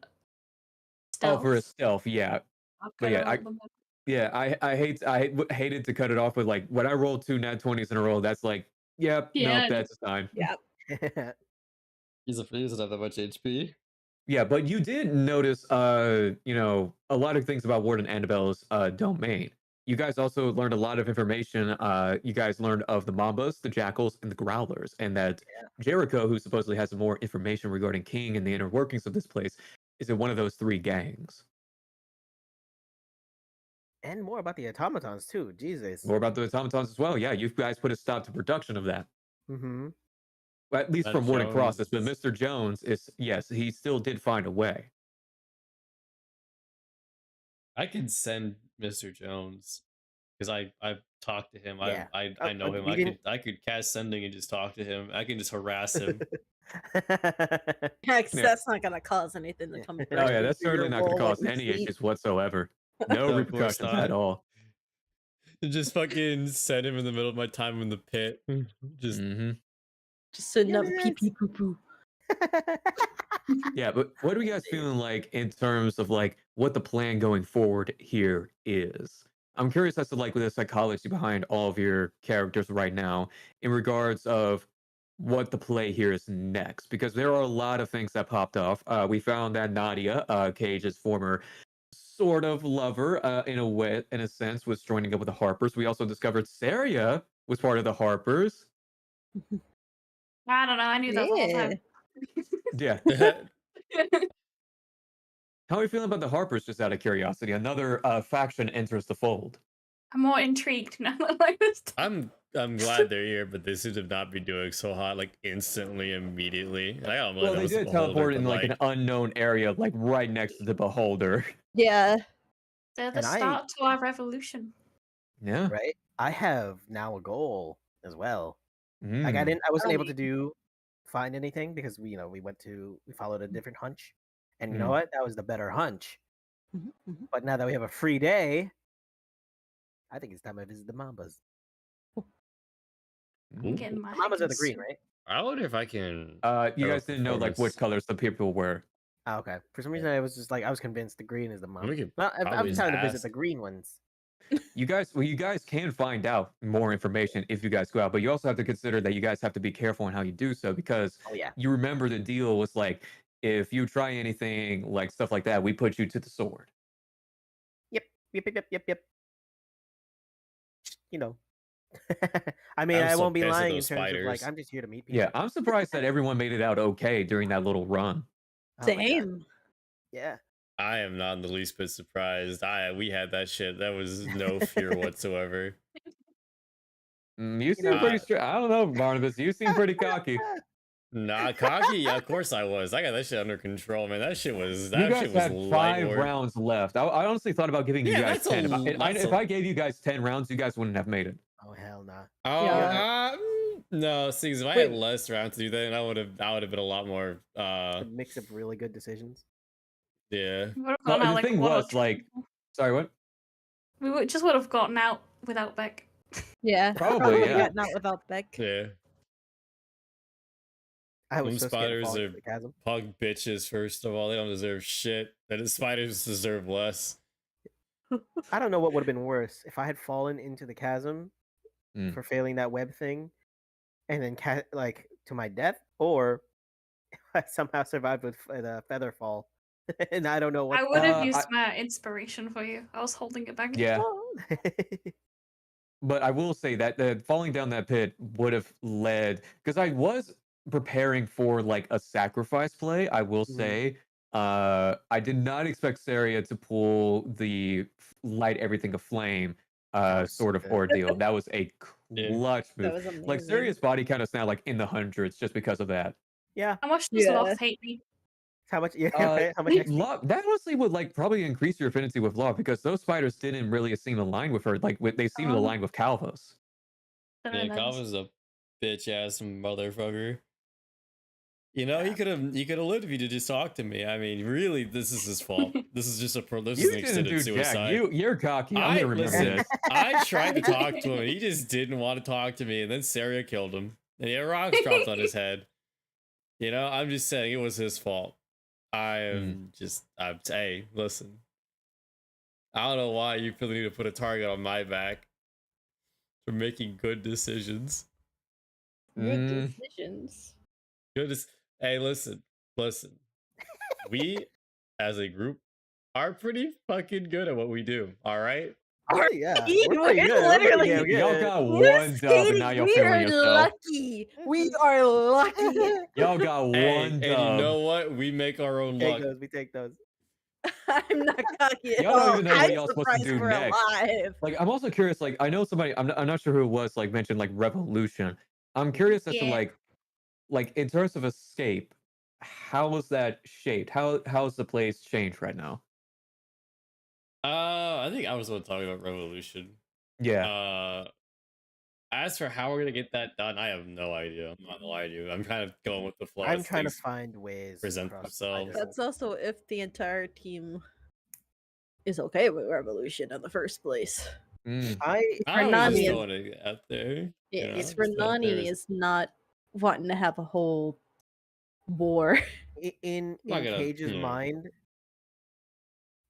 S5: stealth.
S3: for a stealth, yeah.
S5: I
S3: But yeah,
S5: could've rolled them.
S3: I hated to cut it off with like when I rolled 2 nat 20s in a row, that's like, yep,
S5: Yeah.
S3: nope, that's a sign.
S4: Yeah.
S6: He doesn't have that much HP.
S3: Yeah, but you did notice a lot of things about Warden Annabelle's domain. You guys also learned a lot of information. You guys learned of the Mambas, the Jackals, and the Growlers, and that Jericho, who supposedly has some more information regarding King and the inner workings of this place, is in one of those 3 gangs.
S2: And more about the automatons too. Jesus.
S3: More about the automatons as well. Yeah, you guys put a stop to production of that.
S2: Mm-hmm.
S3: Well, at least
S6: That
S3: from Warden Cross,
S6: Jones
S3: but
S6: is-
S3: Mr. Jones is, yes, he still did find a way.
S6: I could send Mr. Jones because I've talked to him.
S2: Yeah.
S6: I know him.
S2: we
S6: I could cast sending and just talk to him. I can just harass him.
S4: Heck,
S3: Yeah.
S4: that's not gonna cause anything to come.
S3: Oh yeah,
S4: directly
S3: that's
S4: through your
S3: certainly not going to
S4: roll
S3: cause
S4: when
S3: any
S4: you see-
S3: issues whatsoever. No
S6: No, of course
S3: repercussions
S6: not.
S3: at all.
S6: Just fucking send him in the middle of my time in the pit. Just
S4: Just sitting up
S2: Yes.
S4: pee pee poo poo.
S3: Yeah, but what are you guys feeling like in terms of like what the plan going forward here is? I'm curious as to like the psychology behind all of your characters right now in regards of what the play here is next, because there are a lot of things that popped off. We found that Nadia, Cage's former sort of lover, in a way, in a sense, was joining up with the Harpers. We also discovered Saria was part of the Harpers.
S5: I don't know. I knew that the whole time.
S3: Yeah. How are you feeling about the Harpers, just out of curiosity? Another faction enters the fold.
S5: I'm more intrigued now that like this.
S6: I'm glad they're here, but they seem to not be doing so hot like instantly, immediately. I don't really
S3: Well,
S6: know
S3: they
S6: what's the
S3: did
S6: Beholder,
S3: teleport in
S6: but,
S3: like an unknown area, like right next to the Beholder.
S4: Yeah.
S5: They're the
S2: And
S5: start to our revolution.
S3: Yeah.
S2: Right? I have now a goal as well. Like
S3: Mm.
S2: I wasn't able to find anything because we followed a different hunch. And you know what? That was the better hunch. But now that we have a free day, I think it's time I visit the Mambas.
S5: I'm getting my
S2: The Mambas are the
S5: Vacancy.
S2: green, right?
S6: I wonder if I can.
S3: You guys didn't know like what colors the people were.
S2: Oh, okay. For some reason, I was just like I was convinced the green is the
S6: We
S2: Mamba.
S6: could
S2: Well, I'm
S6: probably
S2: trying to
S6: just
S2: visit
S6: ask.
S2: the green ones.
S3: You guys can find out more information if you guys go out, but you also have to consider that you guys have to be careful in how you do so, because
S2: Oh yeah.
S3: you remember the deal was like, if you try anything like stuff like that, we put you to the sword.
S2: Yep. Just, I mean,
S6: I'm
S2: I
S6: so
S2: won't be
S6: pissed at
S2: lying in
S6: those
S2: terms of like
S6: spiders.
S2: I'm just here to meet people.
S3: Yeah, I'm surprised that everyone made it out okay during that little run.
S2: Oh my God.
S4: Same.
S2: Yeah.
S6: I am not in the least bit surprised. We had that shit. That was no fear whatsoever.
S3: You seem
S2: know,
S3: pretty straight. I don't know, Barnabas. You seem pretty cocky.
S6: Not cocky. Yeah, of course I was. I got that shit under control, man. That shit was
S3: You guys
S6: shit was
S3: had
S6: light
S3: 5
S6: work.
S3: rounds left. I honestly thought about giving you
S6: Yeah,
S3: guys
S6: that's
S3: 10.
S6: that's
S3: If I gave you guys 10 rounds, you guys wouldn't have made it.
S2: Oh hell nah.
S6: Oh
S4: Yeah.
S6: no, see, if I had less rounds to do that, then I would have been a lot more
S2: A mix of really good decisions.
S6: yeah.
S5: We would have
S3: Well,
S5: gone out
S3: the
S5: like
S3: thing
S5: one or
S3: was,
S5: two
S3: like,
S5: people.
S3: sorry, what?
S5: We just would have gotten out without Beck.
S4: Yeah.
S3: Probably,
S4: would've
S3: yeah.
S4: gotten out without Beck.
S6: Yeah.
S2: I was
S6: Them
S2: so scared to
S6: spiders
S2: fall
S6: are
S2: into the chasm.
S6: pug bitches, first of all. They don't deserve shit. The spiders deserve less.
S2: I don't know what would have been worse if I had fallen into the chasm
S3: Mm.
S2: for failing that web thing, and then like to my death, or if I somehow survived with the feather fall, and I don't know what.
S5: I would have
S3: Uh,
S5: used my inspiration for you. I was holding it back.
S3: Yeah. But I will say that falling down that pit would have led, because I was preparing for like a sacrifice play. I will
S2: Mhm.
S3: say, I did not expect Saria to pull the light everything aflame
S2: was
S3: sort of
S2: good.
S3: ordeal. That was a
S6: Yeah.
S3: clutch
S4: That
S3: move.
S4: was
S3: Like
S4: amazing.
S3: Saria's body count is now like in the hundreds just because of that.
S2: Yeah.
S5: How much does
S4: Yeah.
S5: Loth hate me?
S2: How much? Yeah.
S3: Uh,
S2: Right? How much XP?
S3: Love, that honestly would like probably increase your affinity with Love, because those spiders didn't really seem aligned with her. Like they seemed aligned with Calvos.
S6: Yeah, Calvin's a bitch ass motherfucker. You know, he could have lived if he just talked to me. I mean, really, this is his fault. This is just this is
S3: You
S6: an
S3: didn't
S6: extended
S3: do
S6: suicide.
S3: jack. You're cocky. I'm gonna remember
S6: listen,
S3: this.
S6: I tried to talk to him, and he just didn't want to talk to me. And then Saria killed him, and he had rocks dropped on his head. You know, I'm just saying it was his fault. Hey, listen. I don't know why you feel the need to put a target on my back for making good decisions.
S4: Good decisions.
S6: Hey, listen. We, as a group, are pretty fucking good at what we do. All right.
S2: Yeah.
S4: We're
S2: pretty good. We're pretty
S4: literally-
S2: damn good.
S3: Y'all got
S4: We're
S3: one dub, and now y'all
S4: we
S3: feeling
S4: are
S3: yourself.
S4: lucky. We are lucky.
S3: Y'all got
S6: Hey,
S3: one
S6: and
S3: dub.
S6: you know what? We make our own luck.
S2: We take those.
S4: I'm not cocky at
S3: Y'all don't
S4: all.
S3: even know what
S4: I'm
S3: y'all supposed to
S4: surprised
S3: do
S4: we're
S3: next.
S4: alive.
S3: Like, I'm also curious. Like, I know somebody. I'm not sure who it was. Like, mentioned like revolution. I'm curious as to
S5: Yeah.
S3: like in terms of escape, how was that shaped? How's the place changed right now?
S6: I think I was going to talk about revolution.
S3: Yeah.
S6: As for how we're gonna get that done, I have no idea. I'm not gonna lie to you. I'm kind of going with the flow.
S2: I'm
S6: as
S2: trying to
S6: things
S2: find ways
S6: present
S2: across
S6: themselves.
S2: Idaho.
S4: That's also if the entire team is okay with revolution in the first place.
S3: Mm.
S6: I was
S4: Nani
S6: just
S4: is-
S6: throwing it out there. you know,
S4: It's
S6: just out there.
S4: Renani is not wanting to have a whole war.
S2: In
S6: Not gonna-
S2: Cage's
S6: yeah.
S2: mind,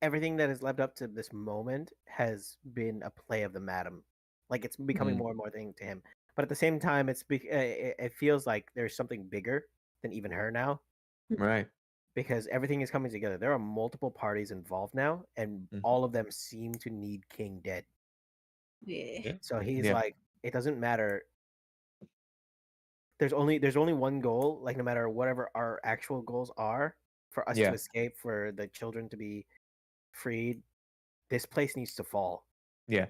S2: everything that has led up to this moment has been a play of the madam. Like it's becoming
S3: Mm.
S2: more and more thing to him. But at the same time, it feels like there's something bigger than even her now,
S3: Right.
S2: because everything is coming together. There are multiple parties involved now, and
S3: Mhm.
S2: all of them seem to need King dead.
S4: Yeah.
S2: So he's
S3: Yeah.
S2: like, it doesn't matter. There's only one goal. Like no matter whatever our actual goals are, for us
S3: Yeah.
S2: to escape, for the children to be freed, this place needs to fall.
S3: Yeah.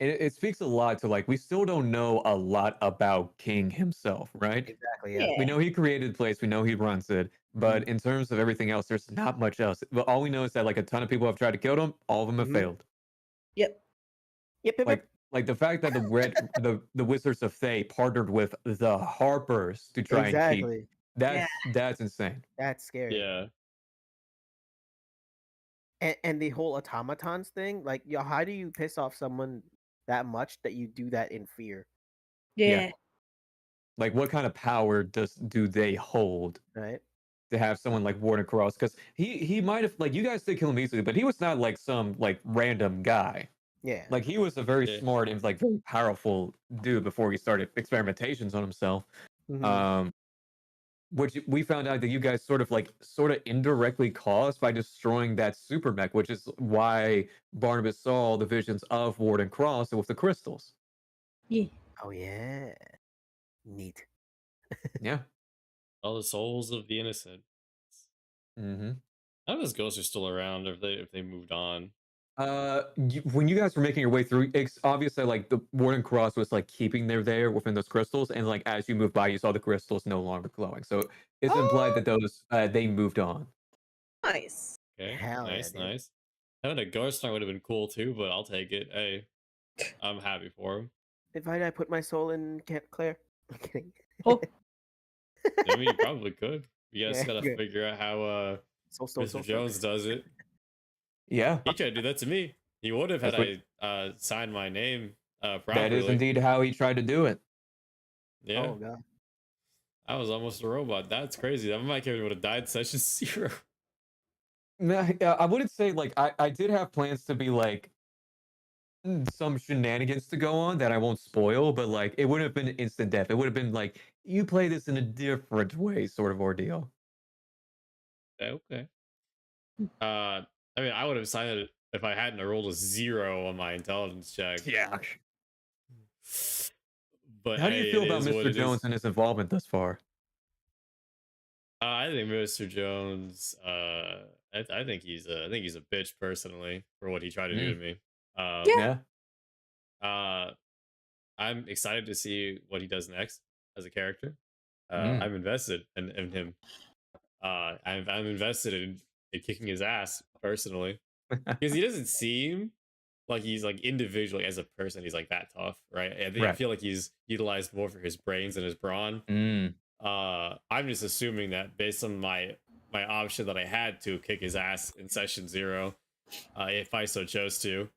S3: It speaks a lot to like we still don't know a lot about King himself, right?
S2: Exactly. Yeah.
S3: We know he created the place, we know he runs it, but in terms of everything else, there's not much else. But all we know is that like a ton of people have tried to kill him, all of them have
S2: Mhm.
S3: failed.
S4: Yep.
S2: Yep.
S3: Like the fact that the Wizards of Thay partnered with the Harpers to try and keep
S2: Exactly.
S3: that's insane.
S2: That's scary.
S6: Yeah.
S2: And the whole automatons thing, like, yo, how do you piss off someone that much that you do that in fear,
S4: Yeah.
S3: Like what kind of power do they hold
S2: right?
S3: to have someone like Warden Cross? Because he might have like you guys did kill him easily, but he was not like some like random guy.
S2: Yeah.
S3: Like he was a very
S6: Yeah.
S3: smart and like very powerful dude before he started experimentations on himself.
S2: Mhm.
S3: Which we found out that you guys sort of indirectly caused by destroying that super mech, which is why Barnabas saw the visions of Warden Cross with the crystals.
S4: Yeah.
S2: Oh yeah. Neat.
S3: Yeah.
S6: All the souls of the innocent.
S3: Mm-hmm.
S6: None of those ghosts are still around, or if they moved on.
S3: When you guys were making your way through, it's obviously like the Warden Cross was like keeping there within those crystals, and like as you moved by, you saw the crystals no longer glowing. So it's implied that those they moved on.
S4: Nice.
S6: Okay,
S2: Hell yeah,
S6: nice,
S2: dude.
S6: nice. Having a ghost knight would have been cool too, but I'll take it. Hey, I'm happy for him.
S2: If I put my soul in Camp Claire. I'm kidding.
S4: Oh.
S6: I mean, you probably could. You guys
S2: Yeah,
S6: gotta
S2: good.
S6: figure out how
S2: Soul Stone,
S6: Mr.
S2: Soul Stone.
S6: Jones does it.
S3: Yeah,
S6: He tried to do that to me. He would have had
S3: That's
S6: I signed my name properly.
S3: that is indeed how he tried to do it.
S6: Yeah,
S2: Oh god.
S6: I was almost a robot. That's crazy. My character would have died session 0.
S3: Nah, yeah, I wouldn't say like I did have plans to be like some shenanigans to go on that I won't spoil, but like it wouldn't have been instant death. It would have been like you play this in a different way, sort of ordeal.
S6: Okay. I mean, I would have signed it if I hadn't rolled a 0 on my intelligence check.
S3: Yeah.
S6: But
S3: How do you
S6: hey,
S3: feel
S6: it
S3: about
S6: is what
S3: Mr.
S6: it
S3: Jones
S6: is.
S3: and his involvement thus far?
S6: I think Mr. Jones. I think he's a bitch personally for what he tried to do to me.
S4: Yeah.
S6: I'm excited to see what he does next as a character.
S3: Mm.
S6: I'm invested in him. I'm invested in kicking his ass personally because he doesn't seem like he's like individually as a person he's like that tough, right? I
S3: Right.
S6: feel like he's utilized more for his brains and his brawn.
S3: Mm.
S6: I'm just assuming that based on my option that I had to kick his ass in session 0, if I so chose to,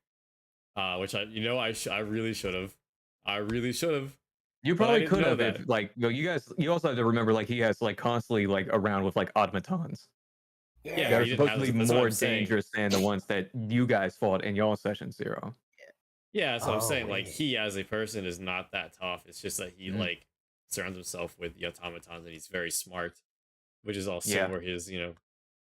S6: which I really should have. I really should have.
S3: You
S6: But I
S3: probably
S6: didn't
S3: could
S6: know
S3: have
S6: that.
S3: if like you guys. You also have to remember like he has like constantly like around with like automatons.
S6: Yeah,
S3: That are
S6: he didn't
S3: supposed
S6: have
S3: to be
S6: this- that's what
S3: more
S6: I'm saying.
S3: dangerous than the ones that you guys fought in y'all session 0.
S6: Yeah, that's what I'm
S2: Oh,
S6: saying. Like
S2: wait.
S6: he as a person is not that tough. It's just that he
S3: Mhm.
S6: like surrounds himself with the automatons and he's very smart, which is also
S3: Yeah.
S6: where his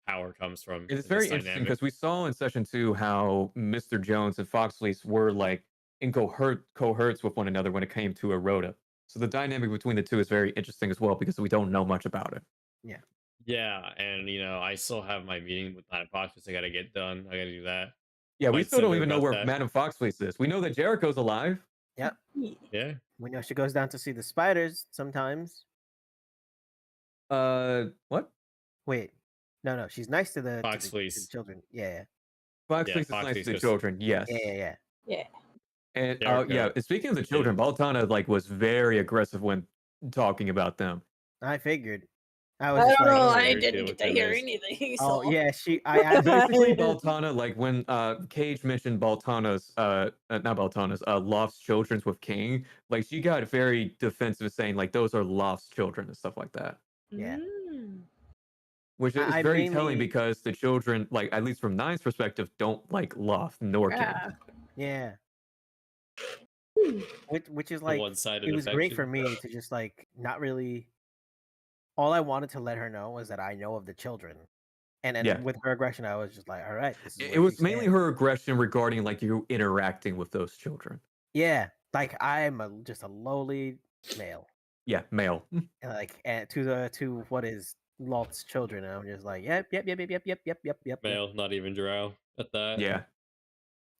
S6: power comes from.
S3: It's
S6: in
S3: very
S6: this
S3: interesting
S6: dynamic.
S3: because we saw in session 2 how Mr. Jones and Foxleys were like in cohorts with one another when it came to Erota. So the dynamic between the two is very interesting as well because we don't know much about it.
S6: Yeah, and I still have my meeting with Night Apocalypse. I gotta get done. I gotta do that.
S3: Yeah, we
S6: Might
S3: still don't
S6: send her
S3: even know
S6: about
S3: where
S6: that.
S3: Madame Foxfleece is. We know that Jericho's alive.
S2: Yep.
S6: Yeah.
S2: We know she goes down to see the spiders sometimes.
S3: What?
S2: Wait. No, she's nice to the,
S6: Fox
S2: to the
S6: Fleece.
S2: children. Yeah.
S3: Foxfleece is
S6: Foxfleece
S3: nice to the
S6: goes-
S3: children, yes.
S2: Yeah.
S4: Yeah.
S3: And
S6: Jericho
S3: yeah, and speaking of the children,
S6: is-
S3: Baltana like was very aggressive when talking about them.
S2: I figured. I
S4: I
S2: was just
S4: don't
S2: like,
S4: know.
S6: oh,
S4: I
S6: very
S4: didn't
S6: good
S4: get
S6: with
S4: to hear
S6: them is-
S4: anything.
S2: oh
S4: So.
S2: yeah, I
S3: Basically, Baltana, like when Cage mentioned Baltana's not Baltana's Loft's children's with King, like she got very defensive saying like those are Loft's children and stuff like that.
S2: Yeah.
S4: Mm.
S3: Which is
S2: I
S3: very telling
S2: mainly-
S3: because the children, like at least from Nine's perspective, don't like Loft nor King.
S4: Yeah.
S2: Yeah. Which is
S6: The
S2: like
S6: one-sided
S2: it was great
S6: affection.
S2: for me to just like not really. All I wanted to let her know was that I know of the children, and then
S3: Yeah.
S2: with her aggression, I was just like, all right, this is
S3: It
S2: where
S3: was
S2: she
S3: mainly
S2: stands.
S3: her aggression regarding like you interacting with those children.
S2: Yeah, like I'm just a lowly male,
S3: Yeah, male.
S2: and like and to what is Lot's children, and I'm just like, yep.
S6: Male, not even drow at that.
S3: Yeah.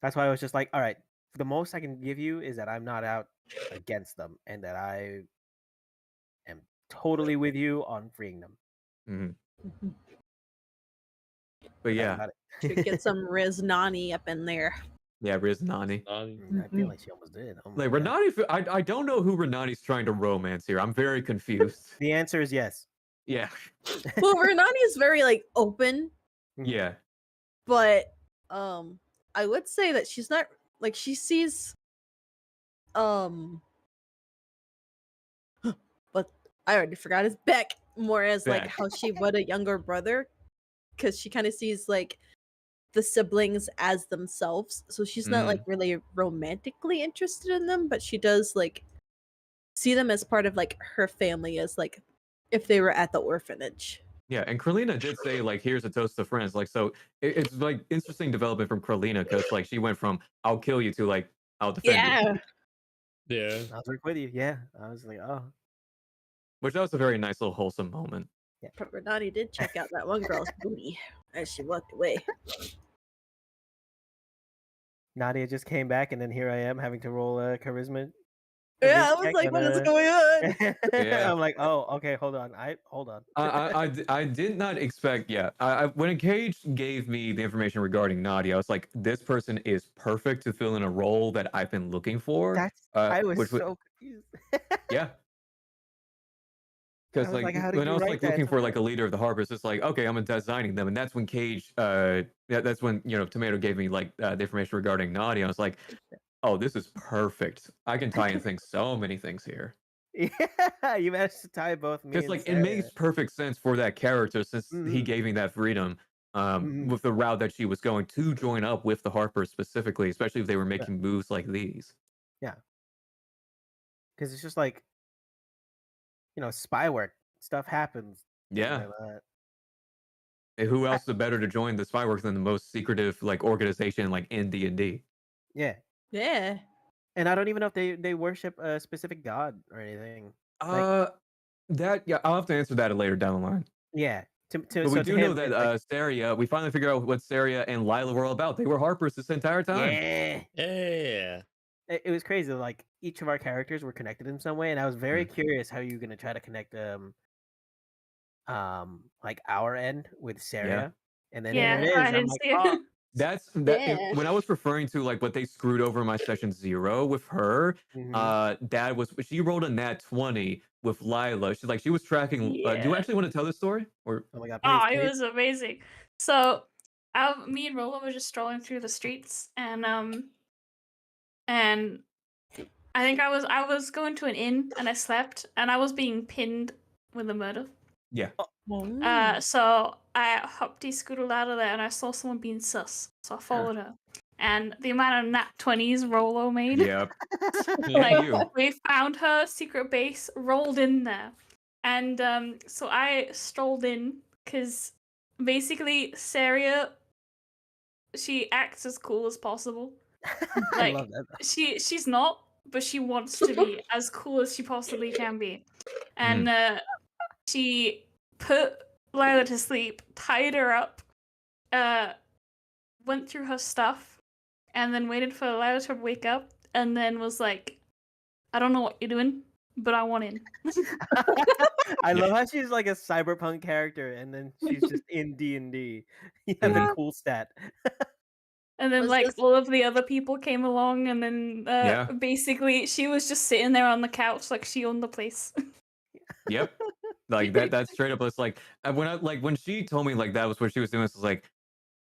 S2: That's why I was just like, all right, the most I can give you is that I'm not out against them, and that I am totally with you on freeing them.
S3: Mhm.
S4: Mhm.
S3: But
S2: That's
S3: yeah,
S2: about it.
S4: Should get some Riz Nani up in there.
S3: yeah, Riz Nani.
S2: I feel like she almost did. Oh my
S3: Like
S2: God.
S3: Renani, I don't know who Renani's trying to romance here. I'm very confused.
S2: The answer is yes.
S3: Yeah,
S4: Well, Renani is very like open,
S3: yeah,
S4: but I would say that she's not like she sees but I already forgot his Beck more as like
S3: Beck.
S4: how she would a younger brother, because she kind of sees like the siblings as themselves, so she's not like really romantically interested in them, but she does like see them as part of like her family, as like if they were at the orphanage.
S3: yeah. And Kralina did say like, "Here's a toast to friends." Like, so it's like interesting development from Kralina because like she went from "I'll kill you" to like "I'll defend you."
S6: Yeah.
S2: I was right with you. Yeah, I was like, oh,
S3: Which that was a very nice little wholesome moment.
S4: But Renati did check out that one girl's booty as she walked away.
S2: Nadia just came back, and then here I am having to roll a charisma.
S4: Yeah, I was
S2: check
S4: like, what is
S2: and,
S4: going on?
S3: Yeah.
S2: I'm like, oh, okay, hold on. Hold on.
S3: I did not expect. Yeah, when Cage gave me the information regarding Nadia, I was like, this person is perfect to fill in a role that I've been looking for.
S2: That's I was
S3: which would-
S2: so confused.
S3: yeah.
S2: I
S3: Because
S2: was
S3: like
S2: like, how did
S3: when
S2: you
S3: I was
S2: write
S3: like
S2: that
S3: looking
S2: so
S3: for like
S2: fast?
S3: a leader of the Harpers, it's like, okay, I'm designing them, and that's when Cage, that's when Tomato gave me like the information regarding Nadia. I was like, oh, this is perfect. I can tie in so many things here.
S2: Yeah, you managed to tie both me
S3: Because
S2: and
S3: like it
S2: Sarah.
S3: makes perfect sense for that character since he
S2: Mhm.
S3: gave me that freedom
S2: Mhm.
S3: with the route that she was going to join up with the Harpers specifically, especially if they were making moves like these.
S2: Because it's just like, spy work stuff happens.
S3: Yeah.
S2: like that.
S3: And who else is better to join the spy work than the most secretive like organization like in D&D?
S2: Yeah,
S4: Yeah.
S2: and I don't even know if they worship a specific god or anything.
S3: I'll have to answer that later down the line.
S2: Yeah,
S3: But we
S2: so
S3: do
S2: to
S3: know
S2: him,
S3: that
S2: it's like,
S3: Saria, we finally figured out what Saria and Lila were all about. They were Harpers this entire time.
S2: yeah,
S6: Yeah.
S2: it was crazy. Like each of our characters were connected in some way, and I was very curious how you're gonna try to connect like our end with Saria, and then here
S5: Yeah,
S2: it
S5: I
S2: is. I'm
S5: didn't
S2: like,
S5: see it.
S2: oh,
S3: That's
S4: Yeah.
S3: when I was referring to like what they screwed over in my session 0 with her.
S2: mhm.
S3: She rolled a nat 20 with Lila. She was tracking. Do you
S5: Yeah.
S3: actually want to tell this story? Or
S2: Oh my god,
S5: Oh,
S2: please,
S5: it
S2: please.
S5: was amazing. So, me and Rolla were just strolling through the streets, and I think I was going to an inn, and I slept, and I was being pinned with a murder.
S3: yeah,
S5: So I hopped scooted out of there, and I saw someone being sus, so I followed her. And the amount of nat 20s Rolo made,
S3: yep.
S5: like
S3: you.
S5: we found her secret base, rolled in there, and so I strolled in because basically Saria, she acts as cool as possible.
S2: I
S5: Like
S2: love that.
S5: she's not, but she wants to be as cool as she possibly can be, and she put Lila to sleep, tied her up, went through her stuff, and then waited for Lila to wake up, and then was like, I don't know what you're doing, but I want in.
S2: I love how she's like a cyberpunk character, and then she's just in D&D. You have the cool stat.
S5: And then
S4: Was
S5: like
S4: this-
S5: all of the other people came along, and then basically she was just sitting there on the couch like she owned the place.
S3: Yep. Like that's straight up. It's like when she told me like that was what she was doing, it's like,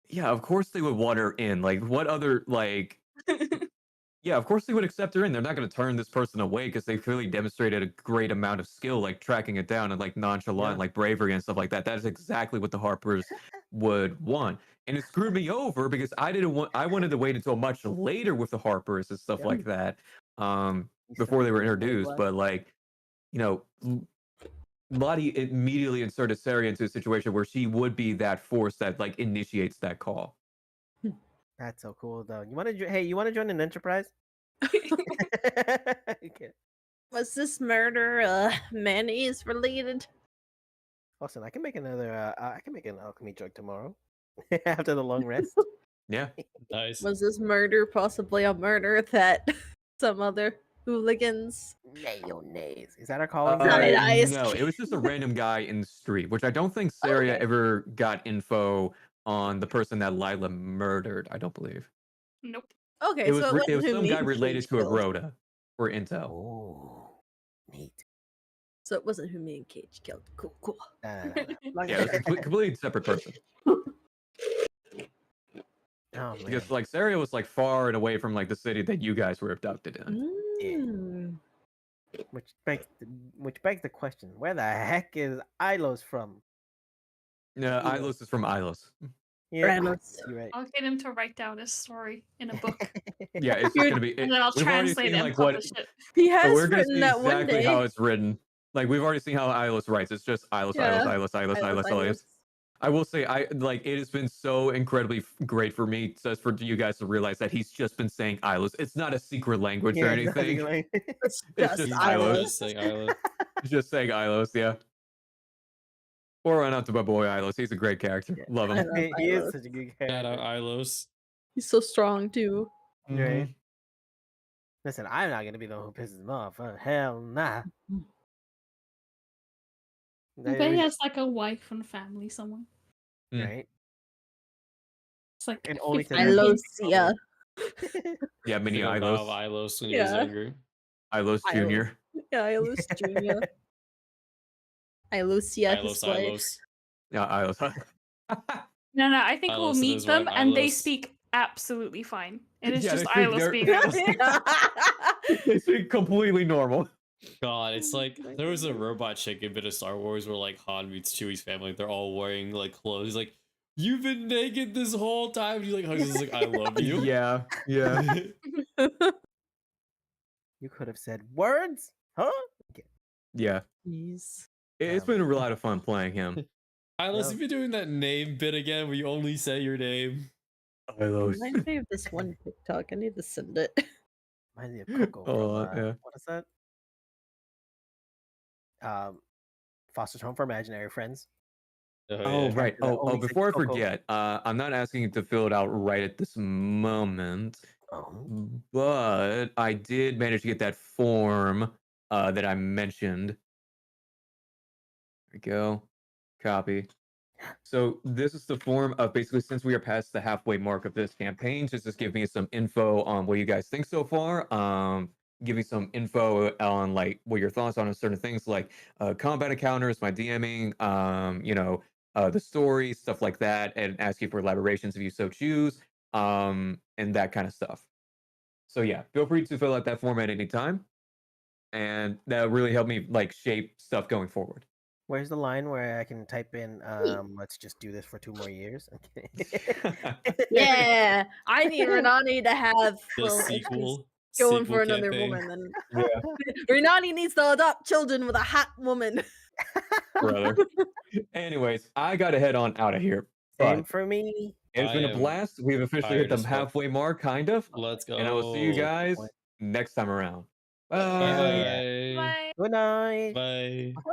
S3: yeah, of course they would want her in. Like what other like yeah, of course they would accept her in. They're not going to turn this person away because they clearly demonstrated a great amount of skill, like tracking it down and like nonchalant, like bravery and stuff like that. That is exactly what the Harpers would want. And it screwed me over because I wanted to wait until much later with the Harpers and stuff like that, before they were introduced. But like, Lottie immediately inserted Saria into a situation where she would be that force that like initiates that call.
S2: That's so cool, though. You want to? Hey, you want to join an enterprise? Okay.
S4: Was this murder mayonnaise related?
S2: Listen, I can make another. I can make an alchemy joke tomorrow after the long rest.
S3: Yeah.
S6: Nice.
S4: Was this murder possibly a murder that some other hooligans?
S2: Mayonnaise. Is that our calling?
S4: Nice.
S3: No, it was just a random guy in the street, which I don't think Saria
S4: Okay.
S3: ever got info on the person that Lila murdered. I don't believe.
S5: Nope.
S4: Okay,
S3: It was
S4: so
S3: it was
S4: wasn't who
S3: some
S4: me
S3: guy
S4: and
S3: related
S4: Cage
S3: to
S4: killed.
S3: Aroda or Intel.
S2: Oh, neat.
S4: So it wasn't who me and Cage killed. Cool, cool.
S2: Nah.
S3: Yeah, it was a completely separate person.
S2: Oh, man.
S3: Because like Saria was like far and away from like the city that you guys were abducted in.
S4: Mm.
S2: Which begs the question: where the heck is Ilos from?
S3: Yeah, Ilos is from Ilos.
S2: Yeah,
S4: Ramos.
S2: you're right.
S5: I'll get him to write down his story in a book,
S3: Yeah, it's just gonna be.
S5: and then I'll
S3: we've already
S5: translate
S3: seen
S5: it and
S3: like what.
S5: publish it.
S4: He
S3: So
S4: has
S3: we're gonna
S4: written
S3: see
S4: that one
S3: exactly
S4: day.
S3: how it's written. Like we've already seen how Ilos writes. It's just Ilos,
S4: Yeah.
S3: Ilos, Ilos, Ilos, Ilos, Ilos. I will say, it has been so incredibly great for me, just for you guys to realize that he's just been saying Ilos. It's not a secret language or
S2: Yeah, it's not
S3: anything.
S2: like-
S4: It's
S3: It's
S4: just
S3: just
S6: He's
S3: Ilos.
S6: just saying Isla.
S3: He's just saying Ilos, yeah. Or run out to my boy Ilos. He's a great character.
S2: Yeah.
S3: Love
S4: I
S3: him.
S4: love
S2: he is
S4: Ilos.
S2: such a good
S6: Shout out
S2: character.
S6: Ilos.
S4: He's so strong too.
S2: Right. Listen, I'm not gonna be the one who pisses him off. Hell nah.
S5: I bet he has like a wife and family somewhere.
S2: Right.
S5: It's like
S2: And only
S5: 15
S2: to
S4: I
S2: them
S4: love
S2: being
S4: Sia.
S3: Yeah, mini
S6: Think of
S3: Ilos.
S6: Ilos when he
S4: Yeah.
S6: was younger.
S3: Ilos Jr.
S4: Yeah, I lose Junior. I lose Sia, his
S6: Ilos,
S4: wife.
S6: Ilos.
S3: Yeah, Ilos.
S5: No, I think we'll
S6: Ilos and
S5: meet
S6: his
S5: them
S6: wife,
S5: and they
S6: Ilos.
S5: speak absolutely fine. It is
S3: Yeah,
S5: just
S3: they speak-
S5: Ilos
S3: they're-
S5: being Ilos.
S3: They speak completely normal.
S6: God, it's like there was a robot chick in a bit of Star Wars where like Han meets Chewie's family. They're all wearing like clothes. He's like, "You've been naked this whole time." He like hugs. He's like, "I love you."
S3: Yeah, yeah.
S2: You could have said words, huh?
S3: Yeah.
S4: Jeez.
S3: It's been a lot of fun playing him.
S6: Ilos,
S2: Yeah.
S6: if you're doing that name bit again, where you only say your name.
S3: Ilos.
S4: Reminds me of this one TikTok. I need to send it.
S2: Reminds me of Coco
S3: Oh,
S2: from
S3: yeah.
S2: what is that? Foster's Home for Imaginary Friends.
S3: Oh,
S2: yeah.
S3: right.
S2: Character that
S3: Oh,
S2: only said
S3: before I
S2: Coco.
S3: forget, I'm not asking you to fill it out right at this moment,
S2: Oh,
S3: but I did manage to get that form that I mentioned. There we go. Copy. So this is the form of basically, since we are past the halfway mark of this campaign, just give me some info on what you guys think so far. Give me some info on like what your thoughts on certain things like combat encounters, my DMing, the story, stuff like that, and ask you for elaborations if you so choose, and that kind of stuff. So yeah, feel free to fill out that form at any time, and that really helped me like shape stuff going forward.
S2: where's the line where I can type in let's just do this for 2 more years? I'm kidding.
S4: Yeah, I need Renani to have
S6: The
S4: well, if she's
S6: sequel.
S4: going
S6: sequel
S4: for another
S6: campaign.
S4: woman. Then Renani needs to adopt children with a hot woman.
S3: Brother. Anyways, I gotta head on out of here.
S2: Same
S3: But
S2: for me.
S3: it's been
S6: I
S3: a
S6: am
S3: blast. We've officially hit
S6: tired
S3: the
S6: as fuck.
S3: halfway mark, kind of.
S6: Let's go.
S3: And I will see you guys next time around. Bye.
S2: Hell yeah.
S6: Bye.
S5: Bye.
S2: Good night.
S6: Bye.